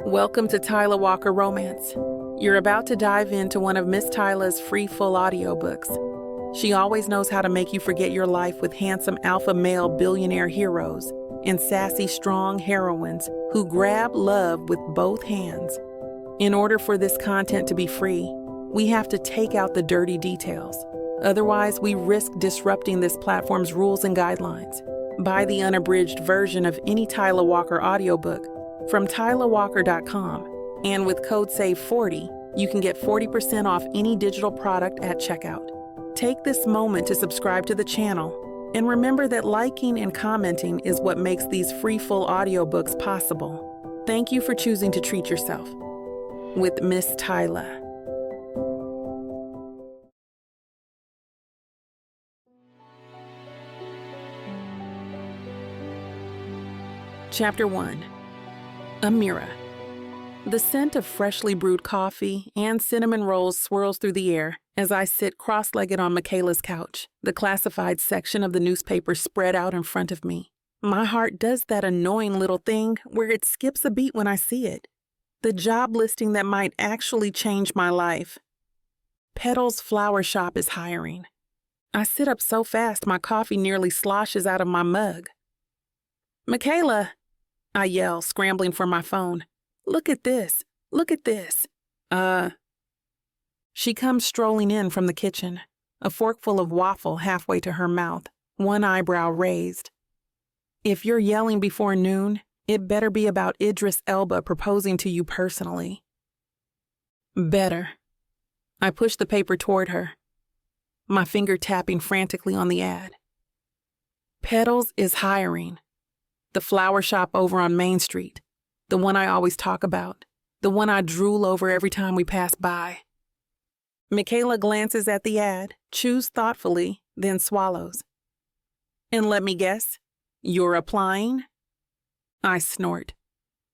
Welcome to Tyla Walker Romance. You're about to dive into one of Miss Tyla's free full audiobooks. She always knows how to make you forget your life with handsome alpha male billionaire heroes and sassy strong heroines who grab love with both hands. In order for this content to be free, we have to take out the dirty details. Otherwise, we risk disrupting this platform's rules and guidelines. Buy the unabridged version of any Tyla Walker audiobook from tylawalker.com, and with code SAVE40, you can get 40% off any digital product at checkout. Take this moment to subscribe to the channel, and remember that liking and commenting is what makes these free full audiobooks possible. Thank you for choosing to treat yourself with Miss Tyla. Chapter 1. Amira. The scent of freshly brewed coffee and cinnamon rolls swirls through the air as I sit cross-legged on Michaela's couch, the classified section of the newspaper spread out in front of me. My heart does that annoying little thing where it skips a beat when I see it. The job listing that might actually change my life. Petals Flower Shop is hiring. I sit up so fast my coffee nearly sloshes out of my mug. "Michaela!" I yell, scrambling for my phone. "Look at this. Look at this." She comes strolling in from the kitchen, a forkful of waffle halfway to her mouth, one eyebrow raised. "If you're yelling before noon, it better be about Idris Elba proposing to you personally." "Better." I push the paper toward her, my finger tapping frantically on the ad. Petals is hiring. The flower shop over on Main Street, the one I always talk about, the one I drool over every time we pass by. Michaela glances at the ad, chews thoughtfully, then swallows. "And let me guess, you're applying?" I snort.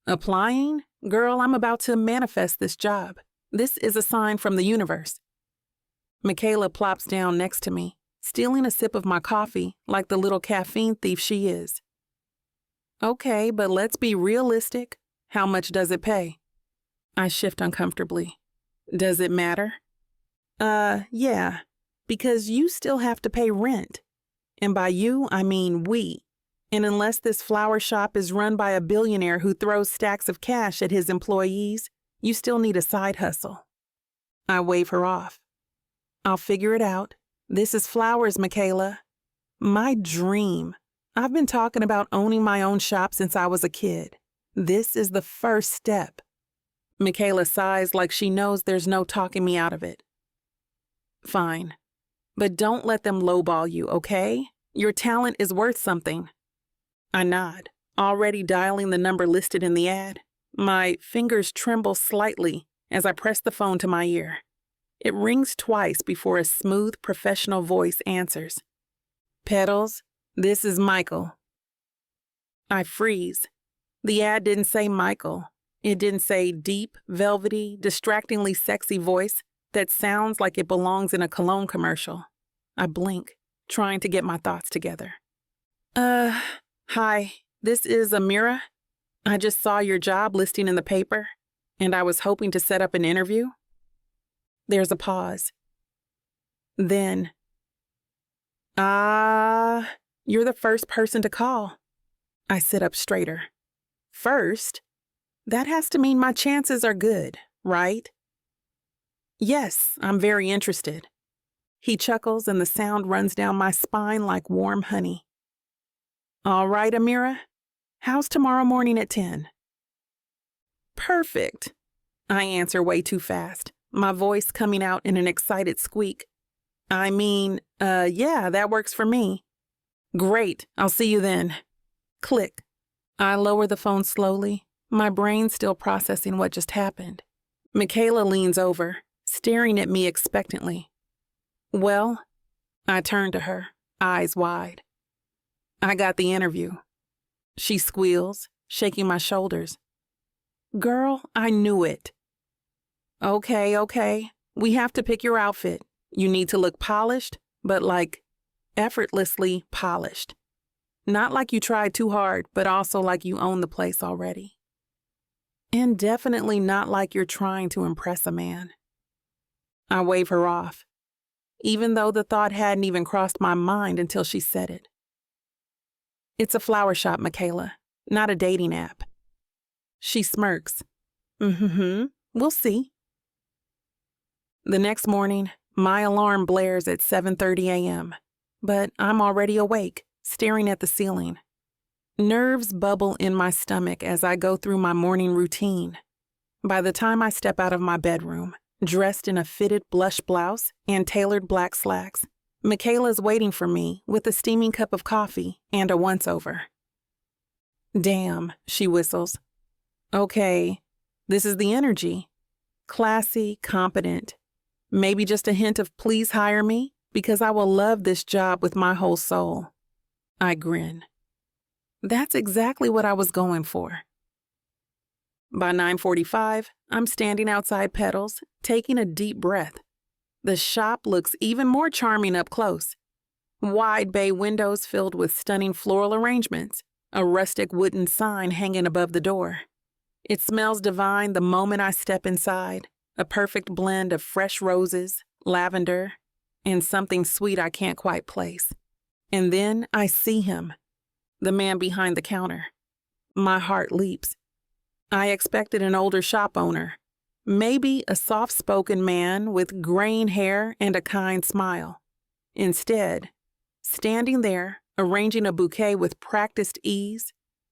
"Applying? Girl, I'm about to manifest this job. This is a sign from the universe." Michaela plops down next to me, stealing a sip of my coffee like the little caffeine thief she is. "Okay, but let's be realistic. How much does it pay?" I shift uncomfortably. "Does it matter?" Yeah, because you still have to pay rent. And by you, I mean we. And unless this flower shop is run by a billionaire who throws stacks of cash at his employees, you still need a side hustle." I wave her off. "I'll figure it out. This is flowers, Michaela. My dream. I've been talking about owning my own shop since I was a kid. This is the first step." Michaela sighs like she knows there's no talking me out of it. "Fine. But don't let them lowball you, okay? Your talent is worth something." I nod, already dialing the number listed in the ad. My fingers tremble slightly as I press the phone to my ear. It rings twice before a smooth, professional voice answers. "Petals, this is Michael." I freeze. The ad didn't say Michael. It didn't say deep, velvety, distractingly sexy voice that sounds like it belongs in a cologne commercial. I blink, trying to get my thoughts together. Hi, this is Amira. I just saw your job listing in the paper, and I was hoping to set up an interview." There's a pause. Then, "You're the first person to call." I sit up straighter. "First? That has to mean my chances are good, right?" "Yes, I'm very interested." He chuckles and the sound runs down my spine like warm honey. "All right, Amira. How's tomorrow morning at 10? "Perfect." I answer way too fast, my voice coming out in an excited squeak. "I mean, yeah, that works for me." "Great, I'll see you then." Click. I lower the phone slowly, my brain still processing what just happened. Michaela leans over, staring at me expectantly. "Well?" I turn to her, eyes wide. "I got the interview." She squeals, shaking my shoulders. "Girl, I knew it." Okay. We have to pick your outfit. You need to look polished, but like effortlessly polished. Not like you tried too hard, but also like you own the place already. And definitely not like you're trying to impress a man. I wave her off, even though the thought hadn't even crossed my mind until she said it. It's a flower shop, Michaela, not a dating app. She smirks. We'll see. The next morning, my alarm blares at 7:30 a.m., but I'm already awake, staring at the ceiling. Nerves bubble in my stomach as I go through my morning routine. By the time I step out of my bedroom, dressed in a fitted blush blouse and tailored black slacks, Michaela's waiting for me with a steaming cup of coffee and a once-over. Damn, she whistles. Okay, this is the energy. Classy, competent. Maybe just a hint of please hire me because I will love this job with my whole soul. I grin. That's exactly what I was going for. By 9:45, I'm standing outside Petals, taking a deep breath. The shop looks even more charming up close. Wide bay windows filled with stunning floral arrangements, a rustic wooden sign hanging above the door. It smells divine the moment I step inside, a perfect blend of fresh roses, lavender, and something sweet I can't quite place. And then I see him, the man behind the counter. My heart leaps. I expected an older shop owner, maybe a soft-spoken man with graying hair and a kind smile. Instead, standing there, arranging a bouquet with practiced ease,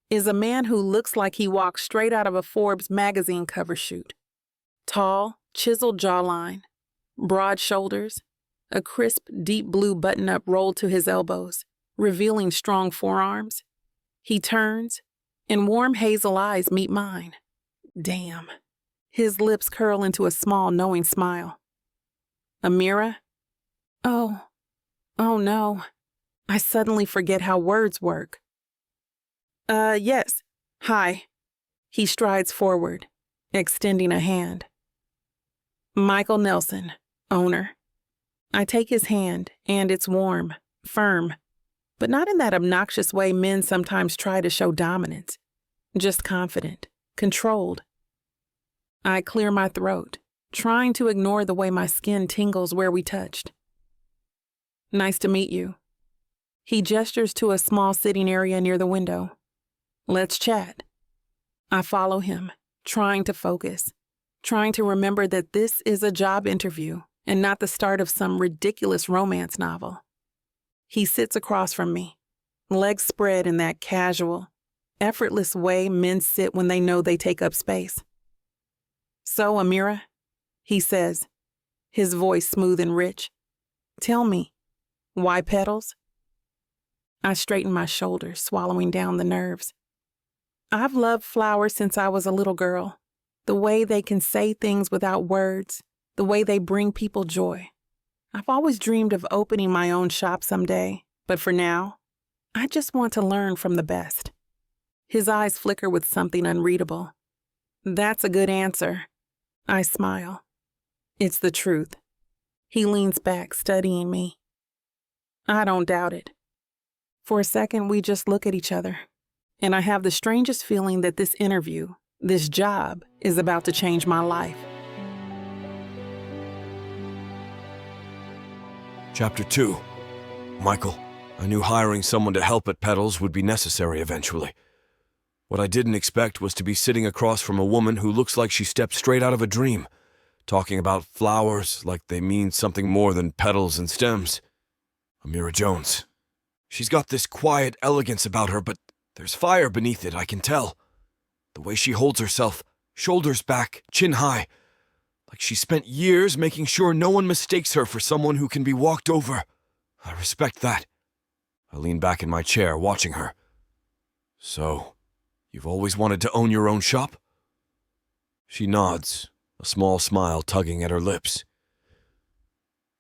is a man who looks like he walked straight out of a Forbes magazine cover shoot. Tall, chiseled jawline, broad shoulders, a crisp, deep blue button-up rolled to his elbows, revealing strong forearms. He turns, and warm hazel eyes meet mine. Damn. His lips curl into a small, knowing smile. Amira? Oh no. I suddenly forget how words work. Yes. Hi. He strides forward, extending a hand. Michael Nelson, owner. I take his hand, and it's warm, firm, but not in that obnoxious way men sometimes try to show dominance. Just confident, controlled. I clear my throat, trying to ignore the way my skin tingles where we touched. Nice to meet you. He gestures to a small sitting area near the window. Let's chat. I follow him, trying to focus, trying to remember that this is a job interview and not the start of some ridiculous romance novel. He sits across from me, legs spread in that casual, effortless way men sit when they know they take up space. So, Amira, he says, his voice smooth and rich, tell me, why Petals? I straighten my shoulders, swallowing down the nerves. I've loved flowers since I was a little girl. The way they can say things without words, the way they bring people joy. I've always dreamed of opening my own shop someday, but for now, I just want to learn from the best. His eyes flicker with something unreadable. That's a good answer. I smile. It's the truth. He leans back, studying me. I don't doubt it. For a second, we just look at each other, and I have the strangest feeling that this interview, this job, is about to change my life. Chapter 2. Michael, I knew hiring someone to help at Petals would be necessary eventually. What I didn't expect was to be sitting across from a woman who looks like she stepped straight out of a dream, talking about flowers like they mean something more than petals and stems. Amira Jones. She's got this quiet elegance about her, but there's fire beneath it, I can tell. The way she holds herself, shoulders back, chin high, like she spent years making sure no one mistakes her for someone who can be walked over. I respect that. I lean back in my chair, watching her. So, you've always wanted to own your own shop? She nods, a small smile tugging at her lips.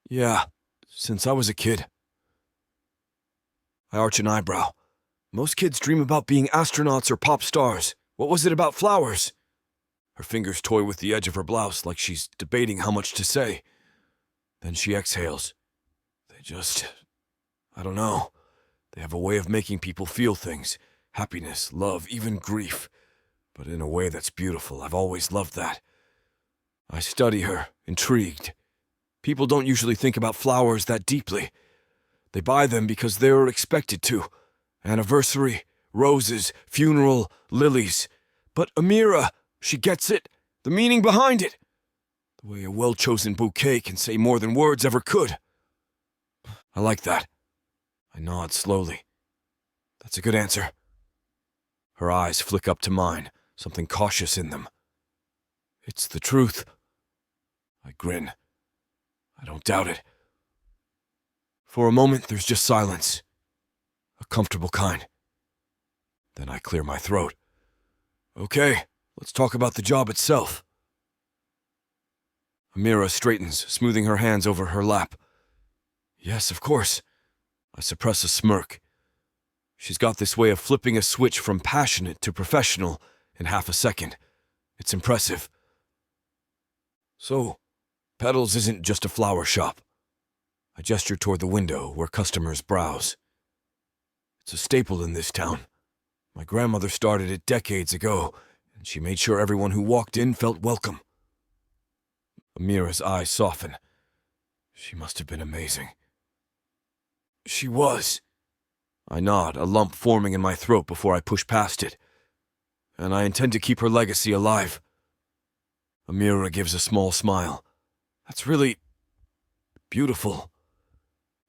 Yeah, since I was a kid. I arch an eyebrow. Most kids dream about being astronauts or pop stars. What was it about flowers? Her fingers toy with the edge of her blouse like she's debating how much to say. Then she exhales. I don't know. They have a way of making people feel things. Happiness, love, even grief. but in a way that's beautiful. I've always loved that. I study her, intrigued. People don't usually think about flowers that deeply. They buy them because they're expected to. Anniversary, roses, funeral, lilies. But Amira, she gets it, the meaning behind it. The way a well-chosen bouquet can say more than words ever could. I like that. I nod slowly. That's a good answer. Her eyes flick up to mine, something cautious in them. It's the truth. I grin. I don't doubt it. For a moment, there's just silence. A comfortable kind. Then I clear my throat. Okay, let's talk about the job itself. Amira straightens, smoothing her hands over her lap. Yes, of course. I suppress a smirk. She's got this way of flipping a switch from passionate to professional in half a second. It's impressive. So, Petals isn't just a flower shop. I gesture toward the window where customers browse. It's a staple in this town. My grandmother started it decades ago, and she made sure everyone who walked in felt welcome. Amira's eyes soften. She must have been amazing. She was. I nod, a lump forming in my throat before I push past it. And I intend to keep her legacy alive. Amira gives a small smile. That's really beautiful.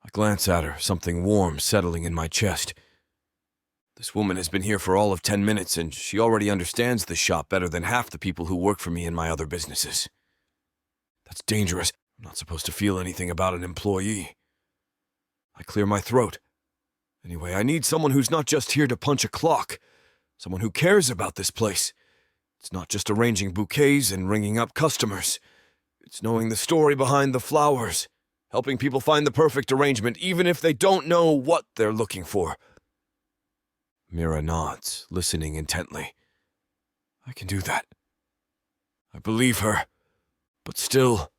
I glance at her, something warm settling in my chest. This woman has been here for all of 10 minutes, and she already understands the shop better than half the people who work for me in my other businesses. That's dangerous. I'm not supposed to feel anything about an employee. I clear my throat. Anyway, I need someone who's not just here to punch a clock. Someone who cares about this place. It's not just arranging bouquets and ringing up customers. It's knowing the story behind the flowers, helping people find the perfect arrangement even if they don't know what they're looking for. Mira nods, listening intently. I can do that. I believe her, but still.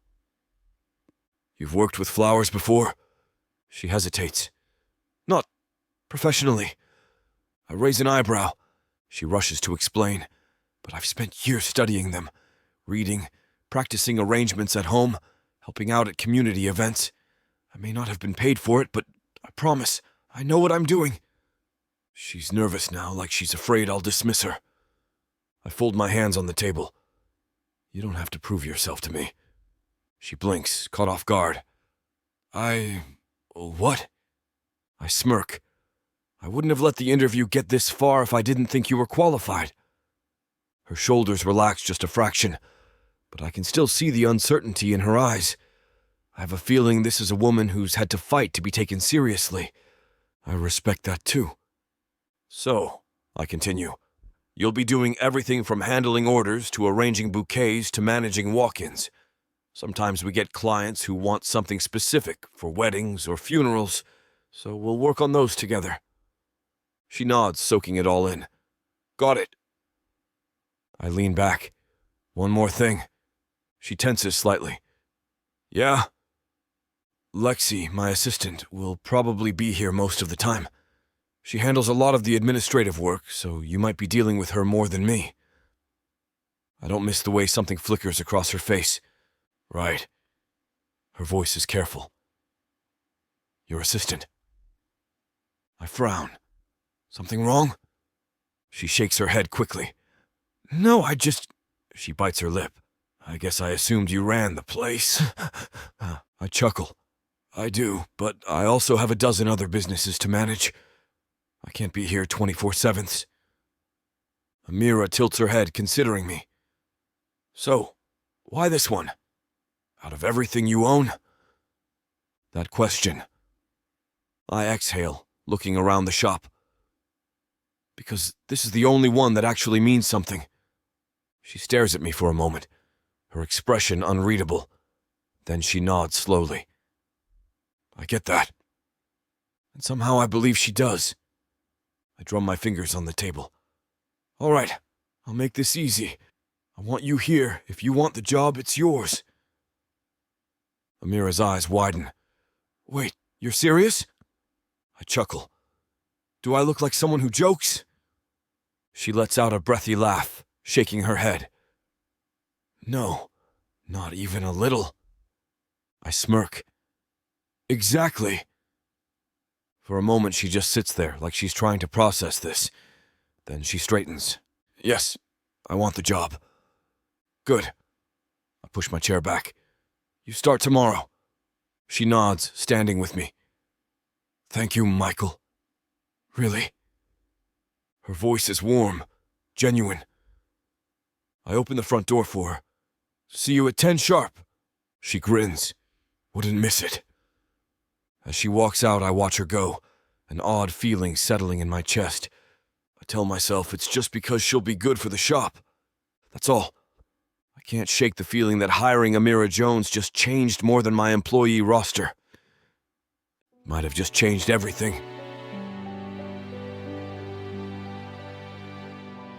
You've worked with flowers before? She hesitates. Not professionally. I raise an eyebrow. She rushes to explain, but I've spent years studying them, reading, practicing arrangements at home, helping out at community events. I may not have been paid for it, but I promise, I know what I'm doing. She's nervous now, like she's afraid I'll dismiss her. I fold my hands on the table. You don't have to prove yourself to me. She blinks, caught off guard. What? I smirk. I wouldn't have let the interview get this far if I didn't think you were qualified. Her shoulders relax just a fraction, but I can still see the uncertainty in her eyes. I have a feeling this is a woman who's had to fight to be taken seriously. I respect that too. So, I continue, you'll be doing everything from handling orders to arranging bouquets to managing walk-ins. Sometimes we get clients who want something specific for weddings or funerals, so we'll work on those together. She nods, soaking it all in. Got it. I lean back. One more thing. She tenses slightly. Yeah? Lexi, my assistant, will probably be here most of the time. She handles a lot of the administrative work, so you might be dealing with her more than me. I don't miss the way something flickers across her face. Right. Her voice is careful. Your assistant. I frown. Something wrong? She shakes her head quickly. No, She bites her lip. I guess I assumed you ran the place. I chuckle. I do, but I also have a dozen other businesses to manage. I can't be here 24/7. Amira tilts her head, considering me. So, why this one? Out of everything you own? That question. I exhale, looking around the shop. Because this is the only one that actually means something. She stares at me for a moment, her expression unreadable. Then she nods slowly. I get that. And somehow I believe she does. I drum my fingers on the table. All right, I'll make this easy. I want you here. If you want the job, it's yours. Amira's eyes widen. Wait, you're serious? I chuckle. Do I look like someone who jokes? She lets out a breathy laugh, shaking her head. No, not even a little. I smirk. Exactly. For a moment, she just sits there like she's trying to process this. Then she straightens. Yes, I want the job. Good. I push my chair back. You start tomorrow. She nods, standing with me. Thank you, Michael. Really? Her voice is warm, genuine. I open the front door for her. See you at 10 sharp. She grins. Wouldn't miss it. As she walks out, I watch her go, an odd feeling settling in my chest. I tell myself it's just because she'll be good for the shop. That's all. I can't shake the feeling that hiring Amira Jones just changed more than my employee roster. Might have just changed everything.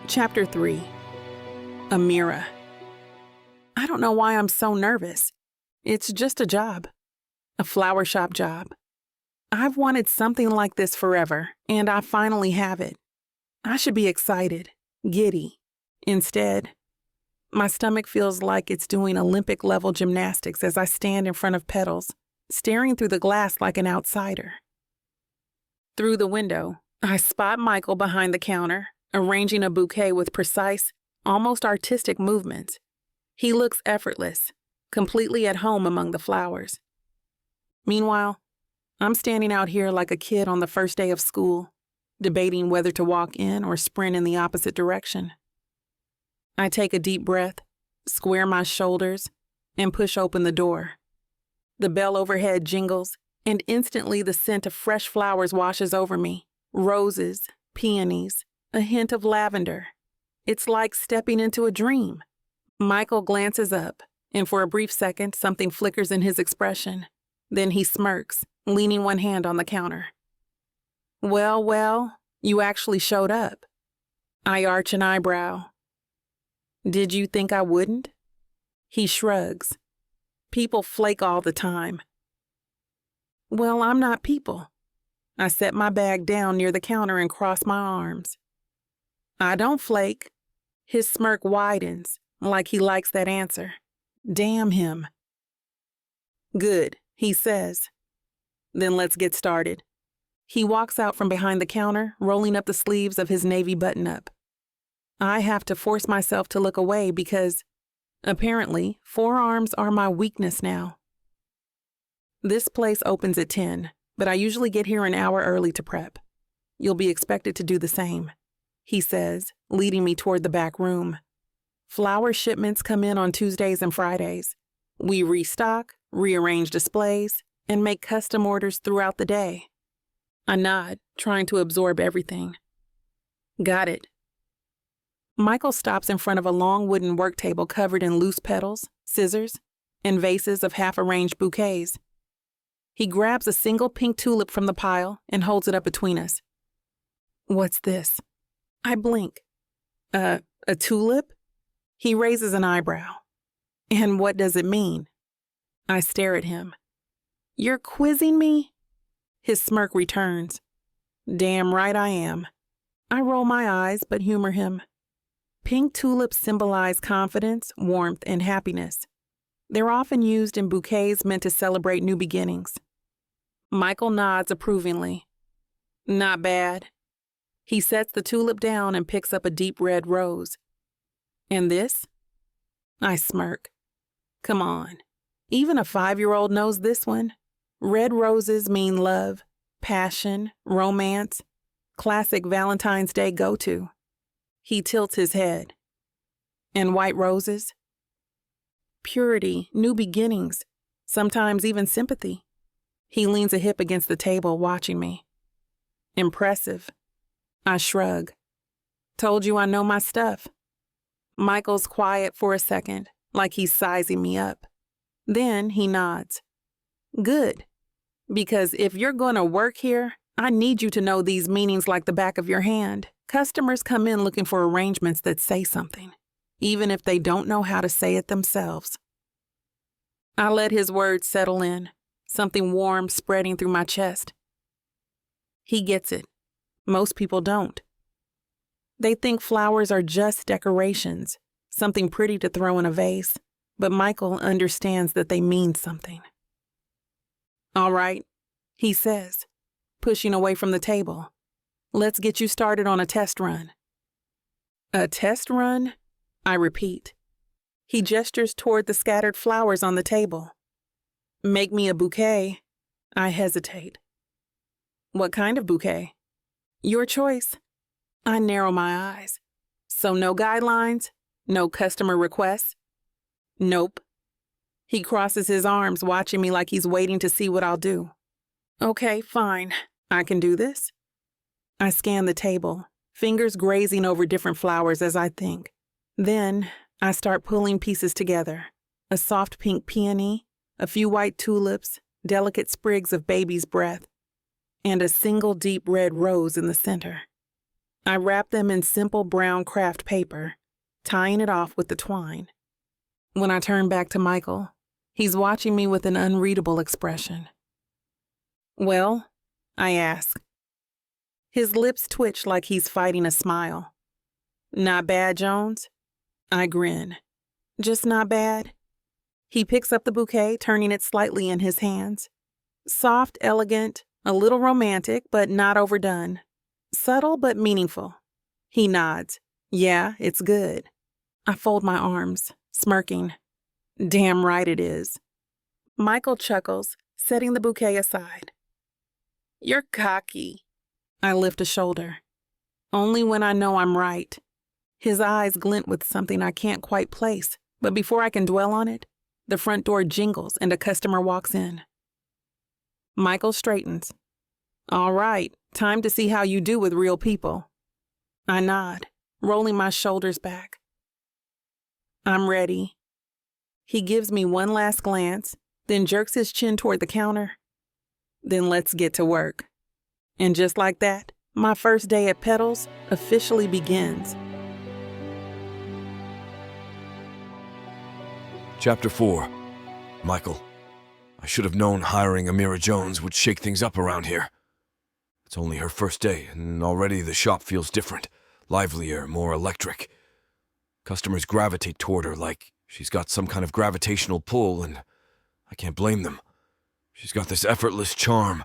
Chapter 3. Amira. I don't know why I'm so nervous. It's just a job. A flower shop job. I've wanted something like this forever, and I finally have it. I should be excited, giddy. Instead, my stomach feels like it's doing Olympic-level gymnastics as I stand in front of Petals, staring through the glass like an outsider. Through the window, I spot Michael behind the counter, arranging a bouquet with precise, almost artistic movements. He looks effortless, completely at home among the flowers. Meanwhile, I'm standing out here like a kid on the first day of school, debating whether to walk in or sprint in the opposite direction. I take a deep breath, square my shoulders, and push open the door. The bell overhead jingles, and instantly the scent of fresh flowers washes over me. Roses, peonies, a hint of lavender. It's like stepping into a dream. Michael glances up, and for a brief second, something flickers in his expression. Then he smirks, leaning one hand on the counter. Well, you actually showed up. I arch an eyebrow. Did you think I wouldn't? He shrugs. People flake all the time. Well, I'm not people. I set my bag down near the counter and cross my arms. I don't flake. His smirk widens, like he likes that answer. Damn him. Good, he says. Then let's get started. He walks out from behind the counter, rolling up the sleeves of his navy button-up. I have to force myself to look away because, apparently, forearms are my weakness now. This place opens at 10, but I usually get here an hour early to prep. You'll be expected to do the same, he says, leading me toward the back room. Flower shipments come in on Tuesdays and Fridays. We restock, rearrange displays, and make custom orders throughout the day. I nod, trying to absorb everything. Got it. Michael stops in front of a long wooden work table covered in loose petals, scissors, and vases of half-arranged bouquets. He grabs a single pink tulip from the pile and holds it up between us. What's this? I blink. A tulip? He raises an eyebrow. And what does it mean? I stare at him. You're quizzing me? His smirk returns. Damn right I am. I roll my eyes but humor him. Pink tulips symbolize confidence, warmth, and happiness. They're often used in bouquets meant to celebrate new beginnings. Michael nods approvingly. Not bad. He sets the tulip down and picks up a deep red rose. And this? I smirk. Come on. Even a 5-year-old knows this one. Red roses mean love, passion, romance. Classic Valentine's Day go-to. He tilts his head. And white roses? Purity, new beginnings, sometimes even sympathy. He leans a hip against the table, watching me. Impressive. I shrug. Told you I know my stuff. Michael's quiet for a second, like he's sizing me up. Then he nods. Good. Because if you're gonna work here, I need you to know these meanings like the back of your hand. Customers come in looking for arrangements that say something, even if they don't know how to say it themselves. I let his words settle in, something warm spreading through my chest. He gets it. Most people don't. They think flowers are just decorations, something pretty to throw in a vase, but Michael understands that they mean something. All right, he says, pushing away from the table. Let's get you started on a test run. A test run? I repeat. He gestures toward the scattered flowers on the table. Make me a bouquet. I hesitate. What kind of bouquet? Your choice. I narrow my eyes. So no guidelines? No customer requests? Nope. He crosses his arms, watching me like he's waiting to see what I'll do. Okay, fine. I can do this. I scan the table, fingers grazing over different flowers as I think. Then I start pulling pieces together. A soft pink peony, a few white tulips, delicate sprigs of baby's breath, and a single deep red rose in the center. I wrap them in simple brown craft paper, tying it off with the twine. When I turn back to Michael, he's watching me with an unreadable expression. Well, I ask. His lips twitch like he's fighting a smile. Not bad, Jones? I grin. Just not bad? He picks up the bouquet, turning it slightly in his hands. Soft, elegant, a little romantic, but not overdone. Subtle, but meaningful. He nods. Yeah, it's good. I fold my arms, smirking. Damn right it is. Michael chuckles, setting the bouquet aside. You're cocky. I lift a shoulder. Only when I know I'm right. His eyes glint with something I can't quite place, but before I can dwell on it, the front door jingles and a customer walks in. Michael straightens. All right, time to see how you do with real people. I nod, rolling my shoulders back. I'm ready. He gives me one last glance, then jerks his chin toward the counter. Then let's get to work. And just like that, my first day at Petals officially begins. Chapter 4. Michael. I should have known hiring Amira Jones would shake things up around here. It's only her first day, and already the shop feels different, livelier, more electric. Customers gravitate toward her like she's got some kind of gravitational pull, and I can't blame them. She's got this effortless charm,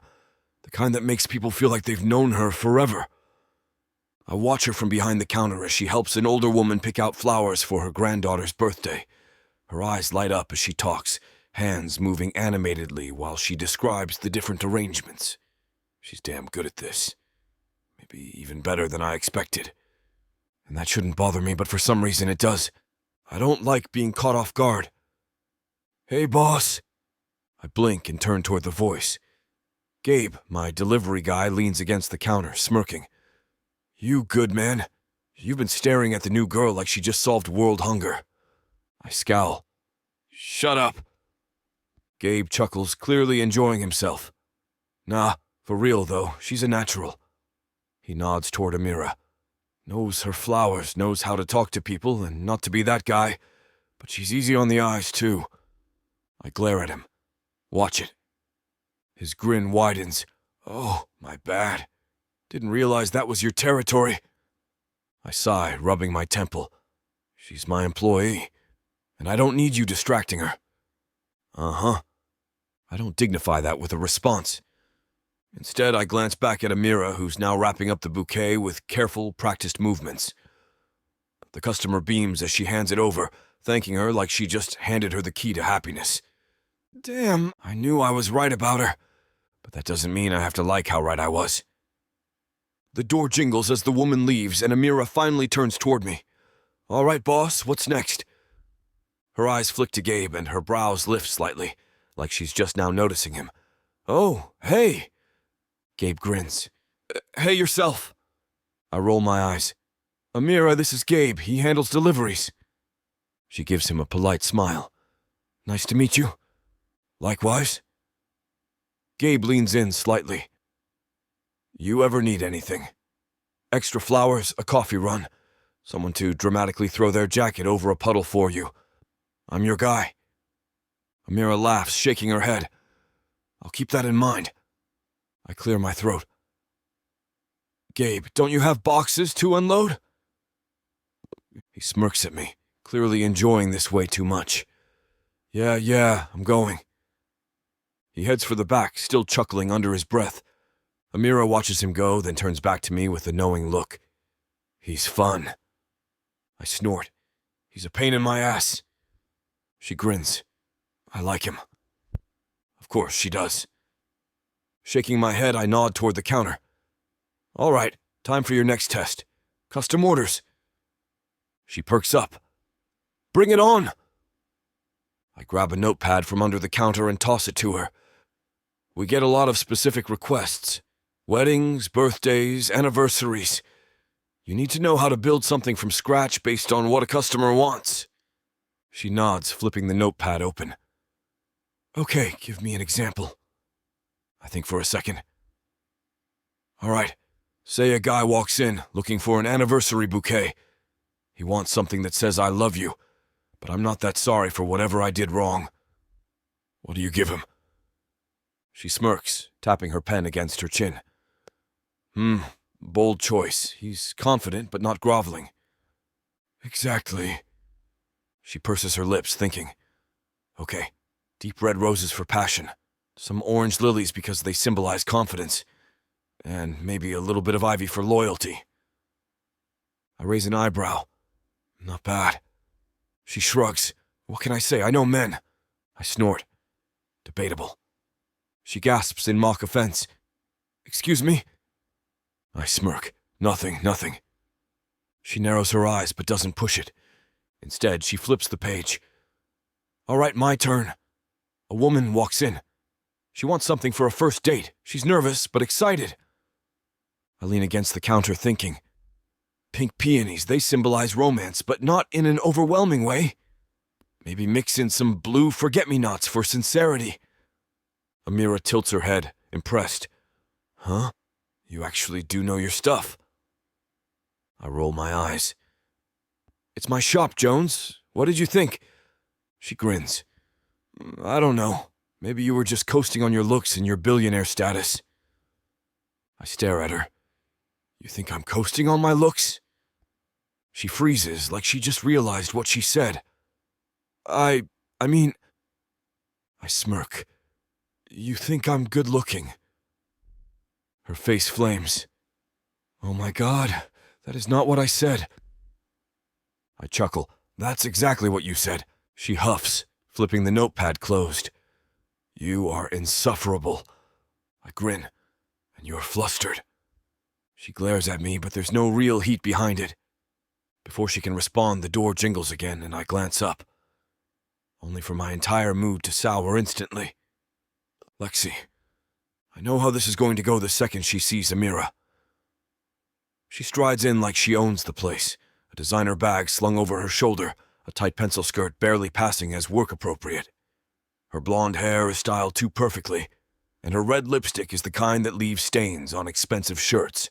the kind that makes people feel like they've known her forever. I watch her from behind the counter as she helps an older woman pick out flowers for her granddaughter's birthday. Her eyes light up as she talks, hands moving animatedly while she describes the different arrangements. She's damn good at this. Maybe even better than I expected. And that shouldn't bother me, but for some reason it does. I don't like being caught off guard. Hey, boss. I blink and turn toward the voice. Gabe, my delivery guy, leans against the counter, smirking. You good, man? You've been staring at the new girl like she just solved world hunger. I scowl. Shut up. Gabe chuckles, clearly enjoying himself. Nah, for real though, she's a natural. He nods toward Amira. Knows her flowers, knows how to talk to people, and not to be that guy, but she's easy on the eyes too. I glare at him. Watch it. His grin widens. Oh, my bad. Didn't realize that was your territory. I sigh, rubbing my temple. She's my employee, and I don't need you distracting her. Uh-huh. I don't dignify that with a response. Instead, I glance back at Amira, who's now wrapping up the bouquet with careful, practiced movements. The customer beams as she hands it over, thanking her like she just handed her the key to happiness. Damn, I knew I was right about her, but that doesn't mean I have to like how right I was. The door jingles as the woman leaves, and Amira finally turns toward me. All right, boss, what's next? Her eyes flick to Gabe, and her brows lift slightly, like she's just now noticing him. Oh, hey! Gabe grins. Hey yourself. I roll my eyes. Amira, this is Gabe. He handles deliveries. She gives him a polite smile. Nice to meet you. Likewise. Gabe leans in slightly. You ever need anything? Extra flowers, a coffee run, someone to dramatically throw their jacket over a puddle for you. I'm your guy. Amira laughs, shaking her head. I'll keep that in mind. I clear my throat. Gabe, don't you have boxes to unload? He smirks at me, clearly enjoying this way too much. Yeah, I'm going. He heads for the back, still chuckling under his breath. Amira watches him go, then turns back to me with a knowing look. He's fun. I snort. He's a pain in my ass. She grins. I like him. Of course she does. Shaking my head, I nod toward the counter. All right, time for your next test. Custom orders. She perks up. Bring it on! I grab a notepad from under the counter and toss it to her. We get a lot of specific requests. Weddings, birthdays, anniversaries. You need to know how to build something from scratch based on what a customer wants. She nods, flipping the notepad open. Okay, give me an example. I think for a second. All right, say a guy walks in looking for an anniversary bouquet. He wants something that says I love you, but I'm not that sorry for whatever I did wrong. What do you give him? She smirks, tapping her pen against her chin. Bold choice. He's confident, but not groveling. Exactly. She purses her lips, thinking. Okay, deep red roses for passion. Some orange lilies because they symbolize confidence. And maybe a little bit of ivy for loyalty. I raise an eyebrow. Not bad. She shrugs. What can I say? I know men. I snort. Debatable. She gasps in mock offense. Excuse me? I smirk. Nothing. She narrows her eyes but doesn't push it. Instead, she flips the page. All right, my turn. A woman walks in. She wants something for a first date. She's nervous but excited. I lean against the counter thinking. Pink peonies, they symbolize romance, but not in an overwhelming way. Maybe mix in some blue forget-me-nots for sincerity. Amira tilts her head, impressed. Huh? You actually do know your stuff. I roll my eyes. It's my shop, Jones. What did you think? She grins. I don't know. Maybe you were just coasting on your looks and your billionaire status. I stare at her. You think I'm coasting on my looks? She freezes, like she just realized what she said. I mean... I smirk. You think I'm good-looking? Her face flames. Oh my God, that is not what I said. I chuckle. That's exactly what you said. She huffs, flipping the notepad closed. You are insufferable. I grin, and you're flustered. She glares at me, but there's no real heat behind it. Before she can respond, the door jingles again, and I glance up. Only for my entire mood to sour instantly. Lexi. I know how this is going to go the second she sees Amira. She strides in like she owns the place, a designer bag slung over her shoulder, a tight pencil skirt barely passing as work-appropriate. Her blonde hair is styled too perfectly, and her red lipstick is the kind that leaves stains on expensive shirts.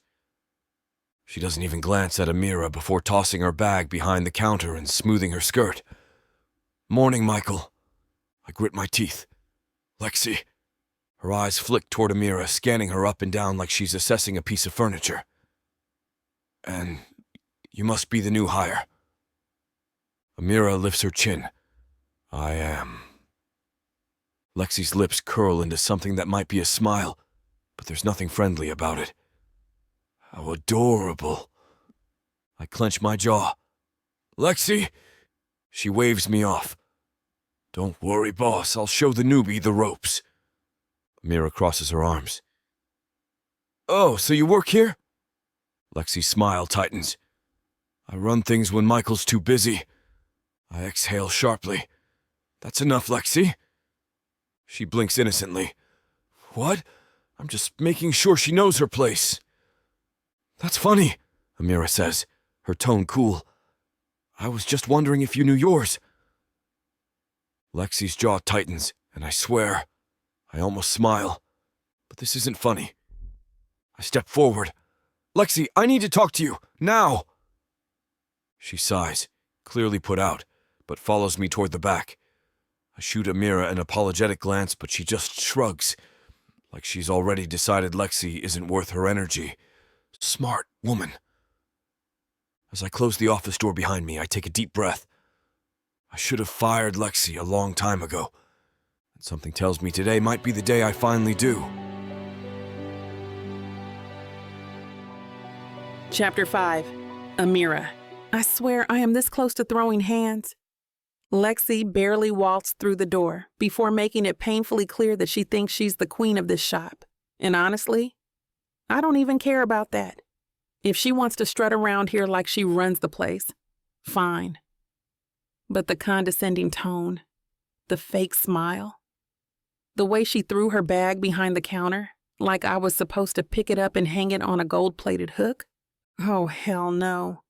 She doesn't even glance at Amira before tossing her bag behind the counter and smoothing her skirt. Morning, Michael. I grit my teeth. Lexi. Her eyes flick toward Amira, scanning her up and down like she's assessing a piece of furniture. And you must be the new hire. Amira lifts her chin. I am. Lexi's lips curl into something that might be a smile, but there's nothing friendly about it. How adorable. I clench my jaw. Lexi! She waves me off. Don't worry, boss. I'll show the newbie the ropes. Amira crosses her arms. Oh, so you work here? Lexi's smile tightens. I run things when Michael's too busy. I exhale sharply. That's enough, Lexi. She blinks innocently. What? I'm just making sure she knows her place. That's funny, Amira says, her tone cool. I was just wondering if you knew yours. Lexi's jaw tightens, and I swear, I almost smile. But this isn't funny. I step forward. Lexi, I need to talk to you, now! She sighs, clearly put out, but follows me toward the back. I shoot Amira an apologetic glance, but she just shrugs, like she's already decided Lexi isn't worth her energy. Smart woman. As I close the office door behind me, I take a deep breath. I should have fired Lexi a long time ago. And something tells me today might be the day I finally do. Chapter 5. Amira. I swear I am this close to throwing hands. Lexi barely waltzed through the door before making it painfully clear that she thinks she's the queen of this shop. And honestly, I don't even care about that. If she wants to strut around here like she runs the place, fine. But the condescending tone, the fake smile, the way she threw her bag behind the counter like I was supposed to pick it up and hang it on a gold-plated hook? Oh, hell no.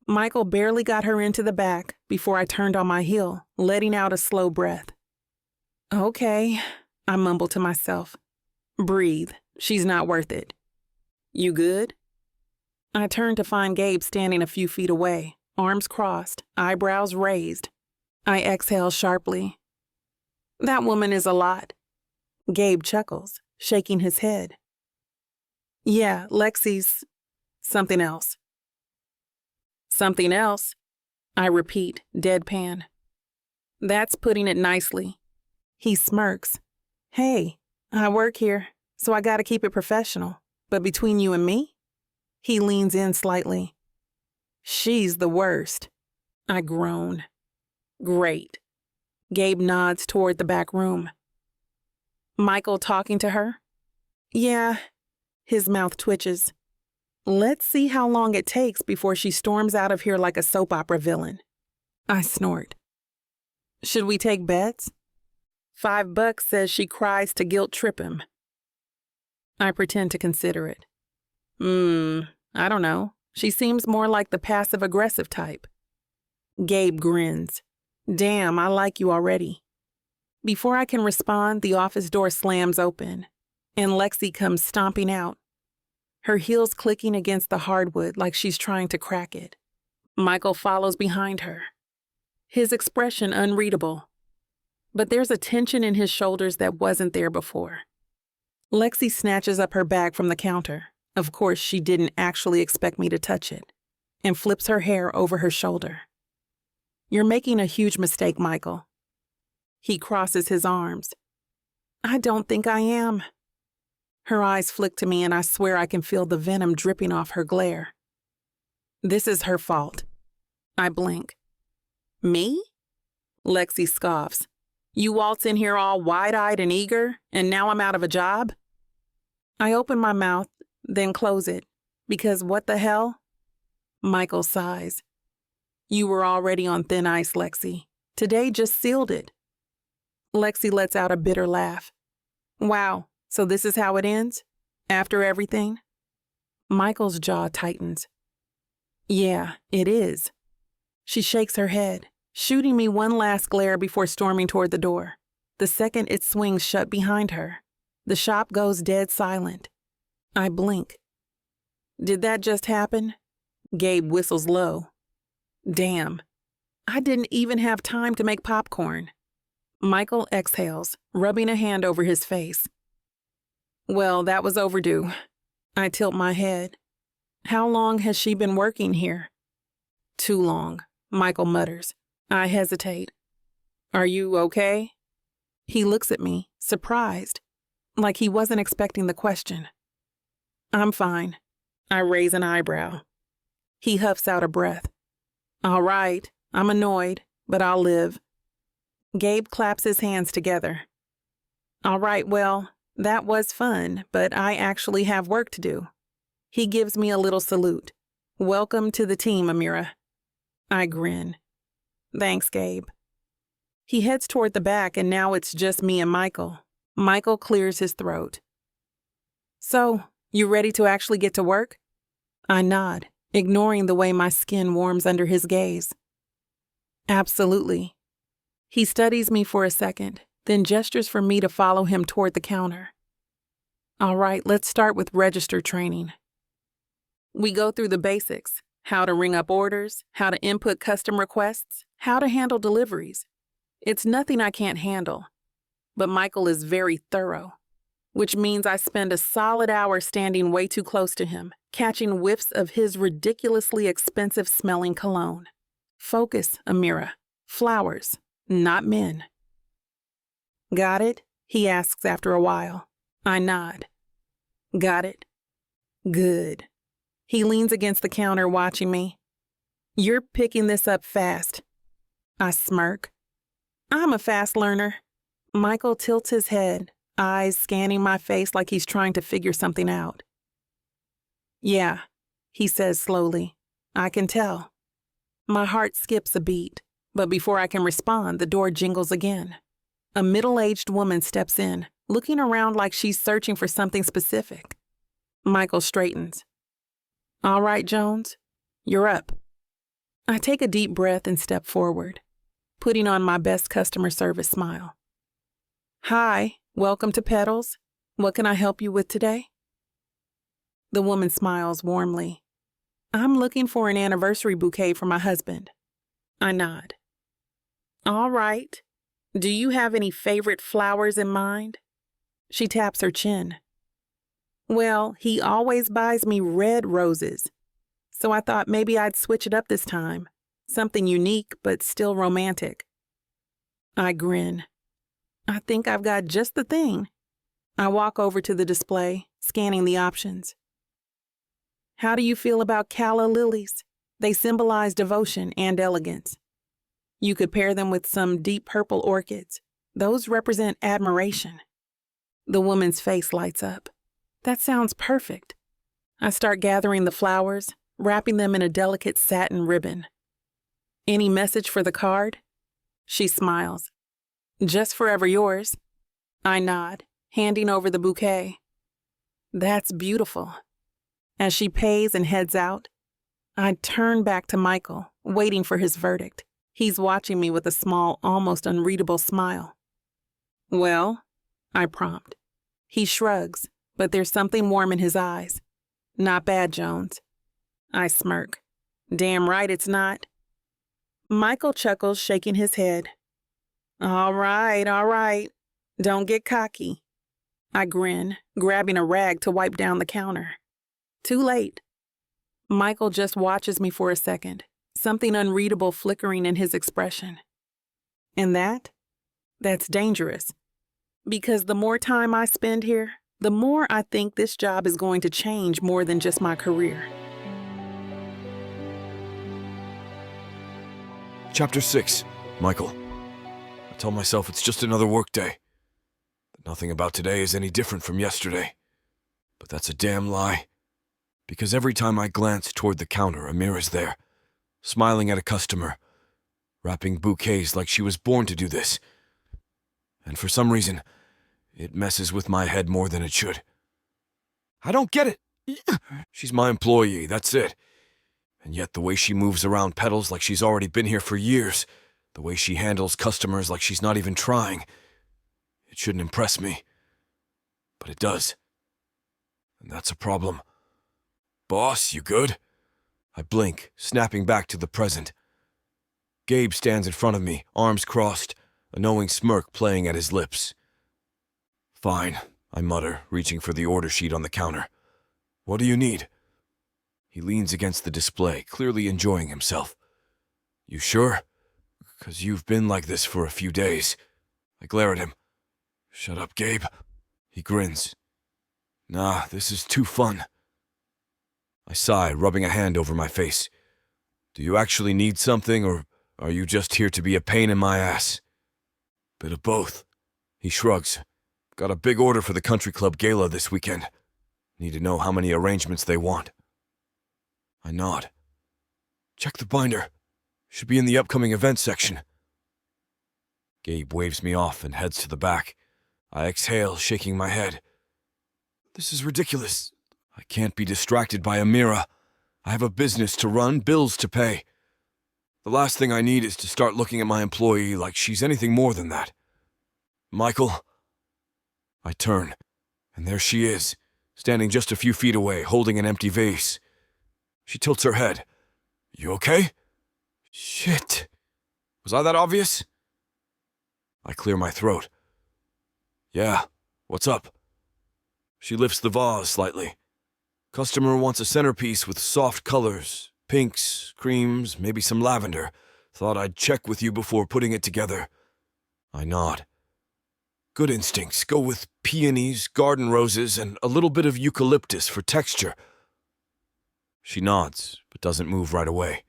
Michael barely got her into the back before I turned on my heel, letting out a slow breath. Okay, I mumbled to myself. Breathe. She's not worth it. You good? I turned to find Gabe standing a few feet away, arms crossed, eyebrows raised. I exhaled sharply. That woman is a lot. Gabe chuckles, shaking his head. Yeah, Lexi's something else. Something else? I repeat, deadpan. That's putting it nicely. He smirks. Hey, I work here, so I gotta keep it professional. But between you and me? He leans in slightly. She's the worst. I groan. Great. Gabe nods toward the back room. Michael talking to her? Yeah. His mouth twitches. Let's see how long it takes before she storms out of here like a soap opera villain. I snort. Should we take bets? $5 says she cries to guilt trip him. I pretend to consider it. I don't know. She seems more like the passive-aggressive type. Gabe grins. Damn, I like you already. Before I can respond, the office door slams open, and Lexi comes stomping out, her heels clicking against the hardwood like she's trying to crack it. Michael follows behind her, his expression unreadable. But there's a tension in his shoulders that wasn't there before. Lexi snatches up her bag from the counter. Of course, she didn't actually expect me to touch it, and flips her hair over her shoulder. You're making a huge mistake, Michael. He crosses his arms. I don't think I am. Her eyes flick to me and I swear I can feel the venom dripping off her glare. This is her fault. I blink. Me? Lexi scoffs. You waltz in here all wide-eyed and eager, and now I'm out of a job? I open my mouth, then close it, because what the hell? Michael sighs. You were already on thin ice, Lexi. Today just sealed it. Lexi lets out a bitter laugh. Wow, so this is how it ends? After everything? Michael's jaw tightens. Yeah, it is. She shakes her head, shooting me one last glare before storming toward the door. The second it swings shut behind her, the shop goes dead silent. I blink. Did that just happen? Gabe whistles low. Damn. I didn't even have time to make popcorn. Michael exhales, rubbing a hand over his face. Well, that was overdue. I tilt my head. How long has she been working here? Too long, Michael mutters. I hesitate. Are you okay? He looks at me, surprised, like he wasn't expecting the question. I'm fine. I raise an eyebrow. He huffs out a breath. All right, I'm annoyed, but I'll live. Gabe claps his hands together. All right, well, that was fun, but I actually have work to do. He gives me a little salute. Welcome to the team, Amira. I grin. Thanks, Gabe. He heads toward the back, and now it's just me and Michael. Michael clears his throat. So, you ready to actually get to work? I nod, ignoring the way my skin warms under his gaze. Absolutely. He studies me for a second, then gestures for me to follow him toward the counter. All right, let's start with register training. We go through the basics, how to ring up orders, how to input custom requests, how to handle deliveries. It's nothing I can't handle, but Michael is very thorough, which means I spend a solid hour standing way too close to him, catching whiffs of his ridiculously expensive smelling cologne. Focus, Amira. Flowers, not men. Got it? He asks after a while. I nod. Got it. Good. He leans against the counter watching me. You're picking this up fast. I smirk. I'm a fast learner. Michael tilts his head, eyes scanning my face like he's trying to figure something out. Yeah, he says slowly. I can tell. My heart skips a beat, but before I can respond, the door jingles again. A middle-aged woman steps in, looking around like she's searching for something specific. Michael straightens. All right, Jones, you're up. I take a deep breath and step forward, putting on my best customer service smile. Hi, welcome to Petals. What can I help you with today? The woman smiles warmly. I'm looking for an anniversary bouquet for my husband. I nod. All right. Do you have any favorite flowers in mind? She taps her chin. Well, he always buys me red roses, so I thought maybe I'd switch it up this time. Something unique, but still romantic. I grin. I think I've got just the thing. I walk over to the display, scanning the options. How do you feel about calla lilies? They symbolize devotion and elegance. You could pair them with some deep purple orchids. Those represent admiration. The woman's face lights up. That sounds perfect. I start gathering the flowers, wrapping them in a delicate satin ribbon. Any message for the card? She smiles. Just forever yours. I nod, handing over the bouquet. That's beautiful. As she pays and heads out, I turn back to Michael, waiting for his verdict. He's watching me with a small, almost unreadable smile. Well, I prompt. He shrugs, but there's something warm in his eyes. Not bad, Jones. I smirk. Damn right it's not. Michael chuckles, shaking his head. All right. Don't get cocky. I grin, grabbing a rag to wipe down the counter. Too late. Michael just watches me for a second, something unreadable flickering in his expression. And that's dangerous. Because the more time I spend here, the more I think this job is going to change more than just my career. Chapter 6. Michael. I tell myself it's just another work day. That nothing about today is any different from yesterday. But that's a damn lie. Because every time I glance toward the counter, Amira's there, smiling at a customer, wrapping bouquets like she was born to do this. And for some reason, it messes with my head more than it should. I don't get it. She's my employee, that's it. And yet the way she moves around Petals like she's already been here for years, the way she handles customers like she's not even trying, it shouldn't impress me. But it does. And that's a problem. Boss, you good? I blink, snapping back to the present. Gabe stands in front of me, arms crossed, a knowing smirk playing at his lips. Fine, I mutter, reaching for the order sheet on the counter. What do you need? He leans against the display, clearly enjoying himself. You sure? 'Cause you've been like this for a few days. I glare at him. Shut up, Gabe. He grins. Nah, this is too fun. I sigh, rubbing a hand over my face. Do you actually need something, or are you just here to be a pain in my ass? Bit of both. He shrugs. Got a big order for the country club gala this weekend. Need to know how many arrangements they want. I nod. Check the binder. Should be in the upcoming events section. Gabe waves me off and heads to the back. I exhale, shaking my head. This is ridiculous. I can't be distracted by Amira. I have a business to run, bills to pay. The last thing I need is to start looking at my employee like she's anything more than that. Michael. I turn, and there she is, standing just a few feet away, holding an empty vase. She tilts her head. You okay? Shit. Was I that obvious? I clear my throat. Yeah, what's up? She lifts the vase slightly. Customer wants a centerpiece with soft colors, pinks, creams, maybe some lavender. Thought I'd check with you before putting it together. I nod. Good instincts. Go with peonies, garden roses, and a little bit of eucalyptus for texture. She nods, but doesn't move right away.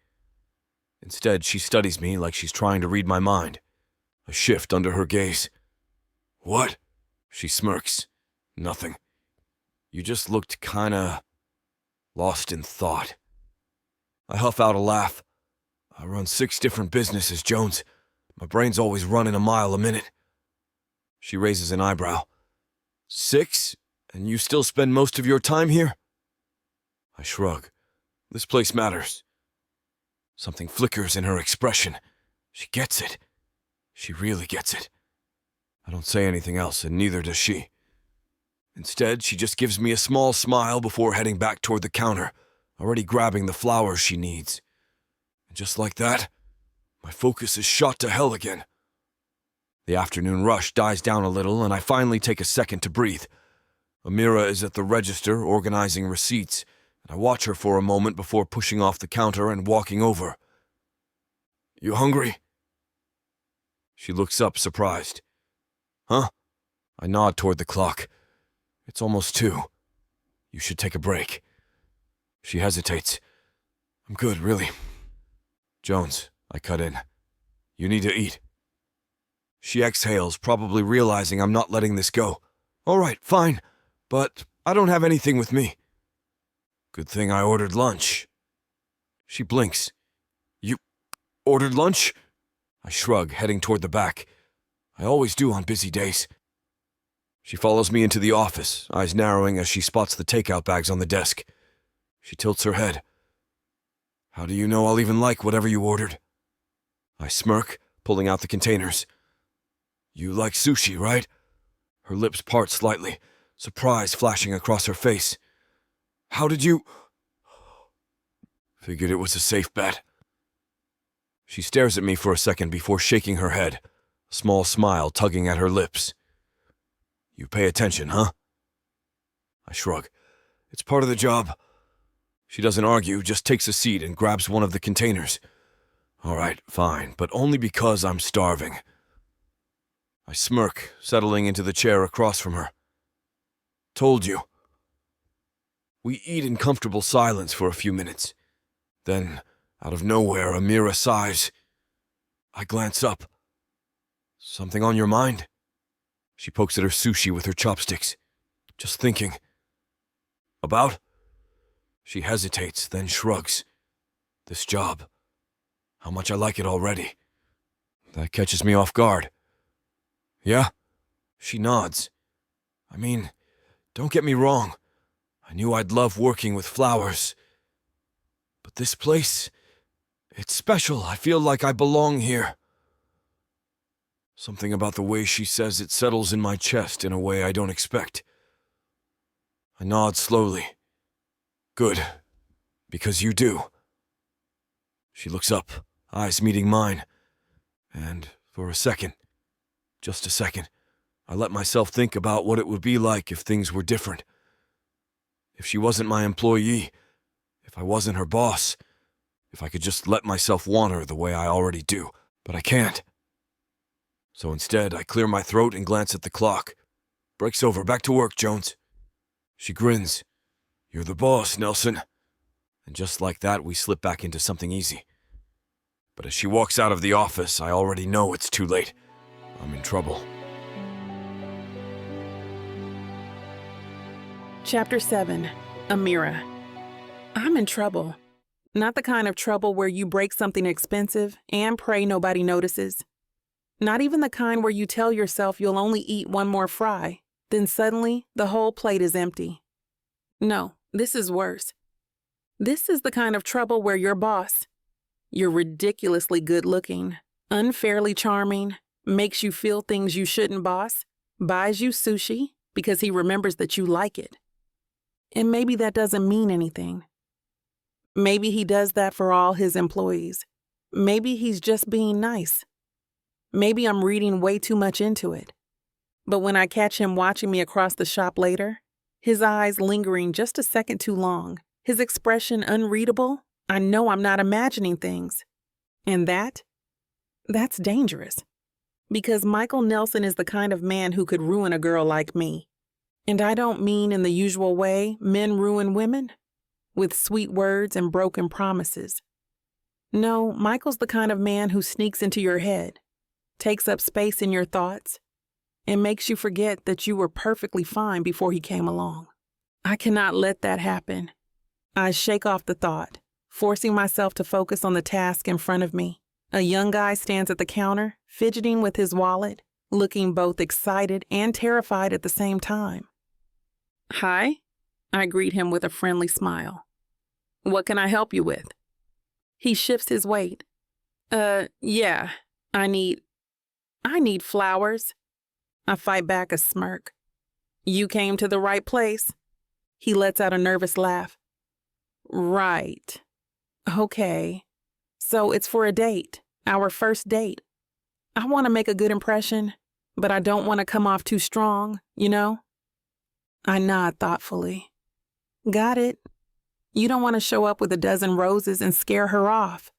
Instead, she studies me like she's trying to read my mind. A shift under her gaze. What? She smirks. Nothing. You just looked kinda lost in thought. I huff out a laugh. I run 6 different businesses, Jones. My brain's always running a mile a minute. She raises an eyebrow. 6? And you still spend most of your time here? I shrug. This place matters. Something flickers in her expression. She gets it. She really gets it. I don't say anything else, and neither does she. Instead, she just gives me a small smile before heading back toward the counter, already grabbing the flowers she needs. And just like that, my focus is shot to hell again. The afternoon rush dies down a little, and I finally take a second to breathe. Amira is at the register organizing receipts, and I watch her for a moment before pushing off the counter and walking over. You hungry? She looks up, surprised. Huh? I nod toward the clock. It's almost 2. You should take a break. She hesitates. I'm good, really. Jones, I cut in. You need to eat. She exhales, probably realizing I'm not letting this go. All right, fine, but I don't have anything with me. Good thing I ordered lunch. She blinks. You ordered lunch? I shrug, heading toward the back. I always do on busy days. She follows me into the office, eyes narrowing as she spots the takeout bags on the desk. She tilts her head. How do you know I'll even like whatever you ordered? I smirk, pulling out the containers. You like sushi, right? Her lips part slightly, surprise flashing across her face. How did you... Figured it was a safe bet. She stares at me for a second before shaking her head, a small smile tugging at her lips. You pay attention, huh? I shrug. It's part of the job. She doesn't argue, just takes a seat and grabs one of the containers. All right, fine, but only because I'm starving. I smirk, settling into the chair across from her. Told you. We eat in comfortable silence for a few minutes. Then, out of nowhere, Amira sighs. I glance up. Something on your mind? She pokes at her sushi with her chopsticks. Just thinking. About? She hesitates, then shrugs. This job. How much I like it already. That catches me off guard. Yeah? She nods. I mean, don't get me wrong. I knew I'd love working with flowers. But this place, it's special. I feel like I belong here. Something about the way she says it settles in my chest in a way I don't expect. I nod slowly. Good. Because you do. She looks up, eyes meeting mine. And for a second, just a second, I let myself think about what it would be like if things were different. If she wasn't my employee, if I wasn't her boss, if I could just let myself want her the way I already do. But I can't. So instead, I clear my throat and glance at the clock. Break's over. Back to work, Jones. She grins. You're the boss, Nelson. And just like that, we slip back into something easy. But as she walks out of the office, I already know it's too late. I'm in trouble. Chapter 7. Amira. I'm in trouble. Not the kind of trouble where you break something expensive and pray nobody notices. Not even the kind where you tell yourself you'll only eat one more fry, then suddenly the whole plate is empty. No, this is worse. This is the kind of trouble where your boss, you're ridiculously good-looking, unfairly charming, makes you feel things you shouldn't boss, buys you sushi because he remembers that you like it. And maybe that doesn't mean anything. Maybe he does that for all his employees. Maybe he's just being nice. Maybe I'm reading way too much into it. But when I catch him watching me across the shop later, his eyes lingering just a second too long, his expression unreadable. I know I'm not imagining things. And that's dangerous. Because Michael Nelson is the kind of man who could ruin a girl like me. And I don't mean in the usual way men ruin women, with sweet words and broken promises. No, Michael's the kind of man who sneaks into your head, takes up space in your thoughts, and makes you forget that you were perfectly fine before he came along. I cannot let that happen. I shake off the thought, forcing myself to focus on the task in front of me. A young guy stands at the counter, fidgeting with his wallet, looking both excited and terrified at the same time. Hi, I greet him with a friendly smile. What can I help you with? He shifts his weight. Yeah, I need flowers. I fight back a smirk. You came to the right place. He lets out a nervous laugh. Right. Okay. So it's for a date, our first date. I want to make a good impression, but I don't want to come off too strong, you know? I nod thoughtfully. Got it. You don't want to show up with a dozen roses and scare her off.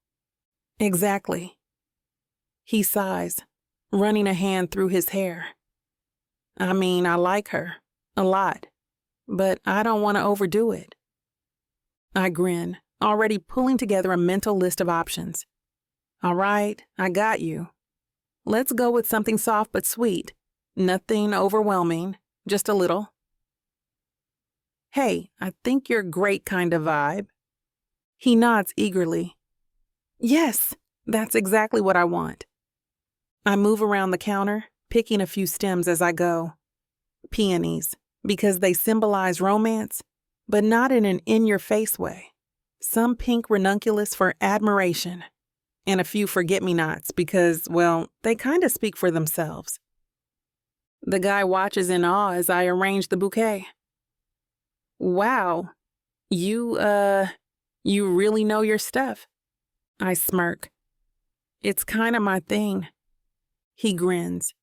Exactly. He sighs, running a hand through his hair. I mean, I like her, a lot, but I don't want to overdo it. I grin, already pulling together a mental list of options. All right, I got you. Let's go with something soft but sweet. Nothing overwhelming, just a little. Hey, I think you're great kind of vibe. He nods eagerly. Yes, that's exactly what I want. I move around the counter, picking a few stems as I go. Peonies, because they symbolize romance, but not in an in-your-face way. Some pink ranunculus for admiration, and a few forget-me-nots because, well, they kind of speak for themselves. The guy watches in awe as I arrange the bouquet. Wow, you really know your stuff. I smirk. It's kind of my thing. He grins.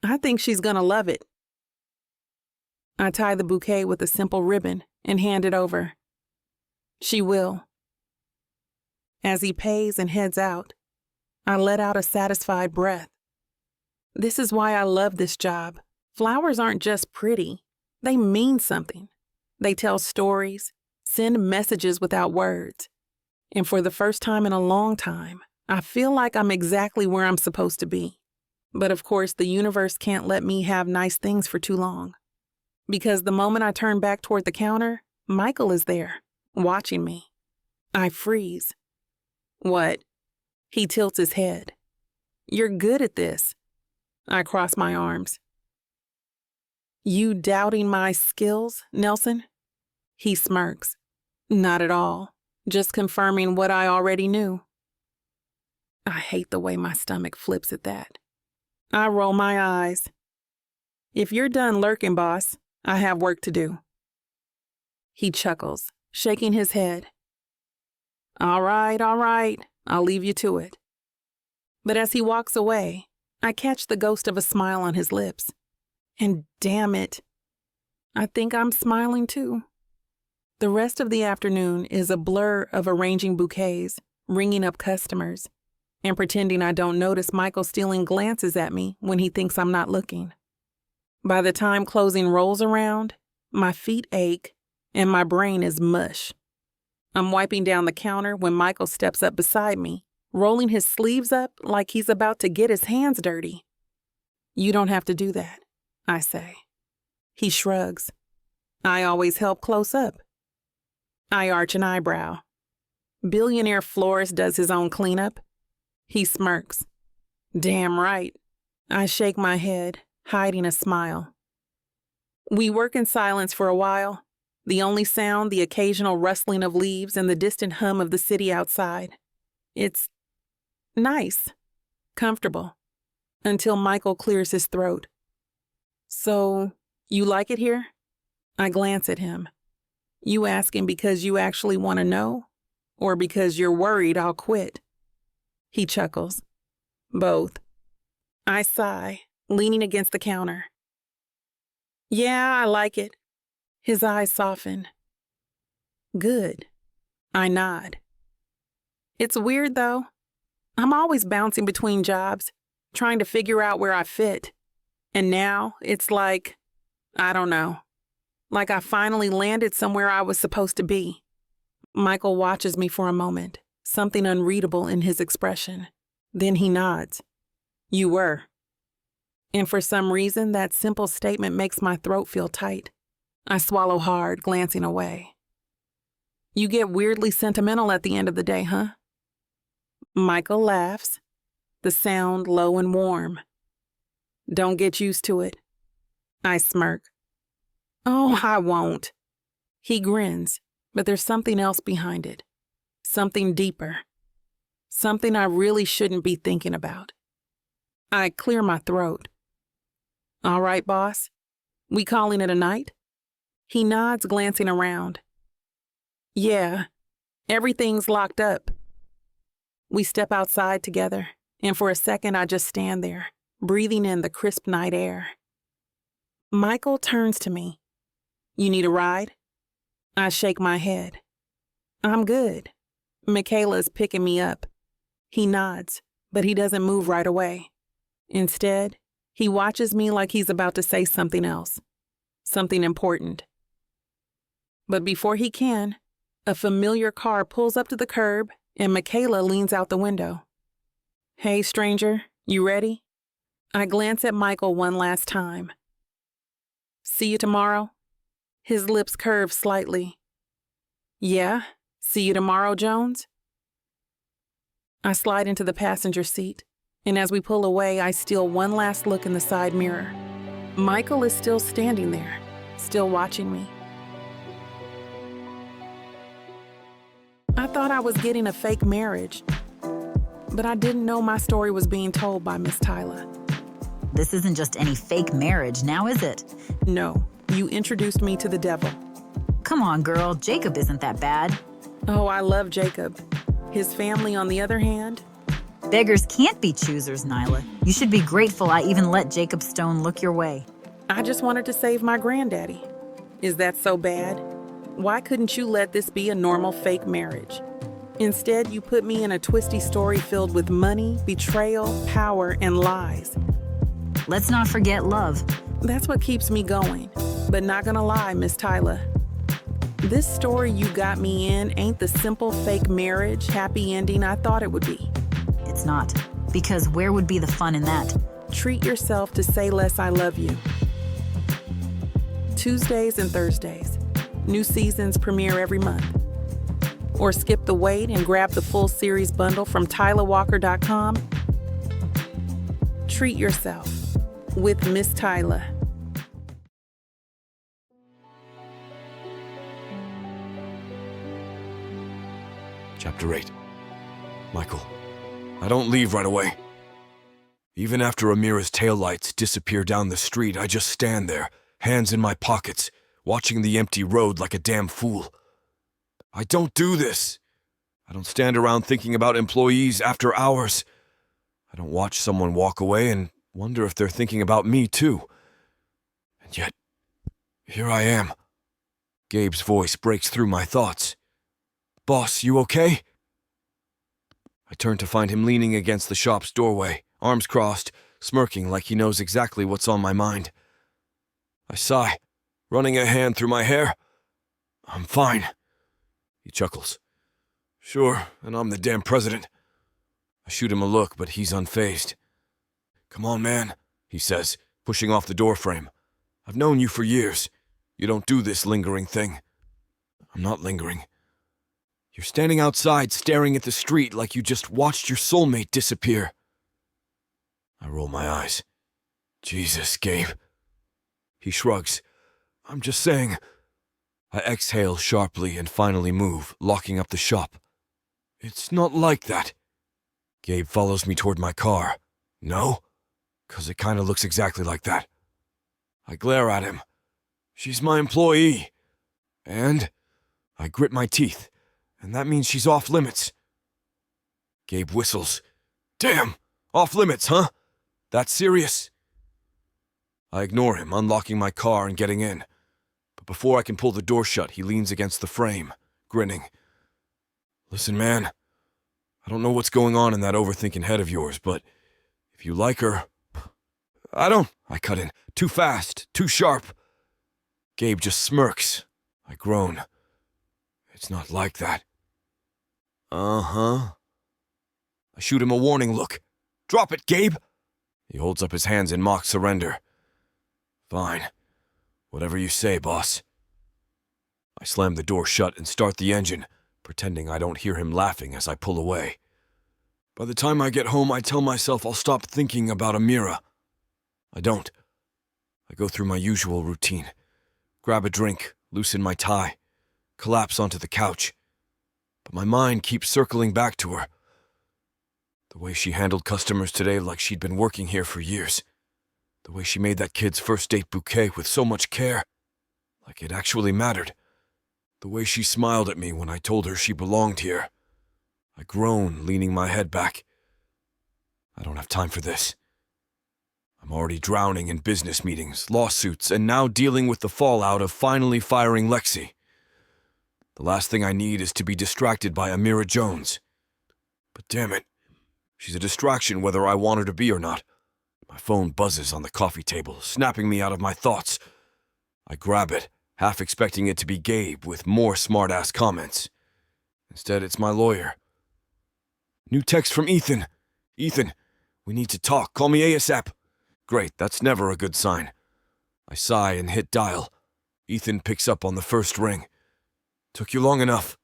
I think she's gonna love it. I tie the bouquet with a simple ribbon and hand it over. She will. As he pays and heads out, I let out a satisfied breath. This is why I love this job. Flowers aren't just pretty. They mean something. They tell stories, send messages without words. And for the first time in a long time, I feel like I'm exactly where I'm supposed to be. But of course, the universe can't let me have nice things for too long. Because the moment I turn back toward the counter, Michael is there, watching me. I freeze. What? He tilts his head. You're good at this. I cross my arms. You doubting my skills, Nelson? He smirks. Not at all. Just confirming what I already knew. I hate the way my stomach flips at that. I roll my eyes. If you're done lurking, boss, I have work to do. He chuckles, shaking his head. All right, I'll leave you to it. But as he walks away, I catch the ghost of a smile on his lips. And damn it, I think I'm smiling too. The rest of the afternoon is a blur of arranging bouquets, ringing up customers, and pretending I don't notice Michael stealing glances at me when he thinks I'm not looking. By the time closing rolls around, my feet ache and my brain is mush. I'm wiping down the counter when Michael steps up beside me, rolling his sleeves up like he's about to get his hands dirty. You don't have to do that, I say. He shrugs. I always help close up. I arch an eyebrow. Billionaire florist does his own cleanup. He smirks. Damn right. I shake my head, hiding a smile. We work in silence for a while, the only sound the occasional rustling of leaves and the distant hum of the city outside. It's nice, comfortable, until Michael clears his throat. So, you like it here? I glance at him. You asking because you actually want to know, or because you're worried I'll quit? He chuckles. Both. I sigh, leaning against the counter. Yeah, I like it. His eyes soften. Good. I nod. It's weird, though. I'm always bouncing between jobs, trying to figure out where I fit. And now it's like, I don't know, like I finally landed somewhere I was supposed to be. Michael watches me for a moment, something unreadable in his expression. Then he nods. You were. And for some reason, that simple statement makes my throat feel tight. I swallow hard, glancing away. You get weirdly sentimental at the end of the day, huh? Michael laughs, the sound low and warm. Don't get used to it. I smirk. Oh, I won't. He grins, but there's something else behind it. Something deeper. Something I really shouldn't be thinking about. I clear my throat. All right, boss. We calling it a night? He nods, glancing around. Yeah, everything's locked up. We step outside together, and for a second I just stand there, breathing in the crisp night air. Michael turns to me. You need a ride? I shake my head. I'm good. Michaela's picking me up. He nods, but he doesn't move right away. Instead, he watches me like he's about to say something else, something important. But before he can, a familiar car pulls up to the curb and Michaela leans out the window. Hey, stranger, you ready? I glance at Michael one last time. See you tomorrow? His lips curve slightly. Yeah, see you tomorrow, Jones? I slide into the passenger seat, and as we pull away, I steal one last look in the side mirror. Michael is still standing there, still watching me. I thought I was getting a fake marriage, but I didn't know my story was being told by Miss Tyla. This isn't just any fake marriage, now is it? No, you introduced me to the devil. Come on, girl, Jacob isn't that bad. Oh, I love Jacob. His family, on the other hand? Beggars can't be choosers, Nyla. You should be grateful I even let Jacob Stone look your way. I just wanted to save my granddaddy. Is that so bad? Why couldn't you let this be a normal fake marriage? Instead, you put me in a twisty story filled with money, betrayal, power, and lies. Let's not forget love. That's what keeps me going. But not gonna lie, Miss Tyla. This story you got me in ain't the simple fake marriage, happy ending I thought it would be. It's not. Because where would be the fun in that? Treat yourself to Say Less I Love You. Tuesdays and Thursdays. New seasons premiere every month. Or skip the wait and grab the full series bundle from TylaWalker.com. Treat yourself with Miss Tyla. Chapter 8. Michael, I don't leave right away. Even after Amira's taillights disappear down the street, I just stand there, hands in my pockets, watching the empty road like a damn fool. I don't do this. I don't stand around thinking about employees after hours. I don't watch someone walk away and wonder if they're thinking about me too. And yet, here I am. Gabe's voice breaks through my thoughts. Boss, you okay? I turn to find him leaning against the shop's doorway, arms crossed, smirking like he knows exactly what's on my mind. I sigh, running a hand through my hair. I'm fine. He chuckles. Sure, and I'm the damn president. I shoot him a look, but he's unfazed. Come on, man, he says, pushing off the doorframe. I've known you for years. You don't do this lingering thing. I'm not lingering. You're standing outside staring at the street like you just watched your soulmate disappear. I roll my eyes. Jesus, Gabe. He shrugs. I'm just saying. I exhale sharply and finally move, locking up the shop. It's not like that. Gabe follows me toward my car. No? 'Cause it kinda looks exactly like that. I glare at him. She's my employee. And? I grit my teeth. And that means she's off limits. Gabe whistles. Damn! Off limits, huh? That serious? I ignore him, unlocking my car and getting in. But Before I can pull the door shut, he leans against the frame, grinning. Listen, man, I don't know what's going on in that overthinking head of yours, but if you like her... I cut in. Too fast, too sharp. Gabe just smirks. I groan. It's not like that. Uh-huh. I shoot him a warning look. Drop it, Gabe! He holds up his hands in mock surrender. Fine. Whatever you say, boss. I slam the door shut and start the engine, pretending I don't hear him laughing as I pull away. By the time I get home, I tell myself I'll stop thinking about Amira. I don't. I go through my usual routine. Grab a drink, loosen my tie, collapse onto the couch. But my mind keeps circling back to her. The way she handled customers today like she'd been working here for years. The way she made that kid's first date bouquet with so much care, like it actually mattered. The way she smiled at me when I told her she belonged here. I groan, leaning my head back. I don't have time for this. I'm already drowning in business meetings, lawsuits, and now dealing with the fallout of finally firing Lexi. The last thing I need is to be distracted by Amira Jones. But damn it, she's a distraction whether I want her to be or not. My phone buzzes on the coffee table, snapping me out of my thoughts. I grab it, half expecting it to be Gabe with more smart-ass comments. Instead, it's my lawyer. New text from Ethan. Ethan, we need to talk. Call me ASAP. Great, that's never a good sign. I sigh and hit dial. Ethan picks up on the first ring. Took you long enough.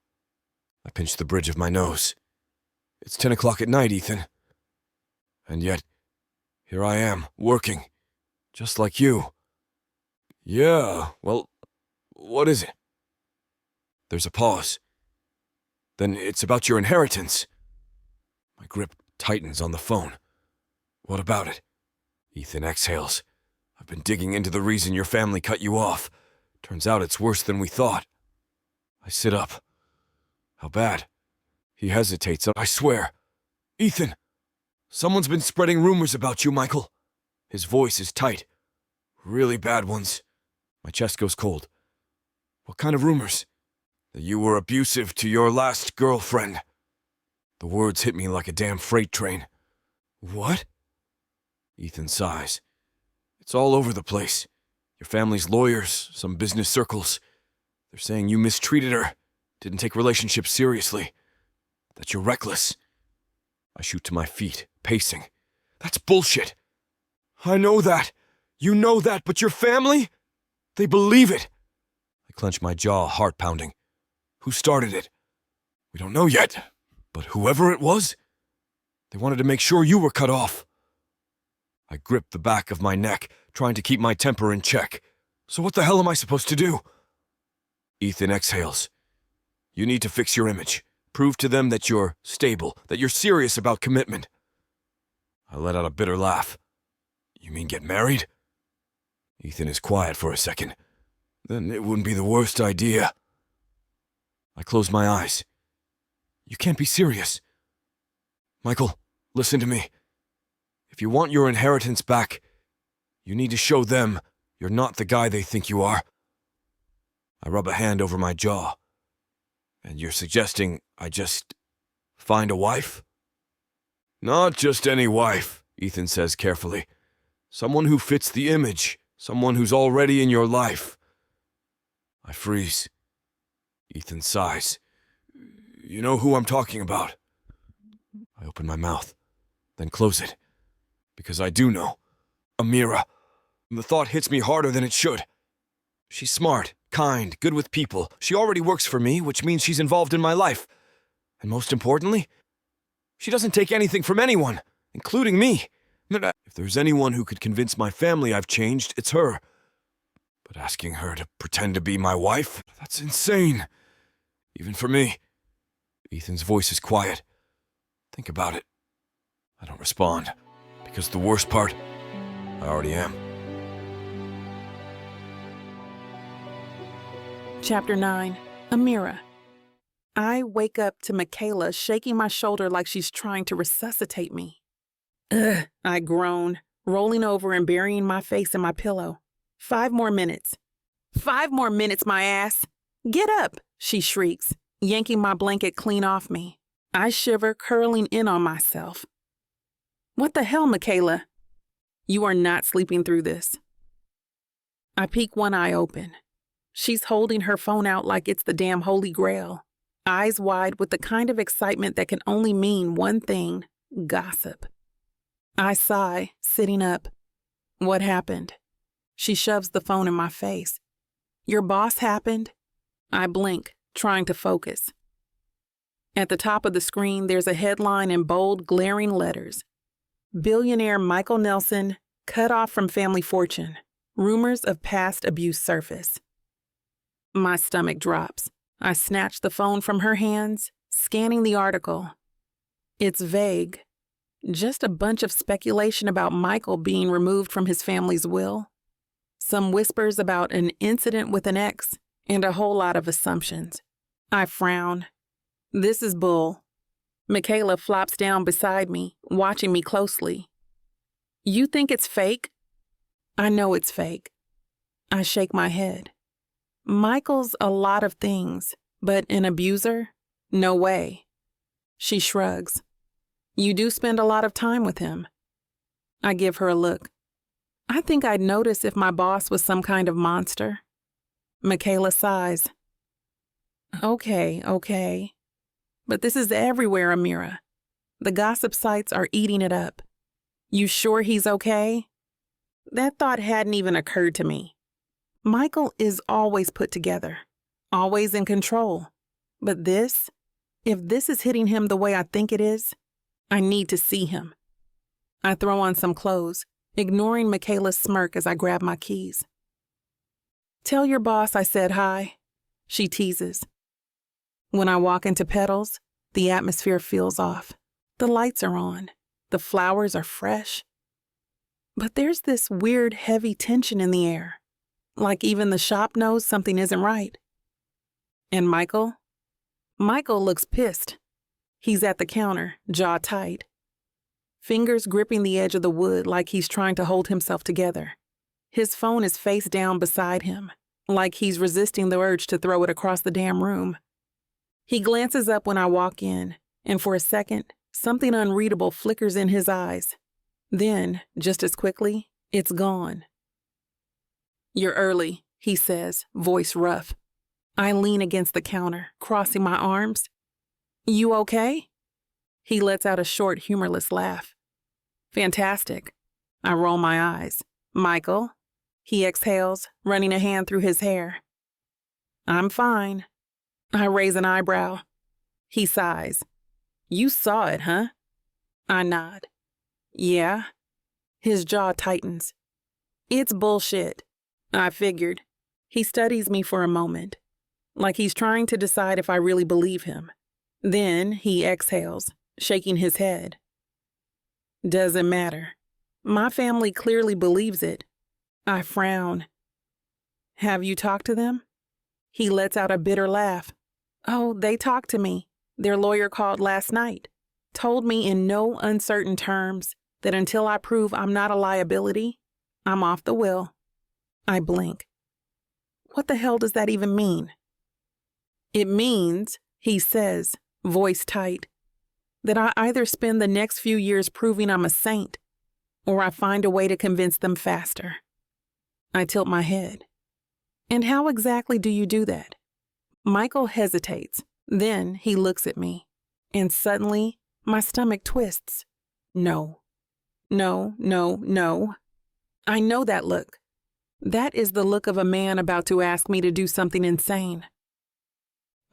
I pinch the bridge of my nose. It's 10 o'clock at night, Ethan. And yet, here I am, working. Just like you. Yeah, well, what is it? There's a pause. Then it's about your inheritance. My grip tightens on the phone. What about it? Ethan exhales. I've been digging into the reason your family cut you off. Turns out it's worse than we thought. I sit up. How bad? He hesitates. I swear. Ethan! Someone's been spreading rumors about you, Michael. His voice is tight. Really bad ones. My chest goes cold. What kind of rumors? That you were abusive to your last girlfriend. The words hit me like a damn freight train. What? Ethan sighs. It's all over the place. Your family's lawyers, some business circles. They're saying you mistreated her, didn't take relationships seriously, that you're reckless. I shoot to my feet, pacing. That's bullshit. I know that. You know that, but your family? They believe it. I clench my jaw, heart pounding. Who started it? We don't know yet, but whoever it was, they wanted to make sure you were cut off. I grip the back of my neck, trying to keep my temper in check. So what the hell am I supposed to do? Ethan exhales. You need to fix your image. Prove to them that you're stable, that you're serious about commitment. I let out a bitter laugh. You mean get married? Ethan is quiet for a second. Then it wouldn't be the worst idea. I close my eyes. You can't be serious. Michael, listen to me. If you want your inheritance back, you need to show them you're not the guy they think you are. I rub a hand over my jaw. And you're suggesting I just find a wife? Not just any wife, Ethan says carefully. Someone who fits the image, someone who's already in your life. I freeze. Ethan sighs. You know who I'm talking about? I open my mouth, then close it. Because I do know. Amira. The thought hits me harder than it should. She's smart, kind, good with people. She already works for me, which means she's involved in my life. And most importantly, she doesn't take anything from anyone, including me. If there's anyone who could convince my family I've changed, it's her. But asking her to pretend to be my wife? That's insane. Even for me. Ethan's voice is quiet. Think about it. I don't respond, because the worst part, I already am. Chapter 9. Amira. I wake up to Michaela shaking my shoulder like she's trying to resuscitate me. Ugh, I groan, rolling over and burying my face in my pillow. 5 more minutes. 5 more minutes, my ass. Get up, she shrieks, yanking my blanket clean off me. I shiver, curling in on myself. What the hell, Michaela? You are not sleeping through this. I peek one eye open. She's holding her phone out like it's the damn Holy Grail, eyes wide with the kind of excitement that can only mean one thing: gossip. I sigh, sitting up. What happened? She shoves the phone in my face. Your boss happened? I blink, trying to focus. At the top of the screen, there's a headline in bold, glaring letters. Billionaire Michael Nelson, cut off from family fortune. Rumors of past abuse surface. My stomach drops. I snatch the phone from her hands, scanning the article. It's vague. Just a bunch of speculation about Michael being removed from his family's will. Some whispers about an incident with an ex, and a whole lot of assumptions. I frown. This is bull. Michaela flops down beside me, watching me closely. You think it's fake? I know it's fake. I shake my head. Michael's a lot of things, but an abuser? No way. She shrugs. You do spend a lot of time with him. I give her a look. I think I'd notice if my boss was some kind of monster. Michaela sighs. Okay. But this is everywhere, Amira. The gossip sites are eating it up. You sure he's okay? That thought hadn't even occurred to me. Michael is always put together, always in control. But this, if this is hitting him the way I think it is, I need to see him. I throw on some clothes, ignoring Michaela's smirk as I grab my keys. Tell your boss I said hi, she teases. When I walk into Petals, the atmosphere feels off. The lights are on. The flowers are fresh. But there's this weird, heavy tension in the air, like even the shop knows something isn't right. And Michael? Michael looks pissed. He's at the counter, jaw tight. Fingers gripping the edge of the wood like he's trying to hold himself together. His phone is face down beside him, like he's resisting the urge to throw it across the damn room. He glances up when I walk in, and for a second, something unreadable flickers in his eyes. Then, just as quickly, it's gone. You're early, he says, voice rough. I lean against the counter, crossing my arms. You okay? He lets out a short, humorless laugh. Fantastic. I roll my eyes. Michael? He exhales, running a hand through his hair. I'm fine. I raise an eyebrow. He sighs. You saw it, huh? I nod. Yeah. His jaw tightens. It's bullshit. I figured. He studies me for a moment, like he's trying to decide if I really believe him. Then he exhales, shaking his head. Doesn't matter. My family clearly believes it. I frown. Have you talked to them? He lets out a bitter laugh. Oh, they talked to me. Their lawyer called last night. Told me in no uncertain terms that until I prove I'm not a liability, I'm off the will. I blink. What the hell does that even mean? It means, he says, voice tight, that I either spend the next few years proving I'm a saint, or I find a way to convince them faster. I tilt my head. And how exactly do you do that? Michael hesitates. Then he looks at me, and suddenly my stomach twists. No. I know that look. That is the look of a man about to ask me to do something insane.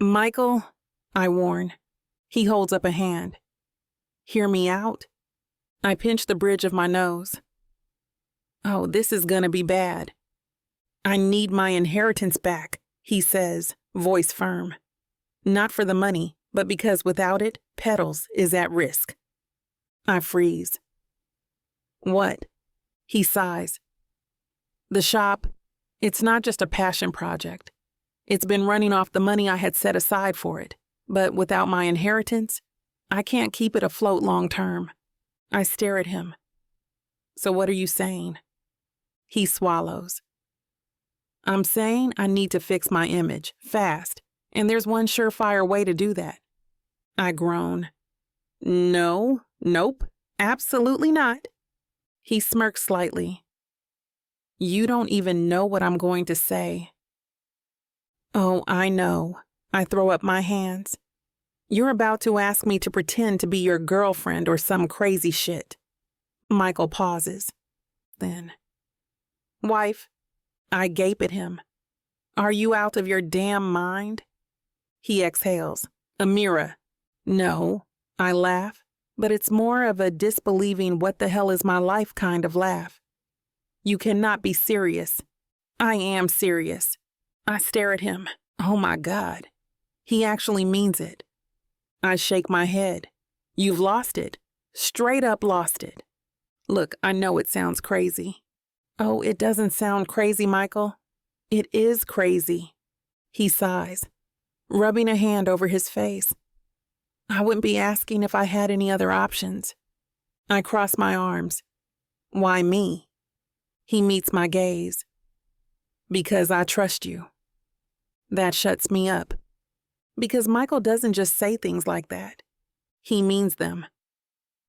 Michael, I warn. He holds up a hand. Hear me out? I pinch the bridge of my nose. Oh, this is gonna be bad. I need my inheritance back, he says, voice firm. Not for the money, but because without it, Petals is at risk. I freeze. What? He sighs. The shop, it's not just a passion project. It's been running off the money I had set aside for it, but without my inheritance, I can't keep it afloat long term. I stare at him. So what are you saying? He swallows. I'm saying I need to fix my image, fast, and there's one surefire way to do that. I groan. No, nope, absolutely not. He smirks slightly. You don't even know what I'm going to say. Oh, I know. I throw up my hands. You're about to ask me to pretend to be your girlfriend or some crazy shit. Michael pauses. Then, wife, I gape at him. Are you out of your damn mind? He exhales. Amira. No, I laugh, but it's more of a disbelieving what the hell is my life kind of laugh. You cannot be serious. I am serious. I stare at him. Oh my God. He actually means it. I shake my head. You've lost it. Straight up lost it. Look, I know it sounds crazy. Oh, it doesn't sound crazy, Michael. It is crazy. He sighs, rubbing a hand over his face. I wouldn't be asking if I had any other options. I cross my arms. Why me? He meets my gaze. Because I trust you. That shuts me up. Because Michael doesn't just say things like that. He means them.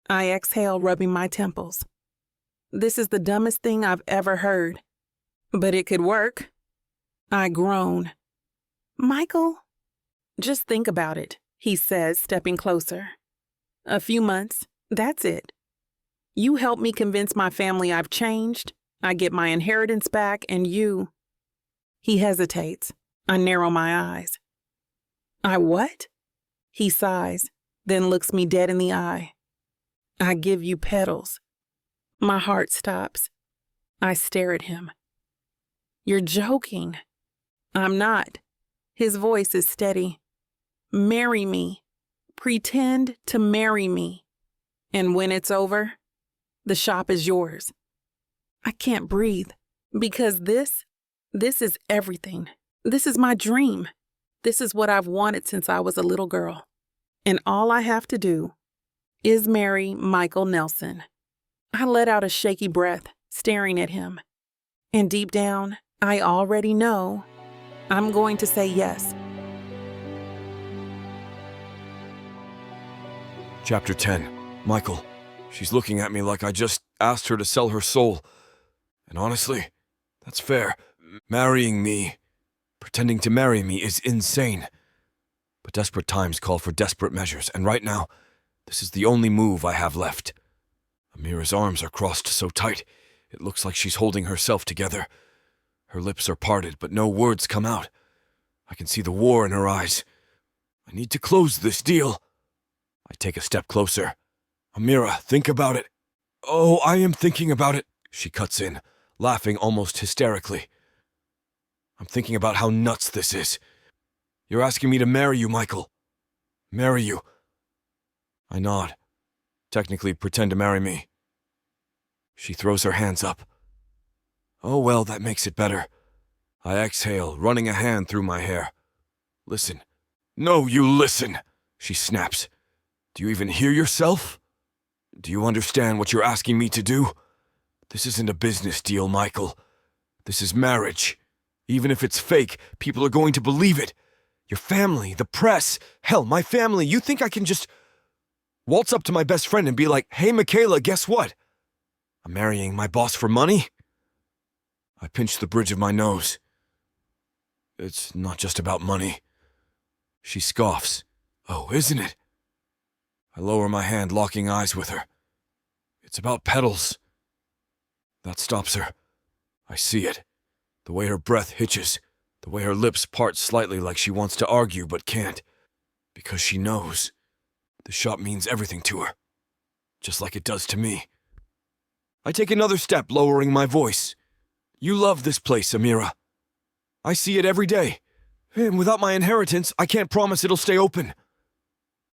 I exhale, rubbing my temples. This is the dumbest thing I've ever heard. But it could work. I groan. Michael? Just think about it, he says, stepping closer. A few months, that's it. You help me convince my family I've changed. I get my inheritance back, and you... He hesitates. I narrow my eyes. I what? He sighs, then looks me dead in the eye. I give you Petals. My heart stops. I stare at him. You're joking. I'm not. His voice is steady. Marry me. Pretend to marry me. And when it's over, the shop is yours. I can't breathe because this is everything. This is my dream. This is what I've wanted since I was a little girl. And all I have to do is marry Michael Nelson. I let out a shaky breath, staring at him. And deep down, I already know I'm going to say yes. Chapter 10. Michael. She's looking at me like I just asked her to sell her soul. And honestly, that's fair. Marrying me, pretending to marry me is insane. But desperate times call for desperate measures, and right now, this is the only move I have left. Amira's arms are crossed so tight, it looks like she's holding herself together. Her lips are parted, but no words come out. I can see the war in her eyes. I need to close this deal. I take a step closer. Amira, think about it. Oh, I am thinking about it, she cuts in, laughing almost hysterically. I'm thinking about how nuts this is. You're asking me to marry you, Michael. Marry you. I nod. Technically, pretend to marry me. She throws her hands up. Oh well, that makes it better. I exhale, running a hand through my hair. Listen. No, you listen, she snaps. Do you even hear yourself? Do you understand what you're asking me to do? This isn't a business deal, Michael. This is marriage. Even if it's fake, people are going to believe it. Your family, the press, hell, my family. You think I can just waltz up to my best friend and be like, hey, Michaela, guess what? I'm marrying my boss for money? I pinch the bridge of my nose. It's not just about money. She scoffs. Oh, isn't it? I lower my hand, locking eyes with her. It's about Petals. That stops her. I see it. The way her breath hitches. The way her lips part slightly like she wants to argue but can't. Because she knows. The shop means everything to her. Just like it does to me. I take another step, lowering my voice. You love this place, Amira. I see it every day. And without my inheritance, I can't promise it'll stay open.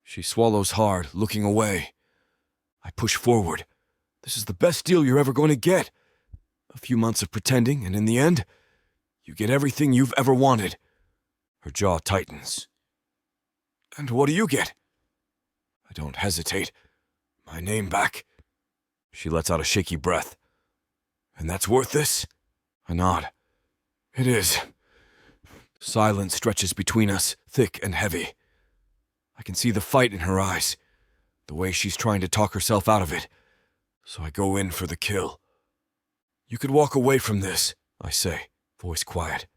She swallows hard, looking away. I push forward. This is the best deal you're ever going to get. A few months of pretending, and in the end, you get everything you've ever wanted. Her jaw tightens. And what do you get? I don't hesitate. My name back. She lets out a shaky breath. And that's worth this? I nod. It is. Silence stretches between us, thick and heavy. I can see the fight in her eyes, the way she's trying to talk herself out of it. So I go in for the kill. You could walk away from this, I say, voice quiet.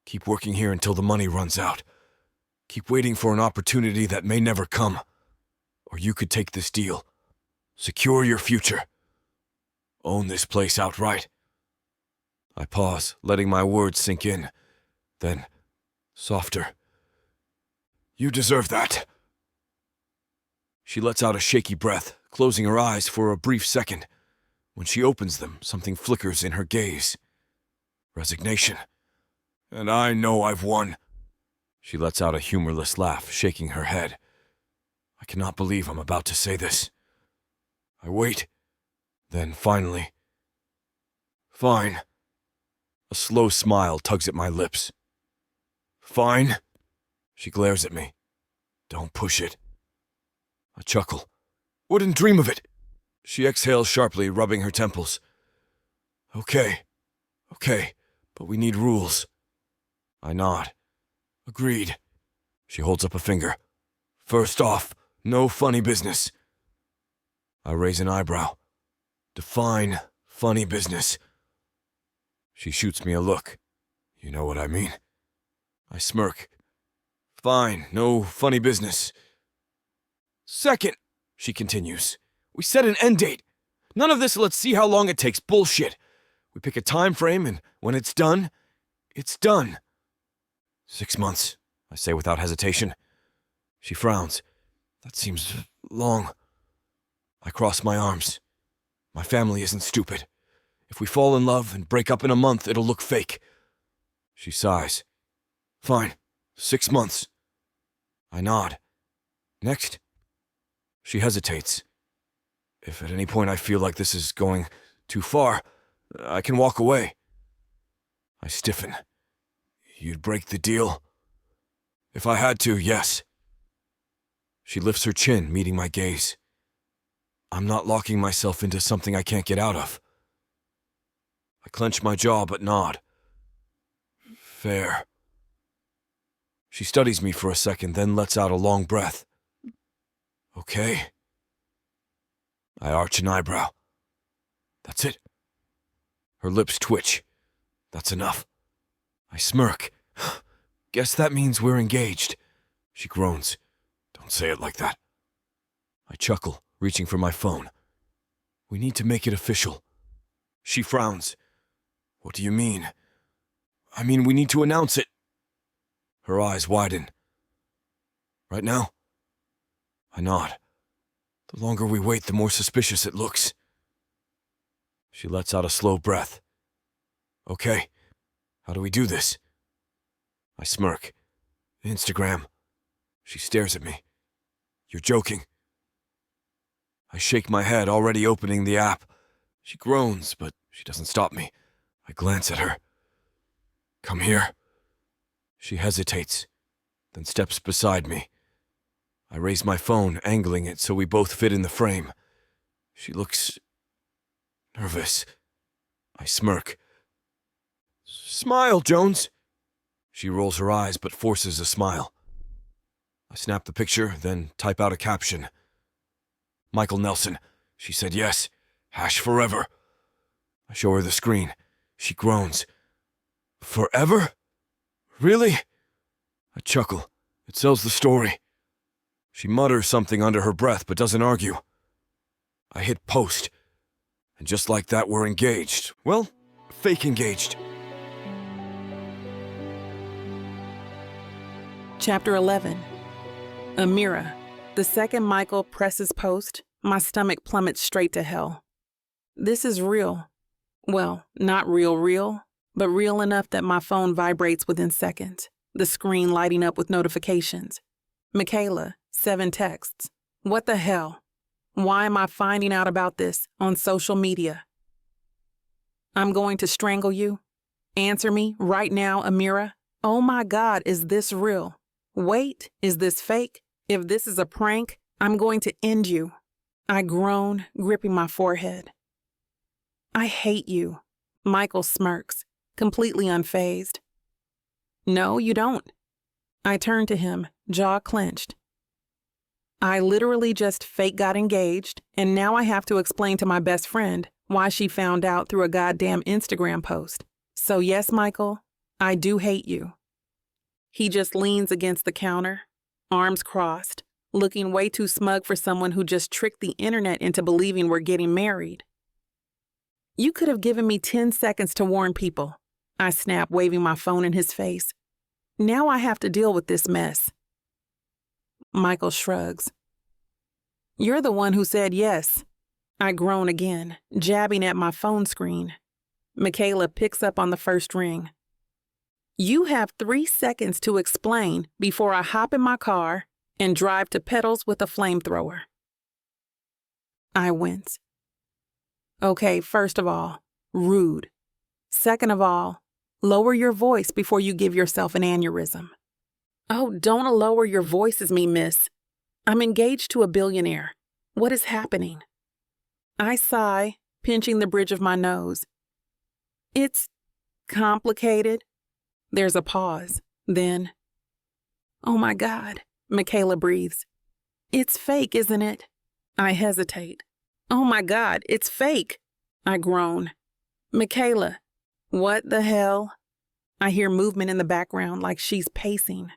Keep working here until the money runs out. Keep waiting for an opportunity that may never come. Or you could take this deal. Secure your future. Own this place outright. I pause, letting my words sink in. Then, softer. You deserve that. She lets out a shaky breath, closing her eyes for a brief second. When she opens them, something flickers in her gaze. Resignation. And I know I've won. She lets out a humorless laugh, shaking her head. I cannot believe I'm about to say this. I wait. Then, finally... Fine. A slow smile tugs at my lips. Fine? She glares at me. Don't push it. I chuckle. Wouldn't dream of it. She exhales sharply, rubbing her temples. Okay, but we need rules. I nod. Agreed. She holds up a finger. First off, no funny business. I raise an eyebrow. Define funny business. She shoots me a look. You know what I mean. I smirk. Fine, no funny business. Second, she continues, we set an end date. None of this let's see how long it takes bullshit. We pick a time frame, and when it's done, it's done. 6 months, I say without hesitation. She frowns. That seems long. I cross my arms. My family isn't stupid. If we fall in love and break up in a month, it'll look fake. She sighs. Fine, 6 months. I nod. Next? She hesitates. If at any point I feel like this is going too far, I can walk away. I stiffen. You'd break the deal? If I had to, yes. She lifts her chin, meeting my gaze. I'm not locking myself into something I can't get out of. I clench my jaw but nod. Fair. She studies me for a second, then lets out a long breath. Okay. I arch an eyebrow. That's it. Her lips twitch. That's enough. I smirk. Guess that means we're engaged. She groans. Don't say it like that. I chuckle, reaching for my phone. We need to make it official. She frowns. What do you mean? I mean, we need to announce it. Her eyes widen. Right now? I nod. The longer we wait, the more suspicious it looks. She lets out a slow breath. Okay, how do we do this? I smirk. Instagram. She stares at me. You're joking. I shake my head, already opening the app. She groans, but she doesn't stop me. I glance at her. Come here. She hesitates, then steps beside me. I raise my phone, angling it so we both fit in the frame. She looks nervous. I smirk. Smile, Jones. She rolls her eyes but forces a smile. I snap the picture, then type out a caption. Michael Nelson. She said yes. Hash forever. I show her the screen. She groans. Forever? Really? I chuckle. It sells the story. She mutters something under her breath but doesn't argue. I hit post. And just like that, we're engaged. Well, fake engaged. Chapter 11. Amira. The second Michael presses post, my stomach plummets straight to hell. This is real. Well, not real, but real enough that my phone vibrates within seconds, the screen lighting up with notifications. Michaela, 7 texts. What the hell? Why am I finding out about this on social media? I'm going to strangle you. Answer me right now, Amira. Oh my God, is this real? Wait, is this fake? If this is a prank, I'm going to end you. I groan, gripping my forehead. I hate you. Michael smirks. completely unfazed. No, you don't. I turned to him, jaw clenched. I literally just fake got engaged, and now I have to explain to my best friend why she found out through a goddamn Instagram post. So yes, Michael, I do hate you. He just leans against the counter, arms crossed, looking way too smug for someone who just tricked the internet into believing we're getting married. You could have given me 10 seconds to warn people, I snap, waving my phone in his face. Now I have to deal with this mess. Michael shrugs. You're the one who said yes. I groan again, jabbing at my phone screen. Michaela picks up on the first ring. You have 3 seconds to explain before I hop in my car and drive to Petals with a flamethrower. I wince. Okay, first of all, rude. Second of all, lower your voice before you give yourself an aneurysm. Oh, don't lower your voices, me, miss. I'm engaged to a billionaire. What is happening? I sigh, pinching the bridge of my nose. It's complicated. There's a pause. Then, oh my God, Michaela breathes. It's fake, isn't it? I hesitate. Oh my God, it's fake. I groan. Michaela, what the hell? I hear movement in the background like she's pacing.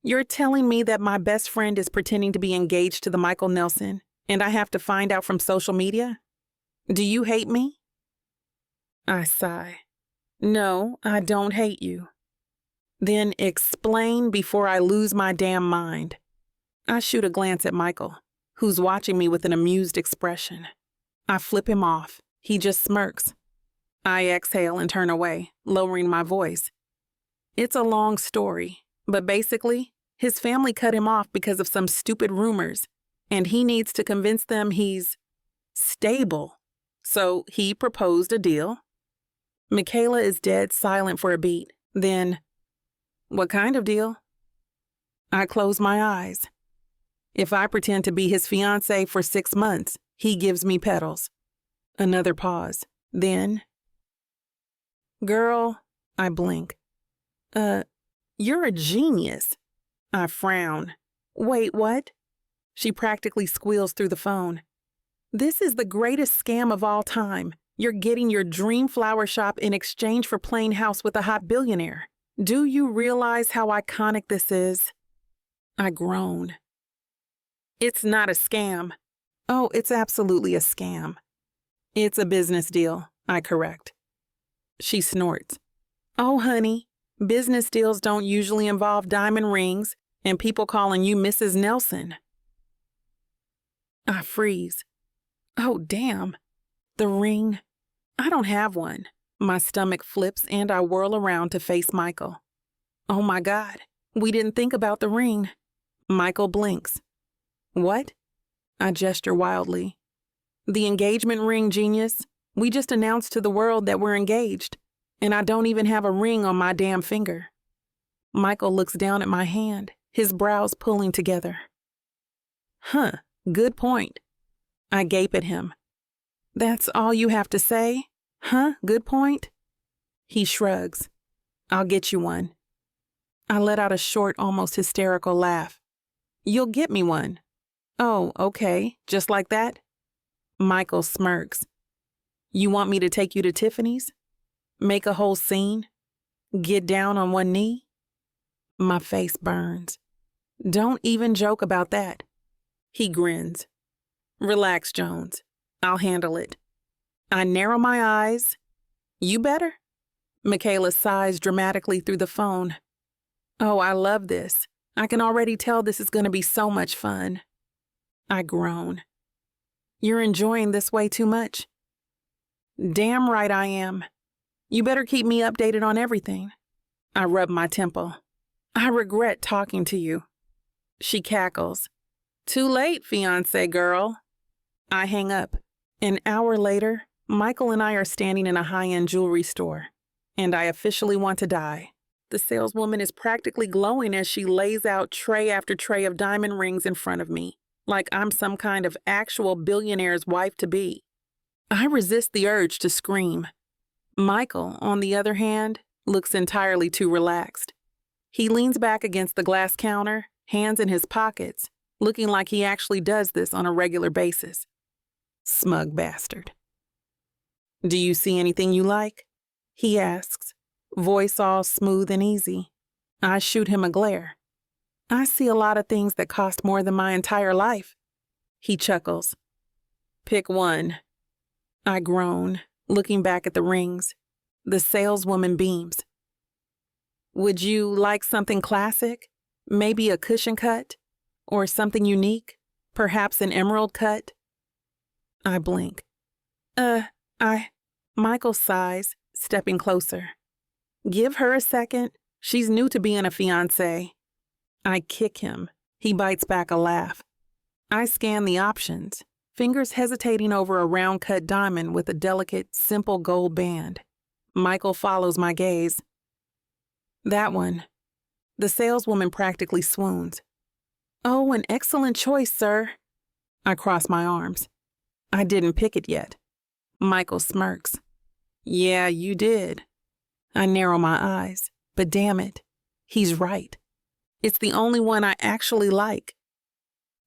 You're telling me that my best friend is pretending to be engaged to the Michael Nelson, and I have to find out from social media? Do you hate me? I sigh. No, I don't hate you. Then explain before I lose my damn mind. I shoot a glance at Michael, who's watching me with an amused expression. I flip him off. He just smirks. I exhale and turn away, lowering my voice. It's a long story, but basically, his family cut him off because of some stupid rumors, and he needs to convince them he's stable. So he proposed a deal. Michaela is dead silent for a beat. Then, what kind of deal? I close my eyes. If I pretend to be his fiancé for 6 months, he gives me Petals. Another pause. Then, girl, I blink. You're a genius. I frown. Wait, what? She practically squeals through the phone. This is the greatest scam of all time. You're getting your dream flower shop in exchange for playing house with a hot billionaire. Do you realize how iconic this is? I groan. It's not a scam. Oh, it's absolutely a scam. It's a business deal, I correct. She snorts. Oh, honey, business deals don't usually involve diamond rings and people calling you Mrs. Nelson. I freeze. Oh, damn. The ring. I don't have one. My stomach flips and I whirl around to face Michael. Oh my God, we didn't think about the ring. Michael blinks. What? I gesture wildly. The engagement ring, genius. We just announced to the world that we're engaged, and I don't even have a ring on my damn finger. Michael looks down at my hand, his brows pulling together. Huh, good point. I gape at him. That's all you have to say? Huh, good point? He shrugs. I'll get you one. I let out a short, almost hysterical laugh. You'll get me one. Oh, okay, just like that? Michael smirks. You want me to take you to Tiffany's? Make a whole scene? Get down on one knee? My face burns. Don't even joke about that. He grins. Relax, Jones. I'll handle it. I narrow my eyes. You better? Michaela sighs dramatically through the phone. Oh, I love this. I can already tell this is going to be so much fun. I groan. You're enjoying this way too much. Damn right I am. You better keep me updated on everything. I rub my temple. I regret talking to you. She cackles. Too late, fiancé girl. I hang up. An hour later, Michael and I are standing in a high-end jewelry store, and I officially want to die. The saleswoman is practically glowing as she lays out tray after tray of diamond rings in front of me, like I'm some kind of actual billionaire's wife-to-be. I resist the urge to scream, Michael, on the other hand, looks entirely too relaxed. He leans back against the glass counter, hands in his pockets, looking like he actually does this on a regular basis. Smug bastard. "Do you see anything you like?" he asks, voice all smooth and easy. I shoot him a glare. "I see a lot of things that cost more than my entire life." He chuckles. "Pick one." I groan, looking back at the rings. The saleswoman beams. "Would you like something classic? Maybe a cushion cut? Or something unique? Perhaps an emerald cut?" I blink. Michael sighs, stepping closer. "Give her a second. She's new to being a fiancé." I kick him. He bites back a laugh. I scan the options, fingers hesitating over a round-cut diamond with a delicate, simple gold band. Michael follows my gaze. "That one." The saleswoman practically swoons. "Oh, an excellent choice, sir." I cross my arms. "I didn't pick it yet." Michael smirks. "Yeah, you did." I narrow my eyes, but damn it, he's right. It's the only one I actually like.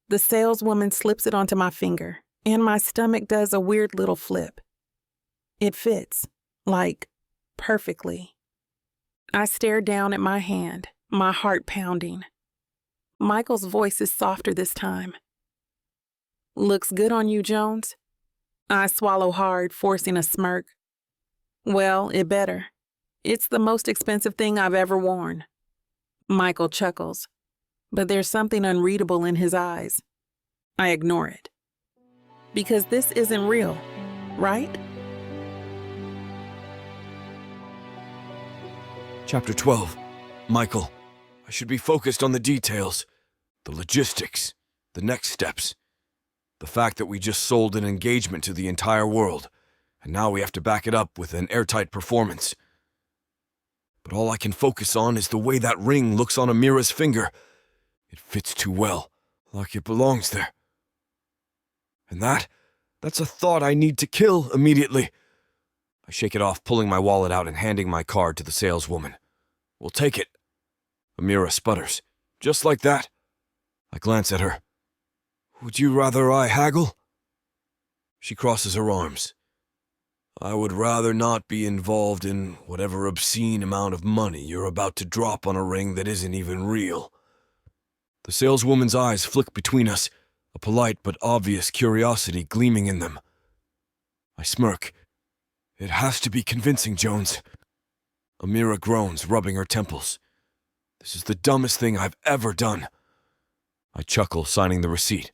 The saleswoman slips it onto my finger, and my stomach does a weird little flip. It fits, like, perfectly. I stare down at my hand, my heart pounding. Michael's voice is softer this time. "Looks good on you, Jones?" I swallow hard, forcing a smirk. "Well, it better. It's the most expensive thing I've ever worn." Michael chuckles, but there's something unreadable in his eyes. I ignore it. Because this isn't real, right? Chapter 12. Michael, I should be focused on the details, the logistics, the next steps. The fact that we just sold an engagement to the entire world, and now we have to back it up with an airtight performance. But all I can focus on is the way that ring looks on Amira's finger. It fits too well, like it belongs there. And that's a thought I need to kill immediately. I shake it off, pulling my wallet out and handing my card to the saleswoman. "We'll take it." Amira sputters. "Just like that." I glance at her. "Would you rather I haggle?" She crosses her arms. "I would rather not be involved in whatever obscene amount of money you're about to drop on a ring that isn't even real." The saleswoman's eyes flick between us, a polite but obvious curiosity gleaming in them. I smirk. "It has to be convincing, Jones." Amira groans, rubbing her temples. "This is the dumbest thing I've ever done." I chuckle, signing the receipt.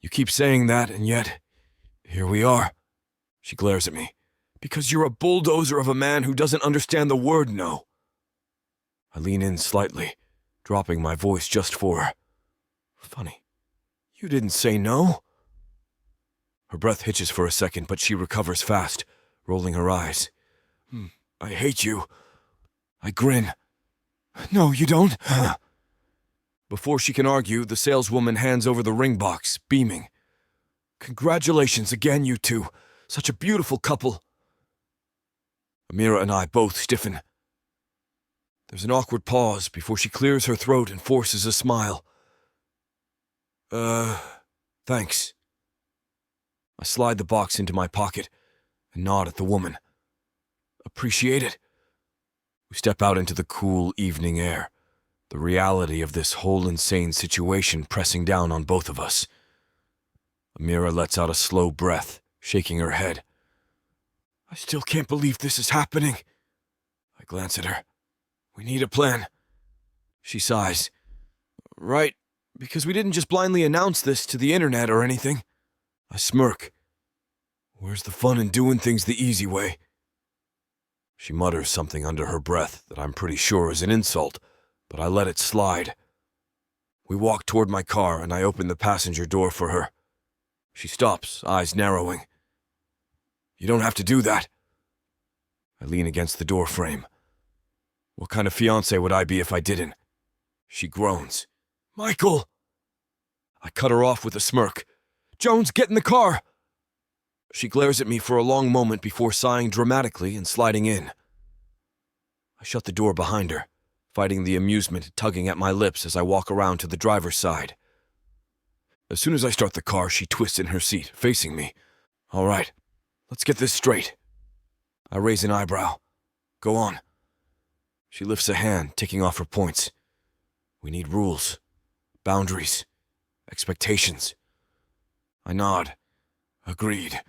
"You keep saying that, and yet, here we are." She glares at me. "Because you're a bulldozer of a man who doesn't understand the word no." I lean in slightly, dropping my voice just for her. "Funny. You didn't say no." Her breath hitches for a second, but she recovers fast, rolling her eyes. "I hate you." I grin. "No, you don't." Before she can argue, the saleswoman hands over the ring box, beaming. "Congratulations again, you two. Such a beautiful couple." Amira and I both stiffen. There's an awkward pause before she clears her throat and forces a smile. Thanks." I slide the box into my pocket and nod at the woman. "Appreciate it." We step out into the cool evening air, the reality of this whole insane situation pressing down on both of us. Amira lets out a slow breath, shaking her head. "I still can't believe this is happening." I glance at her. "We need a plan." She sighs. "Right, because we didn't just blindly announce this to the internet or anything." I smirk. "Where's the fun in doing things the easy way?" She mutters something under her breath that I'm pretty sure is an insult, but I let it slide. We walk toward my car and I open the passenger door for her. She stops, eyes narrowing. "You don't have to do that." I lean against the door frame. "What kind of fiancé would I be if I didn't?" She groans. "Michael!" I cut her off with a smirk. "Jones, get in the car!" She glares at me for a long moment before sighing dramatically and sliding in. I shut the door behind her, fighting the amusement tugging at my lips as I walk around to the driver's side. As soon as I start the car, she twists in her seat, facing me. All right, let's get this straight. I raise an eyebrow. Go on. She lifts a hand, ticking off her points. We need rules, boundaries, expectations. I nod. Agreed.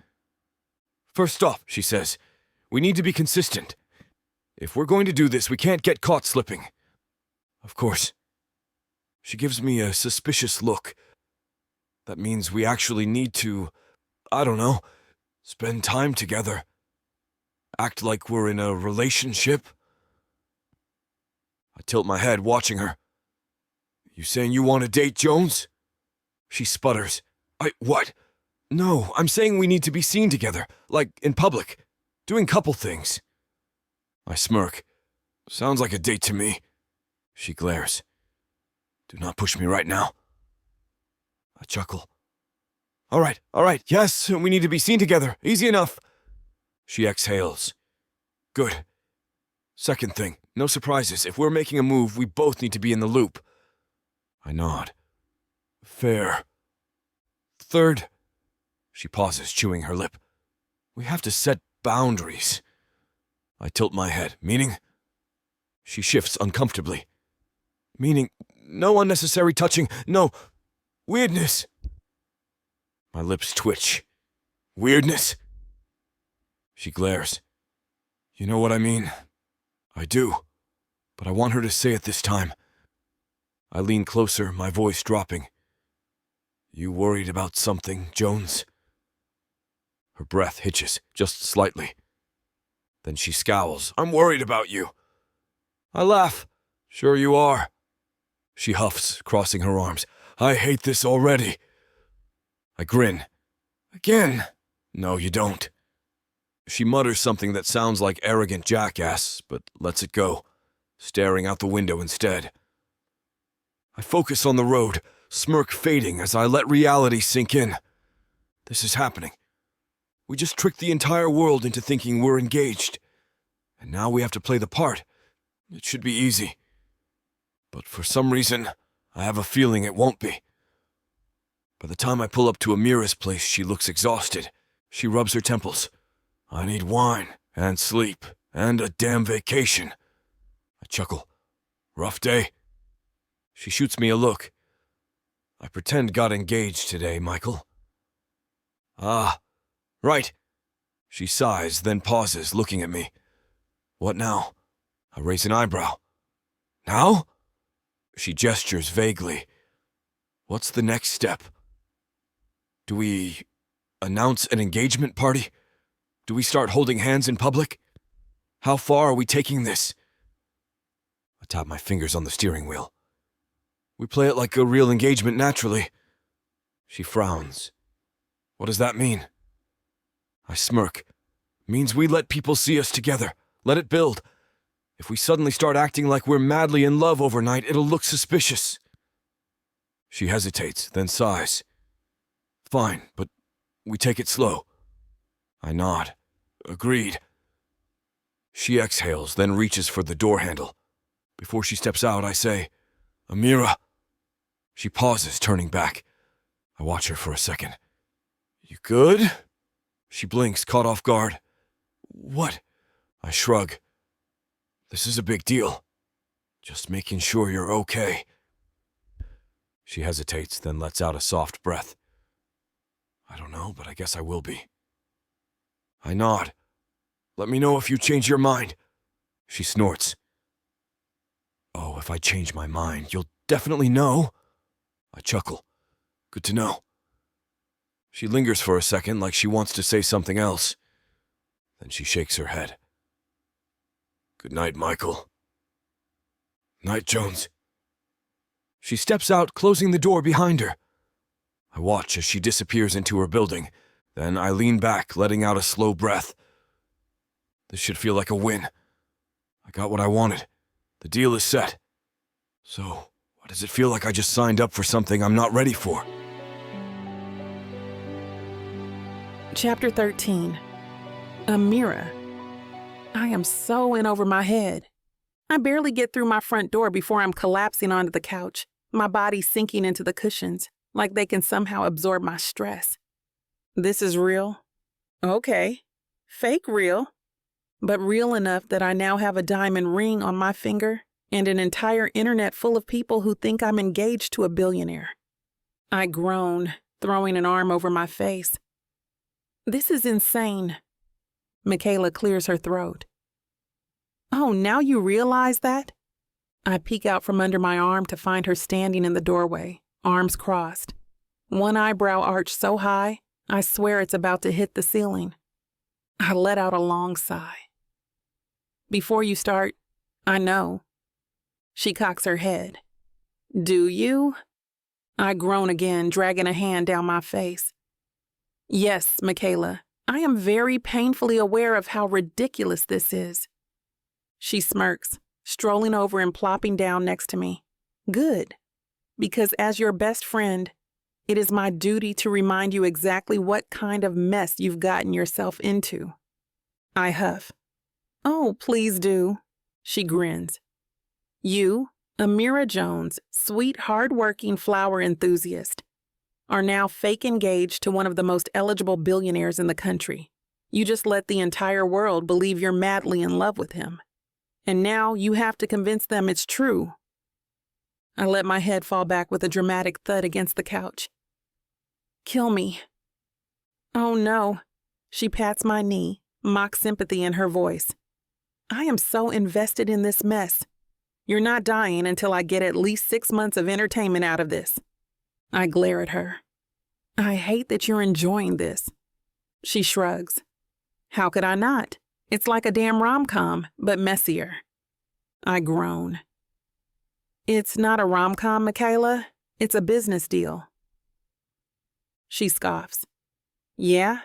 First off, she says, we need to be consistent. If we're going to do this, we can't get caught slipping. Of course. She gives me a suspicious look. That means we actually need to, I don't know, spend time together. Act like we're in a relationship. I tilt my head, watching her. You saying you want to date Jones? She sputters. What? No, I'm saying we need to be seen together, like in public, doing couple things. I smirk. Sounds like a date to me. She glares. Do not push me right now. I chuckle. All right, yes, we need to be seen together. Easy enough. She exhales. Good. Second thing, no surprises. If we're making a move, we both need to be in the loop. I nod. Fair. Third, she pauses, chewing her lip. We have to set boundaries. I tilt my head. Meaning? She shifts uncomfortably. Meaning, no unnecessary touching, no weirdness. My lips twitch. Weirdness? She glares. You know what I mean? I do, but I want her to say it this time. I lean closer, my voice dropping. You worried about something, Jones? Her breath hitches, just slightly. Then she scowls. I'm worried about you. I laugh. Sure you are. She huffs, crossing her arms. I hate this already. I grin. Again? No, you don't. She mutters something that sounds like arrogant jackass, but lets it go, staring out the window instead. I focus on the road, smirk fading as I let reality sink in. This is happening. We just tricked the entire world into thinking we're engaged. And now we have to play the part. It should be easy. But for some reason, I have a feeling it won't be. By the time I pull up to Amira's place, she looks exhausted. She rubs her temples. I need wine, and sleep, and a damn vacation. I chuckle. Rough day? She shoots me a look. I pretend got engaged today, Michael. Ah, right. She sighs, then pauses, looking at me. What now? I raise an eyebrow. Now? She gestures vaguely. What's the next step? Do we announce an engagement party? Do we start holding hands in public? How far are we taking this? I tap my fingers on the steering wheel. We play it like a real engagement naturally. She frowns. What does that mean? I smirk. Means we let people see us together. Let it build. If we suddenly start acting like we're madly in love overnight, it'll look suspicious. She hesitates, then sighs. Fine, but we take it slow. I nod. Agreed. She exhales, then reaches for the door handle. Before she steps out, I say, Amira. She pauses, turning back. I watch her for a second. You good? She blinks, caught off guard. What? I shrug. This is a big deal. Just making sure you're okay. She hesitates, then lets out a soft breath. I don't know, but I guess I will be. I nod. Let me know if you change your mind. She snorts. Oh, if I change my mind, you'll definitely know. I chuckle. Good to know. She lingers for a second like she wants to say something else. Then she shakes her head. Good night, Michael. Night, Jones. She steps out, closing the door behind her. I watch as she disappears into her building. Then I lean back, letting out a slow breath. This should feel like a win. I got what I wanted. The deal is set. So, why does it feel like I just signed up for something I'm not ready for? Chapter 13. A mirror. I am so in over my head. I barely get through my front door before I'm collapsing onto the couch, my body sinking into the cushions, like they can somehow absorb my stress. This is real? Okay. Fake real. But real enough that I now have a diamond ring on my finger and an entire internet full of people who think I'm engaged to a billionaire. I groan, throwing an arm over my face. This is insane. Michaela clears her throat. Oh, now you realize that? I peek out from under my arm to find her standing in the doorway, arms crossed. One eyebrow arched so high, I swear it's about to hit the ceiling. I let out a long sigh. Before you start, I know. She cocks her head. Do you? I groan again, dragging a hand down my face. Yes, Michaela, I am very painfully aware of how ridiculous this is. She smirks, strolling over and plopping down next to me. Good, because as your best friend, it is my duty to remind you exactly what kind of mess you've gotten yourself into. I huff. Oh, please do. She grins. You, Amira Jones, sweet, hard-working flower enthusiast, are now fake engaged to one of the most eligible billionaires in the country. You just let the entire world believe you're madly in love with him. And now you have to convince them it's true. I let my head fall back with a dramatic thud against the couch. Kill me. Oh no. She pats my knee, mock sympathy in her voice. I am so invested in this mess. You're not dying until I get at least 6 months of entertainment out of this. I glare at her. I hate that you're enjoying this. She shrugs. How could I not? It's like a damn rom-com, but messier. I groan. It's not a rom-com, Michaela. It's a business deal. She scoffs. Yeah?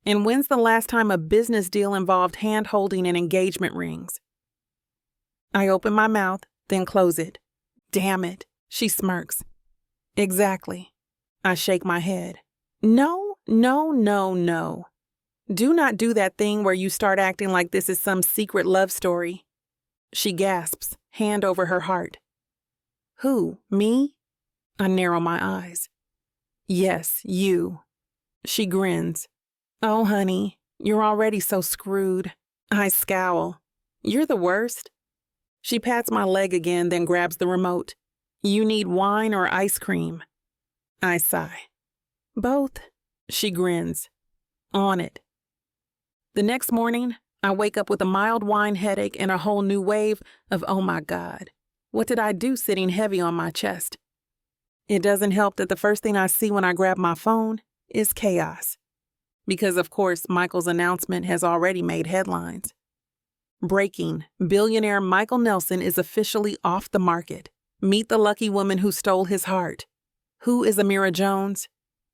And when's the last time a business deal involved hand-holding and engagement rings? I open my mouth, then close it. Damn it, she smirks. Exactly. I shake my head. No, no, no, no. Do not do that thing where you start acting like this is some secret love story. She gasps, hand over her heart. Who, me? I narrow my eyes. Yes, you. She grins. Oh, honey, you're already so screwed. I scowl. You're the worst. She pats my leg again, then grabs the remote. You need wine or ice cream? I sigh. Both. She grins. On it. The next morning, I wake up with a mild wine headache and a whole new wave of, oh my God, what did I do sitting heavy on my chest? It doesn't help that the first thing I see when I grab my phone is chaos. Because, of course, Michael's announcement has already made headlines. Breaking, billionaire Michael Nelson is officially off the market. Meet the lucky woman who stole his heart. Who is Amira Jones?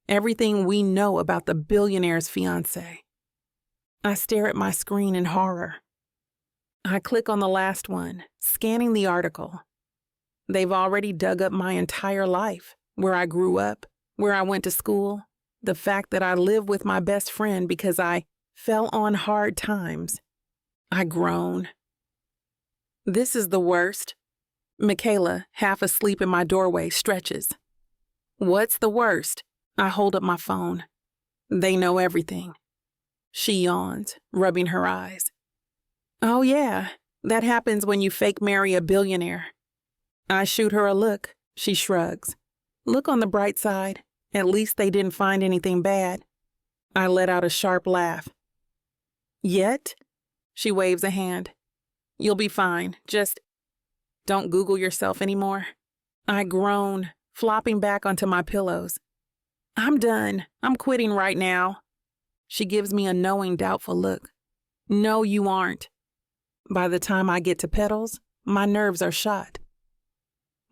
Everything we know about the billionaire's fiancé. I stare at my screen in horror. I click on the last one, scanning the article. They've already dug up my entire life, where I grew up, where I went to school, the fact that I live with my best friend because I fell on hard times. I groan. This is the worst. Michaela, half asleep in my doorway, stretches. What's the worst? I hold up my phone. They know everything. She yawns, rubbing her eyes. Oh yeah, that happens when you fake marry a billionaire. I shoot her a look. She shrugs. Look on the bright side. At least they didn't find anything bad. I let out a sharp laugh. Yet? She waves a hand. You'll be fine. Just don't Google yourself anymore. I groan, flopping back onto my pillows. I'm done. I'm quitting right now. She gives me a knowing, doubtful look. No, you aren't. By the time I get to Petals, my nerves are shot.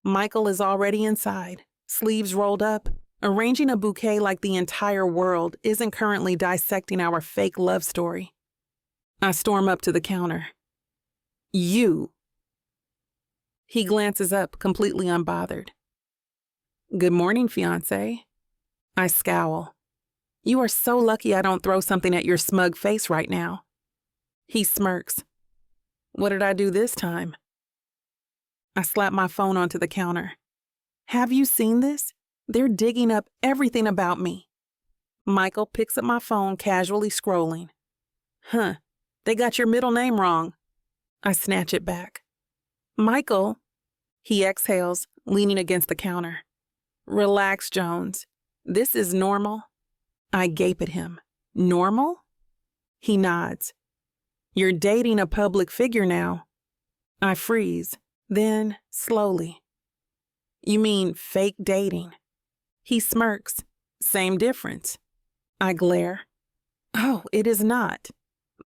Michael is already inside, sleeves rolled up, arranging a bouquet like the entire world isn't currently dissecting our fake love story. I storm up to the counter. You. He glances up, completely unbothered. Good morning, fiancé. I scowl. You are so lucky I don't throw something at your smug face right now. He smirks. What did I do this time? I slap my phone onto the counter. Have you seen this? They're digging up everything about me. Michael picks up my phone, casually scrolling. Huh, they got your middle name wrong. I snatch it back. Michael. He exhales, leaning against the counter. Relax, Jones. This is normal. I gape at him. Normal? He nods. You're dating a public figure now. I freeze, then slowly. You mean fake dating? He smirks. Same difference. I glare. Oh, it is not.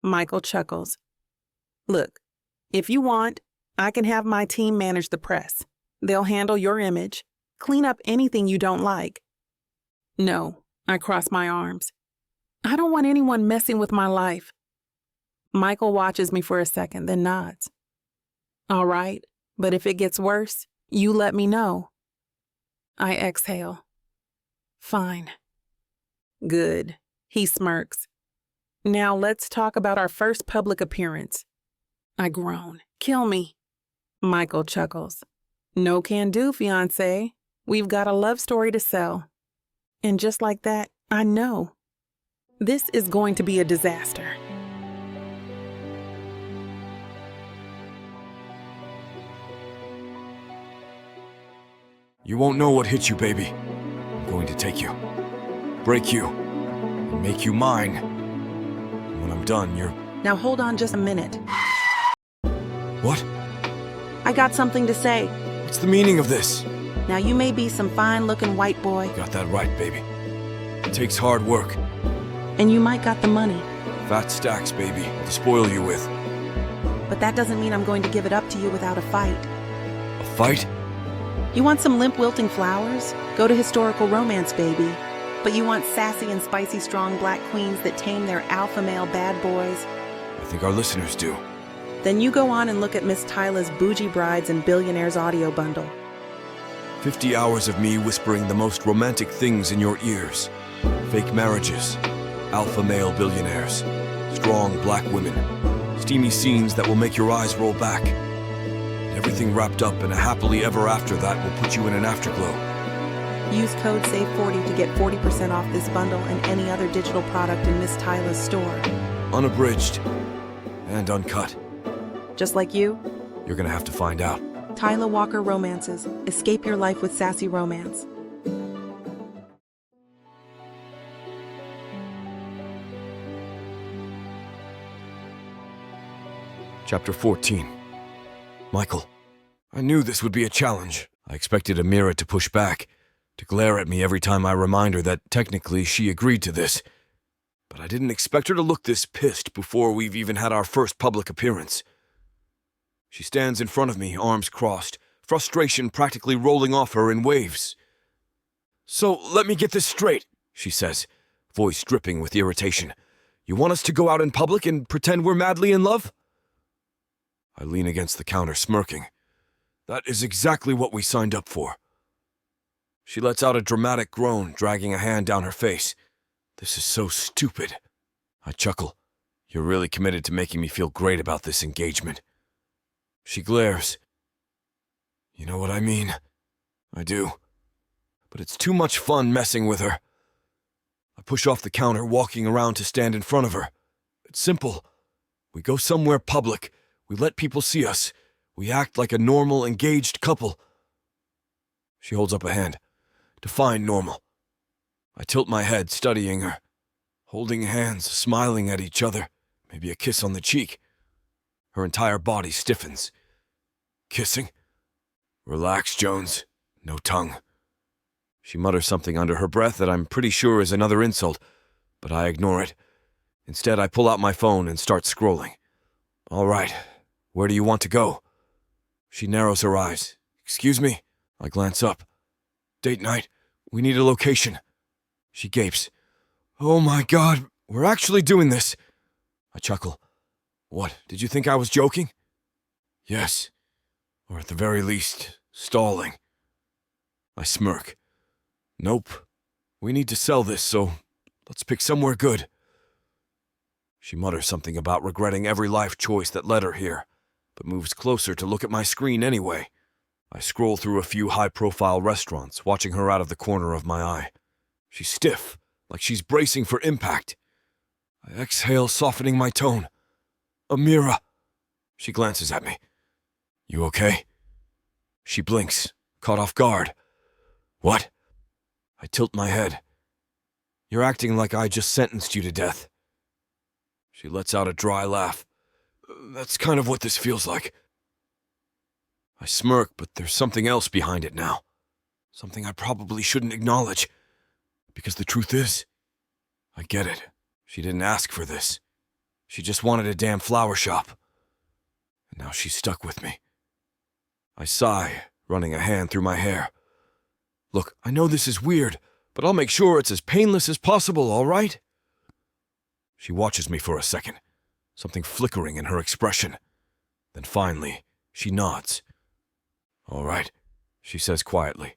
Michael chuckles. Look, if you want, I can have my team manage the press. They'll handle your image, clean up anything you don't like. No, I cross my arms. I don't want anyone messing with my life. Michael watches me for a second, then nods. All right, but if it gets worse, you let me know. I exhale. Fine. Good. He smirks. Now let's talk about our first public appearance. I groan. Kill me. Michael chuckles. No can do, fiancé. We've got a love story to sell. And just like that, I know. This is going to be a disaster. You won't know what hit you, baby. I'm going to take you, break you, and make you mine. And when I'm done, you're... Now hold on just a minute. What? I got something to say. What's the meaning of this? Now you may be some fine-looking white boy. Got that right, baby. It takes hard work. And you might got the money. Fat stacks, baby, to spoil you with. But that doesn't mean I'm going to give it up to you without a fight. A fight? You want some limp wilting flowers? Go to historical romance, baby. But you want sassy and spicy strong black queens that tame their alpha male bad boys? I think our listeners do. Then you go on and look at Miss Tyla's Bougie Brides and Billionaires audio bundle. 50 hours of me whispering the most romantic things in your ears. Fake marriages, alpha male billionaires, strong black women, steamy scenes that will make your eyes roll back. Everything wrapped up in a happily ever after that will put you in an afterglow. Use code SAVE40 to get 40% off this bundle and any other digital product in Miss Tyla's store. Unabridged and uncut. Just like you? You're gonna have to find out. Tyla Walker Romances. Escape your life with sassy romance. Chapter 14. Michael, I knew this would be a challenge. I expected Amira to push back, to glare at me every time I remind her that technically she agreed to this. But I didn't expect her to look this pissed before we've even had our first public appearance. She stands in front of me, arms crossed, frustration practically rolling off her in waves. So let me get this straight, she says, voice dripping with irritation. You want us to go out in public and pretend we're madly in love? I lean against the counter, smirking. That is exactly what we signed up for. She lets out a dramatic groan, dragging a hand down her face. This is so stupid. I chuckle. You're really committed to making me feel great about this engagement. She glares. You know what I mean? I do. But it's too much fun messing with her. I push off the counter, walking around to stand in front of her. It's simple. We go somewhere public. We let people see us. We act like a normal, engaged couple. She holds up a hand. Define normal. I tilt my head, studying her. Holding hands, smiling at each other. Maybe a kiss on the cheek. Her entire body stiffens. Kissing? Relax, Jones. No tongue. She mutters something under her breath that I'm pretty sure is another insult, but I ignore it. Instead, I pull out my phone and start scrolling. All right. Where do you want to go? She narrows her eyes. Excuse me? I glance up. Date night. We need a location. She gapes. Oh my God, we're actually doing this. I chuckle. What, did you think I was joking? Yes. Or at the very least, stalling. I smirk. Nope. We need to sell this, so Let's pick somewhere good. She mutters something about regretting every life choice that led her here, but moves closer to look at my screen anyway. I scroll through a few high-profile restaurants, watching her out of the corner of my eye. She's stiff, like she's bracing for impact. I exhale, softening my tone. Amira. She glances at me. You okay? She blinks, caught off guard. What? I tilt my head. You're acting like I just sentenced you to death. She lets out a dry laugh. That's kind of what this feels like. I smirk, but there's something else behind it now. Something I probably shouldn't acknowledge. Because the truth is, I get it. She didn't ask for this. She just wanted a damn flower shop. And now she's stuck with me. I sigh, running a hand through my hair. Look, I know this is weird, but I'll make sure it's as painless as possible, all right? She watches me for a second, something flickering in her expression. Then finally, she nods. All right, she says quietly.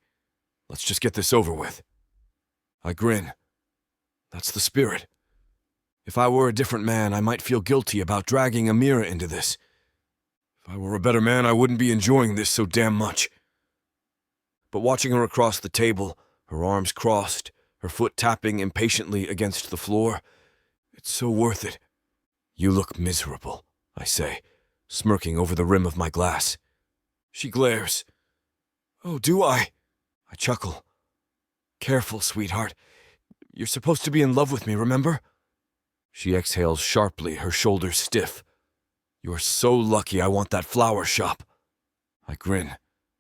Let's just get this over with. I grin. That's the spirit. If I were a different man, I might feel guilty about dragging Amira into this. If I were a better man, I wouldn't be enjoying this so damn much. But watching her across the table, her arms crossed, her foot tapping impatiently against the floor, it's so worth it. You look miserable, I say, smirking over the rim of my glass. She glares. Oh, do I? I chuckle. Careful, sweetheart. You're supposed to be in love with me, remember? She exhales sharply, her shoulders stiff. You're so lucky I want that flower shop. I grin.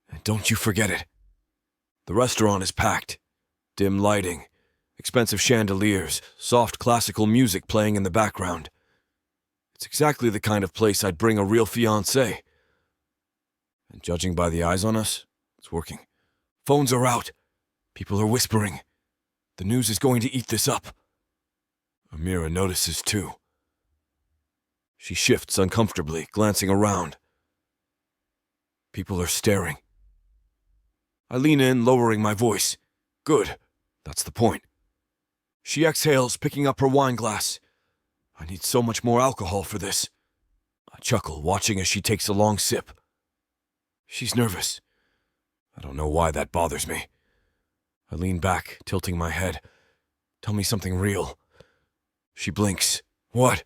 And don't you forget it. The restaurant is packed. Dim lighting, expensive chandeliers, soft classical music playing in the background. It's exactly the kind of place I'd bring a real fiancé. And judging by the eyes on us, it's working. Phones are out. People are whispering. The news is going to eat this up. Amira notices too. She shifts uncomfortably, glancing around. People are staring. I lean in, lowering my voice. Good. That's the point. She exhales, picking up her wine glass. I need so much more alcohol for this. I chuckle, watching as she takes a long sip. She's nervous. I don't know why that bothers me. I lean back, tilting my head. Tell me something real. She blinks. What?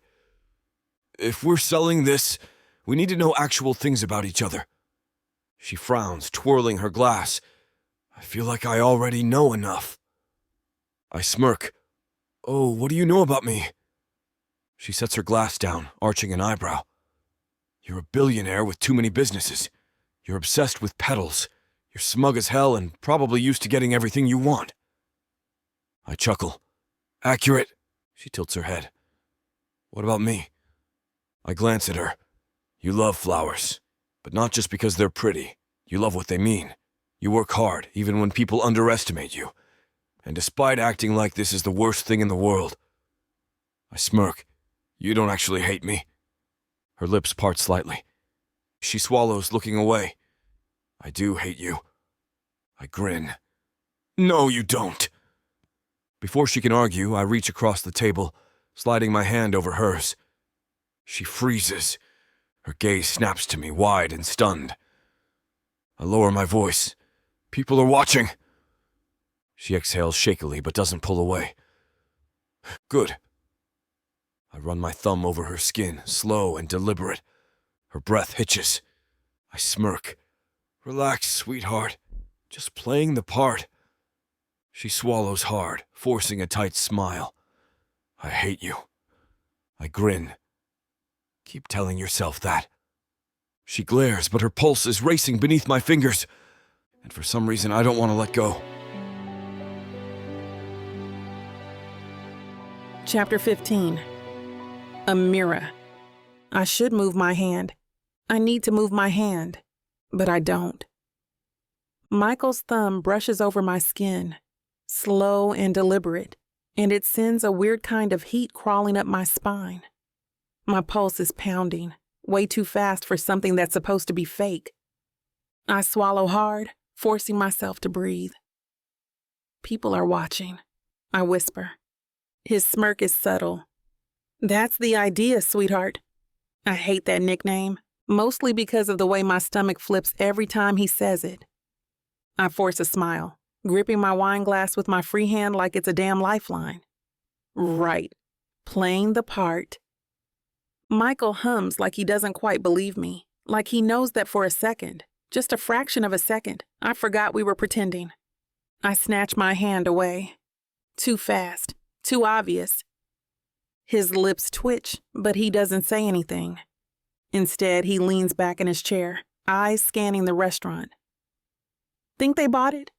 If we're selling this, we need to know actual things about each other. She frowns, twirling her glass. I feel like I already know enough. I smirk. Oh, what do you know about me? She sets her glass down, arching an eyebrow. You're a billionaire with too many businesses. You're obsessed with Petals. You're smug as hell and probably used to getting everything you want. I chuckle. Accurate. She tilts her head. What about me? I glance at her. You love flowers, but not just because they're pretty. You love what they mean. You work hard, even when people underestimate you. And despite acting like this is the worst thing in the world, I smirk. You don't actually hate me. Her lips part slightly. She swallows, looking away. I do hate you. I grin. No, you don't. Before she can argue, I reach across the table, sliding my hand over hers. She freezes. Her gaze snaps to me, wide and stunned. I lower my voice. People are watching. She exhales shakily, but doesn't pull away. Good. I run my thumb over her skin, slow and deliberate. Her breath hitches. I smirk. Relax, sweetheart. Just playing the part. She swallows hard, forcing a tight smile. I hate you. I grin. Keep telling yourself that. She glares, but her pulse is racing beneath my fingers. And for some reason, I don't want to let go. Chapter 15. Amira. I should move my hand. I need to move my hand, but I don't. Michael's thumb brushes over my skin, slow and deliberate, and it sends a weird kind of heat crawling up my spine. My pulse is pounding, way too fast for something that's supposed to be fake. I swallow hard, forcing myself to breathe. People are watching. I whisper. His smirk is subtle. That's the idea, sweetheart. I hate that nickname, mostly because of the way my stomach flips every time he says it. I force a smile, gripping my wine glass with my free hand like it's a damn lifeline. Right. Playing the part. Michael hums like he doesn't quite believe me, like he knows that for a second, just a fraction of a second, I forgot we were pretending. I snatch my hand away. Too fast, too obvious. His lips twitch, but he doesn't say anything. Instead, he leans back in his chair, eyes scanning the restaurant. Think they bought it?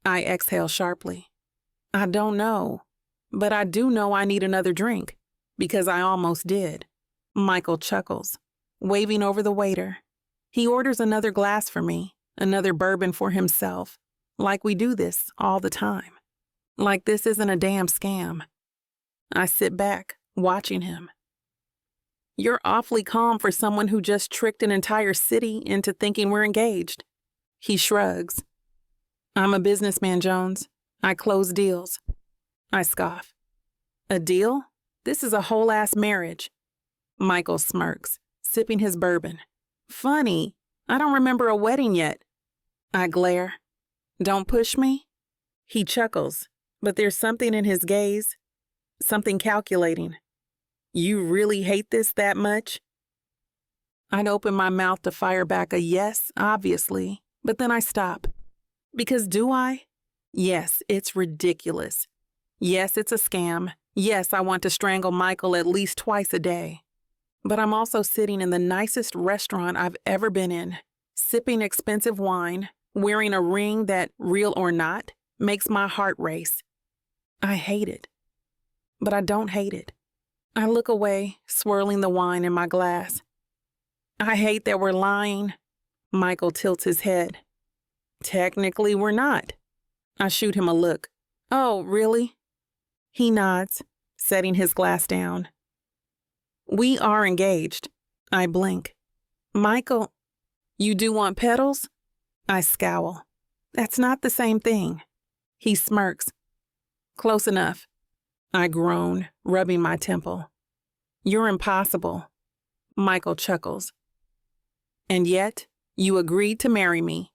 I exhale sharply. I don't know, but I do know I need another drink, because I almost did. Michael chuckles, waving over the waiter. He orders another glass for me, another bourbon for himself, like we do this all the time. Like this isn't a damn scam. I sit back, watching him. You're awfully calm for someone who just tricked an entire city into thinking we're engaged. He shrugs. I'm a businessman, Jones. I close deals. I scoff. A deal? This is a whole-ass marriage. Michael smirks, sipping his bourbon. Funny, I don't remember a wedding yet. I glare. Don't push me? He chuckles, but there's something in his gaze, something calculating. You really hate this that much? I'd open my mouth to fire back a yes, obviously, but then I stop. Because do I? Yes, it's ridiculous. Yes, it's a scam. Yes, I want to strangle Michael at least twice a day. But I'm also sitting in the nicest restaurant I've ever been in, sipping expensive wine, wearing a ring that, real or not, makes my heart race. I hate it. But I don't hate it. I look away, swirling the wine in my glass. I hate that we're lying. Michael tilts his head. Technically, we're not. I shoot him a look. Oh, really? He nods, setting his glass down. We are engaged. I blink. Michael, you do want Petals? I scowl. That's not the same thing. He smirks. Close enough. I groan, rubbing my temple. You're impossible. Michael chuckles. And yet, you agreed to marry me.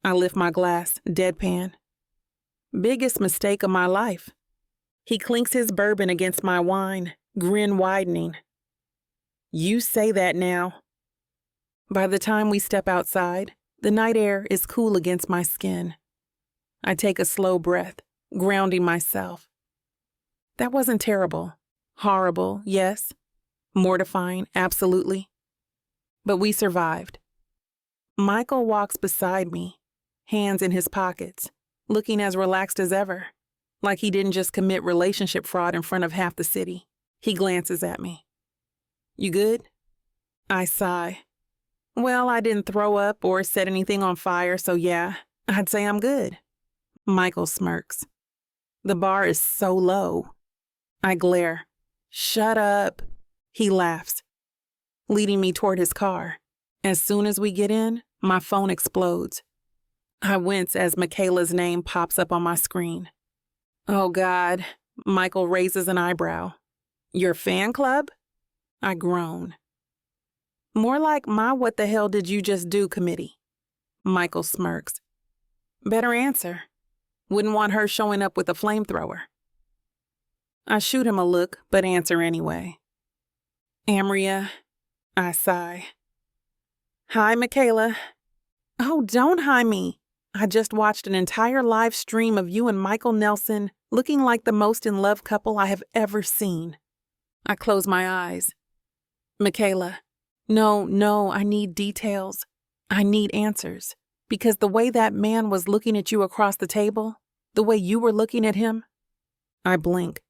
I lift my glass, deadpan. Biggest mistake of my life. He clinks his bourbon against my wine, grin widening. You say that now. By the time we step outside, the night air is cool against my skin. I take a slow breath, grounding myself. That wasn't terrible. Horrible, yes. Mortifying, absolutely. But we survived. Michael walks beside me, hands in his pockets, looking as relaxed as ever, like he didn't just commit relationship fraud in front of half the city. He glances at me. You good? I sigh. Well, I didn't throw up or set anything on fire, so yeah, I'd say I'm good. Michael smirks. The bar is so low. I glare. Shut up. He laughs, leading me toward his car. As soon as we get in, my phone explodes. I wince as Michaela's name pops up on my screen. Oh, God. Michael raises an eyebrow. Your fan club? I groan. More like my what the hell did you just do committee. Michael smirks. Better answer. Wouldn't want her showing up with a flamethrower. I shoot him a look, but answer anyway. Amria, I sigh. Hi, Michaela. Oh, don't hi me. I just watched an entire live stream of you and Michael Nelson looking like the most in love couple I have ever seen. I close my eyes. Michaela, no, I need details. I need answers. Because the way that man was looking at you across the table, the way you were looking at him, I blink.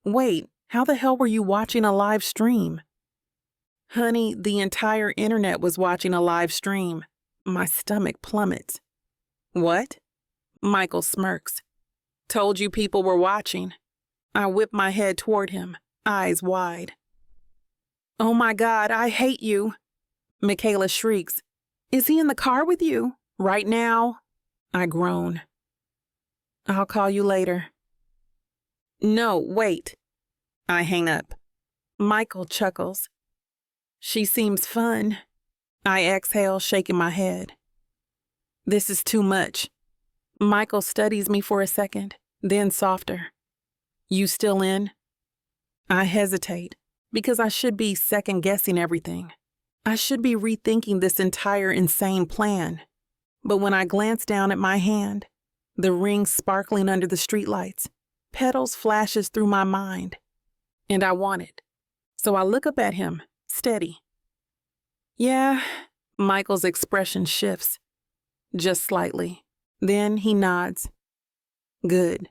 Wait, how the hell were you watching a live stream? Honey, the entire internet was watching a live stream. My stomach plummets. What? Michael smirks. Told you people were watching. I whip my head toward him, eyes wide. Oh my God, I hate you. Michaela shrieks. Is he in the car with you? Right now? I groan. I'll call you later. No, wait. I hang up. Michael chuckles. She seems fun. I exhale, shaking my head. This is too much. Michael studies me for a second, then softer. You still in? I hesitate, because I should be second-guessing everything. I should be rethinking this entire insane plan. But when I glance down at my hand, the ring sparkling under the streetlights, Petals flashes through my mind. And I want it. So I look up at him, steady. Yeah, Michael's expression shifts. Just slightly. Then he nods. Good.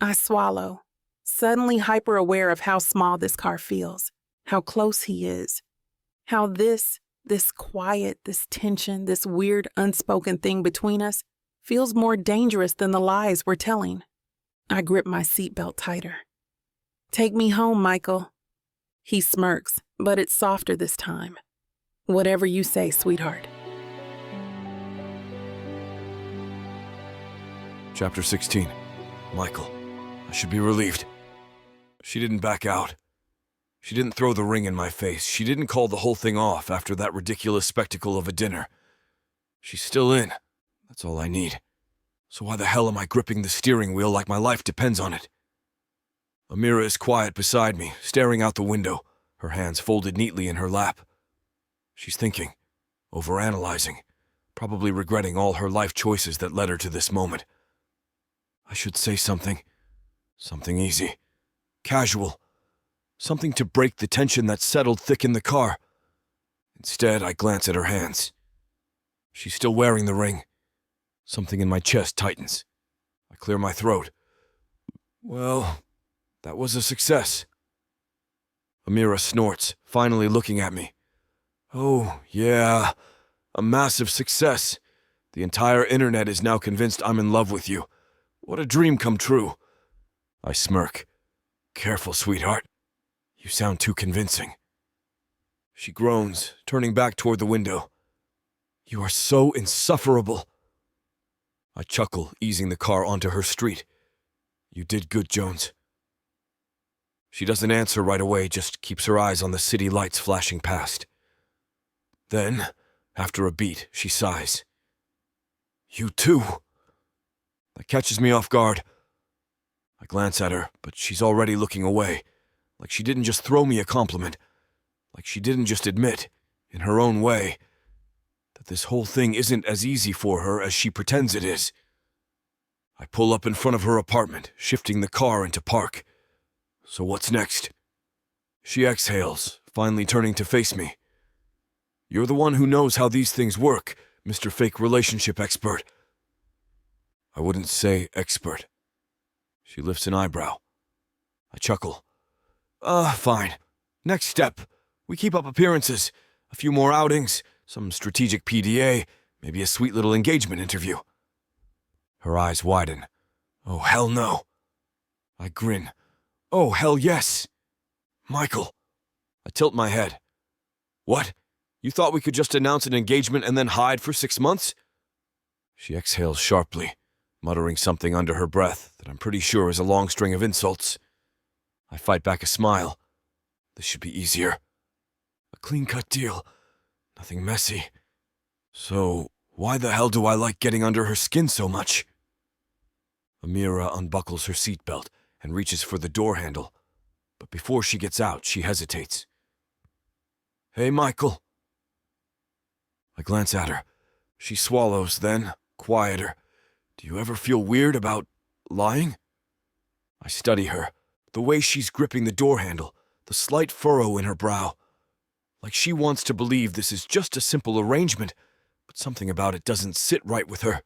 I swallow, suddenly hyper-aware of how small this car feels, how close he is, how this quiet, this tension, this weird unspoken thing between us feels more dangerous than the lies we're telling. I grip my seatbelt tighter. Take me home, Michael. He smirks, but it's softer this time. Whatever you say, sweetheart. Chapter 16. Michael. I should be relieved. She didn't back out. She didn't throw the ring in my face. She didn't call the whole thing off after that ridiculous spectacle of a dinner. She's still in. That's all I need. So why the hell am I gripping the steering wheel like my life depends on it? Amira is quiet beside me, staring out the window, her hands folded neatly in her lap. She's thinking, overanalyzing, probably regretting all her life choices that led her to this moment. I should say something. Something easy. Casual. Something to break the tension that settled thick in the car. Instead, I glance at her hands. She's still wearing the ring. Something in my chest tightens. I clear my throat. Well, that was a success. Amira snorts, finally looking at me. Oh, yeah, a massive success. The entire internet is now convinced I'm in love with you. What a dream come true. I smirk. Careful, sweetheart. You sound too convincing. She groans, turning back toward the window. You are so insufferable. I chuckle, easing the car onto her street. You did good, Jones. She doesn't answer right away, just keeps her eyes on the city lights flashing past. Then, after a beat, she sighs. You too. That catches me off guard. I glance at her, but she's already looking away, like she didn't just throw me a compliment, like she didn't just admit, in her own way, that this whole thing isn't as easy for her as she pretends it is. I pull up in front of her apartment, shifting the car into park. So what's next? She exhales, finally turning to face me. You're the one who knows how these things work, Mr. Fake Relationship Expert. I wouldn't say expert. She lifts an eyebrow. I chuckle. Fine. Next step. We keep up appearances. A few more outings, some strategic PDA, maybe a sweet little engagement interview. Her eyes widen. Oh, hell no. I grin. Oh, hell yes. Michael. I tilt my head. What? You thought we could just announce an engagement and then hide for 6 months? She exhales sharply, muttering something under her breath that I'm pretty sure is a long string of insults. I fight back a smile. This should be easier. A clean-cut deal. Nothing messy. So, why the hell do I like getting under her skin so much? Amira unbuckles her seatbelt and reaches for the door handle, but before she gets out, she hesitates. Hey, Michael. I glance at her. She swallows, then, quieter. Do you ever feel weird about lying? I study her, the way she's gripping the door handle, the slight furrow in her brow. Like she wants to believe this is just a simple arrangement, but something about it doesn't sit right with her.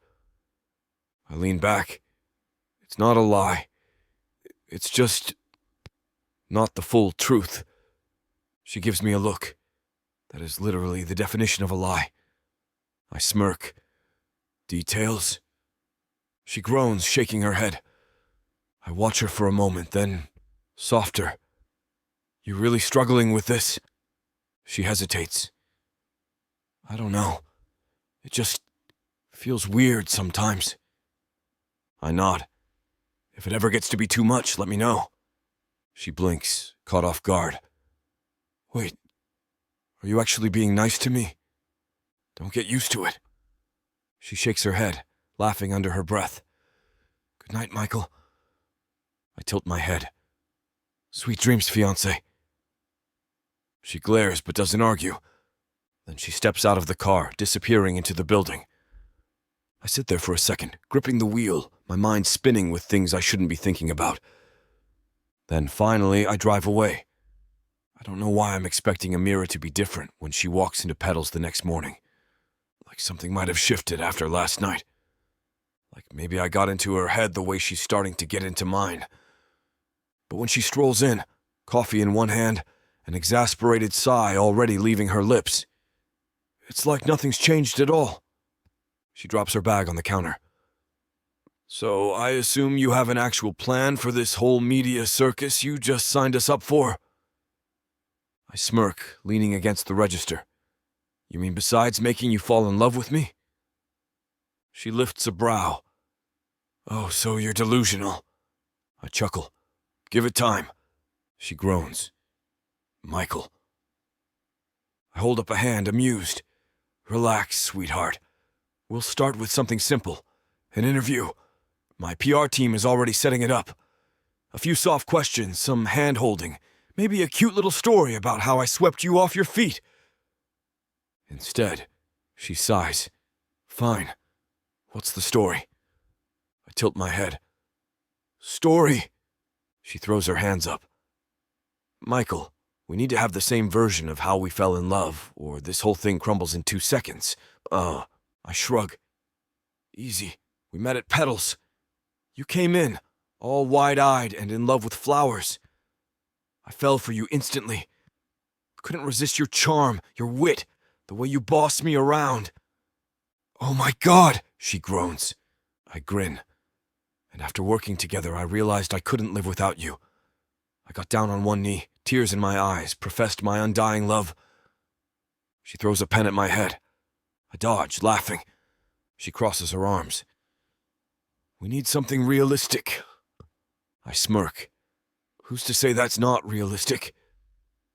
I lean back. It's not a lie. It's just not the full truth. She gives me a look. That is literally the definition of a lie. I smirk. Details? She groans, shaking her head. I watch her for a moment, then, softer. You really struggling with this? She hesitates. I don't know. It just feels weird sometimes. I nod. If it ever gets to be too much, let me know. She blinks, caught off guard. Wait, are you actually being nice to me? Don't get used to it. She shakes her head, laughing under her breath. Good night, Michael. I tilt my head. Sweet dreams, fiancé. She glares but doesn't argue. Then she steps out of the car, disappearing into the building. I sit there for a second, gripping the wheel, my mind spinning with things I shouldn't be thinking about. Then finally, I drive away. I don't know why I'm expecting Amira to be different when she walks into Petals the next morning. Like something might have shifted after last night. Like maybe I got into her head the way she's starting to get into mine. But when she strolls in, coffee in one hand, an exasperated sigh already leaving her lips, it's like nothing's changed at all. She drops her bag on the counter. So I assume you have an actual plan for this whole media circus you just signed us up for? I smirk, leaning against the register. You mean besides making you fall in love with me? She lifts a brow. Oh, so you're delusional. I chuckle. Give it time. She groans. Michael. I hold up a hand, amused. Relax, sweetheart. We'll start with something simple. An interview. My PR team is already setting it up. A few soft questions, some hand-holding, maybe a cute little story about how I swept you off your feet. Instead, she sighs. Fine. What's the story? I tilt my head. Story? She throws her hands up. Michael, we need to have the same version of how we fell in love, or this whole thing crumbles in 2 seconds. I shrug. Easy. We met at Petals. You came in, all wide-eyed and in love with flowers. I fell for you instantly. Couldn't resist your charm, your wit, the way you bossed me around. Oh my God, she groans. I grin. And after working together, I realized I couldn't live without you. I got down on one knee, tears in my eyes, professed my undying love. She throws a pen at my head. I dodge, laughing. She crosses her arms. We need something realistic. I smirk. Who's to say that's not realistic?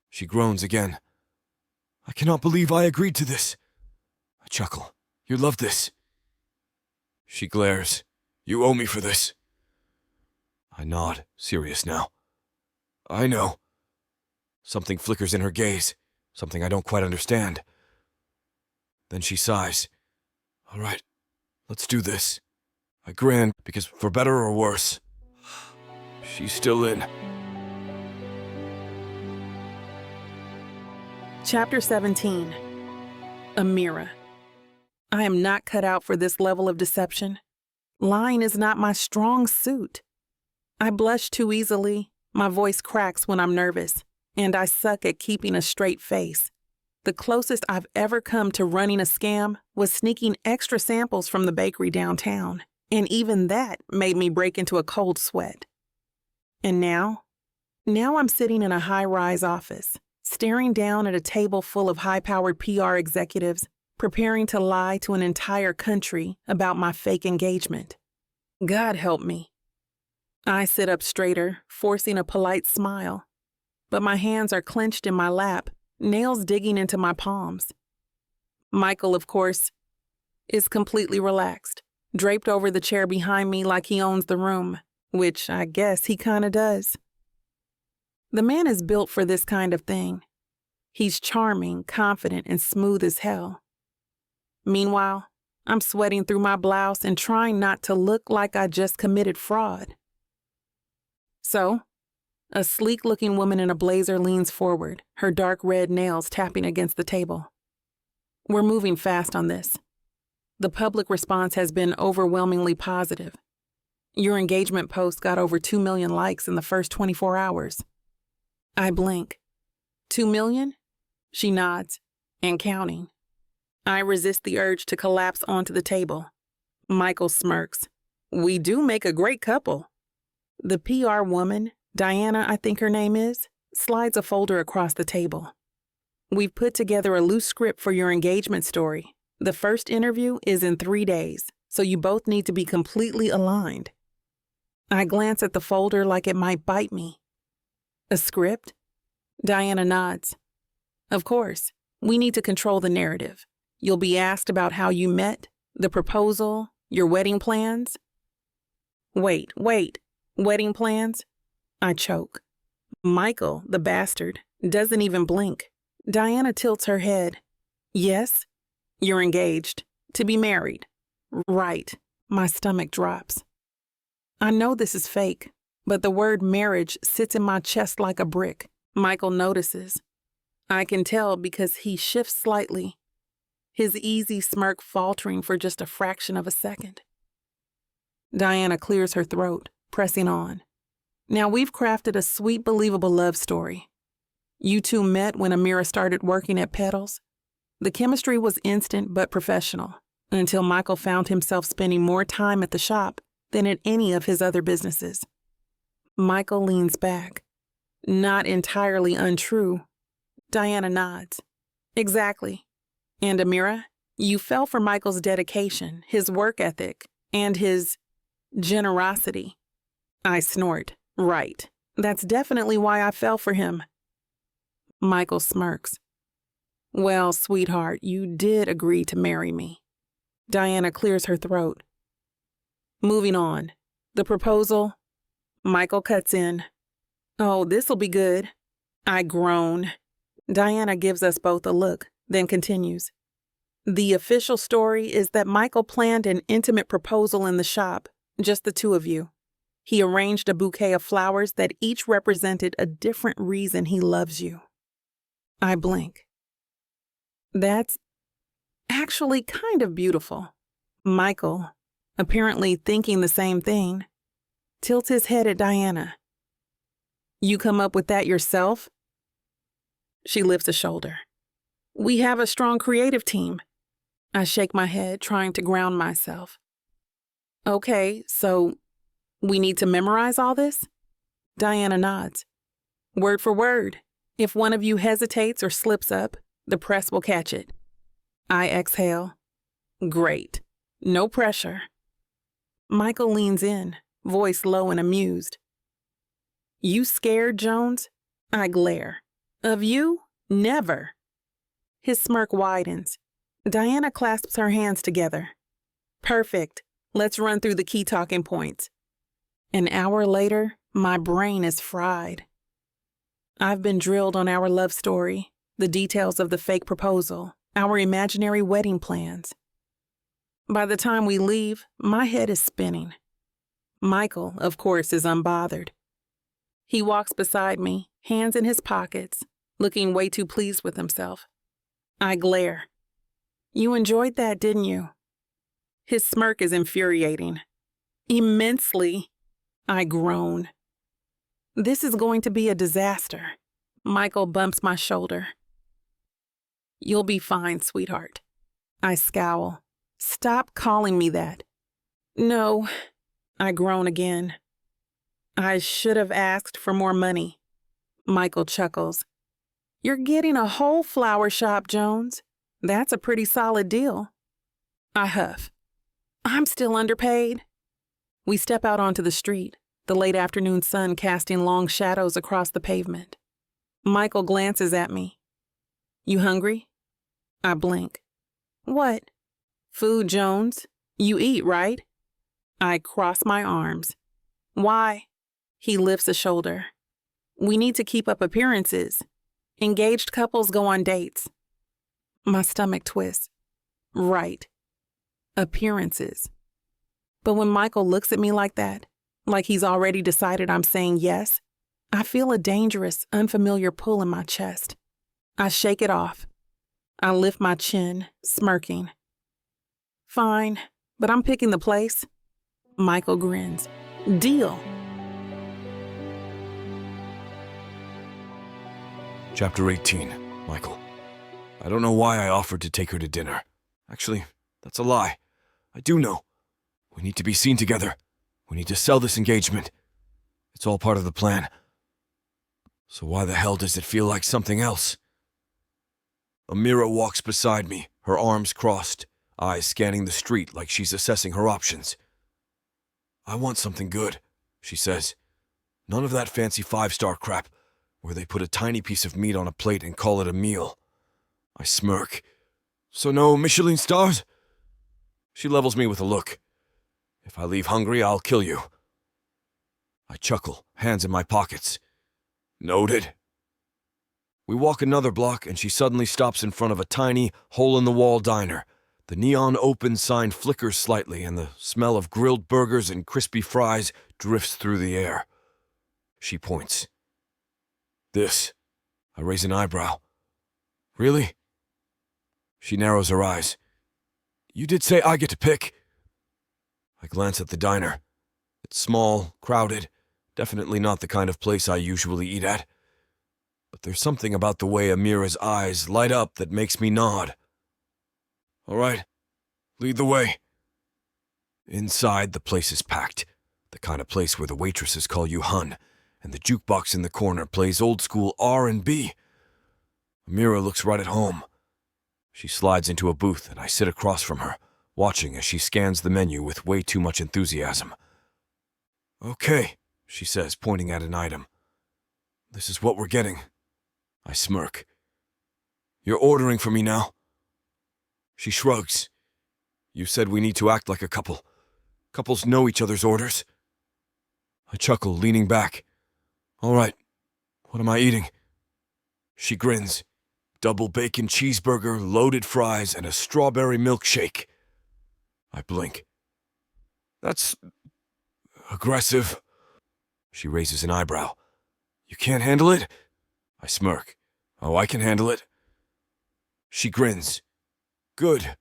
She groans again. I cannot believe I agreed to this. I chuckle. You love this. She glares. You owe me for this. I nod, serious now. I know. Something flickers in her gaze, something I don't quite understand. Then she sighs. All right, let's do this. I grin, because for better or worse, she's still in. Chapter 17. Amira. I am not cut out for this level of deception. Lying is not my strong suit. I blush too easily, my voice cracks when I'm nervous, and I suck at keeping a straight face. The closest I've ever come to running a scam was sneaking extra samples from the bakery downtown, and even that made me break into a cold sweat. And now I'm sitting in a high-rise office, staring down at a table full of high-powered PR executives, preparing to lie to an entire country about my fake engagement. God help me. I sit up straighter, forcing a polite smile, but my hands are clenched in my lap, nails digging into my palms. Michael, of course, is completely relaxed, draped over the chair behind me like he owns the room, which I guess he kinda does. The man is built for this kind of thing. He's charming, confident, and smooth as hell. Meanwhile, I'm sweating through my blouse and trying not to look like I just committed fraud. So, a sleek-looking woman in a blazer leans forward, her dark red nails tapping against the table. We're moving fast on this. The public response has been overwhelmingly positive. Your engagement post got over 2 million likes in the first 24 hours. I blink. 2 million? She nods, and counting. I resist the urge to collapse onto the table. Michael smirks. We do make a great couple. The PR woman, Diana, I think her name is, slides a folder across the table. We've put together a loose script for your engagement story. The first interview is in 3 days, so you both need to be completely aligned. I glance at the folder like it might bite me. A script? Diana nods. Of course, we need to control the narrative. You'll be asked about how you met, the proposal, your wedding plans. Wait, wedding plans? I choke. Michael, the bastard, doesn't even blink. Diana tilts her head. Yes? You're engaged. To be married. Right. My stomach drops. I know this is fake, but the word marriage sits in my chest like a brick. Michael notices. I can tell because he shifts slightly, his easy smirk faltering for just a fraction of a second. Diana clears her throat, pressing on. Now we've crafted a sweet, believable love story. You two met when Amira started working at Petals. The chemistry was instant but professional, until Michael found himself spending more time at the shop than at any of his other businesses. Michael leans back. Not entirely untrue. Diana nods. Exactly. And Amira, you fell for Michael's dedication, his work ethic, and his generosity. I snort. Right. That's definitely why I fell for him. Michael smirks. Well, sweetheart, you did agree to marry me. Diana clears her throat. Moving on. The proposal. Michael cuts in. Oh, this'll be good. I groan. Diana gives us both a look, then continues. The official story is that Michael planned an intimate proposal in the shop, just the two of you. He arranged a bouquet of flowers that each represented a different reason he loves you. I blink. That's actually kind of beautiful. Michael, apparently thinking the same thing, tilts his head at Diana. You come up with that yourself? She lifts a shoulder. We have a strong creative team. I shake my head, trying to ground myself. Okay, so we need to memorize all this? Diana nods. Word for word. If one of you hesitates or slips up, the press will catch it. I exhale. Great. No pressure. Michael leans in, voice low and amused. You scared, Jones? I glare. Of you? Never. His smirk widens. Diana clasps her hands together. Perfect. Let's run through the key talking points. An hour later, my brain is fried. I've been drilled on our love story, the details of the fake proposal, our imaginary wedding plans. By the time we leave, my head is spinning. Michael, of course, is unbothered. He walks beside me, hands in his pockets, looking way too pleased with himself. I glare. You enjoyed that, didn't you? His smirk is infuriating. Immensely. I groan. This is going to be a disaster. Michael bumps my shoulder. You'll be fine, sweetheart. I scowl. Stop calling me that. No. I groan again. I should have asked for more money. Michael chuckles. You're getting a whole flower shop, Jones. That's a pretty solid deal. I huff. I'm still underpaid. We step out onto the street, the late afternoon sun casting long shadows across the pavement. Michael glances at me. You hungry? I blink. What? Food, Jones. You eat, right? I cross my arms. Why? He lifts a shoulder. We need to keep up appearances. Engaged couples go on dates. My stomach twists. Right. Appearances. But when Michael looks at me like that, like he's already decided I'm saying yes, I feel a dangerous, unfamiliar pull in my chest. I shake it off. I lift my chin, smirking. Fine, but I'm picking the place. Michael grins. Deal. Chapter 18, Michael. I don't know why I offered to take her to dinner. Actually, that's a lie. I do know. We need to be seen together. We need to sell this engagement. It's all part of the plan. So why the hell does it feel like something else? Amira walks beside me, her arms crossed, eyes scanning the street like she's assessing her options. I want something good. she says. None of that fancy 5-star crap, where they put a tiny piece of meat on a plate and call it a meal. I smirk. So no Michelin stars? She levels me with a look. If I leave hungry, I'll kill you. I chuckle, hands in my pockets. Noted. We walk another block, and she suddenly stops in front of a tiny, hole-in-the-wall diner. The neon open sign flickers slightly, and the smell of grilled burgers and crispy fries drifts through the air. She points. This. I raise an eyebrow. Really? She narrows her eyes. You did say I get to pick. I glance at the diner. It's small, crowded, definitely not the kind of place I usually eat at. But there's something about the way Amira's eyes light up that makes me nod. All right, lead the way. Inside, the place is packed. The kind of place where the waitresses call you hun, and the jukebox in the corner plays old-school R&B. Amira looks right at home. She slides into a booth, and I sit across from her, watching as she scans the menu with way too much enthusiasm. Okay, she says, pointing at an item. This is what we're getting. I smirk. You're ordering for me now? She shrugs. You said we need to act like a couple. Couples know each other's orders. I chuckle, leaning back. All right, what am I eating? She grins. Double bacon cheeseburger, loaded fries, and a strawberry milkshake. I blink. That's aggressive. She raises an eyebrow. You can't handle it? I smirk. Oh, I can handle it. She grins. Good.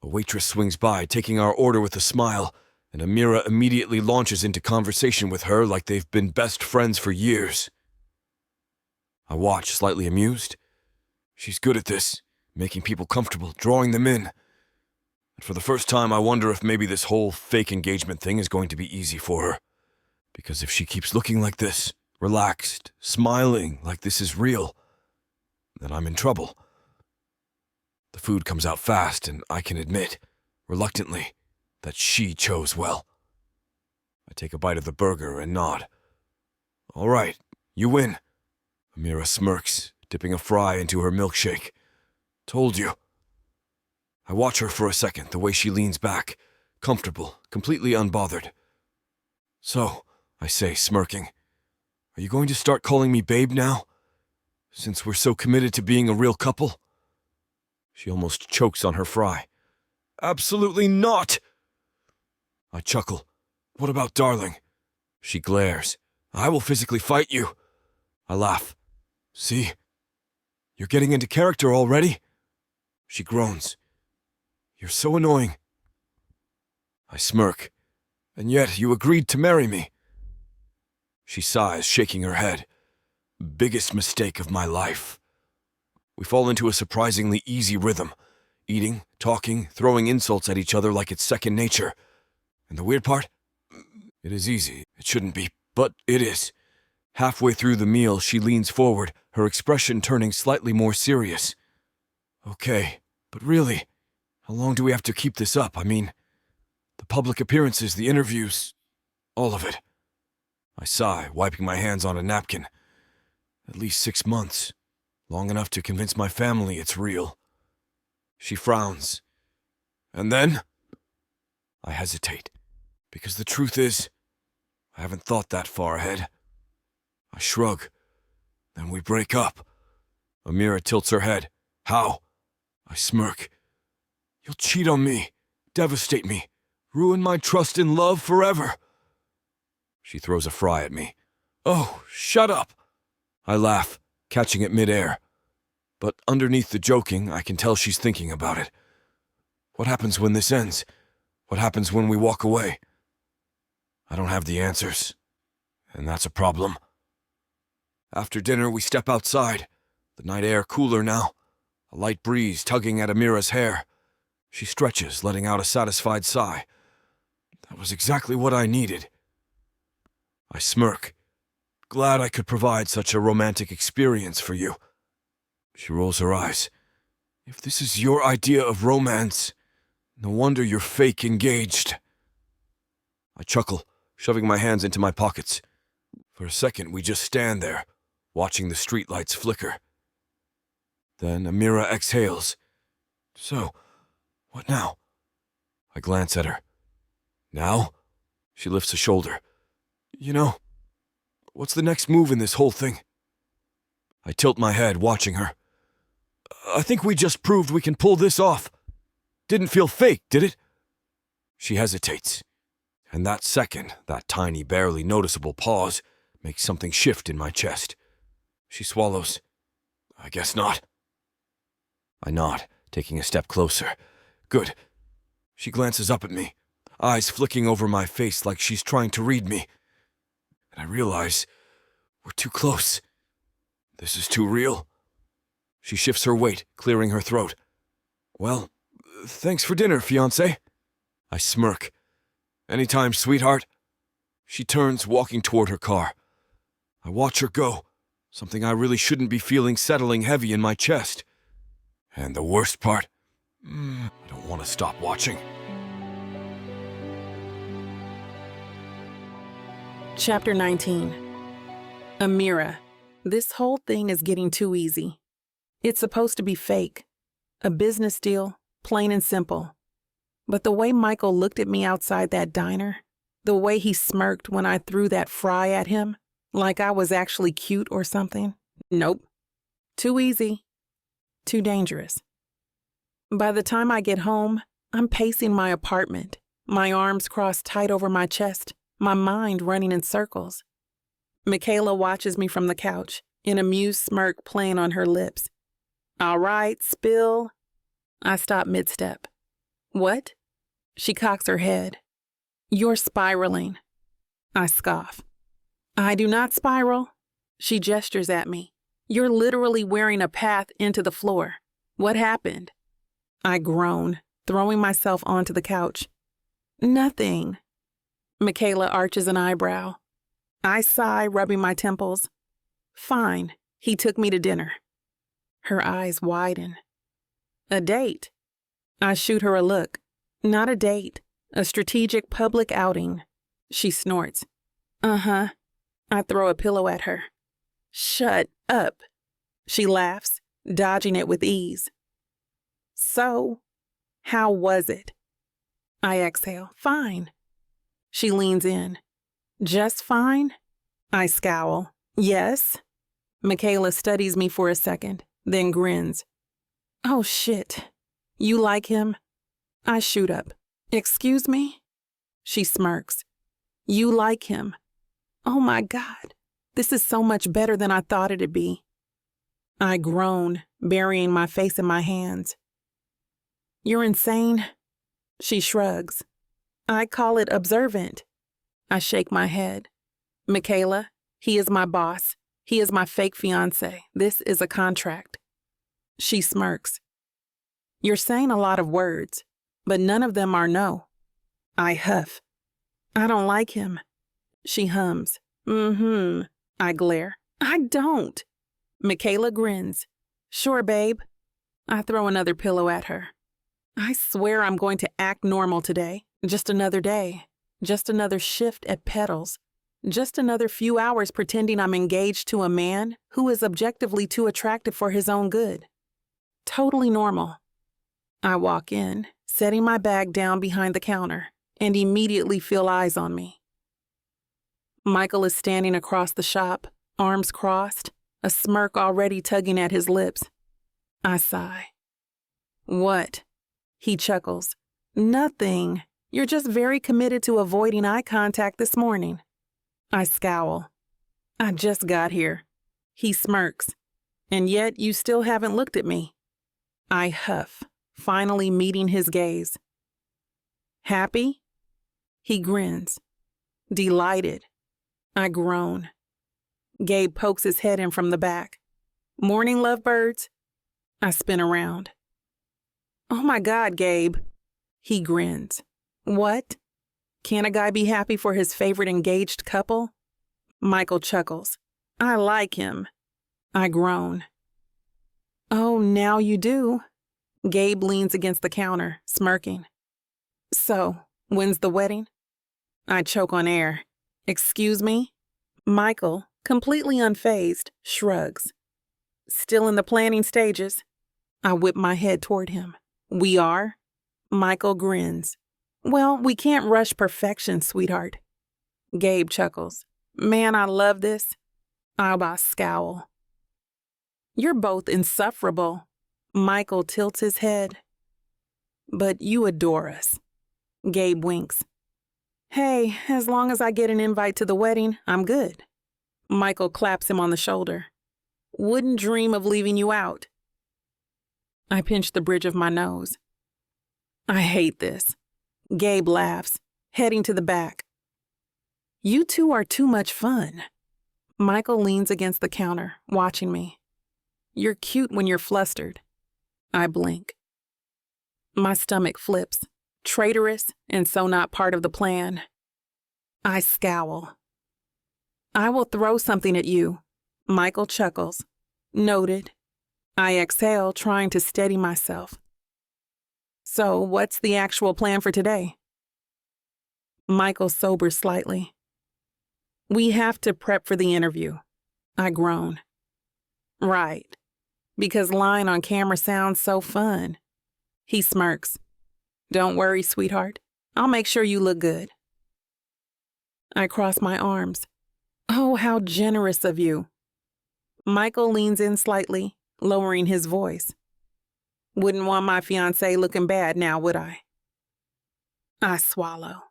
A waitress swings by, taking our order with a smile, and Amira immediately launches into conversation with her like they've been best friends for years. I watch, slightly amused. She's good at this, making people comfortable, drawing them in. And for the first time, I wonder if maybe this whole fake engagement thing is going to be easy for her. Because if she keeps looking like this, relaxed, smiling like this is real, then I'm in trouble. The food comes out fast, and I can admit, reluctantly, that she chose well. I take a bite of the burger and nod. All right, you win. Amira smirks, dipping a fry into her milkshake. Told you. I watch her for a second, the way she leans back, comfortable, completely unbothered. So, I say, smirking, are you going to start calling me babe now? Since we're so committed to being a real couple? She almost chokes on her fry. Absolutely not! I chuckle. What about darling? She glares. I will physically fight you. I laugh. See? You're getting into character already? She groans. You're so annoying. I smirk. And yet you agreed to marry me. She sighs, shaking her head. Biggest mistake of my life. We fall into a surprisingly easy rhythm, eating, talking, throwing insults at each other like it's second nature. And the weird part? It is easy. It shouldn't be, but it is. Halfway through the meal, she leans forward, her expression turning slightly more serious. Okay, but really, how long do we have to keep this up? I mean, the public appearances, the interviews, all of it. I sigh, wiping my hands on a napkin. At least 6 months. Long enough to convince my family it's real. She frowns. And then? I hesitate, because the truth is, I haven't thought that far ahead. I shrug. Then we break up. Amira tilts her head. How? I smirk. You'll cheat on me, devastate me, ruin my trust and love forever. She throws a fry at me. Oh, shut up! I laugh, catching it midair. But underneath the joking, I can tell she's thinking about it. What happens when this ends? What happens when we walk away? I don't have the answers, and that's a problem. After dinner, we step outside. The night air cooler now. A light breeze tugging at Amira's hair. She stretches, letting out a satisfied sigh. That was exactly what I needed. I smirk. Glad I could provide such a romantic experience for you. She rolls her eyes. If this is your idea of romance, no wonder you're fake engaged. I chuckle, shoving my hands into my pockets. For a second, we just stand there, watching the streetlights flicker. Then Amira exhales. So, what now? I glance at her. Now? She lifts a shoulder. You know, what's the next move in this whole thing? I tilt my head, watching her. I think we just proved we can pull this off. Didn't feel fake, did it? She hesitates. And that second, that tiny, barely noticeable pause, makes something shift in my chest. She swallows. I guess not. I nod, taking a step closer. Good. She glances up at me, eyes flicking over my face like she's trying to read me. And I realize we're too close. This is too real. She shifts her weight, clearing her throat. Well, thanks for dinner, fiancé. I smirk. Anytime, sweetheart. She turns, walking toward her car. I watch her go, something I really shouldn't be feeling settling heavy in my chest. And the worst part, I don't want to stop watching. Chapter 19. Amira, this whole thing is getting too easy. It's supposed to be fake. A business deal, plain and simple. But the way Michael looked at me outside that diner, the way he smirked when I threw that fry at him, like I was actually cute or something, nope. Too easy. Too dangerous. By the time I get home, I'm pacing my apartment, my arms crossed tight over my chest, my mind running in circles. Michaela watches me from the couch, an amused smirk playing on her lips. All right, spill. I stop mid-step. What? She cocks her head. You're spiraling. I scoff. I do not spiral. She gestures at me. You're literally wearing a path into the floor. What happened? I groan, throwing myself onto the couch. Nothing. Michaela arches an eyebrow. I sigh, rubbing my temples. Fine. He took me to dinner. Her eyes widen. A date. I shoot her a look. Not a date. A strategic public outing. She snorts. Uh-huh. I throw a pillow at her. Shut up. She laughs, dodging it with ease. So, how was it? I exhale. Fine. She leans in. Just fine? I scowl. Yes. Michaela studies me for a second, then grins. Oh shit. You like him? I shoot up. Excuse me? She smirks. You like him? Oh my God. This is so much better than I thought it'd be. I groan, burying my face in my hands. You're insane? She shrugs. I call it observant. I shake my head. Michaela, he is my boss. He is my fake fiancé. This is a contract. She smirks. You're saying a lot of words, but none of them are no. I huff. I don't like him. She hums. I glare. I don't. Michaela grins. Sure, babe. I throw another pillow at her. I swear I'm going to act normal today. Just another day. Just another shift at Petals. Just another few hours pretending I'm engaged to a man who is objectively too attractive for his own good. Totally normal. I walk in, setting my bag down behind the counter, and immediately feel eyes on me. Michael is standing across the shop, arms crossed, a smirk already tugging at his lips. I sigh. What? He chuckles. Nothing. You're just very committed to avoiding eye contact this morning. I scowl. I just got here. He smirks. And yet you still haven't looked at me. I huff, finally meeting his gaze. Happy? He grins. Delighted. I groan. Gabe pokes his head in from the back. Morning, lovebirds. I spin around. Oh my God, Gabe. He grins. What? Can a guy be happy for his favorite engaged couple? Michael chuckles. I like him. I groan. Oh, now you do. Gabe leans against the counter, smirking. So, when's the wedding? I choke on air. Excuse me? Michael, completely unfazed, shrugs. Still in the planning stages? I whip my head toward him. We are? Michael grins. Well, we can't rush perfection, sweetheart. Gabe chuckles. Man, I love this. I scowl. You're both insufferable. Michael tilts his head. But you adore us. Gabe winks. Hey, as long as I get an invite to the wedding, I'm good. Michael claps him on the shoulder. Wouldn't dream of leaving you out. I pinch the bridge of my nose. I hate this. Gabe laughs, heading to the back. You two are too much fun. Michael leans against the counter, watching me. You're cute when you're flustered. I blink. My stomach flips, traitorous and so not part of the plan. I scowl. I will throw something at you. Michael chuckles. Noted. I exhale, trying to steady myself. So, what's the actual plan for today? Michael sobers slightly. We have to prep for the interview. I groan. Right. Because lying on camera sounds so fun. He smirks. Don't worry, sweetheart. I'll make sure you look good. I cross my arms. Oh, how generous of you. Michael leans in slightly, lowering his voice. Wouldn't want my fiancé looking bad now, would I? I swallow.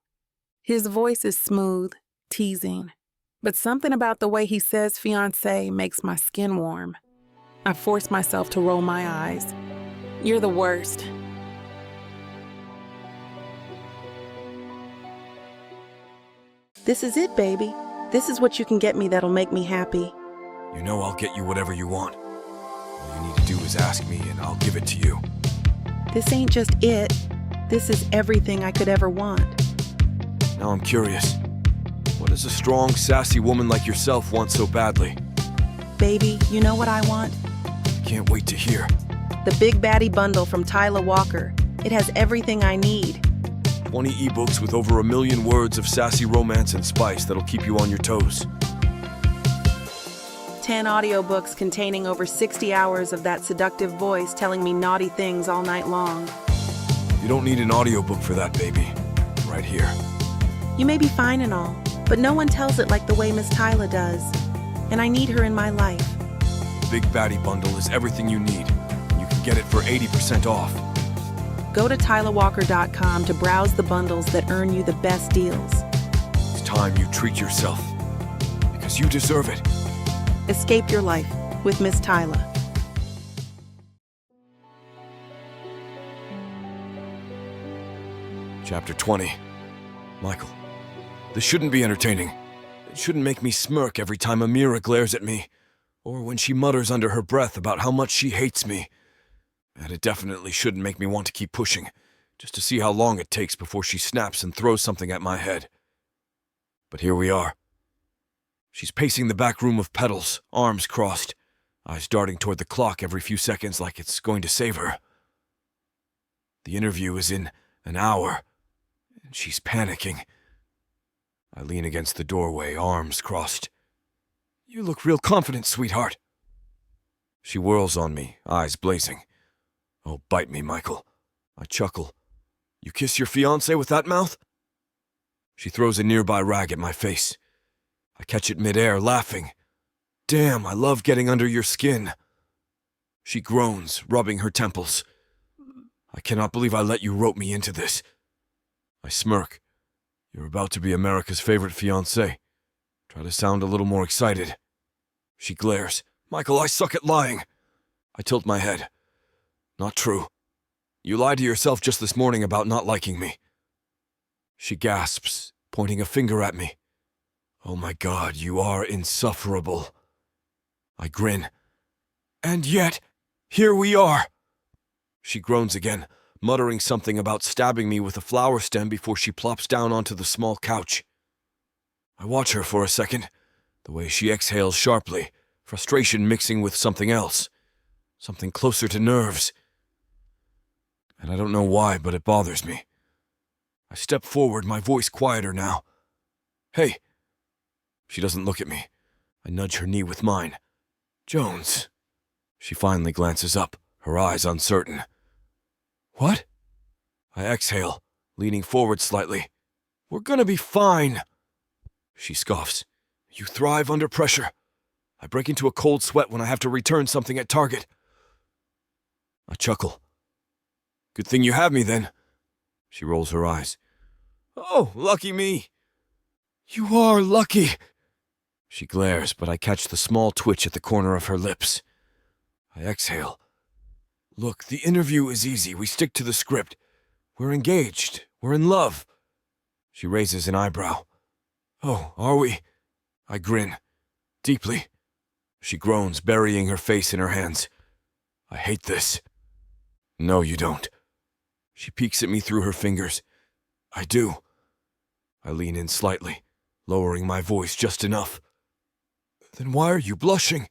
His voice is smooth, teasing, but something about the way he says fiancé makes my skin warm. I force myself to roll my eyes. You're the worst. This is it, baby. This is what you can get me that'll make me happy. You know I'll get you whatever you want. All you need to do is ask me and I'll give it to you. This ain't just it. This is everything I could ever want. Now I'm curious. What does a strong, sassy woman like yourself want so badly? Baby, you know what I want? I can't wait to hear. The Big Baddie bundle from Tyla Walker. It has everything I need. 20 ebooks with over 1 million words of sassy romance and spice that'll keep you on your toes. 10 audiobooks containing over 60 hours of that seductive voice telling me naughty things all night long. You don't need an audiobook for that, baby. Right here. You may be fine and all, but no one tells it like the way Miss Tyla does. And I need her in my life. The Big Baddie bundle is everything you need. You can get it for 80% off. Go to TylaWalker.com to browse the bundles that earn you the best deals. It's time you treat yourself. Because you deserve it. Escape your life with Miss Tyla. Chapter 20. Michael. This shouldn't be entertaining. It shouldn't make me smirk every time Amira glares at me, or when she mutters under her breath about how much she hates me. And it definitely shouldn't make me want to keep pushing, just to see how long it takes before she snaps and throws something at my head. But here we are. She's pacing the back room of Petals, arms crossed, eyes darting toward the clock every few seconds like it's going to save her. The interview is in an hour, and she's panicking. I lean against the doorway, arms crossed. You look real confident, sweetheart. She whirls on me, eyes blazing. Oh, bite me, Michael. I chuckle. You kiss your fiancé with that mouth? She throws a nearby rag at my face. I catch it midair, laughing. Damn, I love getting under your skin. She groans, rubbing her temples. I cannot believe I let you rope me into this. I smirk. You're about to be America's favorite fiancé. Try to sound a little more excited. She glares. Michael, I suck at lying. I tilt my head. Not true. You lied to yourself just this morning about not liking me. She gasps, pointing a finger at me. Oh my God, you are insufferable. I grin. And yet, here we are. She groans again, muttering something about stabbing me with a flower stem before she plops down onto the small couch. I watch her for a second, the way she exhales sharply, frustration mixing with something else, something closer to nerves. And I don't know why, but it bothers me. I step forward, my voice quieter now. Hey, She doesn't look at me. I nudge her knee with mine. Jones. She finally glances up, her eyes uncertain. What? I exhale, leaning forward slightly. We're gonna be fine. She scoffs. You thrive under pressure. I break into a cold sweat when I have to return something at Target. I chuckle. Good thing you have me, then. She rolls her eyes. Oh, lucky me. You are lucky. She glares, but I catch the small twitch at the corner of her lips. I exhale. Look, the interview is easy. We stick to the script. We're engaged. We're in love. She raises an eyebrow. Oh, are we? I grin. Deeply. She groans, burying her face in her hands. I hate this. No, you don't. She peeks at me through her fingers. I do. I lean in slightly, lowering my voice just enough. Then why are you blushing?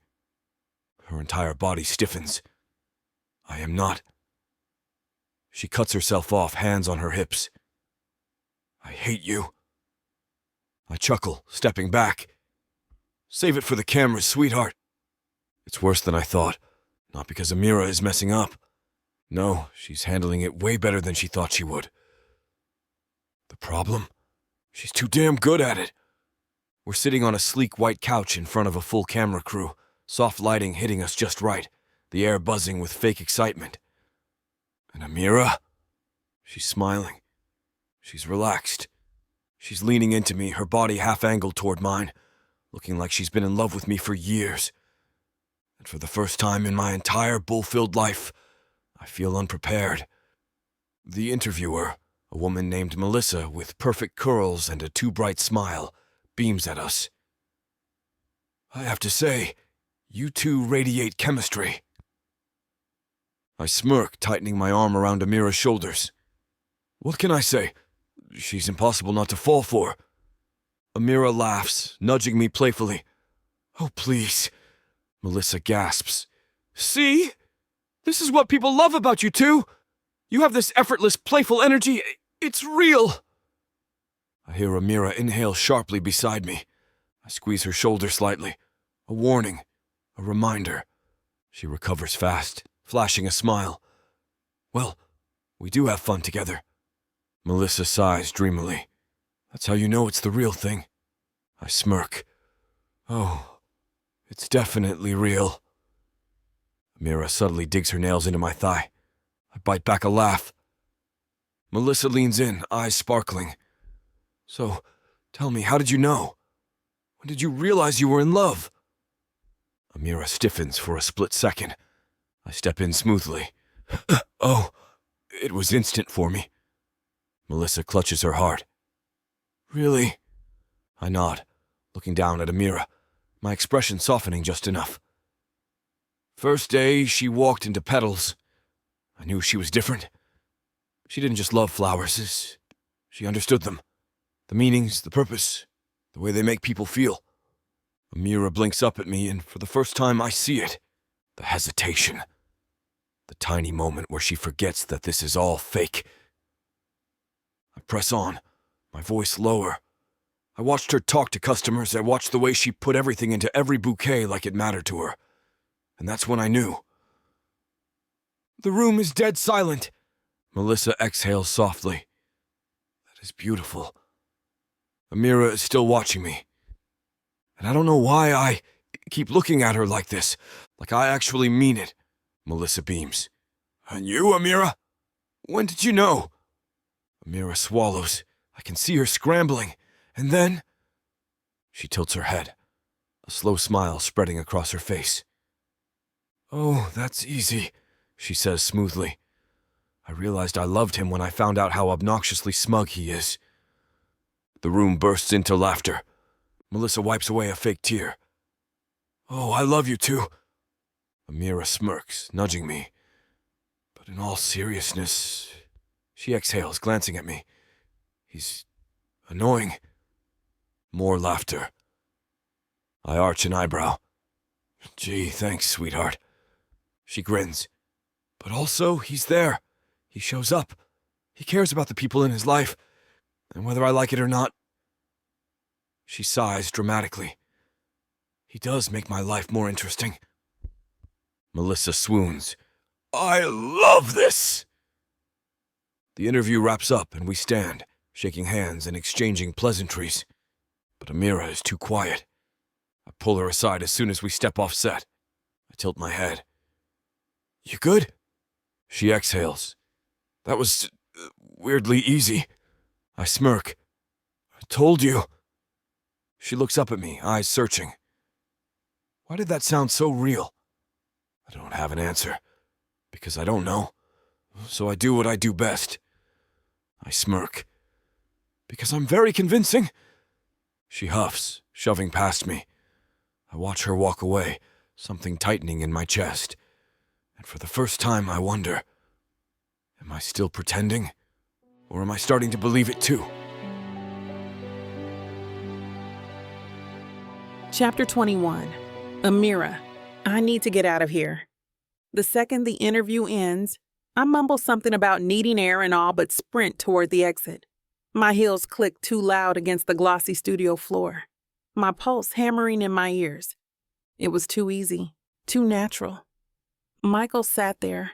Her entire body stiffens. I am not. She cuts herself off, hands on her hips. I hate you. I chuckle, stepping back. Save it for the cameras, sweetheart. It's worse than I thought. Not because Amira is messing up. No, she's handling it way better than she thought she would. The problem? She's too damn good at it. We're sitting on a sleek white couch in front of a full camera crew, soft lighting hitting us just right, the air buzzing with fake excitement. And Amira? She's smiling. She's relaxed. She's leaning into me, her body half-angled toward mine, looking like she's been in love with me for years. And for the first time in my entire bull-filled life, I feel unprepared. The interviewer, a woman named Melissa with perfect curls and a too-bright smile, beams at us. I have to say, you two radiate chemistry. I smirk, tightening my arm around Amira's shoulders. What can I say? She's impossible not to fall for. Amira laughs, nudging me playfully. Oh, please. Melissa gasps. See? This is what people love about you two. You have this effortless, playful energy. It's real. I hear Amira inhale sharply beside me. I squeeze her shoulder slightly. A warning. A reminder. She recovers fast, flashing a smile. Well, we do have fun together. Melissa sighs dreamily. That's how you know it's the real thing. I smirk. Oh, it's definitely real. Amira subtly digs her nails into my thigh. I bite back a laugh. Melissa leans in, eyes sparkling. So, tell me, how did you know? When did you realize you were in love? Amira stiffens for a split second. I step in smoothly. Oh, it was instant for me. Melissa clutches her heart. Really? I nod, looking down at Amira, my expression softening just enough. First day, she walked into Petals. I knew she was different. She didn't just love flowers, she understood them. The meanings, the purpose, the way they make people feel. Amira blinks up at me, and for the first time I see it. The hesitation. The tiny moment where she forgets that this is all fake. I press on, my voice lower. I watched her talk to customers. I watched the way she put everything into every bouquet like it mattered to her. And that's when I knew. The room is dead silent. Melissa exhales softly. That is beautiful. Amira is still watching me. And I don't know why I keep looking at her like this, like I actually mean it. Melissa beams. And you, Amira? When did you know? Amira swallows. I can see her scrambling. And then... She tilts her head, a slow smile spreading across her face. Oh, that's easy, she says smoothly. I realized I loved him when I found out how obnoxiously smug he is. The room bursts into laughter. Melissa wipes away a fake tear. Oh, I love you too. Amira smirks, nudging me. But in all seriousness... She exhales, glancing at me. He's annoying. More laughter. I arch an eyebrow. Gee, thanks, sweetheart. She grins. But also, he's there. He shows up. He cares about the people in his life. And whether I like it or not... She sighs dramatically. He does make my life more interesting. Melissa swoons. I love this! The interview wraps up and we stand, shaking hands and exchanging pleasantries. But Amira is too quiet. I pull her aside as soon as we step off set. I tilt my head. You good? She exhales. That was weirdly easy. I smirk. I told you. She looks up at me, eyes searching. Why did that sound so real? I don't have an answer, because I don't know. So I do what I do best. I smirk. Because I'm very convincing. She huffs, shoving past me. I watch her walk away, something tightening in my chest. And for the first time I wonder, am I still pretending? Or am I starting to believe it too? Chapter 21. Amira, I need to get out of here. The second the interview ends, I mumble something about needing air and all but sprint toward the exit. My heels click too loud against the glossy studio floor, my pulse hammering in my ears. It was too easy, too natural. Michael sat there,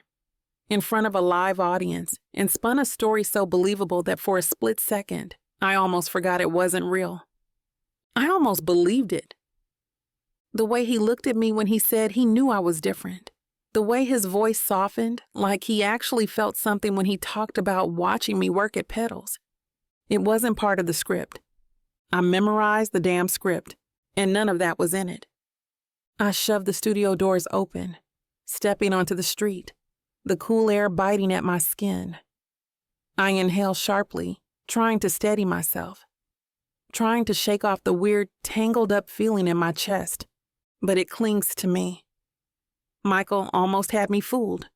in front of a live audience, and spun a story so believable that for a split second, I almost forgot it wasn't real. I almost believed it. The way he looked at me when he said he knew I was different. The way his voice softened, like he actually felt something when he talked about watching me work at Petals. It wasn't part of the script. I memorized the damn script, and none of that was in it. I shoved the studio doors open, stepping onto the street, the cool air biting at my skin. I inhale sharply, trying to steady myself, trying to shake off the weird, tangled-up feeling in my chest, but it clings to me. Michael almost had me fooled.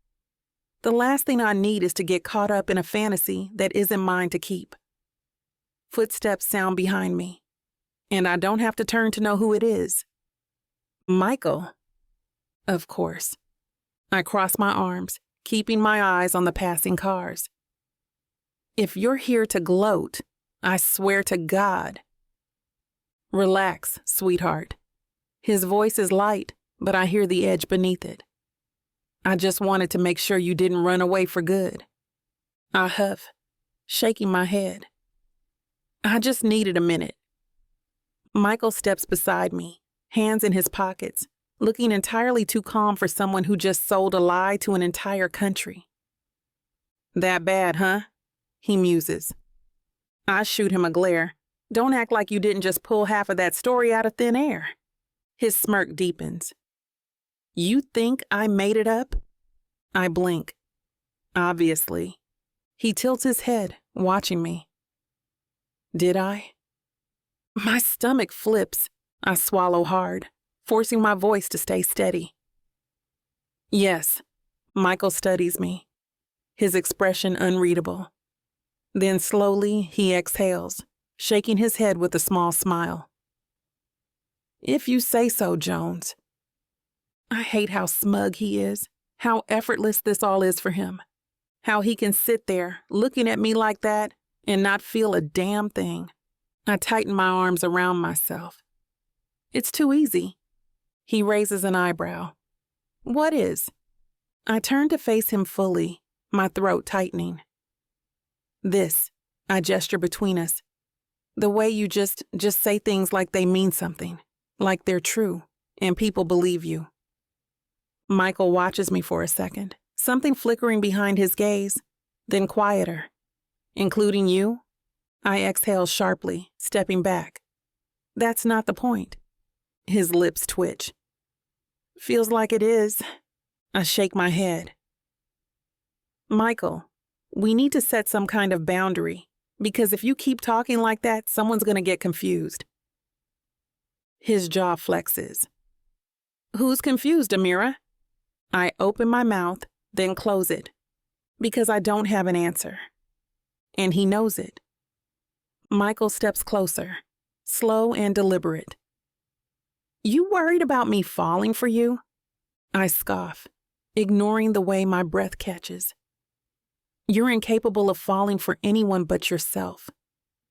The last thing I need is to get caught up in a fantasy that isn't mine to keep. Footsteps sound behind me, and I don't have to turn to know who it is. Michael. Of course. I cross my arms, keeping my eyes on the passing cars. If you're here to gloat, I swear to God. Relax, sweetheart. His voice is light, but I hear the edge beneath it. I just wanted to make sure you didn't run away for good. I huff, shaking my head. I just needed a minute. Michael steps beside me, hands in his pockets, looking entirely too calm for someone who just sold a lie to an entire country. That bad, huh? He muses. I shoot him a glare. Don't act like you didn't just pull half of that story out of thin air. His smirk deepens. You think I made it up? I blink. Obviously. He tilts his head, watching me. Did I? My stomach flips. I swallow hard, forcing my voice to stay steady. Yes. Michael studies me, his expression unreadable. Then slowly he exhales, shaking his head with a small smile. If you say so, Jones. I hate how smug he is, how effortless this all is for him, how he can sit there looking at me like that and not feel a damn thing. I tighten my arms around myself. It's too easy. He raises an eyebrow. What is? I turn to face him fully, my throat tightening. This, I gesture between us. The way you just say things like they mean something, like they're true, and people believe you. Michael watches me for a second, something flickering behind his gaze, then quieter. Including you? I exhale sharply, stepping back. That's not the point. His lips twitch. Feels like it is. I shake my head. Michael, we need to set some kind of boundary, because if you keep talking like that, someone's going to get confused. His jaw flexes. Who's confused, Amira? I open my mouth, then close it, because I don't have an answer. And he knows it. Michael steps closer, slow and deliberate. You worried about me falling for you? I scoff, ignoring the way my breath catches. You're incapable of falling for anyone but yourself.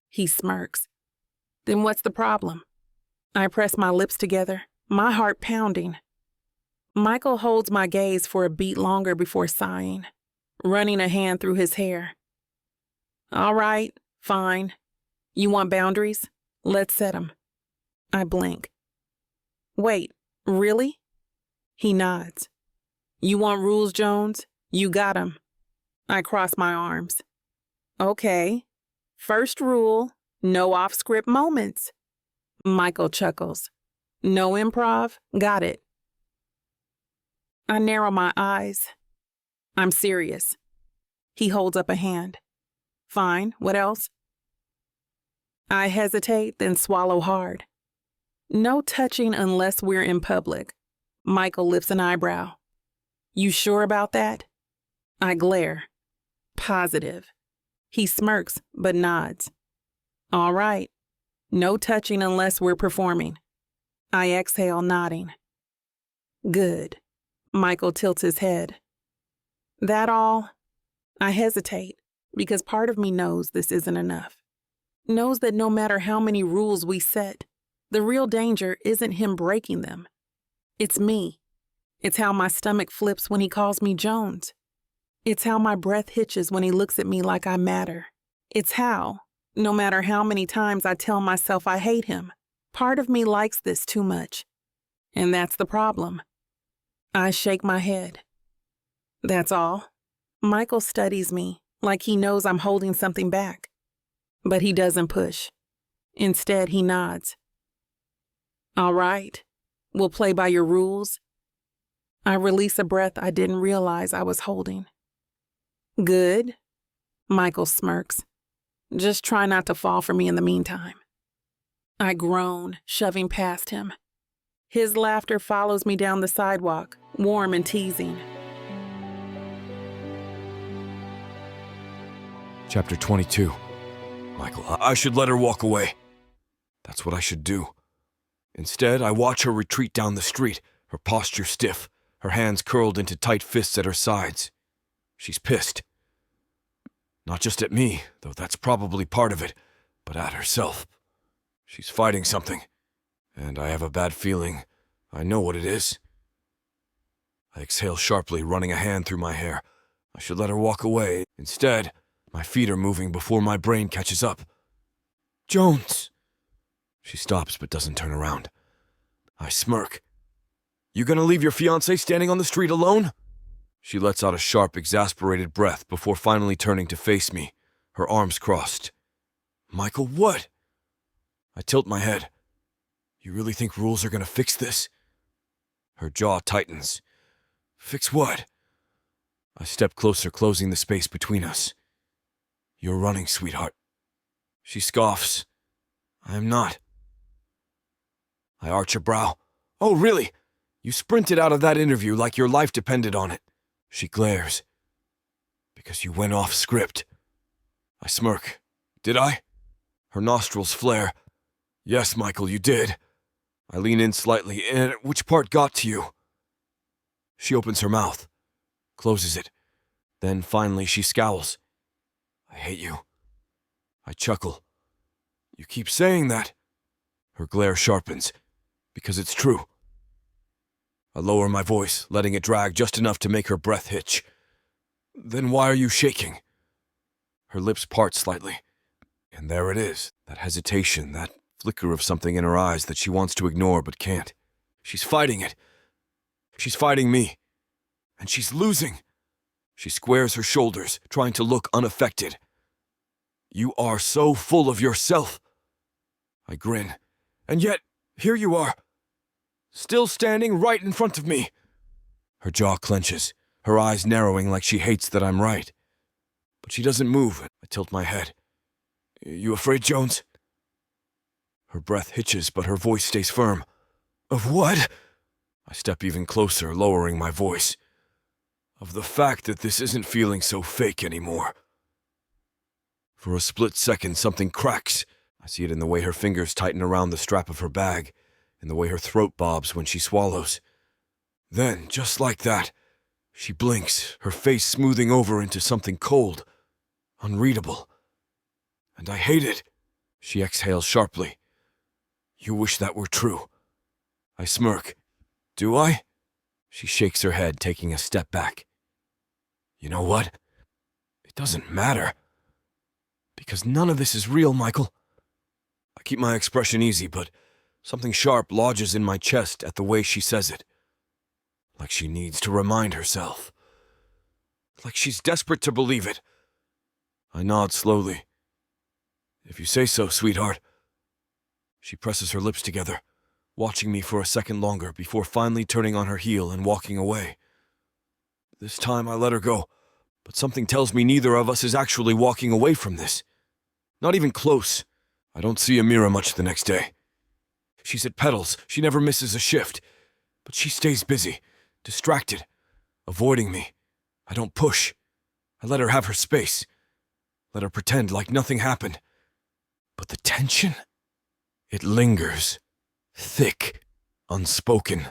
He smirks. Then what's the problem? I press my lips together, my heart pounding. Michael holds my gaze for a beat longer before sighing, running a hand through his hair. All right, fine. You want boundaries? Let's set them. I blink. Wait, really? He nods. You want rules, Jones? You got 'em. I cross my arms. Okay. First rule, no off-script moments. Michael chuckles. No improv? Got it. I narrow my eyes. I'm serious. He holds up a hand. Fine, what else? I hesitate, then swallow hard. No touching unless we're in public. Michael lifts an eyebrow. You sure about that? I glare. Positive. He smirks, but nods. All right. No touching unless we're performing. I exhale, nodding. Good. Michael tilts his head. That all? I hesitate, because part of me knows this isn't enough. Knows that no matter how many rules we set, the real danger isn't him breaking them. It's me. It's how my stomach flips when he calls me Jones. It's how my breath hitches when he looks at me like I matter. It's how, no matter how many times I tell myself I hate him, part of me likes this too much. And that's the problem. I shake my head. That's all. Michael studies me like he knows I'm holding something back. But he doesn't push. Instead, he nods. All right. We'll play by your rules. I release a breath I didn't realize I was holding. Good. Michael smirks. Just try not to fall for me in the meantime. I groan, shoving past him. His laughter follows me down the sidewalk, warm and teasing. Chapter 22. Michael, I should let her walk away. That's what I should do. Instead, I watch her retreat down the street, her posture stiff, her hands curled into tight fists at her sides. She's pissed. Not just at me, though that's probably part of it, but at herself. She's fighting something, and I have a bad feeling I know what it is. I exhale sharply, running a hand through my hair. I should let her walk away. Instead, my feet are moving before my brain catches up. Jones! She stops but doesn't turn around. I smirk. You gonna leave your fiancé standing on the street alone? She lets out a sharp, exasperated breath before finally turning to face me, her arms crossed. Michael, what? I tilt my head. You really think rules are gonna fix this? Her jaw tightens. Fix what? I step closer, closing the space between us. You're running, sweetheart. She scoffs. I am not. I arch a brow. Oh, really? You sprinted out of that interview like your life depended on it. She glares. Because you went off script. I smirk. Did I? Her nostrils flare. Yes, Michael, you did. I lean in slightly. And which part got to you? She opens her mouth, closes it. Then finally she scowls. I hate you. I chuckle. You keep saying that. Her glare sharpens. Because it's true. I lower my voice, letting it drag just enough to make her breath hitch. Then why are you shaking? Her lips part slightly. And there it is, that hesitation, that flicker of something in her eyes that she wants to ignore but can't. She's fighting it. She's fighting me. And she's losing. She squares her shoulders, trying to look unaffected. You are so full of yourself. I grin. And yet, here you are. Still standing right in front of me. Her jaw clenches, her eyes narrowing like she hates that I'm right. But she doesn't move. I tilt my head. You afraid, Jones? Her breath hitches, but her voice stays firm. Of what? I step even closer, lowering my voice. Of the fact that this isn't feeling so fake anymore. For a split second, something cracks. I see it in the way her fingers tighten around the strap of her bag, in the way her throat bobs when she swallows. Then, just like that, she blinks, her face smoothing over into something cold, unreadable. And I hate it. She exhales sharply, You wish that were true. I smirk. Do I? She shakes her head, taking a step back. You know what? It doesn't matter. Because none of this is real, Michael. I keep my expression easy, but something sharp lodges in my chest at the way she says it. Like she needs to remind herself. Like she's desperate to believe it. I nod slowly. If you say so, sweetheart. She presses her lips together, watching me for a second longer before finally turning on her heel and walking away. This time I let her go, but something tells me neither of us is actually walking away from this. Not even close. I don't see Amira much the next day. She's at Petals. She never misses a shift. But she stays busy, distracted, avoiding me. I don't push. I let her have her space. Let her pretend like nothing happened. But the tension? It lingers. Thick. Unspoken.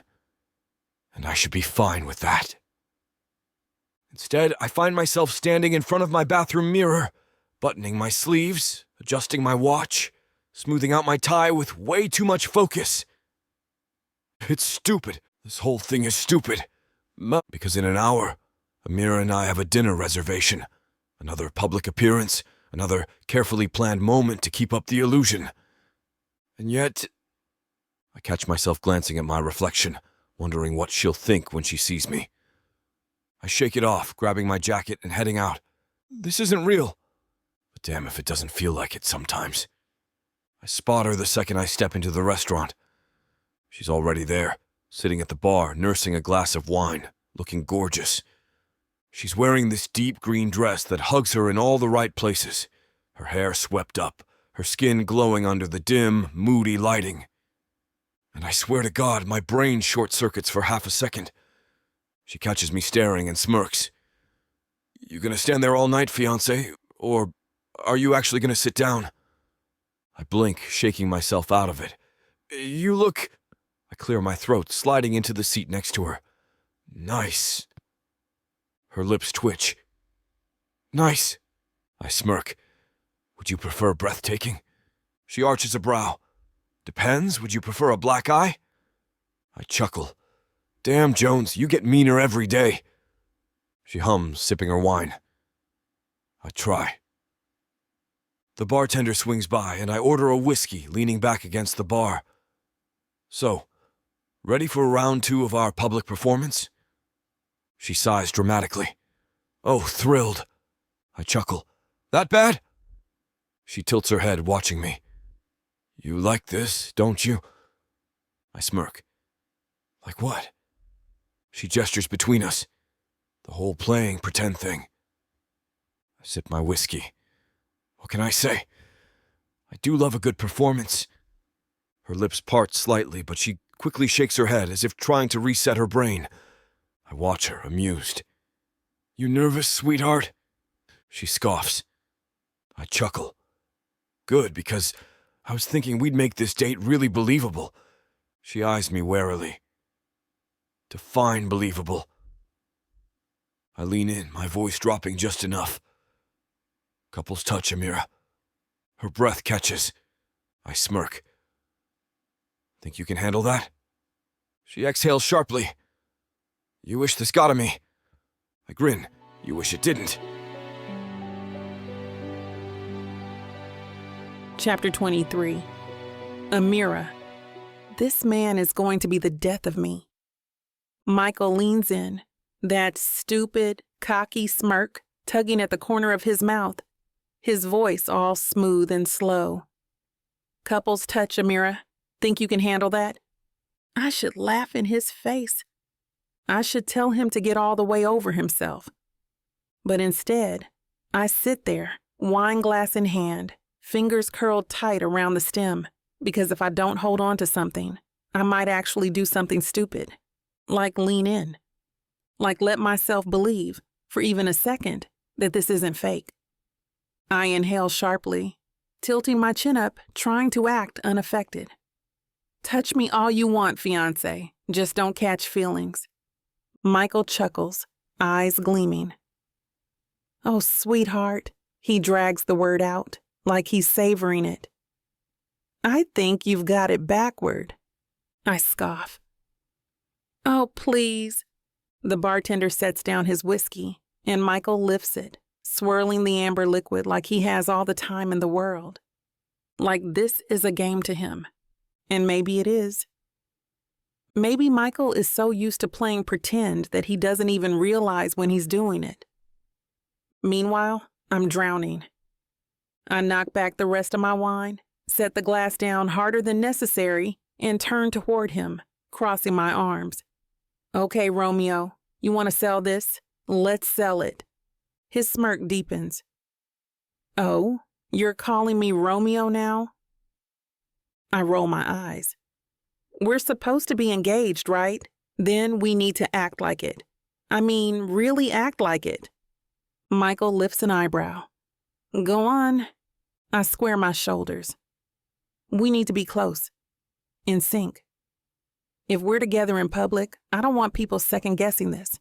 And I should be fine with that. Instead, I find myself standing in front of my bathroom mirror, buttoning my sleeves, adjusting my watch, smoothing out my tie with way too much focus. It's stupid. This whole thing is stupid. Because in an hour, Amira and I have a dinner reservation. Another public appearance, another carefully planned moment to keep up the illusion. And yet, I catch myself glancing at my reflection, wondering what she'll think when she sees me. I shake it off, grabbing my jacket and heading out. This isn't real. But damn if it doesn't feel like it sometimes. I spot her the second I step into the restaurant. She's already there, sitting at the bar, nursing a glass of wine, looking gorgeous. She's wearing this deep green dress that hugs her in all the right places, her hair swept up, her skin glowing under the dim, moody lighting. And I swear to God, my brain short-circuits for half a second. She catches me staring and smirks. You gonna stand there all night, fiancé? Or are you actually gonna sit down? I blink, shaking myself out of it. You look... I clear my throat, sliding into the seat next to her. Nice. Her lips twitch. Nice. I smirk. Would you prefer breathtaking? She arches a brow. Depends. Would you prefer a black eye? I chuckle. Damn, Jones, you get meaner every day. She hums, sipping her wine. I try. The bartender swings by, and I order a whiskey, leaning back against the bar. So, ready for round 2 of our public performance? She sighs dramatically. Oh, thrilled. I chuckle. That bad? She tilts her head, watching me. You like this, don't you? I smirk. Like what? She gestures between us. The whole playing pretend thing. I sip my whiskey. What can I say? I do love a good performance. Her lips part slightly, but she quickly shakes her head as if trying to reset her brain. I watch her, amused. You nervous, sweetheart? She scoffs. I chuckle. Good, because I was thinking we'd make this date really believable. She eyes me warily. Define believable. I lean in, my voice dropping just enough. Couples touch, Amira. Her breath catches. I smirk. Think you can handle that? She exhales sharply. You wish this got to me. I grin. You wish it didn't. Chapter 23. Amira. This man is going to be the death of me. Michael leans in, that stupid, cocky smirk tugging at the corner of his mouth, his voice all smooth and slow. Couples touch, Amira. Think you can handle that? I should laugh in his face. I should tell him to get all the way over himself. But instead, I sit there, wine glass in hand, fingers curled tight around the stem, because if I don't hold on to something, I might actually do something stupid, like lean in, like let myself believe, for even a second, that this isn't fake. I inhale sharply, tilting my chin up, trying to act unaffected. Touch me all you want, fiancé, just don't catch feelings. Michael chuckles, eyes gleaming. Oh, sweetheart, he drags the word out, like he's savoring it. I think you've got it backward. I scoff. Oh, please. The bartender sets down his whiskey, and Michael lifts it, swirling the amber liquid like he has all the time in the world. Like this is a game to him. And maybe it is. Maybe Michael is so used to playing pretend that he doesn't even realize when he's doing it. Meanwhile, I'm drowning. I knock back the rest of my wine, set the glass down harder than necessary, and turn toward him, crossing my arms. Okay, Romeo, you want to sell this? Let's sell it. His smirk deepens. Oh, you're calling me Romeo now? I roll my eyes. We're supposed to be engaged, right? Then we need to act like it. I mean, really act like it. Michael lifts an eyebrow. Go on. I square my shoulders. We need to be close. In sync. If we're together in public, I don't want people second-guessing this.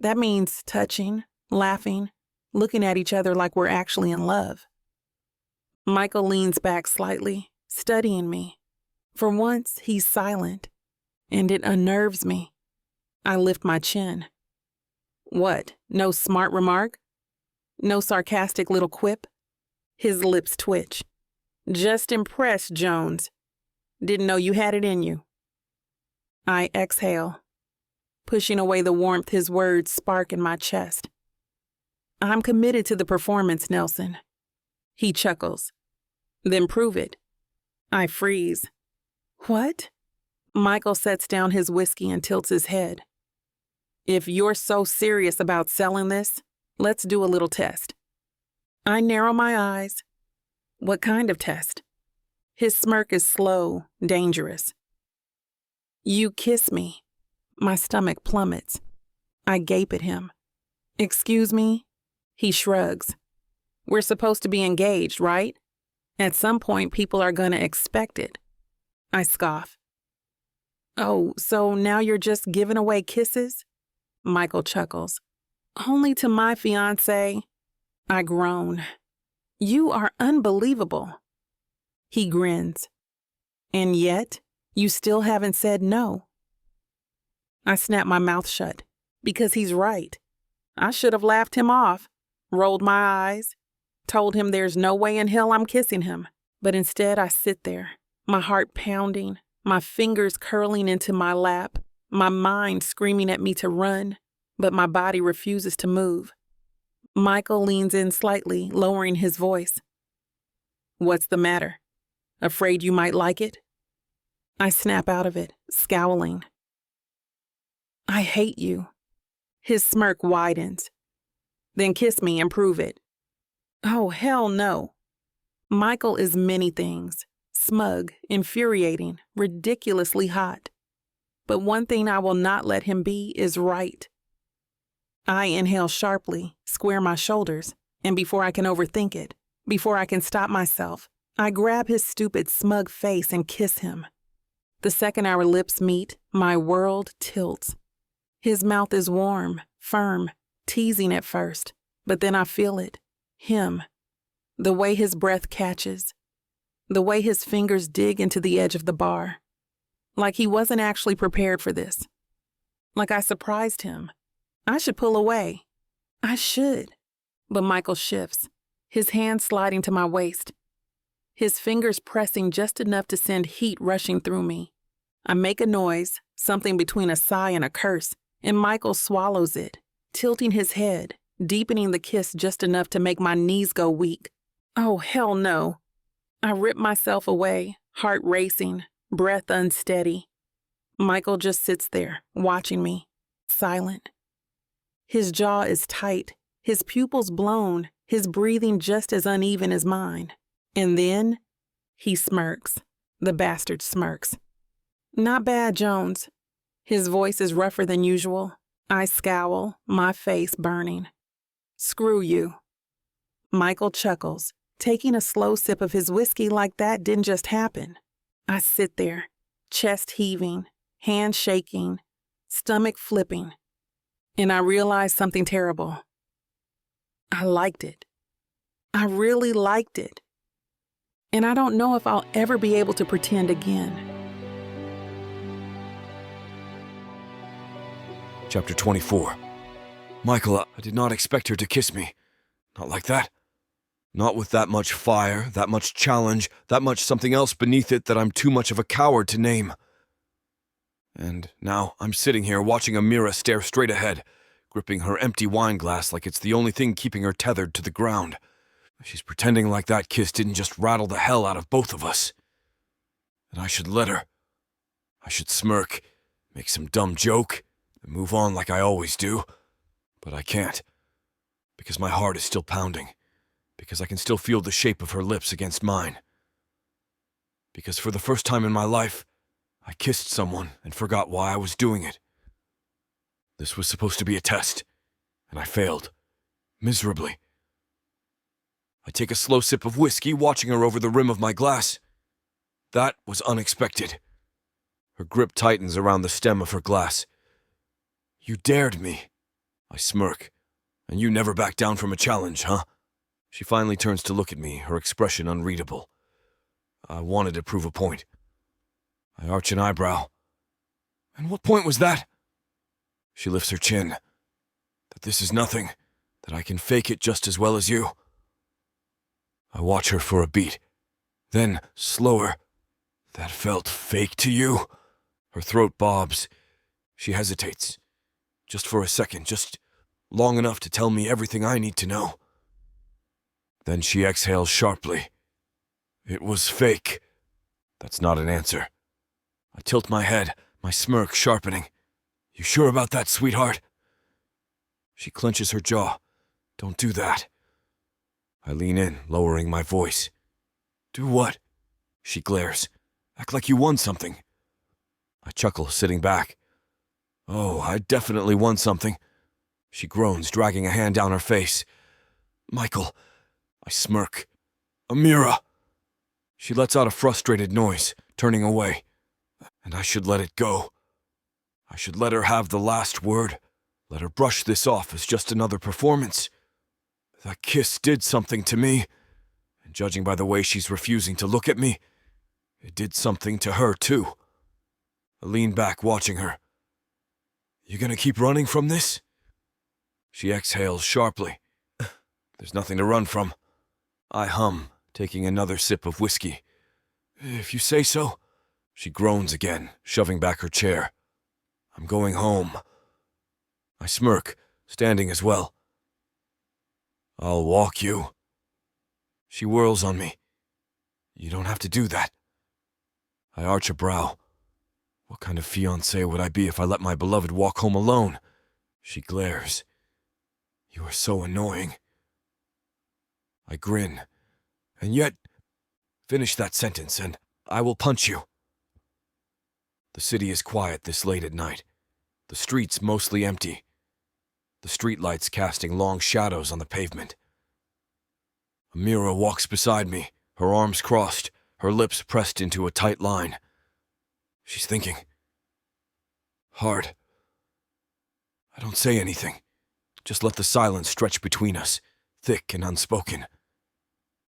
That means touching, laughing, looking at each other like we're actually in love. Michael leans back slightly, studying me. For once, he's silent, and it unnerves me. I lift my chin. What, no smart remark? No sarcastic little quip? His lips twitch. Just impressed, Jones. Didn't know you had it in you. I exhale, pushing away the warmth his words spark in my chest. I'm committed to the performance, Nelson. He chuckles. Then prove it. I freeze. What? Michael sets down his whiskey and tilts his head. If you're so serious about selling this, let's do a little test. I narrow my eyes. What kind of test? His smirk is slow, dangerous. You kiss me. My stomach plummets. I gape at him. Excuse me? He shrugs. We're supposed to be engaged, right? At some point, people are going to expect it. I scoff. Oh, so now you're just giving away kisses? Michael chuckles. Only to my fiancé. I groan. You are unbelievable. He grins. And yet, you still haven't said no. I snap my mouth shut, because he's right. I should have laughed him off, rolled my eyes, told him there's no way in hell I'm kissing him. But instead I sit there, my heart pounding, my fingers curling into my lap, my mind screaming at me to run, but my body refuses to move. Michael leans in slightly, lowering his voice. What's the matter? Afraid you might like it? I snap out of it, scowling. I hate you. His smirk widens. Then kiss me and prove it. Oh, hell no. Michael is many things. Smug, infuriating, ridiculously hot. But one thing I will not let him be is right. I inhale sharply, square my shoulders, and before I can overthink it, before I can stop myself, I grab his stupid, smug face and kiss him. The second our lips meet, my world tilts. His mouth is warm, firm, teasing at first, but then I feel it. Him. The way his breath catches. The way his fingers dig into the edge of the bar. Like he wasn't actually prepared for this. Like I surprised him. I should pull away. I should. But Michael shifts, his hand sliding to my waist. His fingers pressing just enough to send heat rushing through me. I make a noise, something between a sigh and a curse, and Michael swallows it, tilting his head, deepening the kiss just enough to make my knees go weak. Oh, hell no. I rip myself away, heart racing, breath unsteady. Michael just sits there, watching me, silent. His jaw is tight, his pupils blown, his breathing just as uneven as mine. And then he smirks. The bastard smirks. Not bad, Jones. His voice is rougher than usual. I scowl, my face burning. Screw you. Michael chuckles, taking a slow sip of his whiskey like that didn't just happen. I sit there, chest heaving, hand shaking, stomach flipping. And I realize something terrible. I liked it. I really liked it. and I don't know if I'll ever be able to pretend again. Chapter 24. Michael, I did not expect her to kiss me. Not like that. Not with that much fire, that much challenge, that much something else beneath it that I'm too much of a coward to name. And now I'm sitting here watching Amira stare straight ahead, gripping her empty wine glass like it's the only thing keeping her tethered to the ground. She's pretending like that kiss didn't just rattle the hell out of both of us. And I should let her. I should smirk, make some dumb joke, and move on like I always do. But I can't. Because my heart is still pounding. Because I can still feel the shape of her lips against mine. Because for the first time in my life, I kissed someone and forgot why I was doing it. This was supposed to be a test, and I failed. Miserably. I take a slow sip of whiskey, watching her over the rim of my glass. That was unexpected. Her grip tightens around the stem of her glass. You dared me. I smirk. And you never back down from a challenge, huh? She finally turns to look at me, her expression unreadable. I wanted to prove a point. I arch an eyebrow. And what point was that? She lifts her chin. That this is nothing. That I can fake it just as well as you. I watch her for a beat. Then, slower. That felt fake to you? Her throat bobs. She hesitates. Just for a second, just long enough to tell me everything I need to know. Then she exhales sharply. It was fake. That's not an answer. I tilt my head, my smirk sharpening. You sure about that, sweetheart? She clenches her jaw. Don't do that. I lean in, lowering my voice. Do what? She glares. Act like you won something. I chuckle, sitting back. Oh, I definitely won something. She groans, dragging a hand down her face. Michael. I smirk. Amira. She lets out a frustrated noise, turning away. And I should let it go. I should let her have the last word. Let her brush this off as just another performance. That kiss did something to me. And judging by the way she's refusing to look at me, it did something to her, too. I lean back, watching her. You gonna keep running from this? She exhales sharply. There's nothing to run from. I hum, taking another sip of whiskey. If you say so. She groans again, shoving back her chair. I'm going home. I smirk, standing as well. I'll walk you. She whirls on me. You don't have to do that. I arch a brow. What kind of fiancé would I be if I let my beloved walk home alone? She glares. You are so annoying. I grin. And yet, finish that sentence and I will punch you. The city is quiet this late at night. The streets mostly empty. The streetlights casting long shadows on the pavement. Amira walks beside me, her arms crossed, her lips pressed into a tight line. She's thinking. Hard. I don't say anything. Just let the silence stretch between us, thick and unspoken.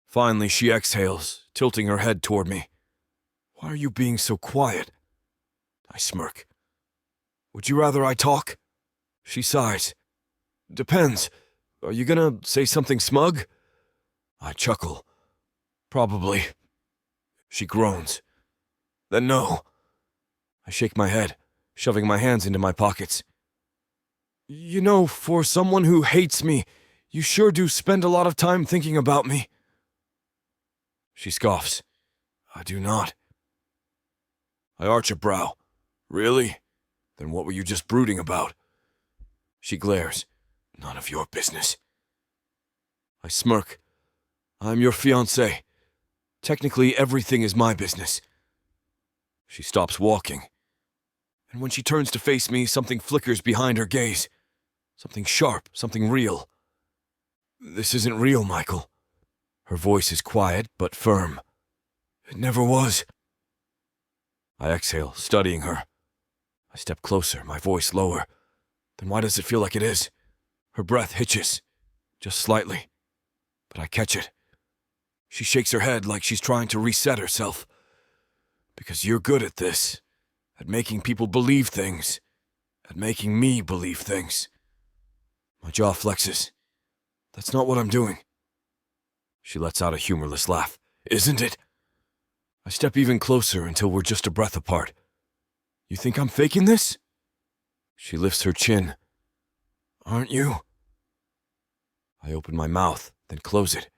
Finally, she exhales, tilting her head toward me. Why are you being so quiet? I smirk. Would you rather I talk? She sighs. Depends. Are you gonna say something smug? I chuckle. Probably. She groans. Then no. I shake my head, shoving my hands into my pockets. You know, for someone who hates me, you sure do spend a lot of time thinking about me. She scoffs. I do not. I arch a brow. Really? Then what were you just brooding about? She glares. None of your business. I smirk. I'm your fiancé. Technically, everything is my business. She stops walking. And when she turns to face me, something flickers behind her gaze. Something sharp, something real. This isn't real, Michael. Her voice is quiet, but firm. It never was. I exhale, studying her. I step closer, my voice lower. Then why does it feel like it is? Her breath hitches. Just slightly. But I catch it. She shakes her head like she's trying to reset herself. Because you're good at this. At making people believe things. At making me believe things. My jaw flexes. That's not what I'm doing. She lets out a humorless laugh. Isn't it? I step even closer until we're just a breath apart. You think I'm faking this? She lifts her chin. Aren't you? I open my mouth, then close it.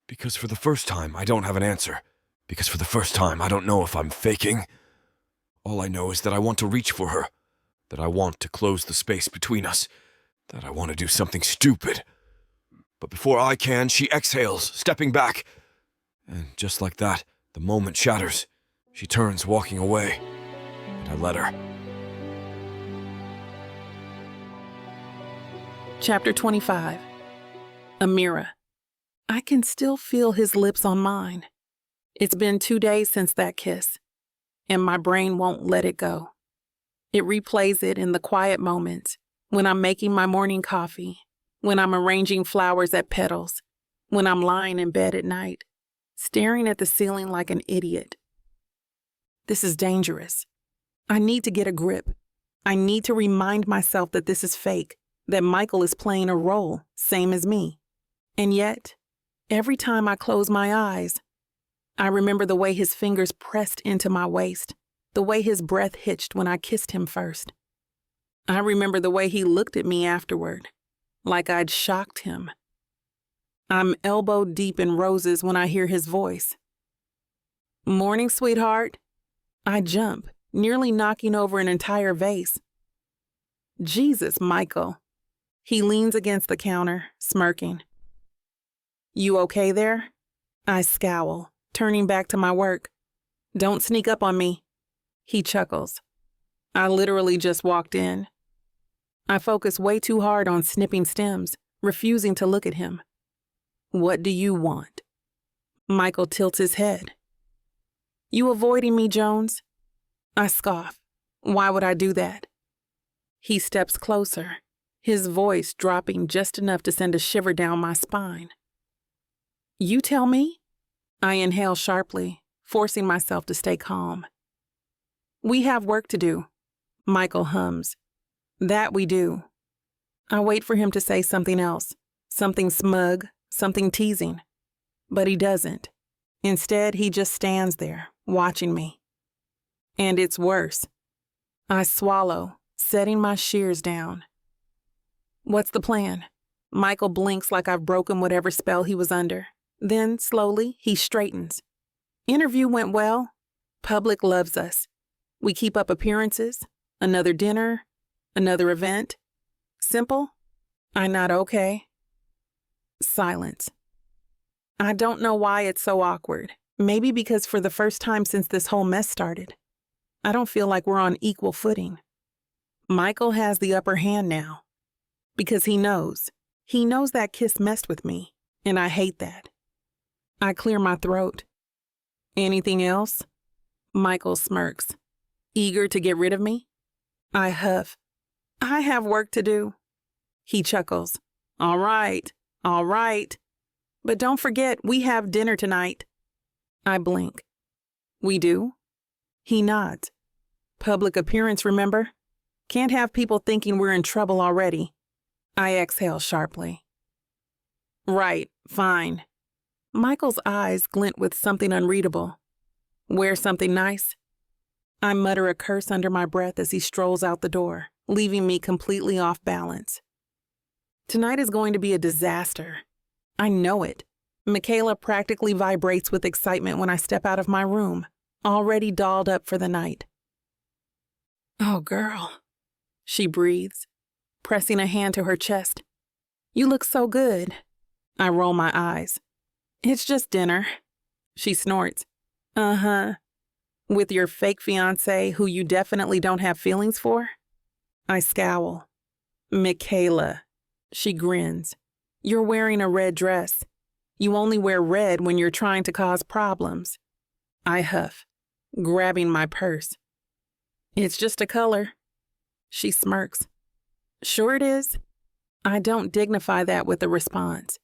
Because for the first time, I don't have an answer. Because for the first time, I don't know if I'm faking. All I know is that I want to reach for her. That I want to close the space between us. That I want to do something stupid. But before I can, she exhales, stepping back. And just like that, the moment shatters. She turns, walking away. And I let her. Chapter 25. Amira. I can still feel his lips on mine. It's been 2 days since that kiss, and my brain won't let it go. It replays it in the quiet moments, when I'm making my morning coffee, when I'm arranging flowers at Petals, when I'm lying in bed at night, staring at the ceiling like an idiot. This is dangerous. I need to get a grip. I need to remind myself that this is fake, that Michael is playing a role, same as me. And yet, every time I close my eyes, I remember the way his fingers pressed into my waist, the way his breath hitched when I kissed him first. I remember the way he looked at me afterward, like I'd shocked him. I'm elbow deep in roses when I hear his voice. Morning, sweetheart. I jump, nearly knocking over an entire vase. Jesus, Michael. He leans against the counter, smirking. You okay there? I scowl, turning back to my work. Don't sneak up on me. He chuckles. I literally just walked in. I focus way too hard on snipping stems, refusing to look at him. What do you want? Michael tilts his head. You avoiding me, Jones? I scoff. Why would I do that? He steps closer, his voice dropping just enough to send a shiver down my spine. You tell me? I inhale sharply, forcing myself to stay calm. We have work to do, Michael hums. That we do. I wait for him to say something else, something smug, something teasing. But he doesn't. Instead, he just stands there, watching me. And it's worse. I swallow, setting my shears down. What's the plan? Michael blinks like I've broken whatever spell he was under. Then, slowly, he straightens. Interview went well. Public loves us. We keep up appearances. Another dinner. Another event. Simple? I nod okay. Silence. I don't know why it's so awkward. Maybe because for the first time since this whole mess started, I don't feel like we're on equal footing. Michael has the upper hand now. Because he knows. He knows that kiss messed with me, and I hate that. I clear my throat. Anything else? Michael smirks. Eager to get rid of me? I huff. I have work to do. He chuckles. All right. But don't forget, we have dinner tonight. I blink. We do? He nods. Public appearance, remember? Can't have people thinking we're in trouble already. I exhale sharply. Right, fine. Michael's eyes glint with something unreadable. Wear something nice? I mutter a curse under my breath as he strolls out the door, leaving me completely off balance. Tonight is going to be a disaster. I know it. Michaela practically vibrates with excitement when I step out of my room, already dolled up for the night. Oh, girl, she breathes, pressing a hand to her chest. You look so good. I roll my eyes. It's just dinner. She snorts. Uh-huh. With your fake fiancé who you definitely don't have feelings for? I scowl. Michaela. She grins. You're wearing a red dress. You only wear red when you're trying to cause problems. I huff, grabbing my purse. It's just a color. She smirks. Sure it is. I don't dignify that with a response.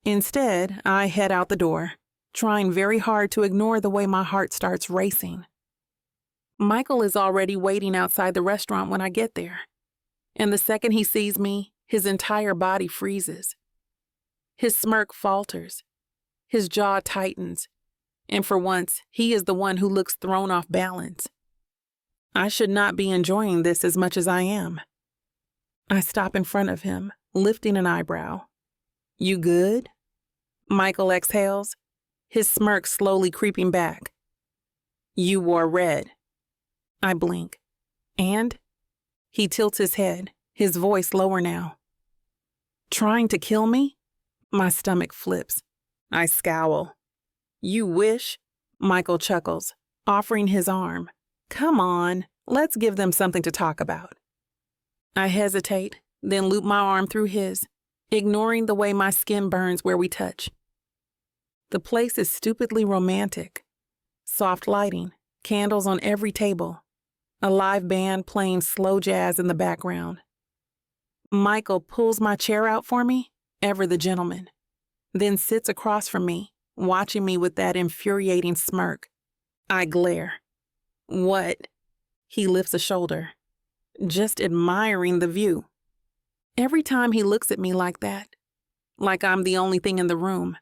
Instead, I head out the door, trying very hard to ignore the way my heart starts racing. Michael is already waiting outside the restaurant when I get there, and the second he sees me, his entire body freezes. His smirk falters, his jaw tightens, and for once, he is the one who looks thrown off balance. I should not be enjoying this as much as I am. I stop in front of him, lifting an eyebrow. "You good?" Michael exhales, his smirk slowly creeping back. "You wore red." I blink. "And?" He tilts his head, his voice lower now. "Trying to kill me?" My stomach flips. I scowl. "You wish?" Michael chuckles, offering his arm. "Come on, let's give them something to talk about." I hesitate, then loop my arm through his, ignoring the way my skin burns where we touch. The place is stupidly romantic. Soft lighting, candles on every table, a live band playing slow jazz in the background. Michael pulls my chair out for me, ever the gentleman, then sits across from me, watching me with that infuriating smirk. I glare. "What?" He lifts a shoulder. "Just admiring the view." Every time he looks at me like that, like I'm the only thing in the room,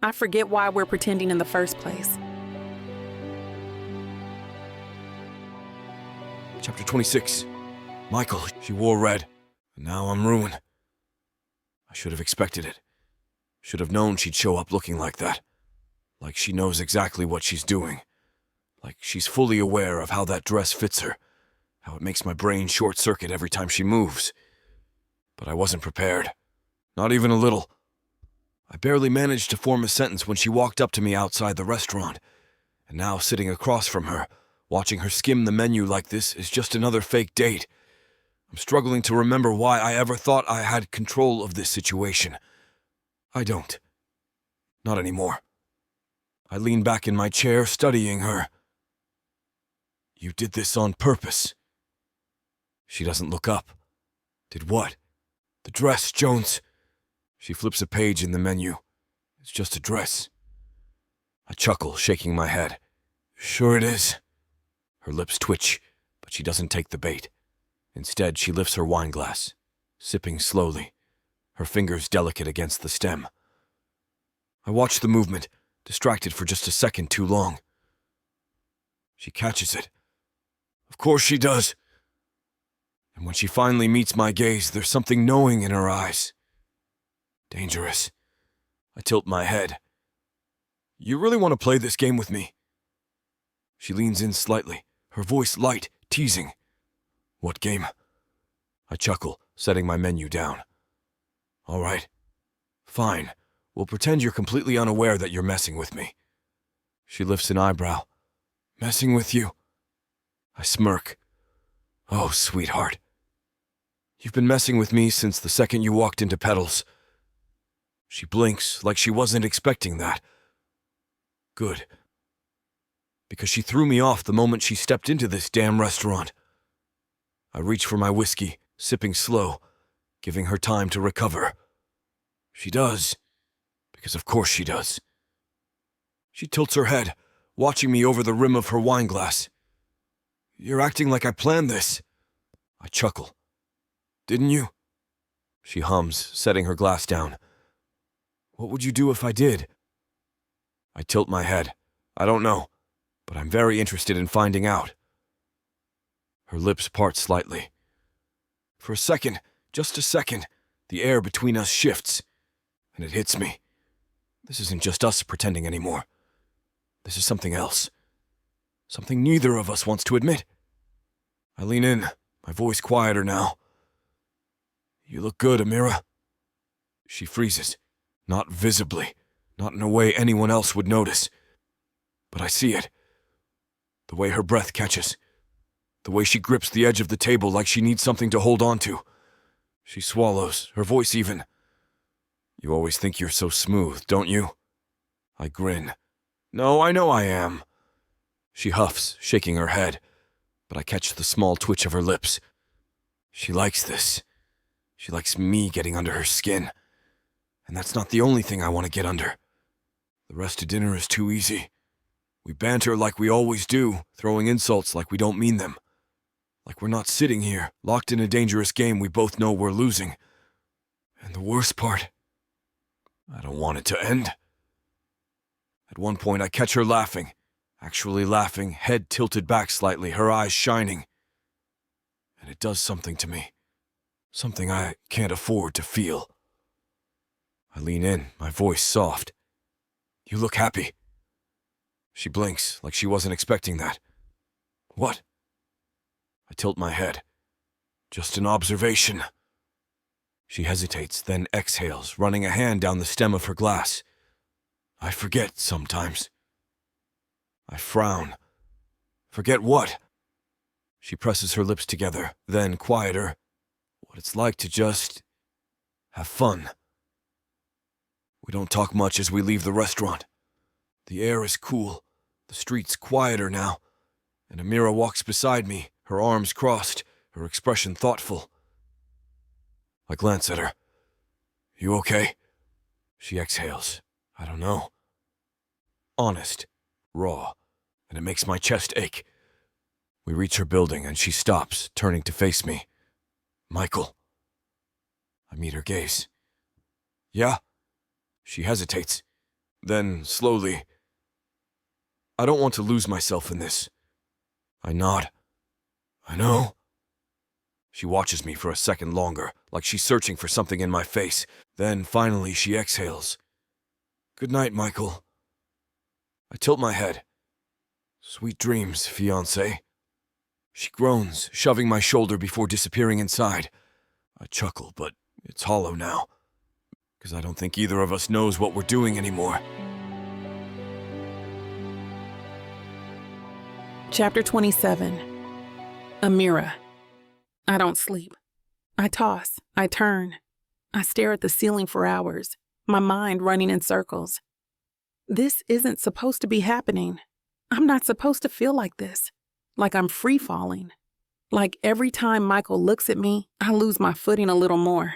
I forget why we're pretending in the first place. Chapter 26. Michael, she wore red, and now I'm ruined. I should have expected it. Should have known she'd show up looking like that. Like she knows exactly what she's doing. Like she's fully aware of how that dress fits her, how it makes my brain short-circuit every time she moves. But I wasn't prepared. Not even a little. I barely managed to form a sentence when she walked up to me outside the restaurant, and now sitting across from her, watching her skim the menu like this is just another fake date. I'm struggling to remember why I ever thought I had control of this situation. I don't. Not anymore. I lean back in my chair, studying her. "You did this on purpose." She doesn't look up. "Did what?" "The dress, Jones." She flips a page in the menu. "It's just a dress." I chuckle, shaking my head. "Sure it is." Her lips twitch, but she doesn't take the bait. Instead, she lifts her wine glass, sipping slowly, her fingers delicate against the stem. I watch the movement, distracted for just a second too long. She catches it. Of course she does. And when she finally meets my gaze, there's something knowing in her eyes. Dangerous. I tilt my head. "You really want to play this game with me?" She leans in slightly, her voice light, teasing. "What game?" I chuckle, setting my menu down. "All right. Fine. We'll pretend you're completely unaware that you're messing with me." She lifts an eyebrow. "Messing with you?" I smirk. "Oh, sweetheart. You've been messing with me since the second you walked into Petals." She blinks like she wasn't expecting that. Good. Because she threw me off the moment she stepped into this damn restaurant. I reach for my whiskey, sipping slow, giving her time to recover. She does. Because of course she does. She tilts her head, watching me over the rim of her wine glass. "You're acting like I planned this." I chuckle. "Didn't you?" She hums, setting her glass down. "What would you do if I did?" I tilt my head. "I don't know, but I'm very interested in finding out." Her lips part slightly. For a second, just a second, the air between us shifts, and it hits me. This isn't just us pretending anymore. This is something else. Something neither of us wants to admit. I lean in, my voice quieter now. "You look good, Amira." She freezes, not visibly, not in a way anyone else would notice. But I see it. The way her breath catches. The way she grips the edge of the table like she needs something to hold on to. She swallows, her voice even. "You always think you're so smooth, don't you?" I grin. "No, I know I am." She huffs, shaking her head, but I catch the small twitch of her lips. She likes this. She likes me getting under her skin. And that's not the only thing I want to get under. The rest of dinner is too easy. We banter like we always do, throwing insults like we don't mean them. Like we're not sitting here, locked in a dangerous game we both know we're losing. And the worst part, I don't want it to end. At one point, I catch her laughing, actually laughing, head tilted back slightly, her eyes shining. And it does something to me. Something I can't afford to feel. I lean in, my voice soft. You look happy. She blinks, like she wasn't expecting that. What? I tilt my head. Just an observation. She hesitates, then exhales, running a hand down the stem of her glass. I forget sometimes. I frown. Forget what? She presses her lips together, then quieter. What it's like to just have fun. We don't talk much as we leave the restaurant. The air is cool, the street's quieter now, and Amira walks beside me, her arms crossed, her expression thoughtful. I glance at her. You okay? She exhales. I don't know. Honest, raw, and it makes my chest ache. We reach her building and she stops, turning to face me. Michael. I meet her gaze. Yeah? She hesitates. Then, slowly, I don't want to lose myself in this. I nod. I know. She watches me for a second longer, like she's searching for something in my face. Then, finally, she exhales. Good night, Michael. I tilt my head. Sweet dreams, fiancé. She groans, shoving my shoulder before disappearing inside. I chuckle, but it's hollow now, because I don't think either of us knows what we're doing anymore. Chapter 27. Amira. I don't sleep. I toss. I turn. I stare at the ceiling for hours, my mind running in circles. This isn't supposed to be happening. I'm not supposed to feel like this, like I'm free-falling. Like every time Michael looks at me, I lose my footing a little more.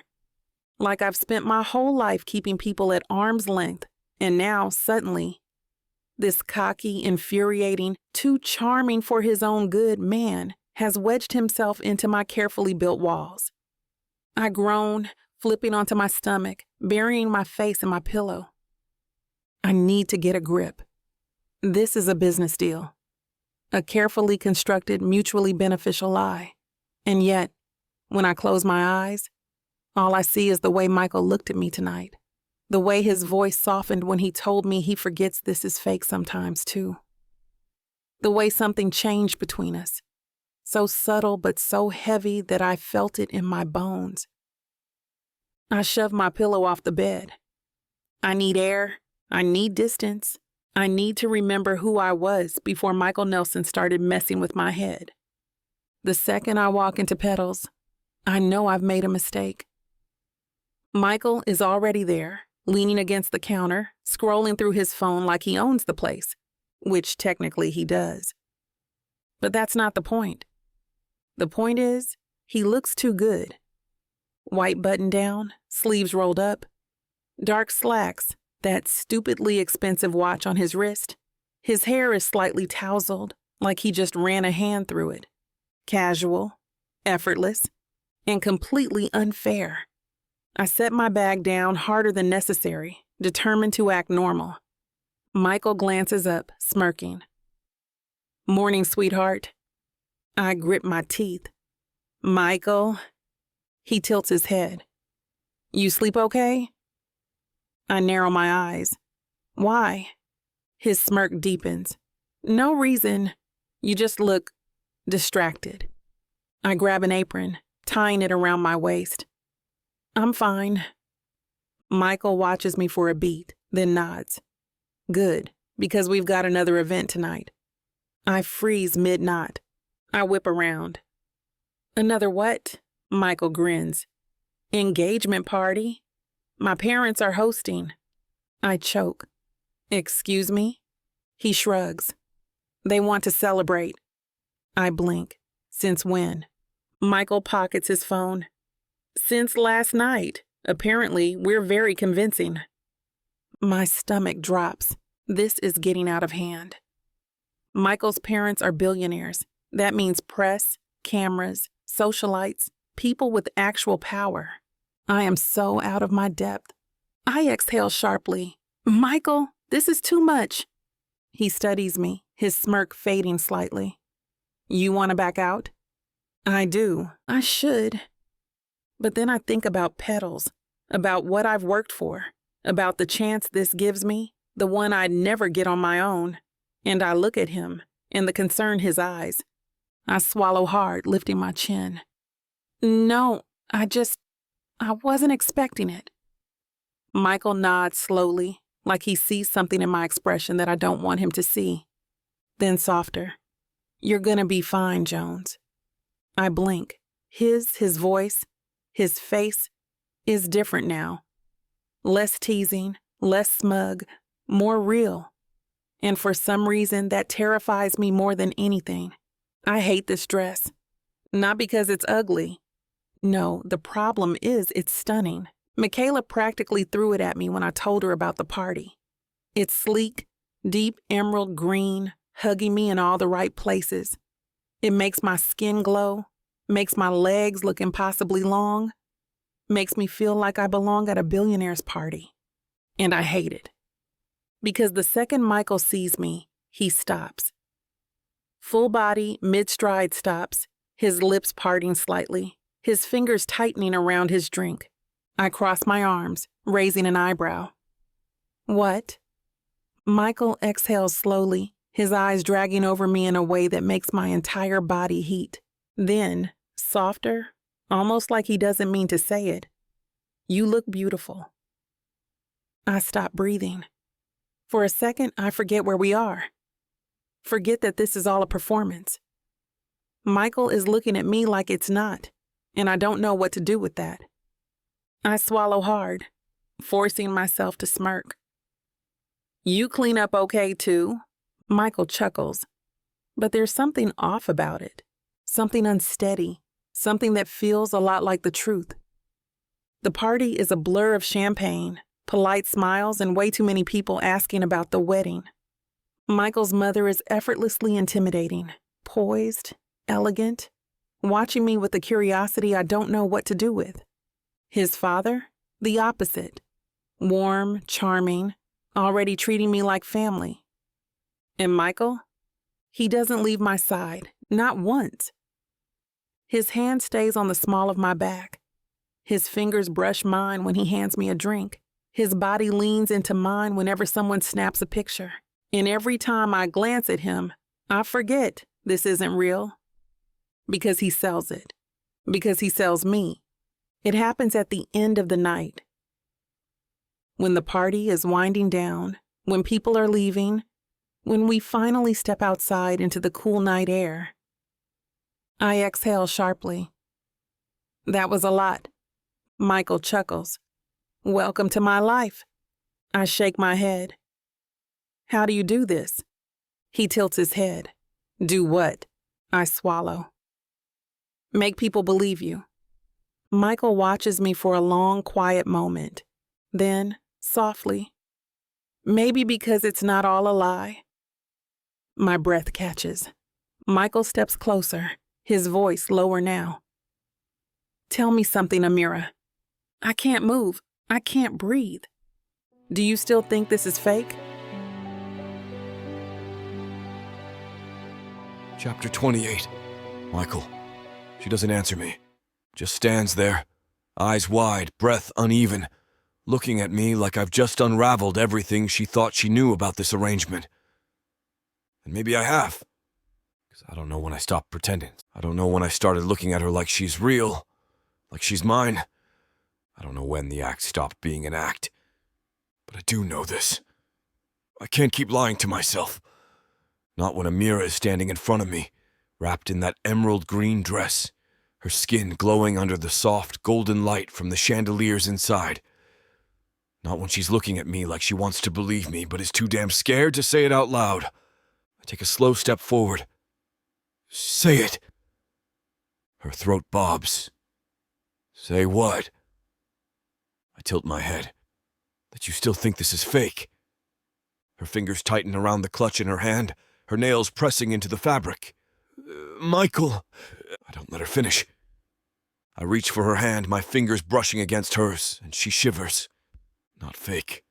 Like I've spent my whole life keeping people at arm's length, and now, suddenly, this cocky, infuriating, too charming for his own good man has wedged himself into my carefully built walls. I groan, flipping onto my stomach, burying my face in my pillow. I need to get a grip. This is a business deal. A carefully constructed, mutually beneficial lie. And yet, when I close my eyes, all I see is the way Michael looked at me tonight. The way his voice softened when he told me he forgets this is fake sometimes, too. The way something changed between us. So subtle but so heavy that I felt it in my bones. I shoved my pillow off the bed. I need air. I need distance. I need to remember who I was before Michael Nelson started messing with my head. The second I walk into Petals, I know I've made a mistake. Michael is already there, leaning against the counter, scrolling through his phone like he owns the place, which technically he does. But that's not the point. The point is, he looks too good. White button down, sleeves rolled up, dark slacks, that stupidly expensive watch on his wrist. His hair is slightly tousled, like he just ran a hand through it. Casual, effortless, and completely unfair. I set my bag down harder than necessary, determined to act normal. Michael glances up, smirking. Morning, sweetheart. I grip my teeth. Michael. He tilts his head. You sleep okay? I narrow my eyes. Why? His smirk deepens. No reason. You just look distracted. I grab an apron, tying it around my waist. I'm fine. Michael watches me for a beat, then nods. Good, because we've got another event tonight. I freeze mid-knot. I whip around. Another what? Michael grins. Engagement party. My parents are hosting. I choke. Excuse me? He shrugs. They want to celebrate. I blink. Since when? Michael pockets his phone. Since last night. Apparently, we're very convincing. My stomach drops. This is getting out of hand. Michael's parents are billionaires. That means press, cameras, socialites, people with actual power. I am so out of my depth. I exhale sharply. Michael, this is too much. He studies me, his smirk fading slightly. You want to back out? I do. I should. But then I think about Petals, about what I've worked for, about the chance this gives me, the one I'd never get on my own. And I look at him, and the concern in his eyes. I swallow hard, lifting my chin. No, I wasn't expecting it. Michael nods slowly, like he sees something in my expression that I don't want him to see. Then softer. You're gonna be fine, Jones. I blink. His voice, his face is different now. Less teasing, less smug, more real. And for some reason, that terrifies me more than anything. I hate this dress. Not because it's ugly. No, the problem is it's stunning. Michaela practically threw it at me when I told her about the party. It's sleek, deep emerald green, hugging me in all the right places. It makes my skin glow, makes my legs look impossibly long, makes me feel like I belong at a billionaire's party. And I hate it. Because the second Michael sees me, he stops. Full body, mid-stride stops, his lips parting slightly, his fingers tightening around his drink. I cross my arms, raising an eyebrow. What? Michael exhales slowly, his eyes dragging over me in a way that makes my entire body heat. Then, softer, almost like he doesn't mean to say it, you look beautiful. I stop breathing. For a second, I forget where we are. Forget that this is all a performance. Michael is looking at me like it's not, and I don't know what to do with that. I swallow hard, forcing myself to smirk. You clean up okay too? Michael chuckles, but there's something off about it, something unsteady, something that feels a lot like the truth. The party is a blur of champagne, polite smiles, and way too many people asking about the wedding. Michael's mother is effortlessly intimidating, poised, elegant, watching me with a curiosity I don't know what to do with. His father, the opposite, warm, charming, already treating me like family. And Michael, he doesn't leave my side, not once. His hand stays on the small of my back. His fingers brush mine when he hands me a drink. His body leans into mine whenever someone snaps a picture. And every time I glance at him, I forget this isn't real. Because he sells it. Because he sells me. It happens at the end of the night. When the party is winding down, when people are leaving, when we finally step outside into the cool night air. I exhale sharply. That was a lot. Michael chuckles. Welcome to my life. I shake my head. How do you do this? He tilts his head. Do what? I swallow. Make people believe you. Michael watches me for a long, quiet moment. Then, softly, maybe because it's not all a lie. My breath catches. Michael steps closer, his voice lower now. Tell me something, Amira. I can't move. I can't breathe. Do you still think this is fake? Chapter 28. Michael. She doesn't answer me. Just stands there, eyes wide, breath uneven, looking at me like I've just unraveled everything she thought she knew about this arrangement. And maybe I have. Because I don't know when I stopped pretending. I don't know when I started looking at her like she's real, like she's mine. I don't know when the act stopped being an act. But I do know this. I can't keep lying to myself. Not when Amira is standing in front of me, wrapped in that emerald green dress, her skin glowing under the soft golden light from the chandeliers inside. Not when she's looking at me like she wants to believe me, but is too damn scared to say it out loud. I take a slow step forward. Say it. Her throat bobs. Say what? I tilt my head. That you still think this is fake. Her fingers tighten around the clutch in her hand, her nails pressing into the fabric. Michael! I don't let her finish. I reach for her hand, my fingers brushing against hers, and she shivers. Not fake.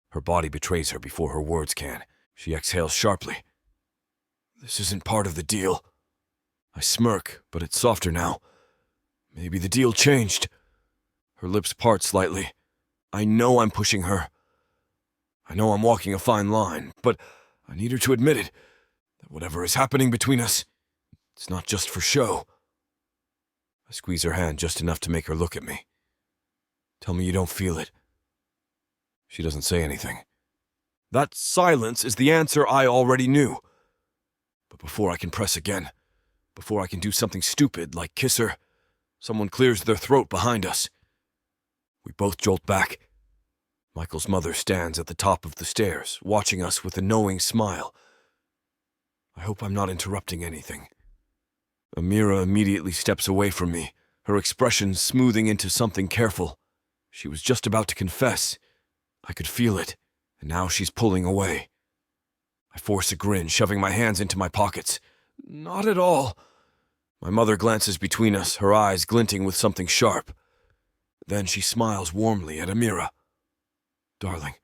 Her body betrays her before her words can. She exhales sharply. This isn't part of the deal. I smirk, but it's softer now. Maybe the deal changed. Her lips part slightly. I know I'm pushing her. I know I'm walking a fine line, but I need her to admit it, that whatever is happening between us, it's not just for show. I squeeze her hand just enough to make her look at me. Tell me you don't feel it. She doesn't say anything. That silence is the answer I already knew. But before I can press again, before I can do something stupid like kiss her, someone clears their throat behind us. We both jolt back. Michael's mother stands at the top of the stairs, watching us with a knowing smile. I hope I'm not interrupting anything. Amira immediately steps away from me, her expression smoothing into something careful. She was just about to confess. I could feel it, and now she's pulling away. I force a grin, shoving my hands into my pockets. Not at all. My mother glances between us, her eyes glinting with something sharp. Then she smiles warmly at Amira. Darling,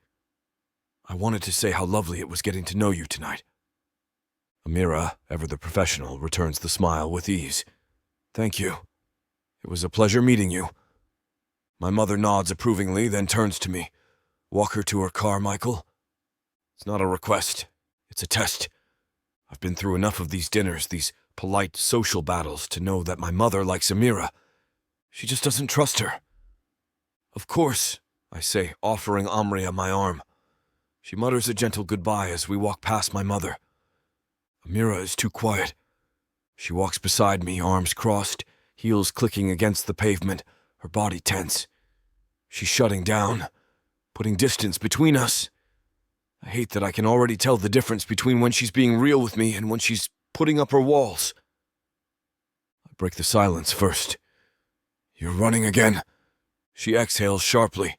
I wanted to say how lovely it was getting to know you tonight. Amira, ever the professional, returns the smile with ease. Thank you. It was a pleasure meeting you. My mother nods approvingly, then turns to me. Walk her to her car, Michael. It's not a request. It's a test. I've been through enough of these dinners, these polite social battles, to know that my mother likes Amira. She just doesn't trust her. Of course, I say, offering Amria my arm. She mutters a gentle goodbye as we walk past my mother. Amira is too quiet. She walks beside me, arms crossed, heels clicking against the pavement, her body tense. She's shutting down, putting distance between us. I hate that I can already tell the difference between when she's being real with me and when she's putting up her walls. I break the silence first. You're running again. She exhales sharply.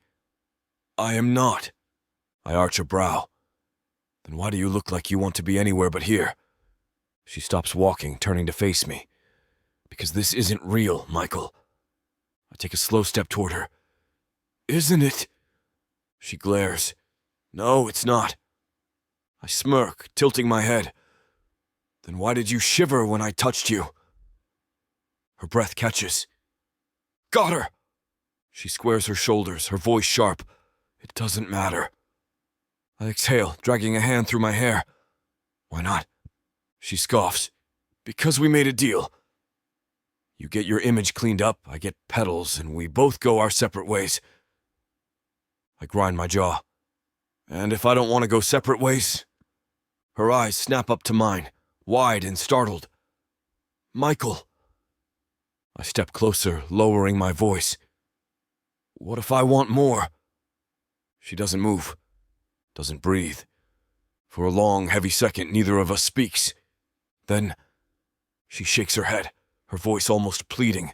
I am not. I arch a brow. Then why do you look like you want to be anywhere but here? She stops walking, turning to face me. Because this isn't real, Michael. I take a slow step toward her. Isn't it? She glares. No, it's not. I smirk, tilting my head. Then why did you shiver when I touched you? Her breath catches. Got her! She squares her shoulders, her voice sharp. It doesn't matter. I exhale, dragging a hand through my hair. Why not? She scoffs. Because we made a deal. You get your image cleaned up, I get Petals, and we both go our separate ways. I grind my jaw. And if I don't want to go separate ways? Her eyes snap up to mine, wide and startled. Michael. I step closer, lowering my voice. What if I want more? She doesn't move, doesn't breathe. For a long, heavy second, neither of us speaks. Then, she shakes her head, her voice almost pleading.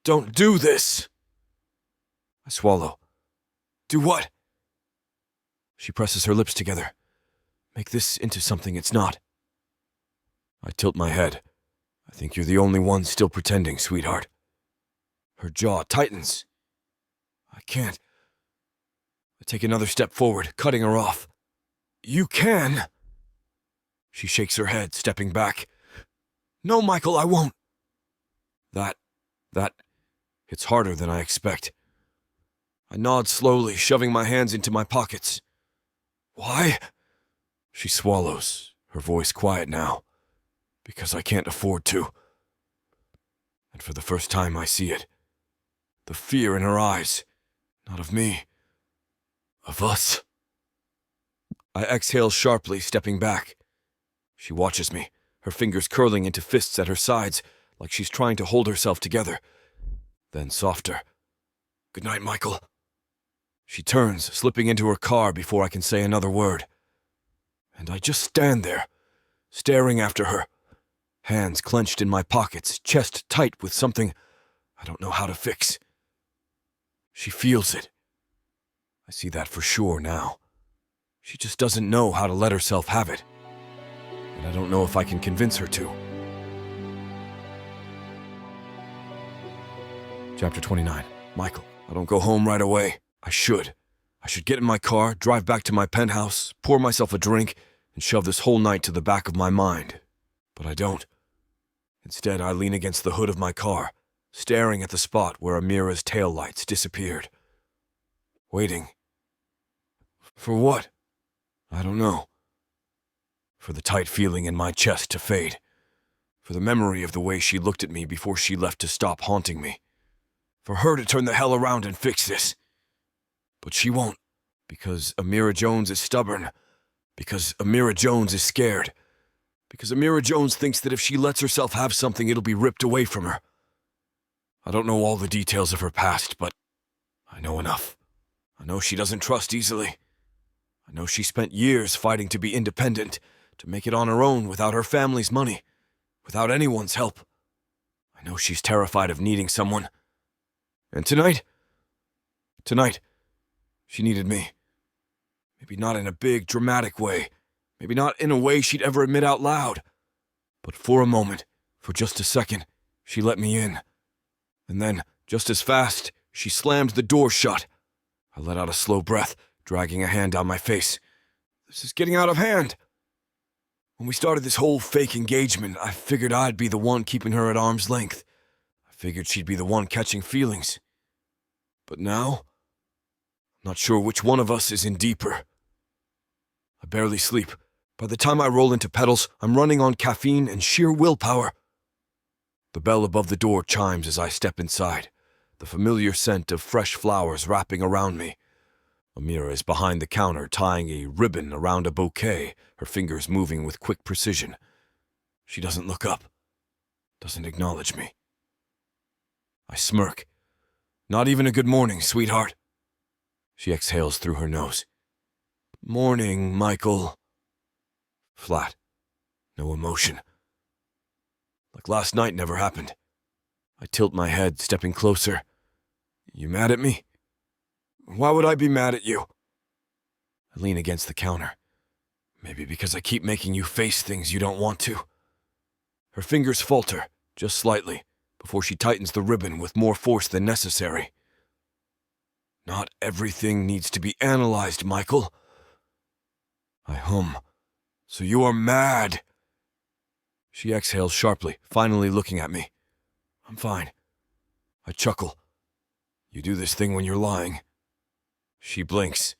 Don't do this! I swallow. Do what? She presses her lips together. Make this into something it's not. I tilt my head. I think you're the only one still pretending, sweetheart. Her jaw tightens. I can't. I take another step forward, cutting her off. You can! She shakes her head, stepping back. No, Michael, I won't. That hits harder than I expect. I nod slowly, shoving my hands into my pockets. Why? She swallows, her voice quiet now. Because I can't afford to. And for the first time I see it. The fear in her eyes. Not of me. Of us. I exhale sharply, stepping back. She watches me, her fingers curling into fists at her sides, like she's trying to hold herself together. Then softer. Good night, Michael. She turns, slipping into her car before I can say another word. And I just stand there, staring after her, hands clenched in my pockets, chest tight with something I don't know how to fix. She feels it. I see that for sure now. She just doesn't know how to let herself have it. And I don't know if I can convince her to. Chapter 29. Michael, I don't go home right away. I should. I should get in my car, drive back to my penthouse, pour myself a drink, and shove this whole night to the back of my mind. But I don't. Instead, I lean against the hood of my car, staring at the spot where Amira's taillights disappeared. Waiting. For what? I don't know. For the tight feeling in my chest to fade. For the memory of the way she looked at me before she left to stop haunting me. For her to turn the hell around and fix this. But she won't, because Amira Jones is stubborn. Because Amira Jones is scared. Because Amira Jones thinks that if she lets herself have something, it'll be ripped away from her. I don't know all the details of her past, but I know enough. I know she doesn't trust easily. I know she spent years fighting to be independent, to make it on her own without her family's money, without anyone's help. I know she's terrified of needing someone. And tonight, she needed me. Maybe not in a big, dramatic way. Maybe not in a way she'd ever admit out loud. But for a moment, for just a second, she let me in. And then, just as fast, she slammed the door shut. I let out a slow breath, dragging a hand down my face. This is getting out of hand. When we started this whole fake engagement, I figured I'd be the one keeping her at arm's length. I figured she'd be the one catching feelings. But now, I'm not sure which one of us is in deeper. I barely sleep. By the time I roll into Petals, I'm running on caffeine and sheer willpower. The bell above the door chimes as I step inside, the familiar scent of fresh flowers wrapping around me. Amira is behind the counter tying a ribbon around a bouquet, her fingers moving with quick precision. She doesn't look up, doesn't acknowledge me. I smirk. Not even a good morning, sweetheart. She exhales through her nose. Morning, Michael. Flat. No emotion. Like last night never happened. I tilt my head, stepping closer. You mad at me? Why would I be mad at you? I lean against the counter. Maybe because I keep making you face things you don't want to. Her fingers falter, just slightly, before she tightens the ribbon with more force than necessary. Not everything needs to be analyzed, Michael. I hum. So you are mad. She exhales sharply, finally looking at me. I'm fine. I chuckle. You do this thing when you're lying. She blinks.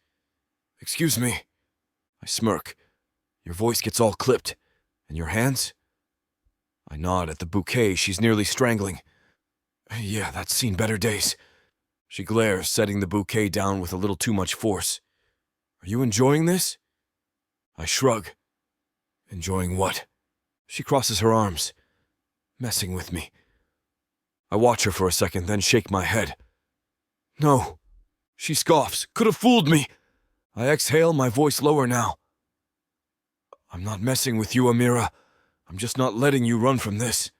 Excuse me. I smirk. Your voice gets all clipped. And your hands? I nod at the bouquet she's nearly strangling. Yeah, that's seen better days. She glares, setting the bouquet down with a little too much force. Are you enjoying this? I shrug. Enjoying what? She crosses her arms. Messing with me. I watch her for a second, then shake my head. No. She scoffs. Could have fooled me. I exhale, my voice lower now. I'm not messing with you, Amira. I'm just not letting you run from this.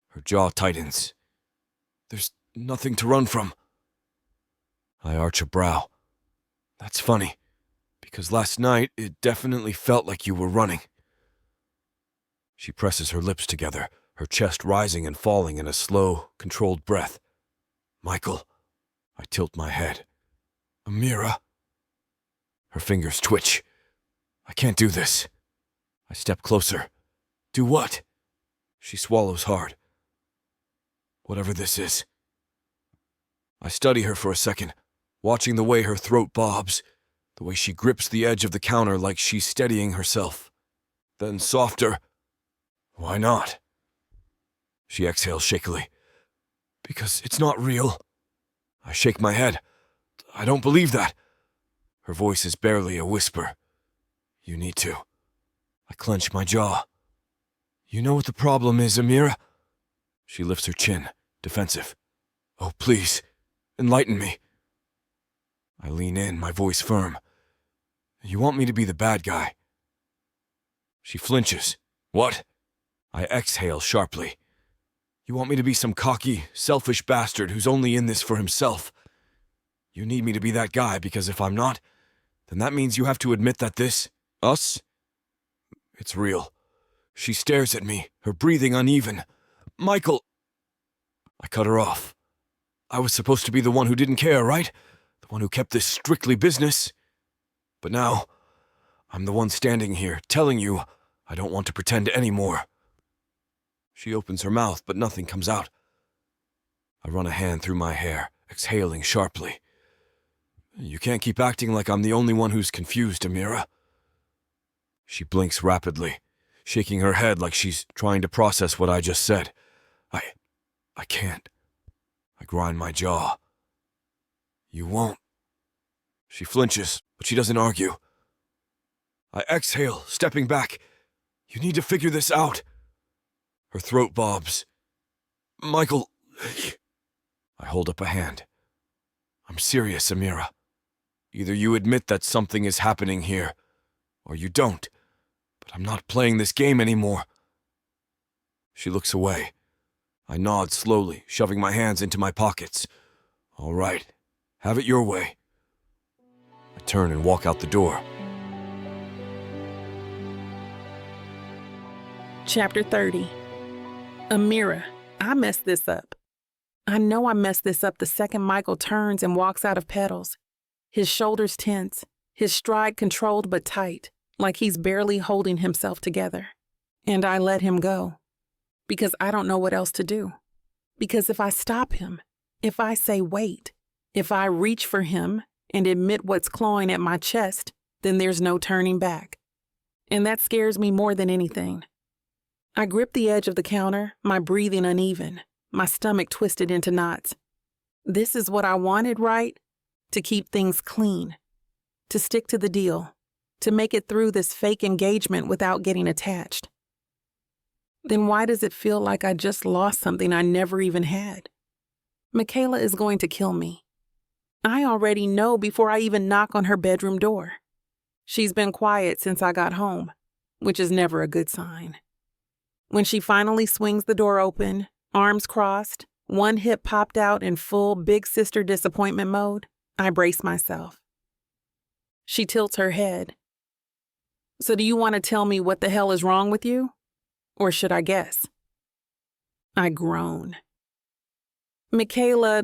Her jaw tightens. There's nothing to run from. I arch a brow. That's funny, because last night it definitely felt like you were running. She presses her lips together, her chest rising and falling in a slow, controlled breath. Michael. I tilt my head. Amira. Her fingers twitch. I can't do this. I step closer. Do what? She swallows hard. Whatever this is. I study her for a second, watching the way her throat bobs, the way she grips the edge of the counter like she's steadying herself. Then softer. Why not? She exhales shakily. Because it's not real. I shake my head. I don't believe that. Her voice is barely a whisper. You need to. I clench my jaw. You know what the problem is, Amira? She lifts her chin, defensive. Oh, please, enlighten me. I lean in, my voice firm. You want me to be the bad guy. She flinches. What? I exhale sharply. You want me to be some cocky, selfish bastard who's only in this for himself. You need me to be that guy because if I'm not, then that means you have to admit that us? It's real. She stares at me, her breathing uneven. Michael! I cut her off. I was supposed to be the one who didn't care, right? The one who kept this strictly business. But now, I'm the one standing here, telling you I don't want to pretend anymore. She opens her mouth, but nothing comes out. I run a hand through my hair, exhaling sharply. You can't keep acting like I'm the only one who's confused, Amira. She blinks rapidly, shaking her head like she's trying to process what I just said. I can't. I grind my jaw. You won't. She flinches, but she doesn't argue. I exhale, stepping back. You need to figure this out. Her throat bobs. Michael. I hold up a hand. I'm serious, Amira. Either you admit that something is happening here, or you don't. But I'm not playing this game anymore. She looks away. I nod slowly, shoving my hands into my pockets. All right, have it your way. I turn and walk out the door. Chapter 30. Amira, I messed this up. I know I messed this up the second Michael turns and walks out of Petals. His shoulders tense, his stride controlled but tight, like he's barely holding himself together. And I let him go. Because I don't know what else to do. Because if I stop him, if I say wait, if I reach for him and admit what's clawing at my chest, then there's no turning back. And that scares me more than anything. I grip the edge of the counter, my breathing uneven, my stomach twisted into knots. This is what I wanted, right? To keep things clean. To stick to the deal. To make it through this fake engagement without getting attached. Then why does it feel like I just lost something I never even had? Michaela is going to kill me. I already know before I even knock on her bedroom door. She's been quiet since I got home, which is never a good sign. When she finally swings the door open, arms crossed, one hip popped out in full big sister disappointment mode, I brace myself. She tilts her head. So do you want to tell me what the hell is wrong with you? Or should I guess? I groan. Michaela,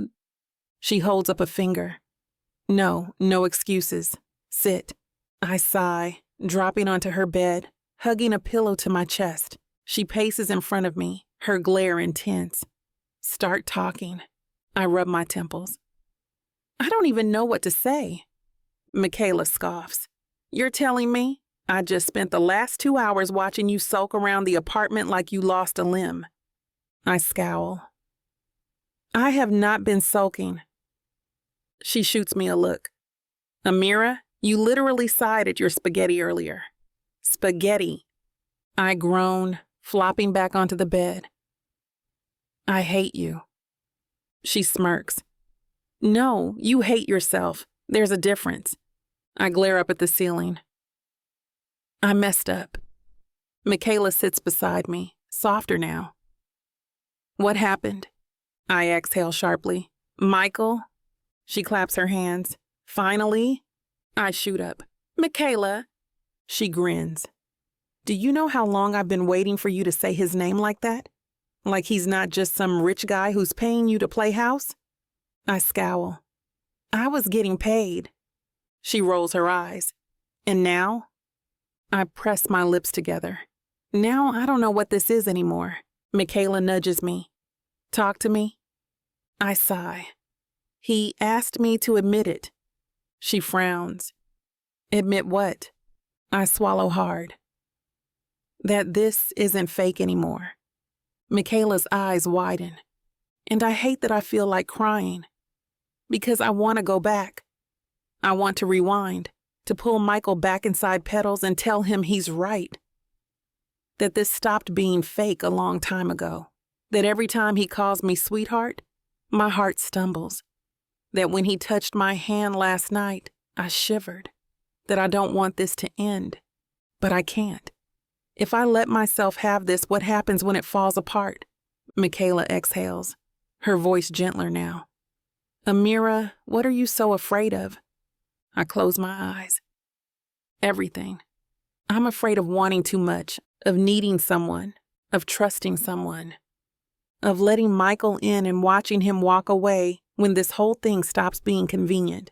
she holds up a finger. No excuses. Sit. I sigh, dropping onto her bed, hugging a pillow to my chest. She paces in front of me, her glare intense. Start talking. I rub my temples. I don't even know what to say. Michaela scoffs. You're telling me? I just spent the last 2 hours watching you sulk around the apartment like you lost a limb. I scowl. I have not been sulking. She shoots me a look. Amira, you literally sighed at your spaghetti earlier. Spaghetti. I groan, flopping back onto the bed. I hate you. She smirks. No, you hate yourself. There's a difference. I glare up at the ceiling. I messed up. Michaela sits beside me, softer now. What happened? I exhale sharply. Michael? She claps her hands. Finally? I shoot up. Michaela? She grins. Do you know how long I've been waiting for you to say his name like that? Like he's not just some rich guy who's paying you to play house? I scowl. I was getting paid. She rolls her eyes. And now? I press my lips together. Now I don't know what this is anymore. Michaela nudges me. Talk to me. I sigh. He asked me to admit it. She frowns. Admit what? I swallow hard. That this isn't fake anymore. Michaela's eyes widen. And I hate that I feel like crying. Because I want to go back. I want to rewind. To pull Michael back inside Petals and tell him he's right. That this stopped being fake a long time ago. That every time he calls me sweetheart, my heart stumbles. That when he touched my hand last night, I shivered. That I don't want this to end. But I can't. If I let myself have this, what happens when it falls apart? Michaela exhales, her voice gentler now. Amira, what are you so afraid of? I close my eyes. Everything. I'm afraid of wanting too much, of needing someone, of trusting someone, of letting Michael in and watching him walk away when this whole thing stops being convenient.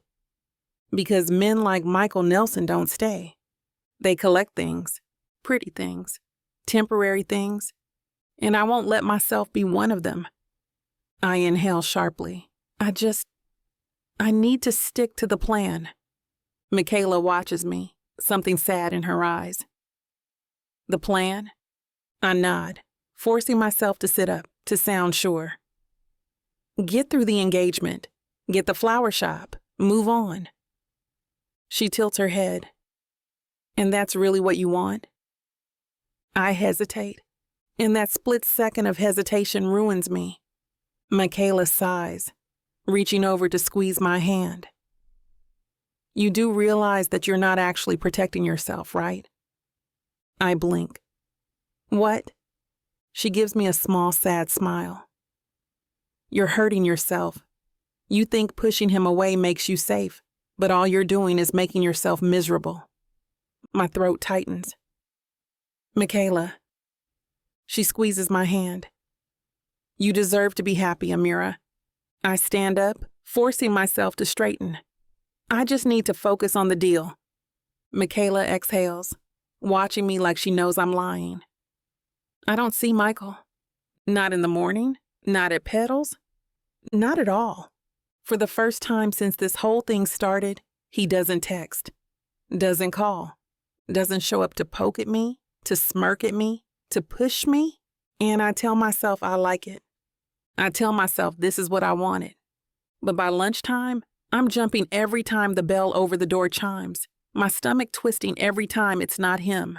Because men like Michael Nelson don't stay. They collect things, pretty things, temporary things, and I won't let myself be one of them. I inhale sharply. I need to stick to the plan. Michaela watches me, something sad in her eyes. The plan? I nod, forcing myself to sit up, to sound sure. Get through the engagement. Get the flower shop. Move on. She tilts her head. And that's really what you want? I hesitate, and that split second of hesitation ruins me. Michaela sighs, reaching over to squeeze my hand. You do realize that you're not actually protecting yourself, right? I blink. What? She gives me a small, sad smile. You're hurting yourself. You think pushing him away makes you safe, but all you're doing is making yourself miserable. My throat tightens. Michaela. She squeezes my hand. You deserve to be happy, Amira. I stand up, forcing myself to straighten. I just need to focus on the deal. Michaela exhales, watching me like she knows I'm lying. I don't see Michael. Not in the morning, not at Petals, not at all. For the first time since this whole thing started, he doesn't text, doesn't call, doesn't show up to poke at me, to smirk at me, to push me, and I tell myself I like it. I tell myself this is what I wanted. But by lunchtime, I'm jumping every time the bell over the door chimes, my stomach twisting every time it's not him.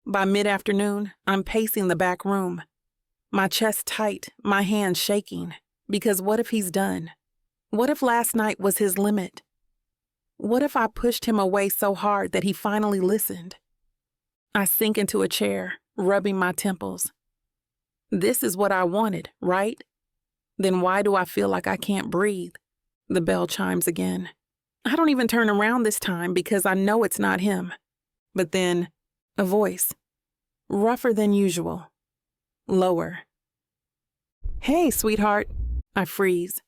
By mid-afternoon, I'm pacing the back room, my chest tight, my hands shaking, because what if he's done? What if last night was his limit? What if I pushed him away so hard that he finally listened? I sink into a chair, rubbing my temples. This is what I wanted, right? Then why do I feel like I can't breathe? The bell chimes again. I don't even turn around this time because I know it's not him. But then, a voice. Rougher than usual. Lower. Hey, sweetheart. I freeze.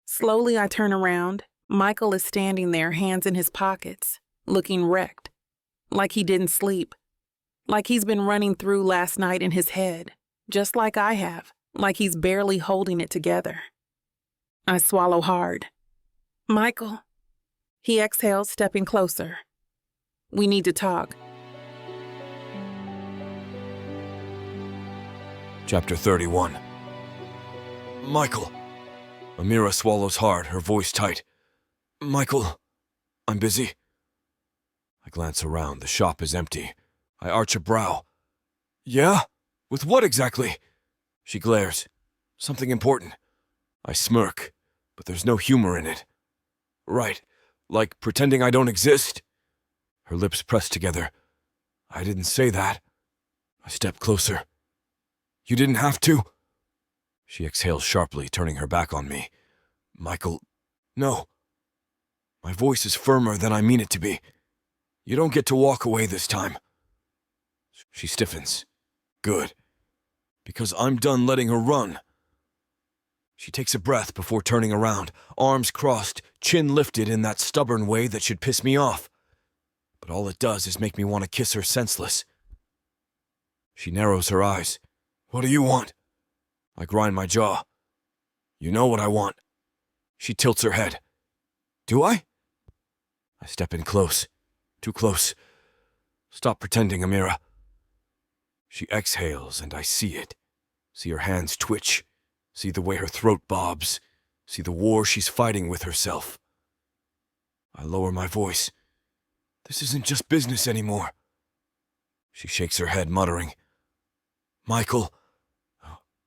Slowly I turn around. Michael is standing there, hands in his pockets, looking wrecked. Like he didn't sleep. Like he's been running through last night in his head. Just like I have. Like he's barely holding it together. I swallow hard. Michael. He exhales, stepping closer. We need to talk. Chapter 31. Michael. Amira swallows hard, her voice tight. Michael, I'm busy. I glance around. The shop is empty. I arch a brow. Yeah? With what exactly? She glares. Something important. I smirk, but there's no humor in it. Right, like pretending I don't exist? Her lips press together. I didn't say that. I step closer. You didn't have to? She exhales sharply, turning her back on me. Michael, no. My voice is firmer than I mean it to be. You don't get to walk away this time. She stiffens. Good. Because I'm done letting her run. She takes a breath before turning around, arms crossed, chin lifted in that stubborn way that should piss me off. But all it does is make me want to kiss her senseless. She narrows her eyes. What do you want? I grind my jaw. You know what I want. She tilts her head. Do I? I step in close. Too close. Stop pretending, Amira. She exhales, and I see it. See her hands twitch. See the way her throat bobs. See the war she's fighting with herself. I lower my voice. This isn't just business anymore. She shakes her head, muttering. Michael,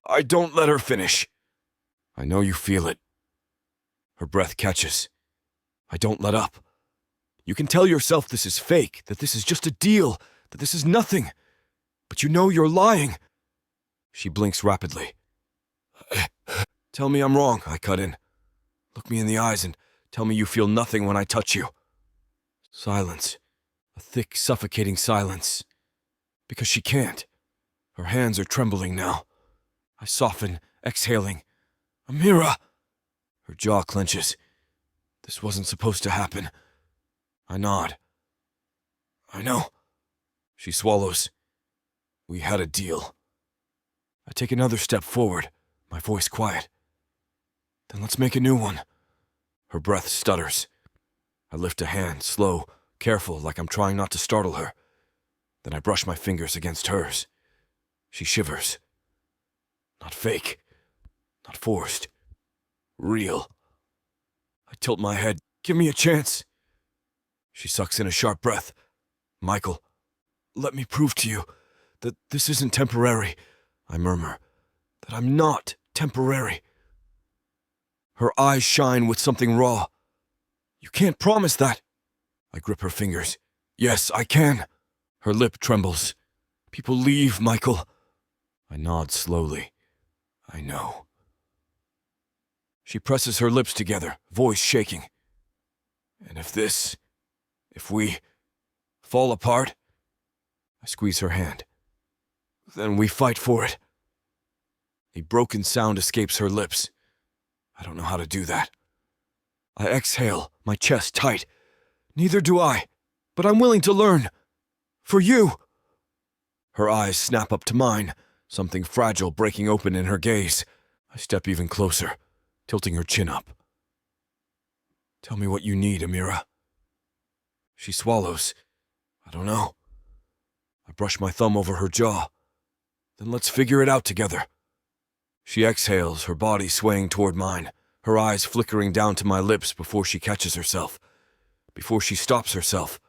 I don't let her finish. I know you feel it. Her breath catches. I don't let up. You can tell yourself this is fake, that this is just a deal, that this is nothing. But you know you're lying. She blinks rapidly. Tell me I'm wrong, I cut in. Look me in the eyes and tell me you feel nothing when I touch you. Silence. A thick, suffocating silence. Because she can't. Her hands are trembling now. I soften, exhaling. Amira! Her jaw clenches. This wasn't supposed to happen. I nod. I know. She swallows. We had a deal. I take another step forward, my voice quiet. Then let's make a new one. Her breath stutters. I lift a hand, slow, careful, like I'm trying not to startle her. Then I brush my fingers against hers. She shivers. Not fake. Not forced. Real. I tilt my head. Give me a chance. She sucks in a sharp breath. Michael, let me prove to you that this isn't temporary. I murmur. That I'm not temporary. Her eyes shine with something raw. You can't promise that. I grip her fingers. Yes, I can. Her lip trembles. People leave, Michael. I nod slowly. I know. She presses her lips together, voice shaking. And if we fall apart, I squeeze her hand. Then we fight for it. A broken sound escapes her lips. I don't know how to do that. I exhale, my chest tight. Neither do I, but I'm willing to learn. For you. Her eyes snap up to mine, something fragile breaking open in her gaze. I step even closer, tilting her chin up. Tell me what you need, Amira. She swallows. I don't know. I brush my thumb over her jaw. Then let's figure it out together. She exhales, her body swaying toward mine, her eyes flickering down to my lips before she catches herself, before she stops herself.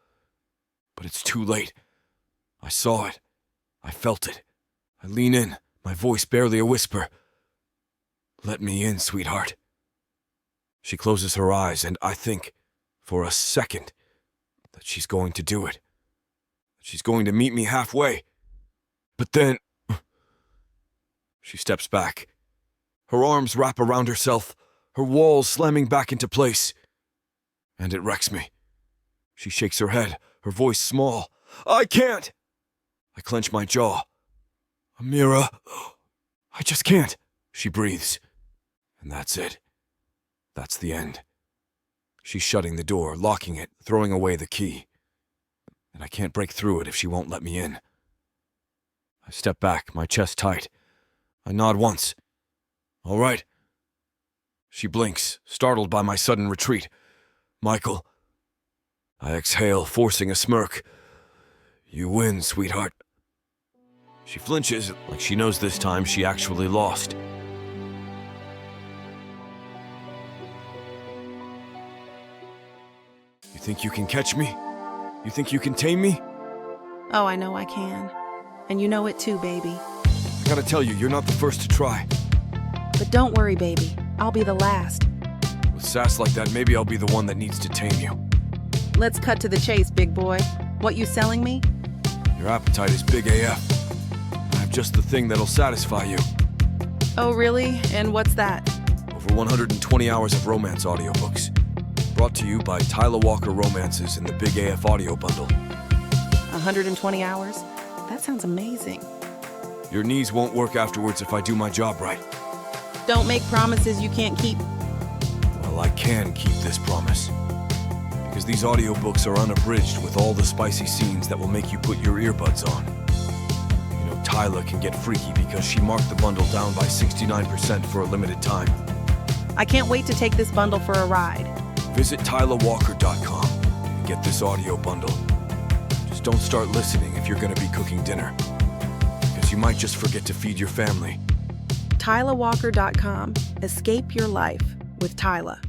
But it's too late. I saw it. I felt it. I lean in, my voice barely a whisper. Let me in, sweetheart. She closes her eyes, and I think, for a second, that she's going to do it. She's going to meet me halfway. But then... She steps back. Her arms wrap around herself, her walls slamming back into place. And it wrecks me. She shakes her head, her voice small. I can't! I clench my jaw. Amira, I just can't, she breathes. And that's it. That's the end. She's shutting the door, locking it, throwing away the key. And I can't break through it if she won't let me in. I step back, my chest tight. I nod once. All right. She blinks, startled by my sudden retreat. Michael. I exhale, forcing a smirk. You win, sweetheart. She flinches, like she knows this time she actually lost. You think you can catch me? You think you can tame me? Oh, I know I can. And you know it too, baby. I gotta tell you, you're not the first to try. But don't worry, baby. I'll be the last. With sass like that, maybe I'll be the one that needs to tame you. Let's cut to the chase, big boy. What you selling me? Your appetite is big AF. I have just the thing that'll satisfy you. Oh, really? And what's that? Over 120 hours of romance audiobooks. Brought to you by Tyla Walker Romances in the Big AF audio bundle. 120 hours? That sounds amazing. Your knees won't work afterwards if I do my job right. Don't make promises you can't keep. Well, I can keep this promise. Because these audiobooks are unabridged with all the spicy scenes that will make you put your earbuds on. You know, Tyla can get freaky because she marked the bundle down by 69% for a limited time. I can't wait to take this bundle for a ride. Visit TylaWalker.com and get this audio bundle. Just don't start listening if you're going to be cooking dinner. Because you might just forget to feed your family. TylaWalker.com. Escape your life with Tyla.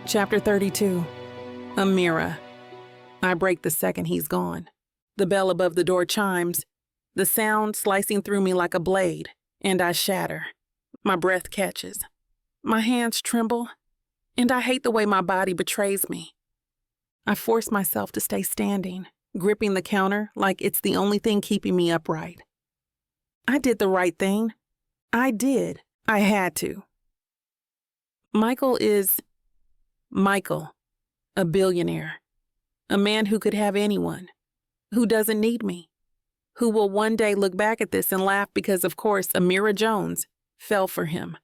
Chapter 32. Amira. I break the second he's gone. The bell above the door chimes, the sound slicing through me like a blade, and I shatter. My breath catches. My hands tremble, and I hate the way my body betrays me. I force myself to stay standing, gripping the counter like it's the only thing keeping me upright. I did the right thing. I did. I had to. Michael is Michael, a billionaire, a man who could have anyone, who doesn't need me, who will one day look back at this and laugh because, of course, Amira Jones fell for him.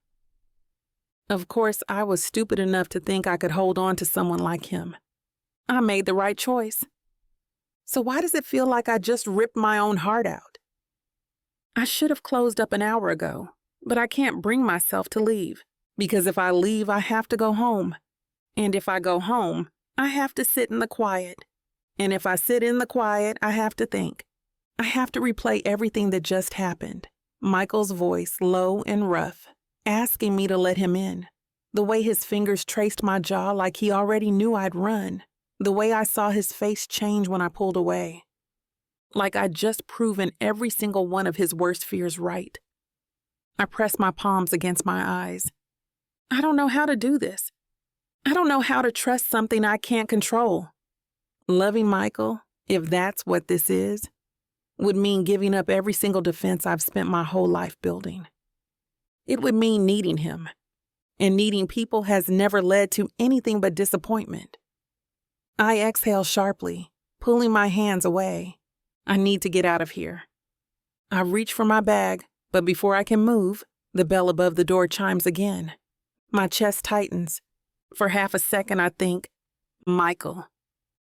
Of course, I was stupid enough to think I could hold on to someone like him. I made the right choice. So why does it feel like I just ripped my own heart out? I should have closed up an hour ago, but I can't bring myself to leave, because if I leave, I have to go home. And if I go home, I have to sit in the quiet. And if I sit in the quiet, I have to think. I have to replay everything that just happened. Michael's voice, low and rough, asking me to let him in. The way his fingers traced my jaw like he already knew I'd run. The way I saw his face change when I pulled away. Like I'd just proven every single one of his worst fears right. I pressed my palms against my eyes. I don't know how to do this. I don't know how to trust something I can't control. Loving Michael, if that's what this is, would mean giving up every single defense I've spent my whole life building. It would mean needing him. And needing people has never led to anything but disappointment. I exhale sharply, pulling my hands away. I need to get out of here. I reach for my bag, but before I can move, the bell above the door chimes again. My chest tightens. For half a second, I think, Michael.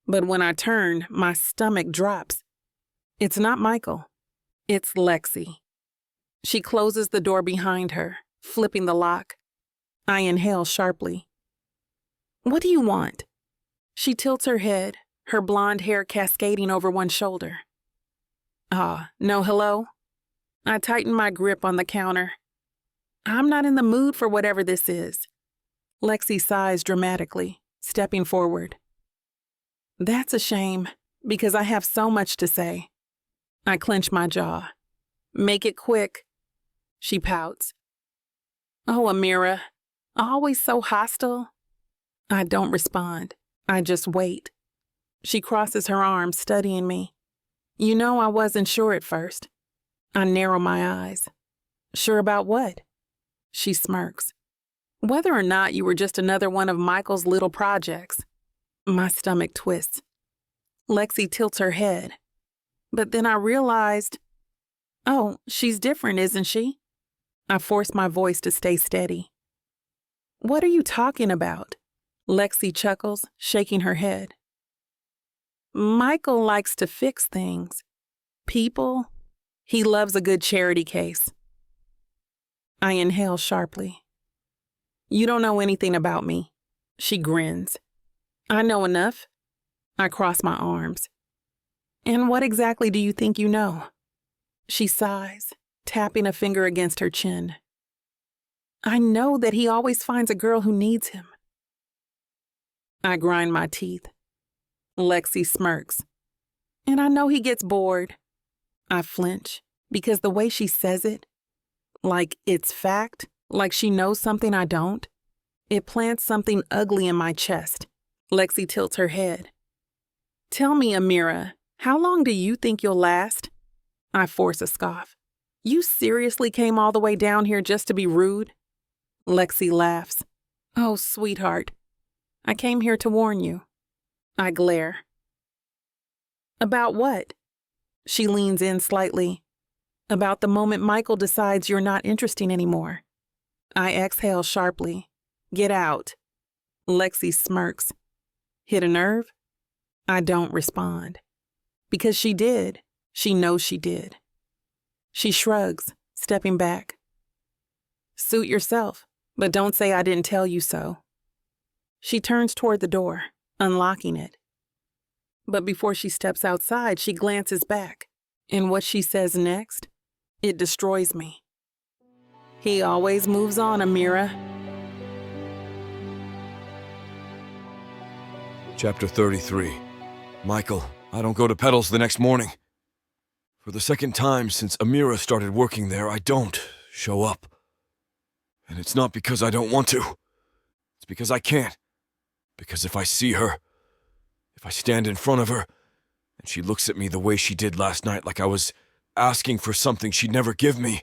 But when I turn, my stomach drops. It's not Michael. It's Lexi. She closes the door behind her, flipping the lock. I inhale sharply. What do you want? She tilts her head, her blonde hair cascading over one shoulder. No hello? I tighten my grip on the counter. I'm not in the mood for whatever this is. Lexi sighs dramatically, stepping forward. That's a shame, because I have so much to say. I clench my jaw. Make it quick. She pouts. Oh, Amira, always so hostile. I don't respond. I just wait. She crosses her arms, studying me. You know, I wasn't sure at first. I narrow my eyes. Sure about what? She smirks. Whether or not you were just another one of Michael's little projects. My stomach twists. Lexi tilts her head. But then I realized, oh, she's different, isn't she? I force my voice to stay steady. What are you talking about? Lexi chuckles, shaking her head. Michael likes to fix things. People. He loves a good charity case. I inhale sharply. You don't know anything about me. She grins. I know enough. I cross my arms. And what exactly do you think you know? She sighs, tapping a finger against her chin. I know that he always finds a girl who needs him. I grind my teeth. Lexi smirks. And I know he gets bored. I flinch, because the way she says it, like it's fact, like she knows something I don't, it plants something ugly in my chest. Lexi tilts her head. Tell me, Amira, how long do you think you'll last? I force a scoff. You seriously came all the way down here just to be rude? Lexi laughs. Oh, sweetheart. I came here to warn you. I glare. About what? She leans in slightly. About the moment Michael decides you're not interesting anymore. I exhale sharply. Get out. Lexi smirks. Hit a nerve? I don't respond. Because she did. She knows she did. She shrugs, stepping back. Suit yourself, but don't say I didn't tell you so. She turns toward the door, unlocking it. But before she steps outside, she glances back, and what she says next, it destroys me. He always moves on, Amira. Chapter 33. Michael, I don't go to Petals the next morning. For the second time since Amira started working there, I don't show up. And it's not because I don't want to. It's because I can't. Because if I see her, if I stand in front of her, and she looks at me the way she did last night, like I was asking for something she'd never give me,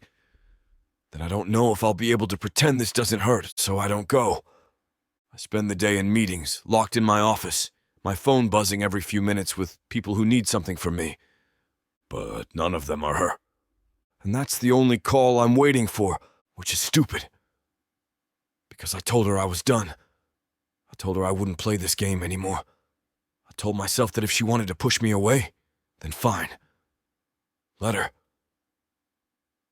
then I don't know if I'll be able to pretend this doesn't hurt, so I don't go. I spend the day in meetings, locked in my office, my phone buzzing every few minutes with people who need something from me. But none of them are her. And that's the only call I'm waiting for, which is stupid. Because I told her I was done. I told her I wouldn't play this game anymore. I told myself that if she wanted to push me away, then fine. Let her.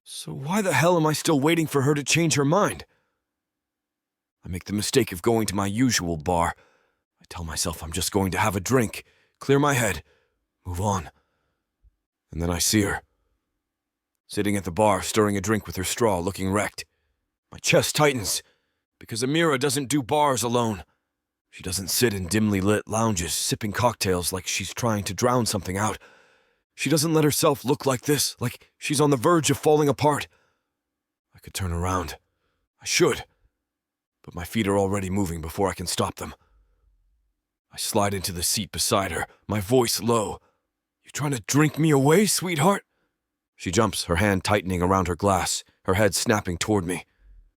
So why the hell am I still waiting for her to change her mind? I make the mistake of going to my usual bar. I tell myself I'm just going to have a drink, clear my head, move on. And then I see her, sitting at the bar, stirring a drink with her straw, looking wrecked. My chest tightens, because Amira doesn't do bars alone. She doesn't sit in dimly lit lounges, sipping cocktails like she's trying to drown something out. She doesn't let herself look like this, like she's on the verge of falling apart. I could turn around. I should. But my feet are already moving before I can stop them. I slide into the seat beside her, my voice low. You trying to drink me away, sweetheart? She jumps, her hand tightening around her glass, her head snapping toward me.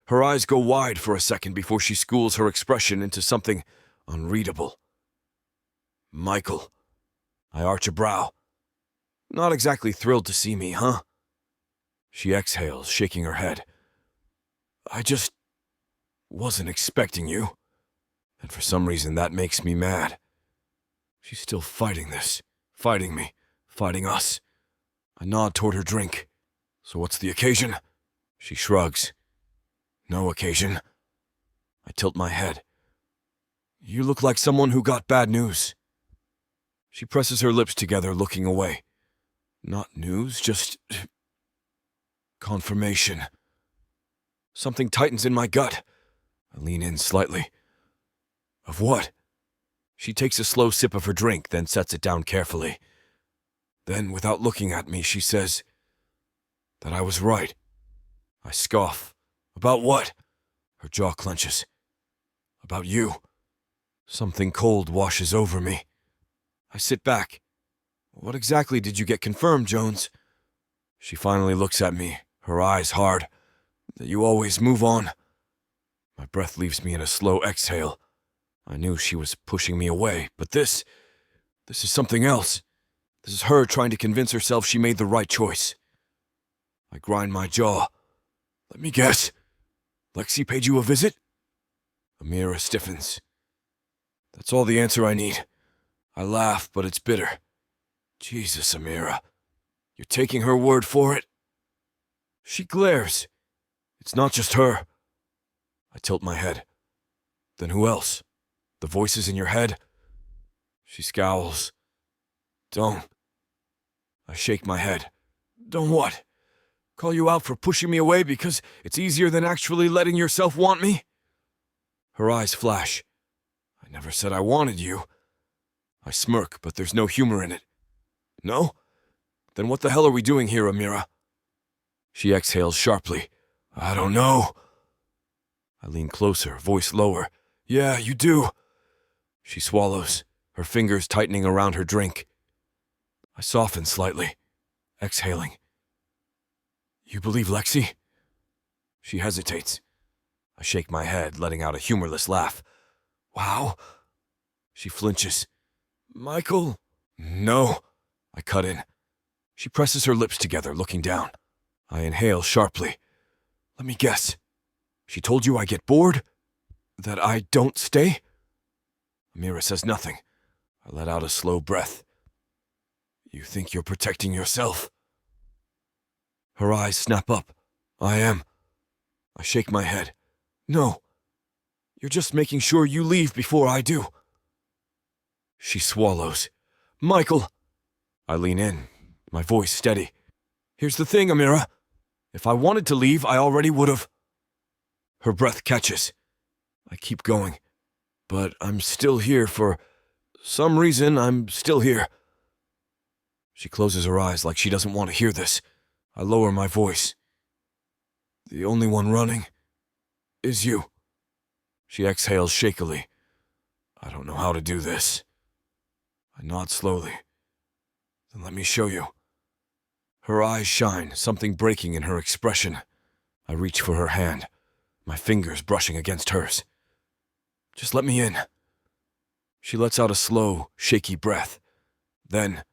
Her eyes go wide for a second before she schools her expression into something unreadable. Michael. I arch a brow. Not exactly thrilled to see me, huh? She exhales, shaking her head. I just wasn't expecting you. And for some reason that makes me mad. She's still fighting this, fighting me, fighting us. I nod toward her drink. So what's the occasion? She shrugs. No occasion. I tilt my head. You look like someone who got bad news. She presses her lips together, looking away. Not news, just confirmation. Something tightens in my gut. I lean in slightly. Of what? She takes a slow sip of her drink, then sets it down carefully. Then, without looking at me, she says that I was right. I scoff. About what? Her jaw clenches. About you. Something cold washes over me. I sit back. What exactly did you get confirmed, Jones? She finally looks at me, her eyes hard. That you always move on. My breath leaves me in a slow exhale. I knew she was pushing me away, but this is something else. This is her trying to convince herself she made the right choice. I grind my jaw. Let me guess. Lexi paid you a visit? Amira stiffens. That's all the answer I need. I laugh, but it's bitter. Jesus, Amira. You're taking her word for it? She glares. It's not just her. I tilt my head. Then who else? The voices in your head? She scowls. Don't. I shake my head. Don't what? Call you out for pushing me away because it's easier than actually letting yourself want me? Her eyes flash. I never said I wanted you. I smirk, but there's no humor in it. No? Then what the hell are we doing here, Amira? She exhales sharply. I don't know. I lean closer, voice lower. Yeah, you do. She swallows, her fingers tightening around her drink. I soften slightly, exhaling. You believe Lexi? She hesitates. I shake my head, letting out a humorless laugh. Wow. She flinches. Michael? No. I cut in. She presses her lips together, looking down. I inhale sharply. Let me guess. She told you I get bored? That I don't stay? Amira says nothing. I let out a slow breath. You think you're protecting yourself? Her eyes snap up. I am. I shake my head. No. You're just making sure you leave before I do. She swallows. Michael! I lean in, my voice steady. Here's the thing, Amira. If I wanted to leave, I already would've. Her breath catches. I keep going. But I'm still here for some reason. I'm still here. She closes her eyes like she doesn't want to hear this. I lower my voice. The only one running is you. She exhales shakily. I don't know how to do this. I nod slowly. Then let me show you. Her eyes shine, something breaking in her expression. I reach for her hand, my fingers brushing against hers. Just let me in. She lets out a slow, shaky breath. Then,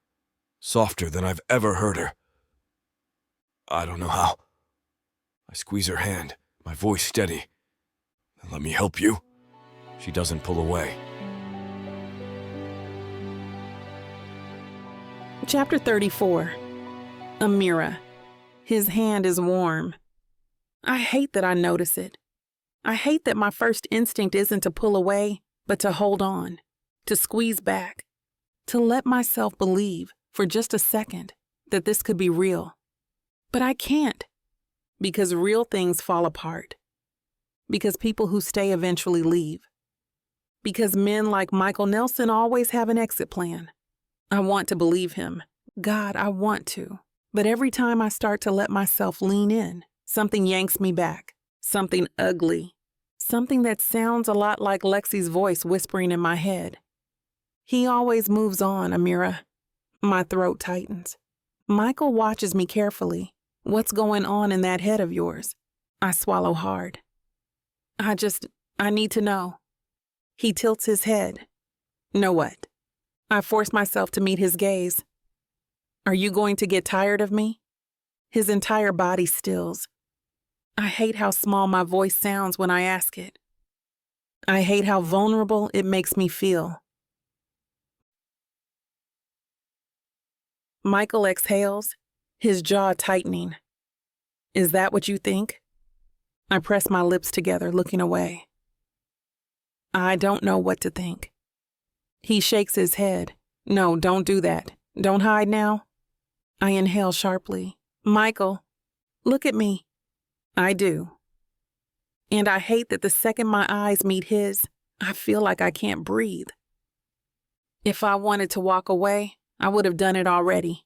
softer than I've ever heard her. I don't know how. I squeeze her hand, my voice steady. Let me help you. She doesn't pull away. Chapter 34. Amira. His hand is warm. I hate that I notice it. I hate that my first instinct isn't to pull away, but to hold on, to squeeze back, to let myself believe for just a second that this could be real. But I can't, because real things fall apart, because people who stay eventually leave, because men like Michael Nelson always have an exit plan. I want to believe him. God, I want to. But every time I start to let myself lean in, something yanks me back, something ugly, something that sounds a lot like Lexi's voice whispering in my head. He always moves on, Amira. My throat tightens. Michael watches me carefully. What's going on in that head of yours? I swallow hard. I need to know. He tilts his head. Know what? I force myself to meet his gaze. Are you going to get tired of me? His entire body stills. I hate how small my voice sounds when I ask it. I hate how vulnerable it makes me feel. Michael exhales, his jaw tightening. Is that what you think? I press my lips together, looking away. I don't know what to think. He shakes his head. No, don't do that. Don't hide now. I inhale sharply. Michael, look at me. I do. And I hate that the second my eyes meet his, I feel like I can't breathe. If I wanted to walk away, I would have done it already.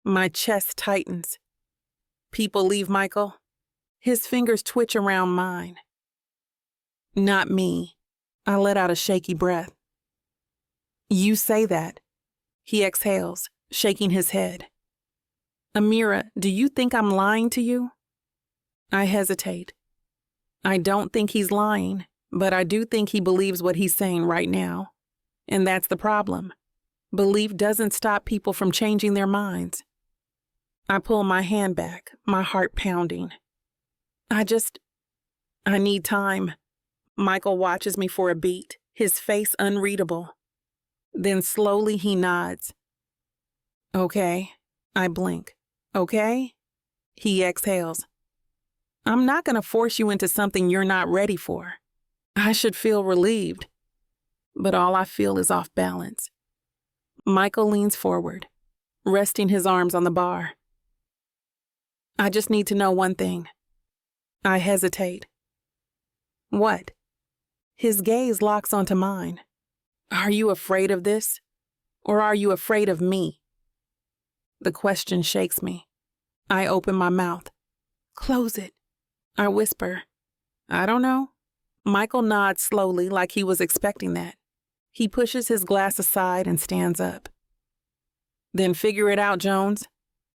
My chest tightens. People leave Michael. His fingers twitch around mine. Not me. I let out a shaky breath. You say that. He exhales, shaking his head. Amira, do you think I'm lying to you? I hesitate. I don't think he's lying, but I do think he believes what he's saying right now. And that's the problem. Belief doesn't stop people from changing their minds. I pull my hand back, my heart pounding. I need time. Michael watches me for a beat, his face unreadable. Then slowly he nods. Okay. I blink. Okay? He exhales. I'm not going to force you into something you're not ready for. I should feel relieved. But all I feel is off balance. Michael leans forward, resting his arms on the bar. I just need to know one thing. I hesitate. What? His gaze locks onto mine. Are you afraid of this? Or are you afraid of me? The question shakes me. I open my mouth. Close it. I whisper. I don't know. Michael nods slowly like he was expecting that. He pushes his glass aside and stands up. Then figure it out, Jones.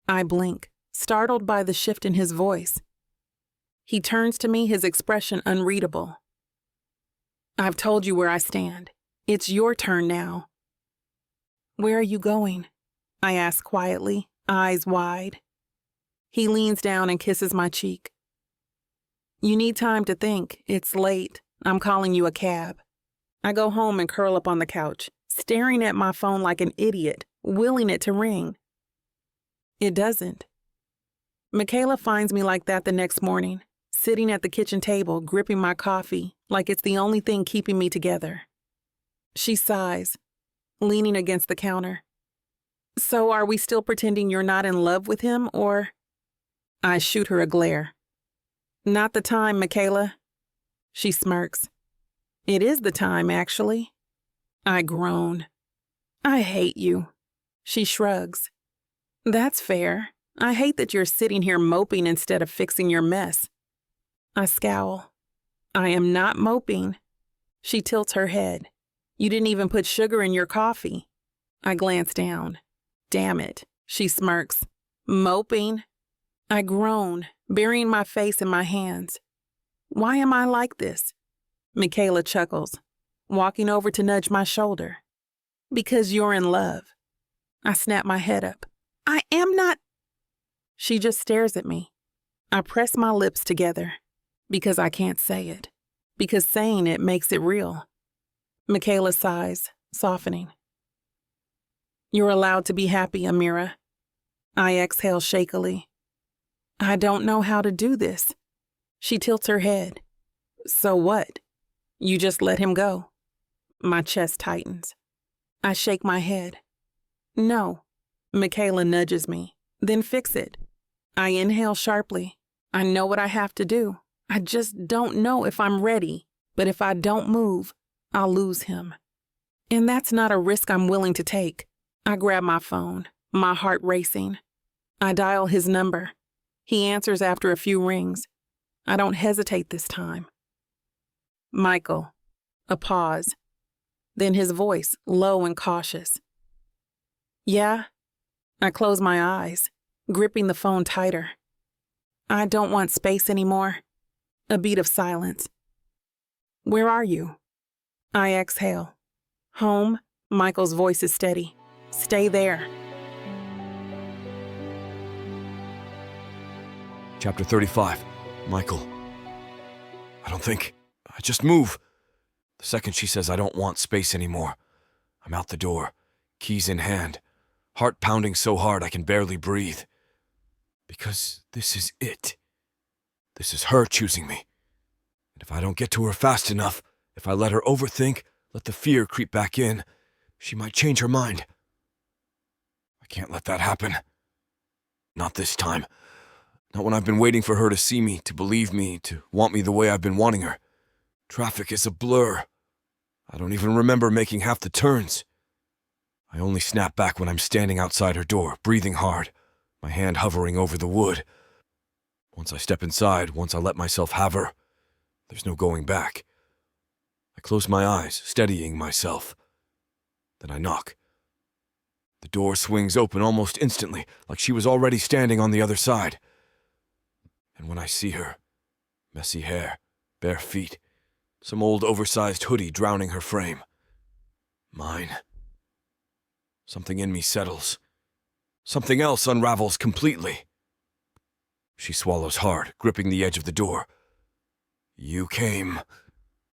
I blink, startled by the shift in his voice. He turns to me, his expression unreadable. I've told you where I stand. It's your turn now. Where are you going? I ask quietly, eyes wide. He leans down and kisses my cheek. You need time to think. It's late. I'm calling you a cab. I go home and curl up on the couch, staring at my phone like an idiot, willing it to ring. It doesn't. Michaela finds me like that the next morning, sitting at the kitchen table, gripping my coffee like it's the only thing keeping me together. She sighs, leaning against the counter. So are we still pretending you're not in love with him, or? I shoot her a glare. Not the time, Michaela. She smirks. It is the time, actually. I groan. I hate you. She shrugs. That's fair. I hate that you're sitting here moping instead of fixing your mess. I scowl. I am not moping. She tilts her head. You didn't even put sugar in your coffee. I glance down. Damn it, she smirks. Moping? I groan, burying my face in my hands. Why am I like this? Michaela chuckles, walking over to nudge my shoulder. Because you're in love. I snap my head up. I am not. She just stares at me. I press my lips together because I can't say it. Because saying it makes it real. Michaela sighs, softening. You're allowed to be happy, Amira. I exhale shakily. I don't know how to do this. She tilts her head. So what? You just let him go. My chest tightens. I shake my head. No. Michaela nudges me. Then fix it. I inhale sharply. I know what I have to do. I just don't know if I'm ready. But if I don't move, I'll lose him. And that's not a risk I'm willing to take. I grab my phone, my heart racing. I dial his number. He answers after a few rings. I don't hesitate this time. Michael. A pause. Then his voice, low and cautious. Yeah? I close my eyes, gripping the phone tighter. I don't want space anymore. A beat of silence. Where are you? I exhale. Home. Michael's voice is steady. Stay there. Chapter 35. Michael. I don't think. I just move. The second she says I don't want space anymore, I'm out the door, keys in hand, heart pounding so hard I can barely breathe. Because this is it. This is her choosing me. And if I don't get to her fast enough, if I let her overthink, let the fear creep back in, she might change her mind. I can't let that happen. Not this time. Not when I've been waiting for her to see me, to believe me, to want me the way I've been wanting her. Traffic is a blur. I don't even remember making half the turns. I only snap back when I'm standing outside her door, breathing hard, my hand hovering over the wood. Once I step inside, once I let myself have her, there's no going back. I close my eyes, steadying myself. Then I knock. The door swings open almost instantly, like she was already standing on the other side. And when I see her, messy hair, bare feet, some old oversized hoodie drowning her frame. Mine. Something in me settles. Something else unravels completely. She swallows hard, gripping the edge of the door. You came.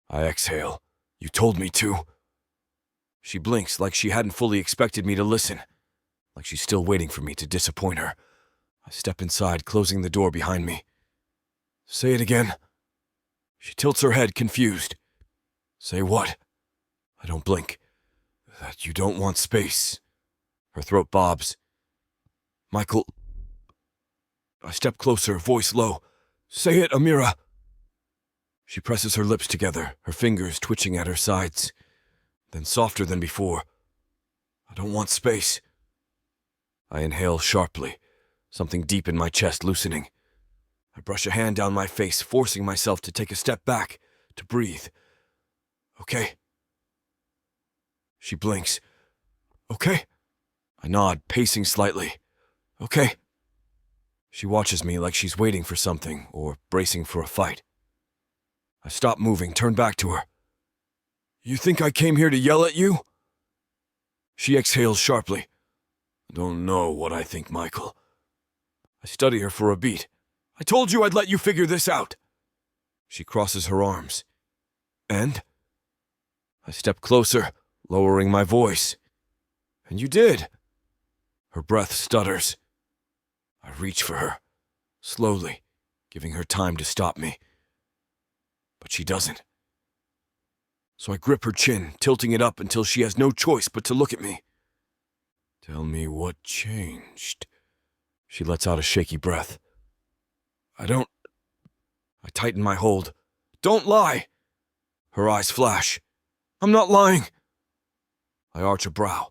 I exhale. You told me to. She blinks like she hadn't fully expected me to listen, like she's still waiting for me to disappoint her. I step inside, closing the door behind me. Say it again. She tilts her head, confused. Say what? I don't blink. That you don't want space. Her throat bobs. Michael. I step closer, voice low. Say it, Amira. She presses her lips together, her fingers twitching at her sides. Then softer than before. I don't want space. I inhale sharply, something deep in my chest loosening. I brush a hand down my face, forcing myself to take a step back, to breathe. Okay. She blinks. Okay. I nod, pacing slightly. Okay. She watches me like she's waiting for something or bracing for a fight. I stop moving, turn back to her. You think I came here to yell at you? She exhales sharply. I don't know what I think, Michael. I study her for a beat. I told you I'd let you figure this out. She crosses her arms. And? I step closer, lowering my voice. And you did. Her breath stutters. I reach for her, slowly, giving her time to stop me. But she doesn't. So I grip her chin, tilting it up until she has no choice but to look at me. Tell me what changed. She lets out a shaky breath. I tighten my hold. Don't lie! Her eyes flash. I'm not lying. I arch a brow.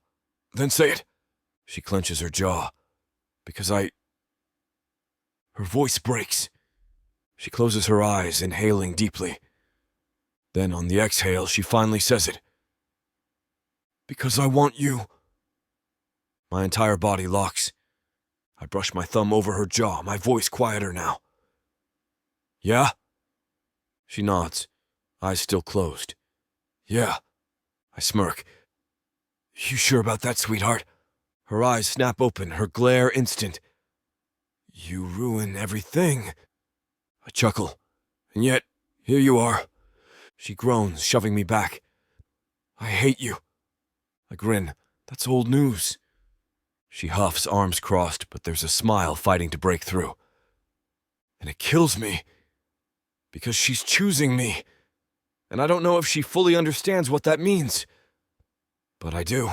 Then say it. She clenches her jaw. Because Her voice breaks. She closes her eyes, inhaling deeply. Then on the exhale, she finally says it. Because I want you. My entire body locks. I brush my thumb over her jaw, my voice quieter now. Yeah? She nods. eyes still closed. Yeah, I smirk. You sure about that, sweetheart? Her eyes snap open, her glare instant. You ruin everything. I chuckle. And yet, here you are. She groans, shoving me back. I hate you. I grin. That's old news. She huffs, arms crossed, but there's a smile fighting to break through. And it kills me. Because she's choosing me. And I don't know if she fully understands what that means. But I do.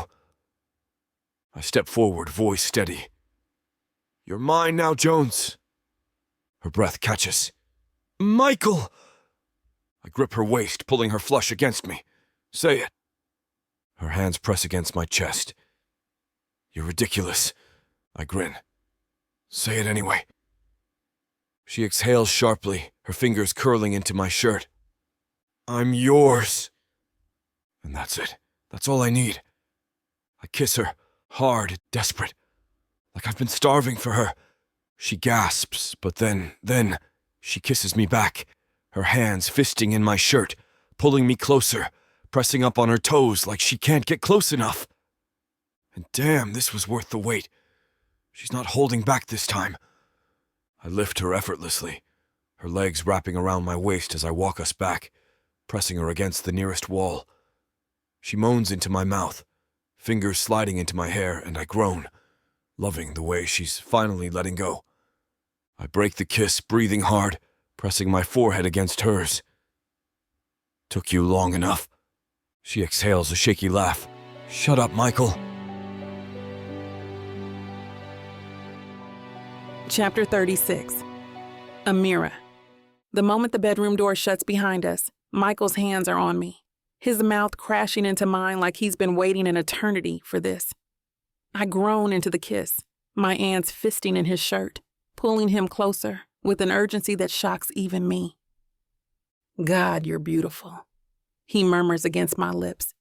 I step forward, voice steady. You're mine now, Jones. Her breath catches. Michael! I grip her waist, pulling her flush against me. Say it. Her hands press against my chest. You're ridiculous. I grin. Say it anyway. She exhales sharply, her fingers curling into my shirt. I'm yours. And that's it. That's all I need. I kiss her, hard, desperate, like I've been starving for her. She gasps, but then she kisses me back, her hands fisting in my shirt, pulling me closer, pressing up on her toes like she can't get close enough. And damn, this was worth the wait. She's not holding back this time. I lift her effortlessly, her legs wrapping around my waist as I walk us back, pressing her against the nearest wall. She moans into my mouth, fingers sliding into my hair, and I groan, loving the way she's finally letting go. I break the kiss, breathing hard, pressing my forehead against hers. Took you long enough. She exhales a shaky laugh. Shut up, Michael. Chapter 36. Amira. The moment the bedroom door shuts behind us, Michael's hands are on me, his mouth crashing into mine like he's been waiting an eternity for this. I groan into the kiss, my hands fisting in his shirt, pulling him closer with an urgency that shocks even me. God, you're beautiful, he murmurs against my lips,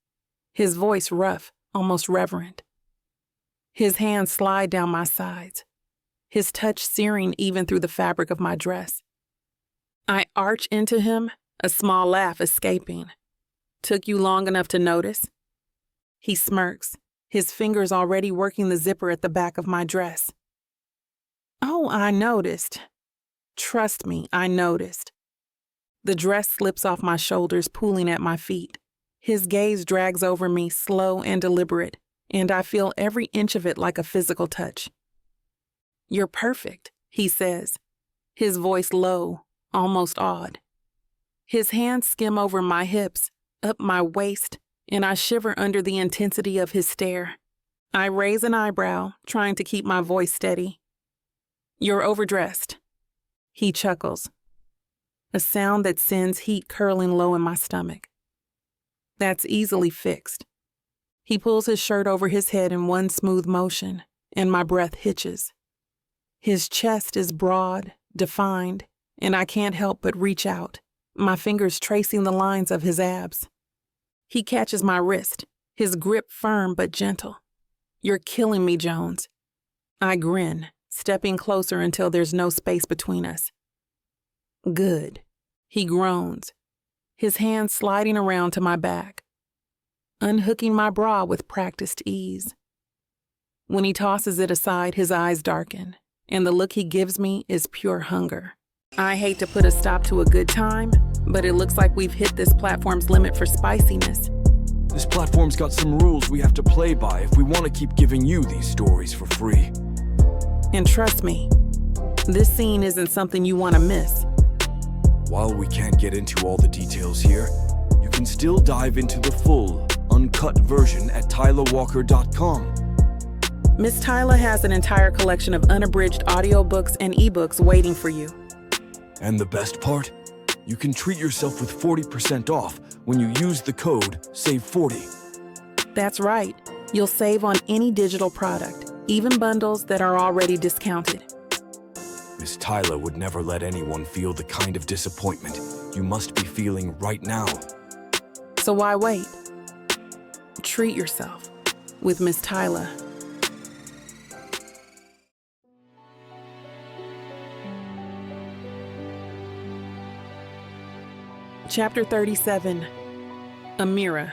his voice rough, almost reverent. His hands slide down my sides, his touch searing even through the fabric of my dress. I arch into him, a small laugh escaping. Took you long enough to notice? He smirks, his fingers already working the zipper at the back of my dress. Oh, I noticed. Trust me, I noticed. The dress slips off my shoulders, pooling at my feet. His gaze drags over me, slow and deliberate, and I feel every inch of it like a physical touch. You're perfect, he says, his voice low, almost awed. His hands skim over my hips, up my waist, and I shiver under the intensity of his stare. I raise an eyebrow, trying to keep my voice steady. You're overdressed. He chuckles, a sound that sends heat curling low in my stomach. That's easily fixed. He pulls his shirt over his head in one smooth motion, and my breath hitches. His chest is broad, defined, and I can't help but reach out, my fingers tracing the lines of his abs. He catches my wrist, his grip firm but gentle. You're killing me, Jones. I grin, stepping closer until there's no space between us. Good. He groans, his hands sliding around to my back, unhooking my bra with practiced ease. When he tosses it aside, his eyes darken, and the look he gives me is pure hunger. I hate to put a stop to a good time, but it looks like we've hit this platform's limit for spiciness. This platform's got some rules we have to play by if we want to keep giving you these stories for free. And trust me, this scene isn't something you want to miss. While we can't get into all the details here, you can still dive into the full, uncut version at TylaWalker.com. Miss Tyla has an entire collection of unabridged audiobooks and ebooks waiting for you. And the best part? You can treat yourself with 40% off when you use the code SAVE40. That's right. You'll save on any digital product, even bundles that are already discounted. Miss Tyla would never let anyone feel the kind of disappointment you must be feeling right now. So why wait? Treat yourself with Miss Tyla. Chapter 37. Amira.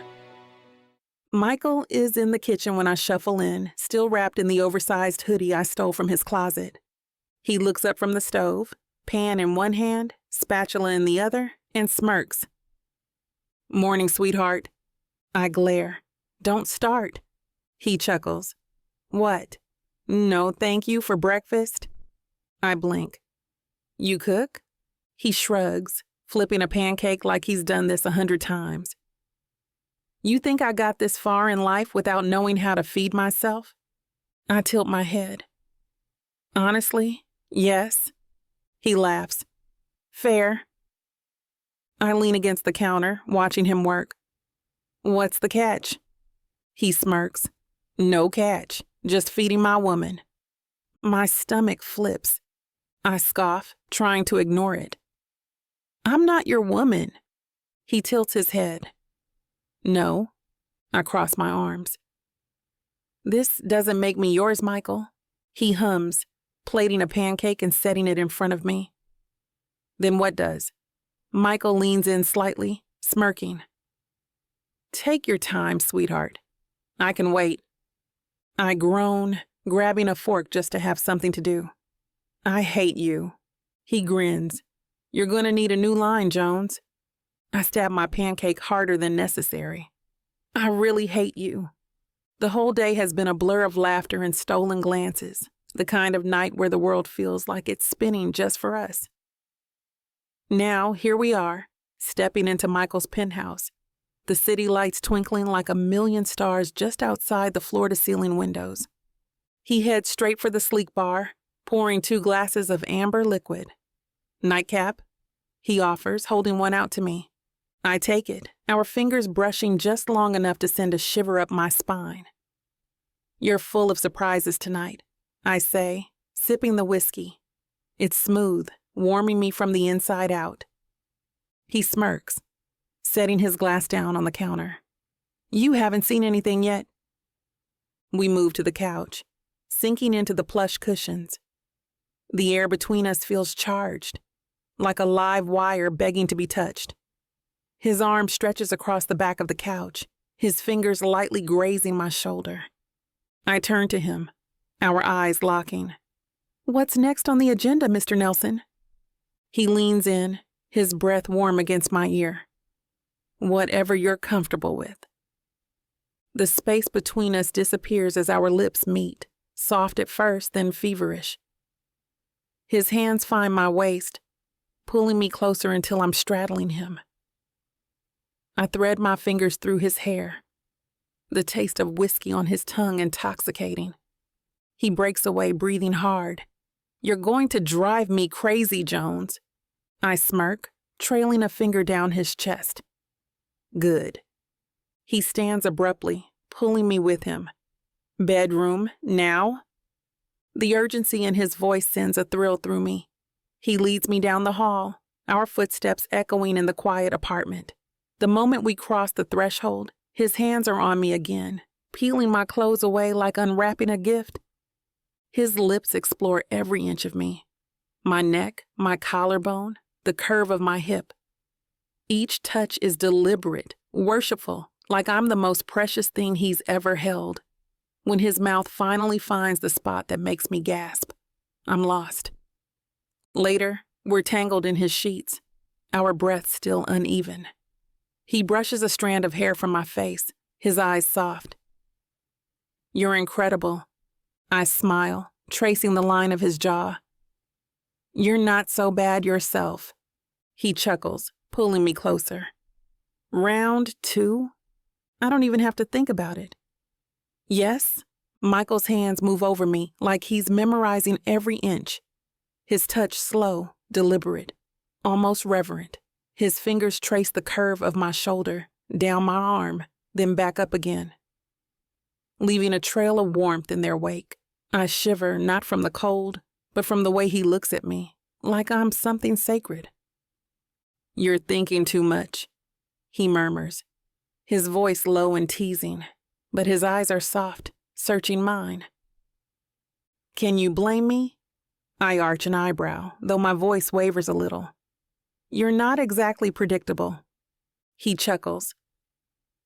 Michael is in the kitchen when I shuffle in, still wrapped in the oversized hoodie I stole from his closet. He looks up from the stove, pan in one hand, spatula in the other, and smirks. "Morning, sweetheart." I glare. "Don't start." He chuckles. "What? No thank you for breakfast?" I blink. "You cook?" He shrugs, flipping a pancake like he's done this 100 times. "You think I got this far in life without knowing how to feed myself?" I tilt my head. "Honestly, yes." He laughs. "Fair." I lean against the counter, watching him work. "What's the catch?" He smirks. "No catch, just feeding my woman." My stomach flips. I scoff, trying to ignore it. "I'm not your woman." He tilts his head. "No." I cross my arms. "This doesn't make me yours, Michael." He hums, plating a pancake and setting it in front of me. "Then what does?" Michael leans in slightly, smirking. "Take your time, sweetheart. I can wait." I groan, grabbing a fork just to have something to do. "I hate you." He grins. "You're gonna need a new line, Jones." I stab my pancake harder than necessary. "I really hate you." The whole day has been a blur of laughter and stolen glances, the kind of night where the world feels like it's spinning just for us. Now, here we are, stepping into Michael's penthouse, the city lights twinkling like a million stars just outside the floor-to-ceiling windows. He heads straight for the sleek bar, pouring 2 glasses of amber liquid. "Nightcap?" he offers, holding one out to me. I take it, our fingers brushing just long enough to send a shiver up my spine. "You're full of surprises tonight," I say, sipping the whiskey. It's smooth, warming me from the inside out. He smirks, setting his glass down on the counter. "You haven't seen anything yet." We move to the couch, sinking into the plush cushions. The air between us feels charged, like a live wire begging to be touched. His arm stretches across the back of the couch, his fingers lightly grazing my shoulder. I turn to him, our eyes locking. "What's next on the agenda, Mr. Nelson?" He leans in, his breath warm against my ear. "Whatever you're comfortable with." The space between us disappears as our lips meet, soft at first, then feverish. His hands find my waist, pulling me closer until I'm straddling him. I thread my fingers through his hair, the taste of whiskey on his tongue intoxicating. He breaks away, breathing hard. "You're going to drive me crazy, Jones." I smirk, trailing a finger down his chest. "Good." He stands abruptly, pulling me with him. "Bedroom, now?" The urgency in his voice sends a thrill through me. He leads me down the hall, our footsteps echoing in the quiet apartment. The moment we cross the threshold, his hands are on me again, peeling my clothes away like unwrapping a gift. His lips explore every inch of me. My neck, my collarbone, the curve of my hip. Each touch is deliberate, worshipful, like I'm the most precious thing he's ever held. When his mouth finally finds the spot that makes me gasp, I'm lost. Later, we're tangled in his sheets, our breath still uneven. He brushes a strand of hair from my face, his eyes soft. "You're incredible." I smile, tracing the line of his jaw. "You're not so bad yourself." He chuckles, pulling me closer. "Round 2? I don't even have to think about it." "Yes?" Michael's hands move over me like he's memorizing every inch. His touch slow, deliberate, almost reverent. His fingers trace the curve of my shoulder, down my arm, then back up again, leaving a trail of warmth in their wake. I shiver not from the cold, but from the way he looks at me, like I'm something sacred. "You're thinking too much," he murmurs, his voice low and teasing, but his eyes are soft, searching mine. "Can you blame me?" I arch an eyebrow, though my voice wavers a little. "You're not exactly predictable, He chuckles,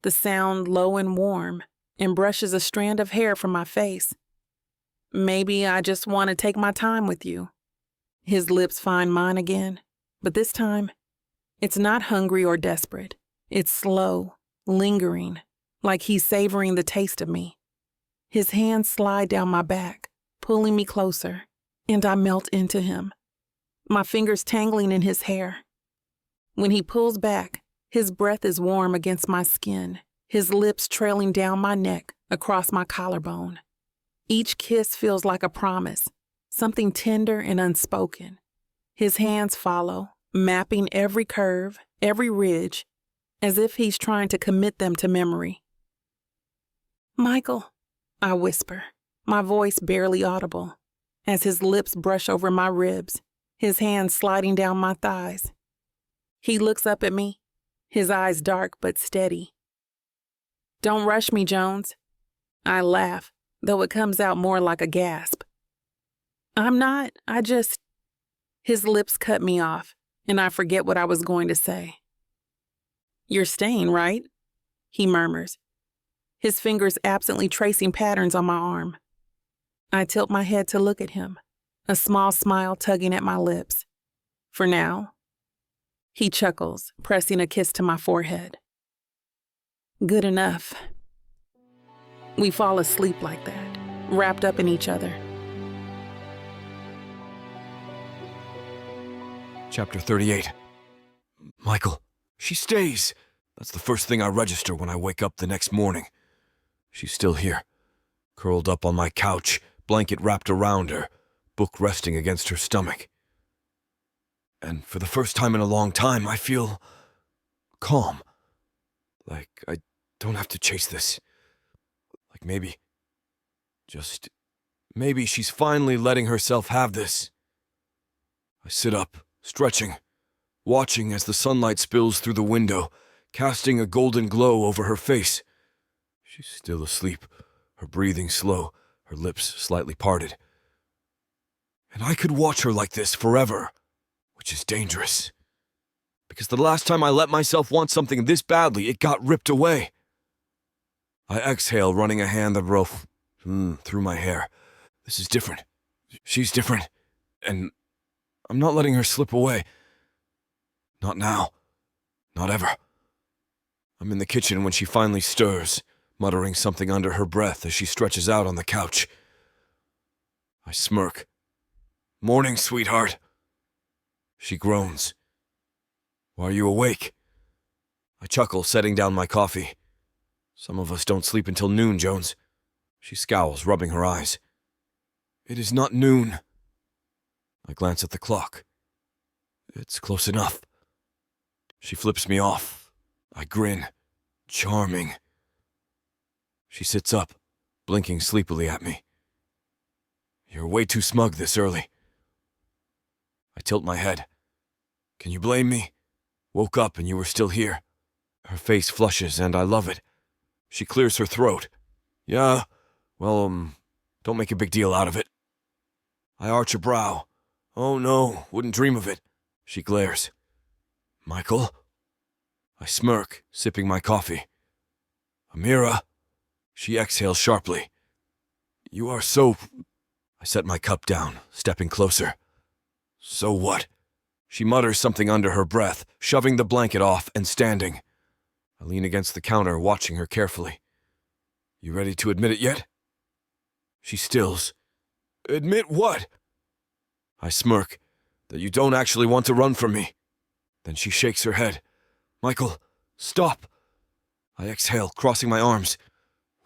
the sound low and warm, and brushes a strand of hair from my face. Maybe I just want to take my time with you. His lips find mine again, but this time, it's not hungry or desperate. It's slow, lingering, like he's savoring the taste of me. His hands slide down my back, pulling me closer, and I melt into him, my fingers tangling in his hair. When he pulls back, his breath is warm against my skin, his lips trailing down my neck across my collarbone. Each kiss feels like a promise, something tender and unspoken. His hands follow, mapping every curve, every ridge, as if he's trying to commit them to memory. "Michael," I whisper, my voice barely audible, as his lips brush over my ribs, his hands sliding down my thighs. He looks up at me, his eyes dark but steady. "Don't rush me, Jones." I laugh, though it comes out more like a gasp. "I'm not, His lips cut me off, and I forget what I was going to say. "You're staying, right?" he murmurs, his fingers absently tracing patterns on my arm. I tilt my head to look at him, a small smile tugging at my lips. "For now." He chuckles, pressing a kiss to my forehead. "Good enough." We fall asleep like that, wrapped up in each other. Chapter 38. Michael, she stays. That's the first thing I register when I wake up the next morning. She's still here, curled up on my couch, blanket wrapped around her, book resting against her stomach. And for the first time in a long time, I feel calm. Like I don't have to chase this. Like maybe she's finally letting herself have this. I sit up, stretching, watching as the sunlight spills through the window, casting a golden glow over her face. She's still asleep, her breathing slow, her lips slightly parted. And I could watch her like this forever, which is dangerous. Because the last time I let myself want something this badly, it got ripped away. I exhale, running a hand the rope through my hair. This is different. She's different. And I'm not letting her slip away. Not now. Not ever. I'm in the kitchen when she finally stirs, muttering something under her breath as she stretches out on the couch. I smirk. "Morning, sweetheart." She groans. "Why are you awake?" I chuckle, setting down my coffee. "Some of us don't sleep until noon, Jones." She scowls, rubbing her eyes. "It is not noon." I glance at the clock. "It's close enough." She flips me off. I grin. Charming. She sits up, blinking sleepily at me. "You're way too smug this early." I tilt my head. "Can you blame me? Woke up and you were still here." Her face flushes, and I love it. She clears her throat. "Yeah, well, don't make a big deal out of it." I arch a brow. "Oh no, wouldn't dream of it." She glares. "Michael?" I smirk, sipping my coffee. "Amira?" She exhales sharply. "You are so..." I set my cup down, stepping closer. "So what?" She mutters something under her breath, shoving the blanket off and standing. I lean against the counter, watching her carefully. "You ready to admit it yet?" She stills. "Admit what?" I smirk. "That you don't actually want to run from me." Then she shakes her head. "Michael, stop." I exhale, crossing my arms.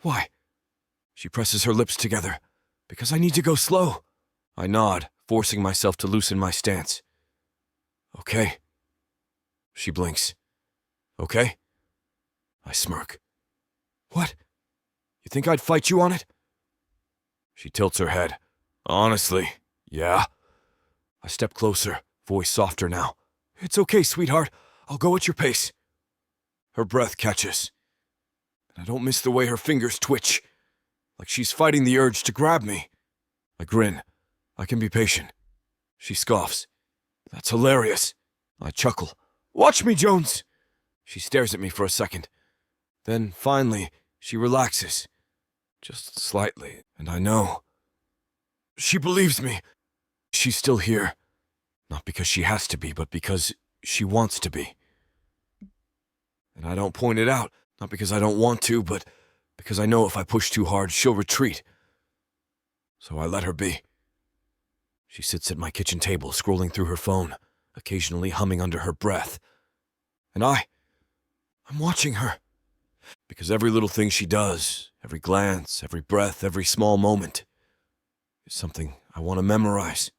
"Why?" She presses her lips together. "Because I need to go slow." I nod, forcing myself to loosen my stance. "Okay." She blinks. "Okay?" I smirk. "What? You think I'd fight you on it?" She tilts her head. "Honestly, yeah." I step closer, voice softer now. "It's okay, sweetheart. I'll go at your pace." Her breath catches, and I don't miss the way her fingers twitch, like she's fighting the urge to grab me. I grin. I can be patient. She scoffs. "That's hilarious." I chuckle. "Watch me, Jones." She stares at me for a second. Then, finally, she relaxes. Just slightly, and I know. She believes me. She's still here. Not because she has to be, but because she wants to be. And I don't point it out, not because I don't want to, but because I know if I push too hard, she'll retreat. So I let her be. She sits at my kitchen table, scrolling through her phone, occasionally humming under her breath. And I'm watching her. Because every little thing she does, every glance, every breath, every small moment, is something I want to memorize.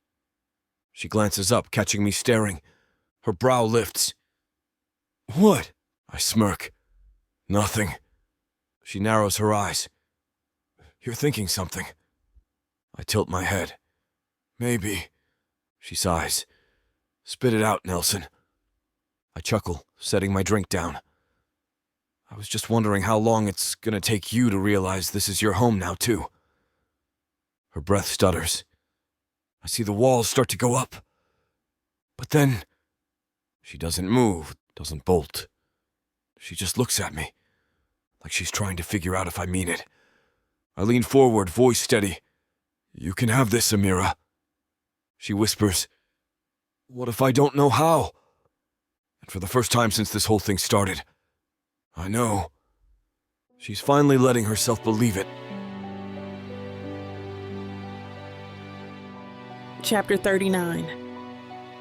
She glances up, catching me staring. Her brow lifts. What? I smirk. Nothing. She narrows her eyes. You're thinking something. I tilt my head. Maybe. She sighs. Spit it out, Nelson. I chuckle, setting my drink down. I was just wondering how long it's gonna take you to realize this is your home now, too. Her breath stutters. I see the walls start to go up. But then, she doesn't move, doesn't bolt. She just looks at me, like she's trying to figure out if I mean it. I lean forward, voice steady. You can have this, Amira. She whispers, what if I don't know how? And for the first time since this whole thing started, I know. She's finally letting herself believe it. Chapter 39.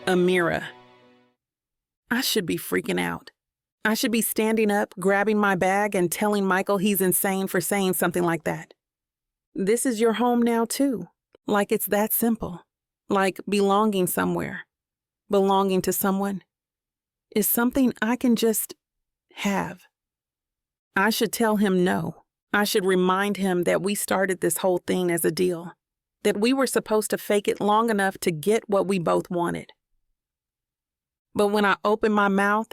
Amira. I should be freaking out. I should be standing up, grabbing my bag, and telling Michael he's insane for saying something like that. This is your home now, too. Like it's that simple. Like belonging somewhere. Belonging to someone. Is something I can just have. I should tell him no. I should remind him that we started this whole thing as a deal. That we were supposed to fake it long enough to get what we both wanted. But when I open my mouth,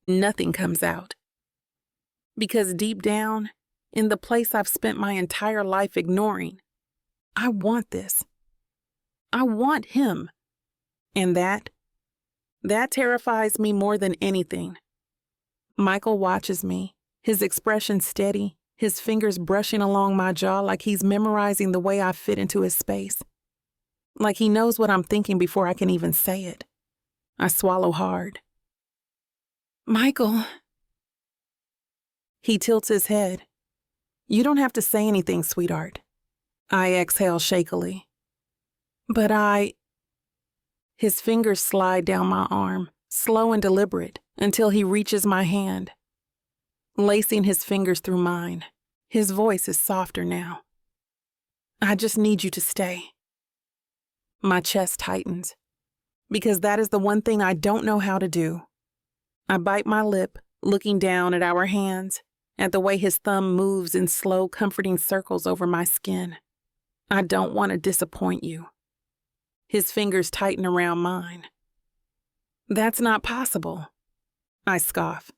nothing comes out. Because deep down, in the place I've spent my entire life ignoring, I want this. I want him. And that terrifies me more than anything. Michael watches me, his expression steady, his fingers brushing along my jaw like he's memorizing the way I fit into his space. Like he knows what I'm thinking before I can even say it. I swallow hard. Michael. He tilts his head. You don't have to say anything, sweetheart. I exhale shakily. But His fingers slide down my arm, slow and deliberate, until he reaches my hand. Lacing his fingers through mine, his voice is softer now. I just need you to stay. My chest tightens, because that is the one thing I don't know how to do. I bite my lip, looking down at our hands, at the way his thumb moves in slow, comforting circles over my skin. I don't want to disappoint you. His fingers tighten around mine. That's not possible. I scoff.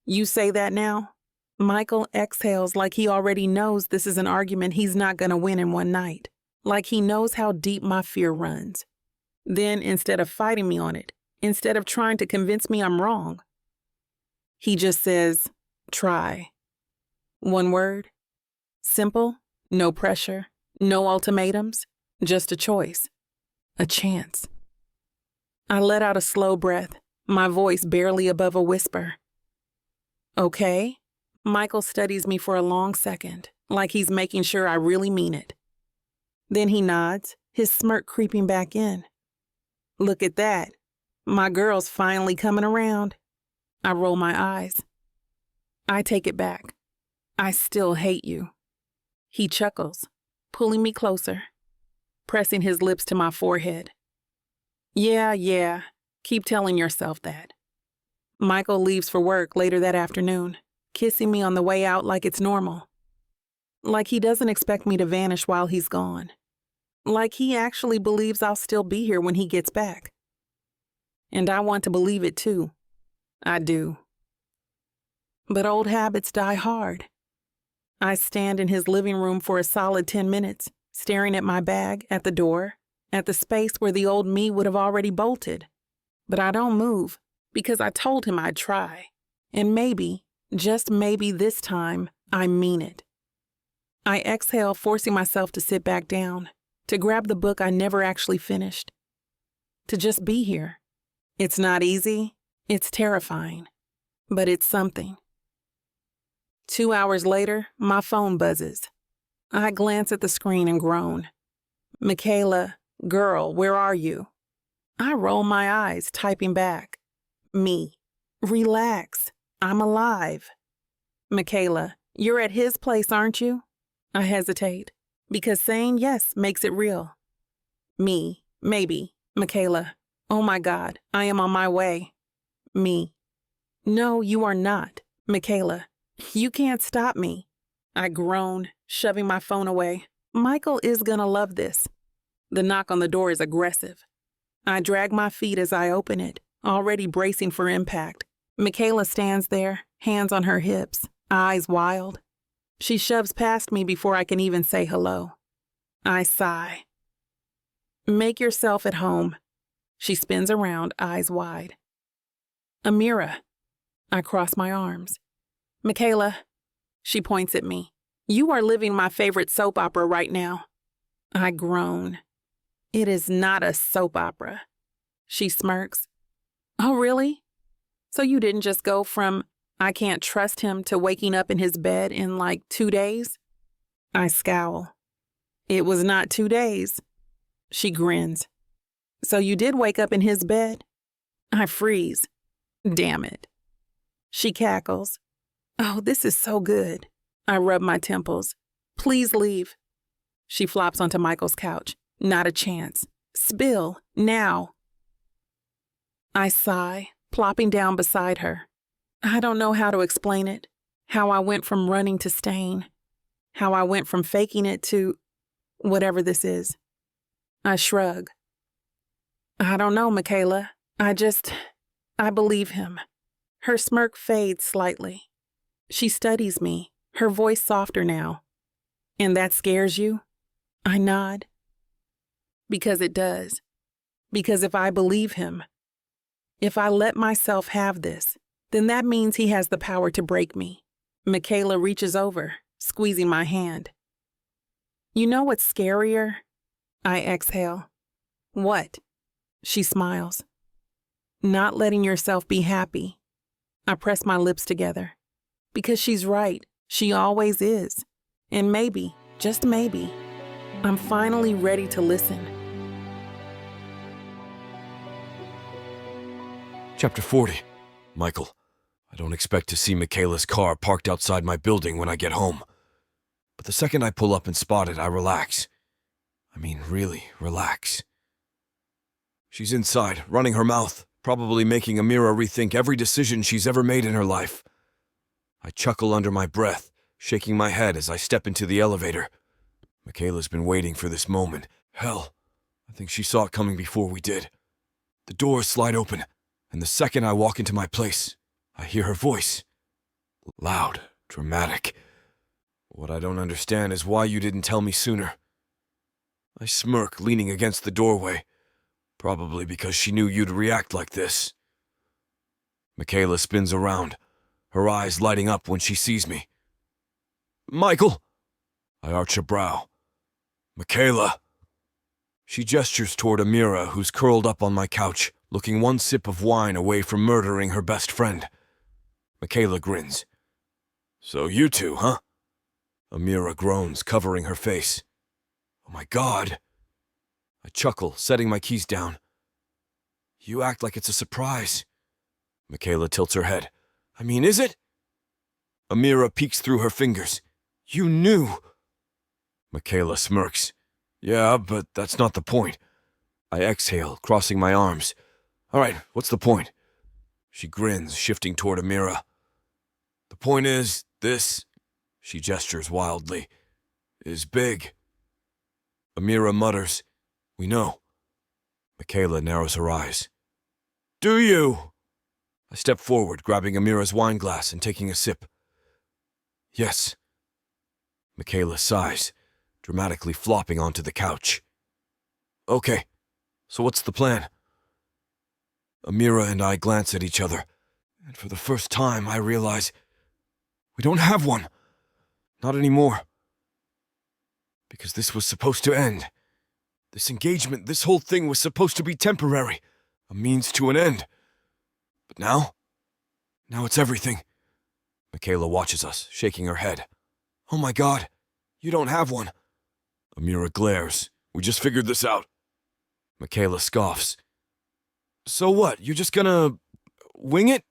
You say that now? Michael exhales like he already knows this is an argument he's not going to win in one night. Like he knows how deep my fear runs. Then, instead of fighting me on it, instead of trying to convince me I'm wrong, he just says, try. One word. Simple, no pressure, no ultimatums, just a choice. A chance. I let out a slow breath, my voice barely above a whisper. Okay. Michael studies me for a long second, like he's making sure I really mean it. Then he nods, his smirk creeping back in. Look at that. My girl's finally coming around. I roll my eyes. I take it back. I still hate you. He chuckles, pulling me closer, pressing his lips to my forehead. Yeah, keep telling yourself that. Michael leaves for work later that afternoon, kissing me on the way out like it's normal. Like he doesn't expect me to vanish while he's gone. Like he actually believes I'll still be here when he gets back. And I want to believe it too. I do. But old habits die hard. I stand in his living room for a solid 10 minutes, staring at my bag, at the door, at the space where the old me would have already bolted. But I don't move. Because I told him I'd try. And maybe, just maybe this time, I mean it. I exhale, forcing myself to sit back down, to grab the book I never actually finished, to just be here. It's not easy, it's terrifying, but it's something. 2 hours later, my phone buzzes. I glance at the screen and groan. Michaela, girl, where are you? I roll my eyes, typing back. Me. Relax. I'm alive. Michaela, you're at his place, aren't you? I hesitate, because saying yes makes it real. Me. Maybe. Michaela. Oh my God, I am on my way. Me. No, you are not. Michaela. You can't stop me. I groan, shoving my phone away. Michael is gonna love this. The knock on the door is aggressive. I drag my feet as I open it, already bracing for impact. Michaela stands there, hands on her hips, eyes wild. She shoves past me before I can even say hello. I sigh. Make yourself at home. She spins around, eyes wide. Amira. I cross my arms. Michaela. She points at me. You are living my favorite soap opera right now. I groan. It is not a soap opera. She smirks. Oh, really? So you didn't just go from I can't trust him to waking up in his bed in like 2 days? I scowl. It was not 2 days. She grins. So you did wake up in his bed? I freeze. Damn it. She cackles. Oh, this is so good. I rub my temples. Please leave. She flops onto Michael's couch. Not a chance. Spill, now. I sigh, plopping down beside her. I don't know how to explain it. How I went from running to staying. How I went from faking it to whatever this is. I shrug. I don't know, Michaela. I believe him. Her smirk fades slightly. She studies me, her voice softer now. And that scares you? I nod. Because it does. Because if I believe him, if I let myself have this, then that means he has the power to break me. Michaela reaches over, squeezing my hand. You know what's scarier? I exhale. What? She smiles. Not letting yourself be happy. I press my lips together. Because she's right. She always is. And maybe, just maybe, I'm finally ready to listen. Chapter 40. Michael. I don't expect to see Michaela's car parked outside my building when I get home. But the second I pull up and spot it, I relax. I mean, really relax. She's inside, running her mouth, probably making Amira rethink every decision she's ever made in her life. I chuckle under my breath, shaking my head as I step into the elevator. Michaela's been waiting for this moment. Hell, I think she saw it coming before we did. The doors slide open, and the second I walk into my place, I hear her voice. Loud, dramatic. What I don't understand is why you didn't tell me sooner. I smirk, leaning against the doorway, probably because she knew you'd react like this. Michaela spins around, her eyes lighting up when she sees me. Michael! I arch a brow. Michaela! She gestures toward Amira, who's curled up on my couch, looking one sip of wine away from murdering her best friend. Michaela grins. So you two, huh? Amira groans, covering her face. Oh my God. I chuckle, setting my keys down. You act like it's a surprise. Michaela tilts her head. I mean, is it? Amira peeks through her fingers. You knew. Michaela smirks. Yeah, but that's not the point. I exhale, crossing my arms. All right, what's the point? She grins, shifting toward Amira. The point is, this, she gestures wildly, is big. Amira mutters, we know. Michaela narrows her eyes. Do you? I step forward, grabbing Amira's wine glass and taking a sip. Yes. Michaela sighs, dramatically flopping onto the couch. Okay, so what's the plan? Amira and I glance at each other, and for the first time I realize we don't have one. Not anymore. Because this was supposed to end. This engagement, this whole thing was supposed to be temporary, a means to an end. But now it's everything. Michaela watches us, shaking her head. Oh my God, you don't have one. Amira glares. We just figured this out. Michaela scoffs. So what, you're just gonna wing it?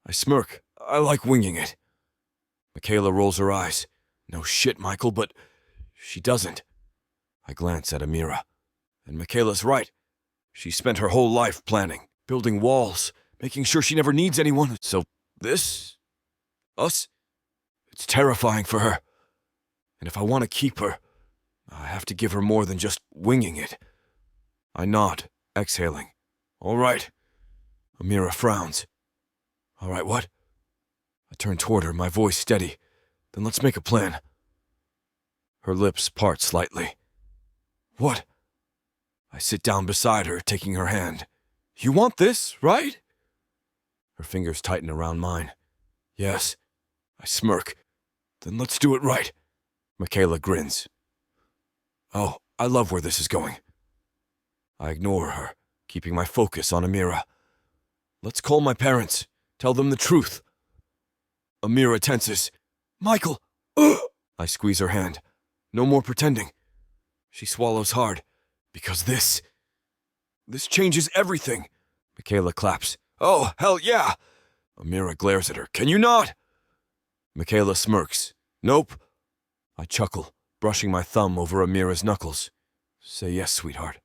I smirk. I like winging it. Michaela rolls her eyes. No shit, Michael, but she doesn't. I glance at Amira. And Michaela's right. She spent her whole life planning, building walls, making sure she never needs anyone. So this? Us? It's terrifying for her. And if I want to keep her, I have to give her more than just winging it. I nod, exhaling. All right. Amira frowns. All right, what? I turn toward her, my voice steady. Then let's make a plan. Her lips part slightly. What? I sit down beside her, taking her hand. You want this, right? Her fingers tighten around mine. Yes. I smirk. Then let's do it right. Michaela grins. Oh, I love where this is going. I ignore her, keeping my focus on Amira. Let's call my parents. Tell them the truth. Amira tenses. Michael! Ugh! I squeeze her hand. No more pretending. She swallows hard. Because this changes everything. Michaela claps. Oh, hell yeah! Amira glares at her. Can you not? Michaela smirks. Nope. I chuckle, brushing my thumb over Amira's knuckles. Say yes, sweetheart.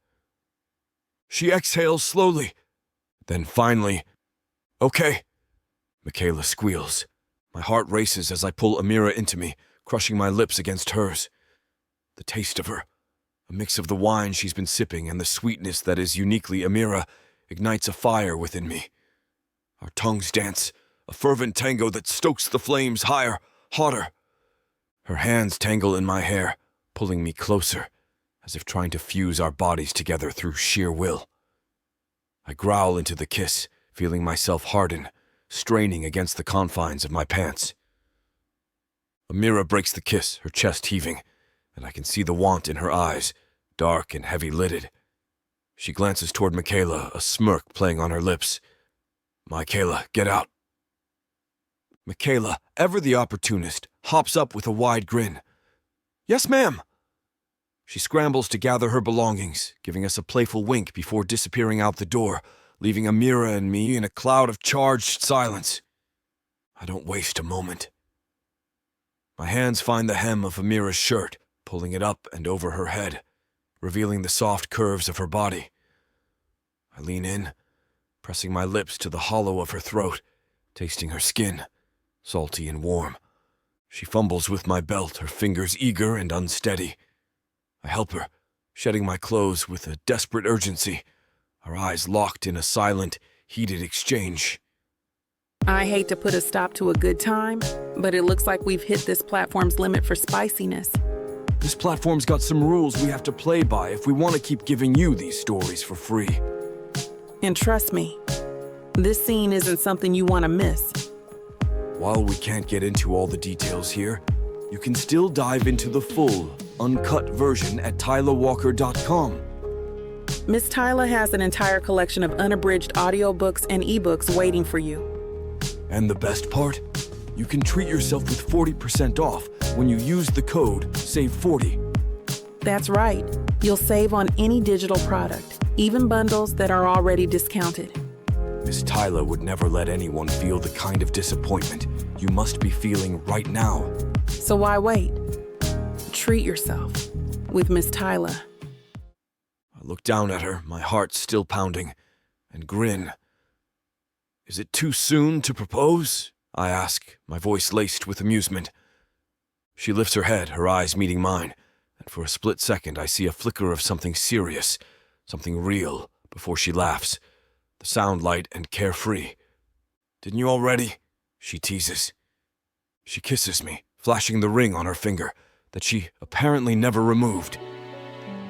She exhales slowly. Then finally, okay. Michaela squeals. My heart races as I pull Amira into me, crushing my lips against hers. The taste of her, a mix of the wine she's been sipping and the sweetness that is uniquely Amira, ignites a fire within me. Our tongues dance, a fervent tango that stokes the flames higher, hotter. Her hands tangle in my hair, pulling me closer, as if trying to fuse our bodies together through sheer will. I growl into the kiss, feeling myself harden, straining against the confines of my pants. Amira breaks the kiss, her chest heaving, and I can see the want in her eyes, dark and heavy-lidded. She glances toward Michaela, a smirk playing on her lips. Michaela, get out. Michaela, ever the opportunist, hops up with a wide grin. Yes, ma'am. She scrambles to gather her belongings, giving us a playful wink before disappearing out the door, leaving Amira and me in a cloud of charged silence. I don't waste a moment. My hands find the hem of Amira's shirt, pulling it up and over her head, revealing the soft curves of her body. I lean in, pressing my lips to the hollow of her throat, tasting her skin, salty and warm. She fumbles with my belt, her fingers eager and unsteady. I help her, shedding my clothes with a desperate urgency, our eyes locked in a silent, heated exchange. I hate to put a stop to a good time, but it looks like we've hit this platform's limit for spiciness. This platform's got some rules we have to play by if we want to keep giving you these stories for free. And trust me, this scene isn't something you want to miss. While we can't get into all the details here, you can still dive into the full, uncut version at tylawalker.com. Miss Tyla has an entire collection of unabridged audiobooks and ebooks waiting for you. And the best part? You can treat yourself with 40% off when you use the code SAVE40. That's right. You'll save on any digital product, even bundles that are already discounted. Miss Tyla would never let anyone feel the kind of disappointment you must be feeling right now. So why wait? Treat yourself with Miss Tyla. I look down at her, my heart still pounding, and grin. Is it too soon to propose? I ask, my voice laced with amusement. She lifts her head, her eyes meeting mine, and for a split second I see a flicker of something serious, something real, before she laughs, the sound light and carefree. Didn't you already? She teases. She kisses me, flashing the ring on her finger that she apparently never removed.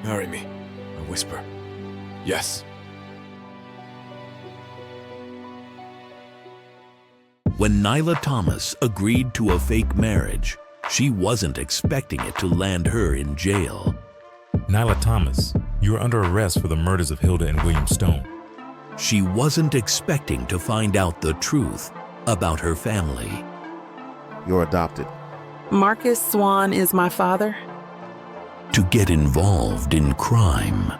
Marry me, I whisper. Yes. When Nyla Thomas agreed to a fake marriage, she wasn't expecting it to land her in jail. Nyla Thomas, you are under arrest for the murders of Hilda and William Stone. She wasn't expecting to find out the truth about her family. You're adopted. Marcus Swan is my father. To get involved in crime.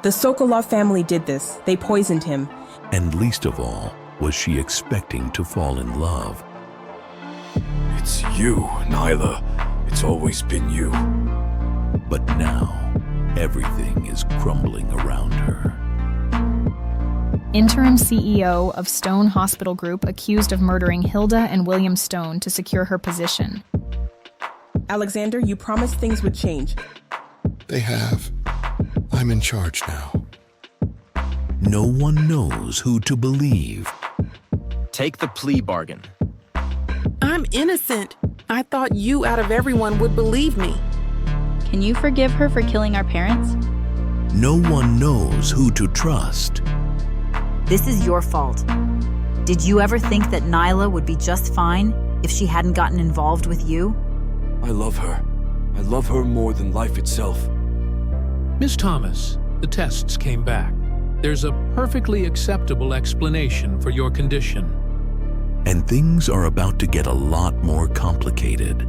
The Sokolov family did this. They poisoned him. And least of all, was she expecting to fall in love. It's you, Nyla. It's always been you. But now, everything is crumbling around her. Interim CEO of Stone Hospital Group accused of murdering Hilda and William Stone to secure her position. Alexander, you promised things would change. They have. I'm in charge now. No one knows who to believe. Take the plea bargain. I'm innocent. I thought you out of everyone would believe me. Can you forgive her for killing our parents? No one knows who to trust. This is your fault. Did you ever think that Nyla would be just fine if she hadn't gotten involved with you? I love her. I love her more than life itself. Miss Thomas, the tests came back. There's a perfectly acceptable explanation for your condition. And things are about to get a lot more complicated.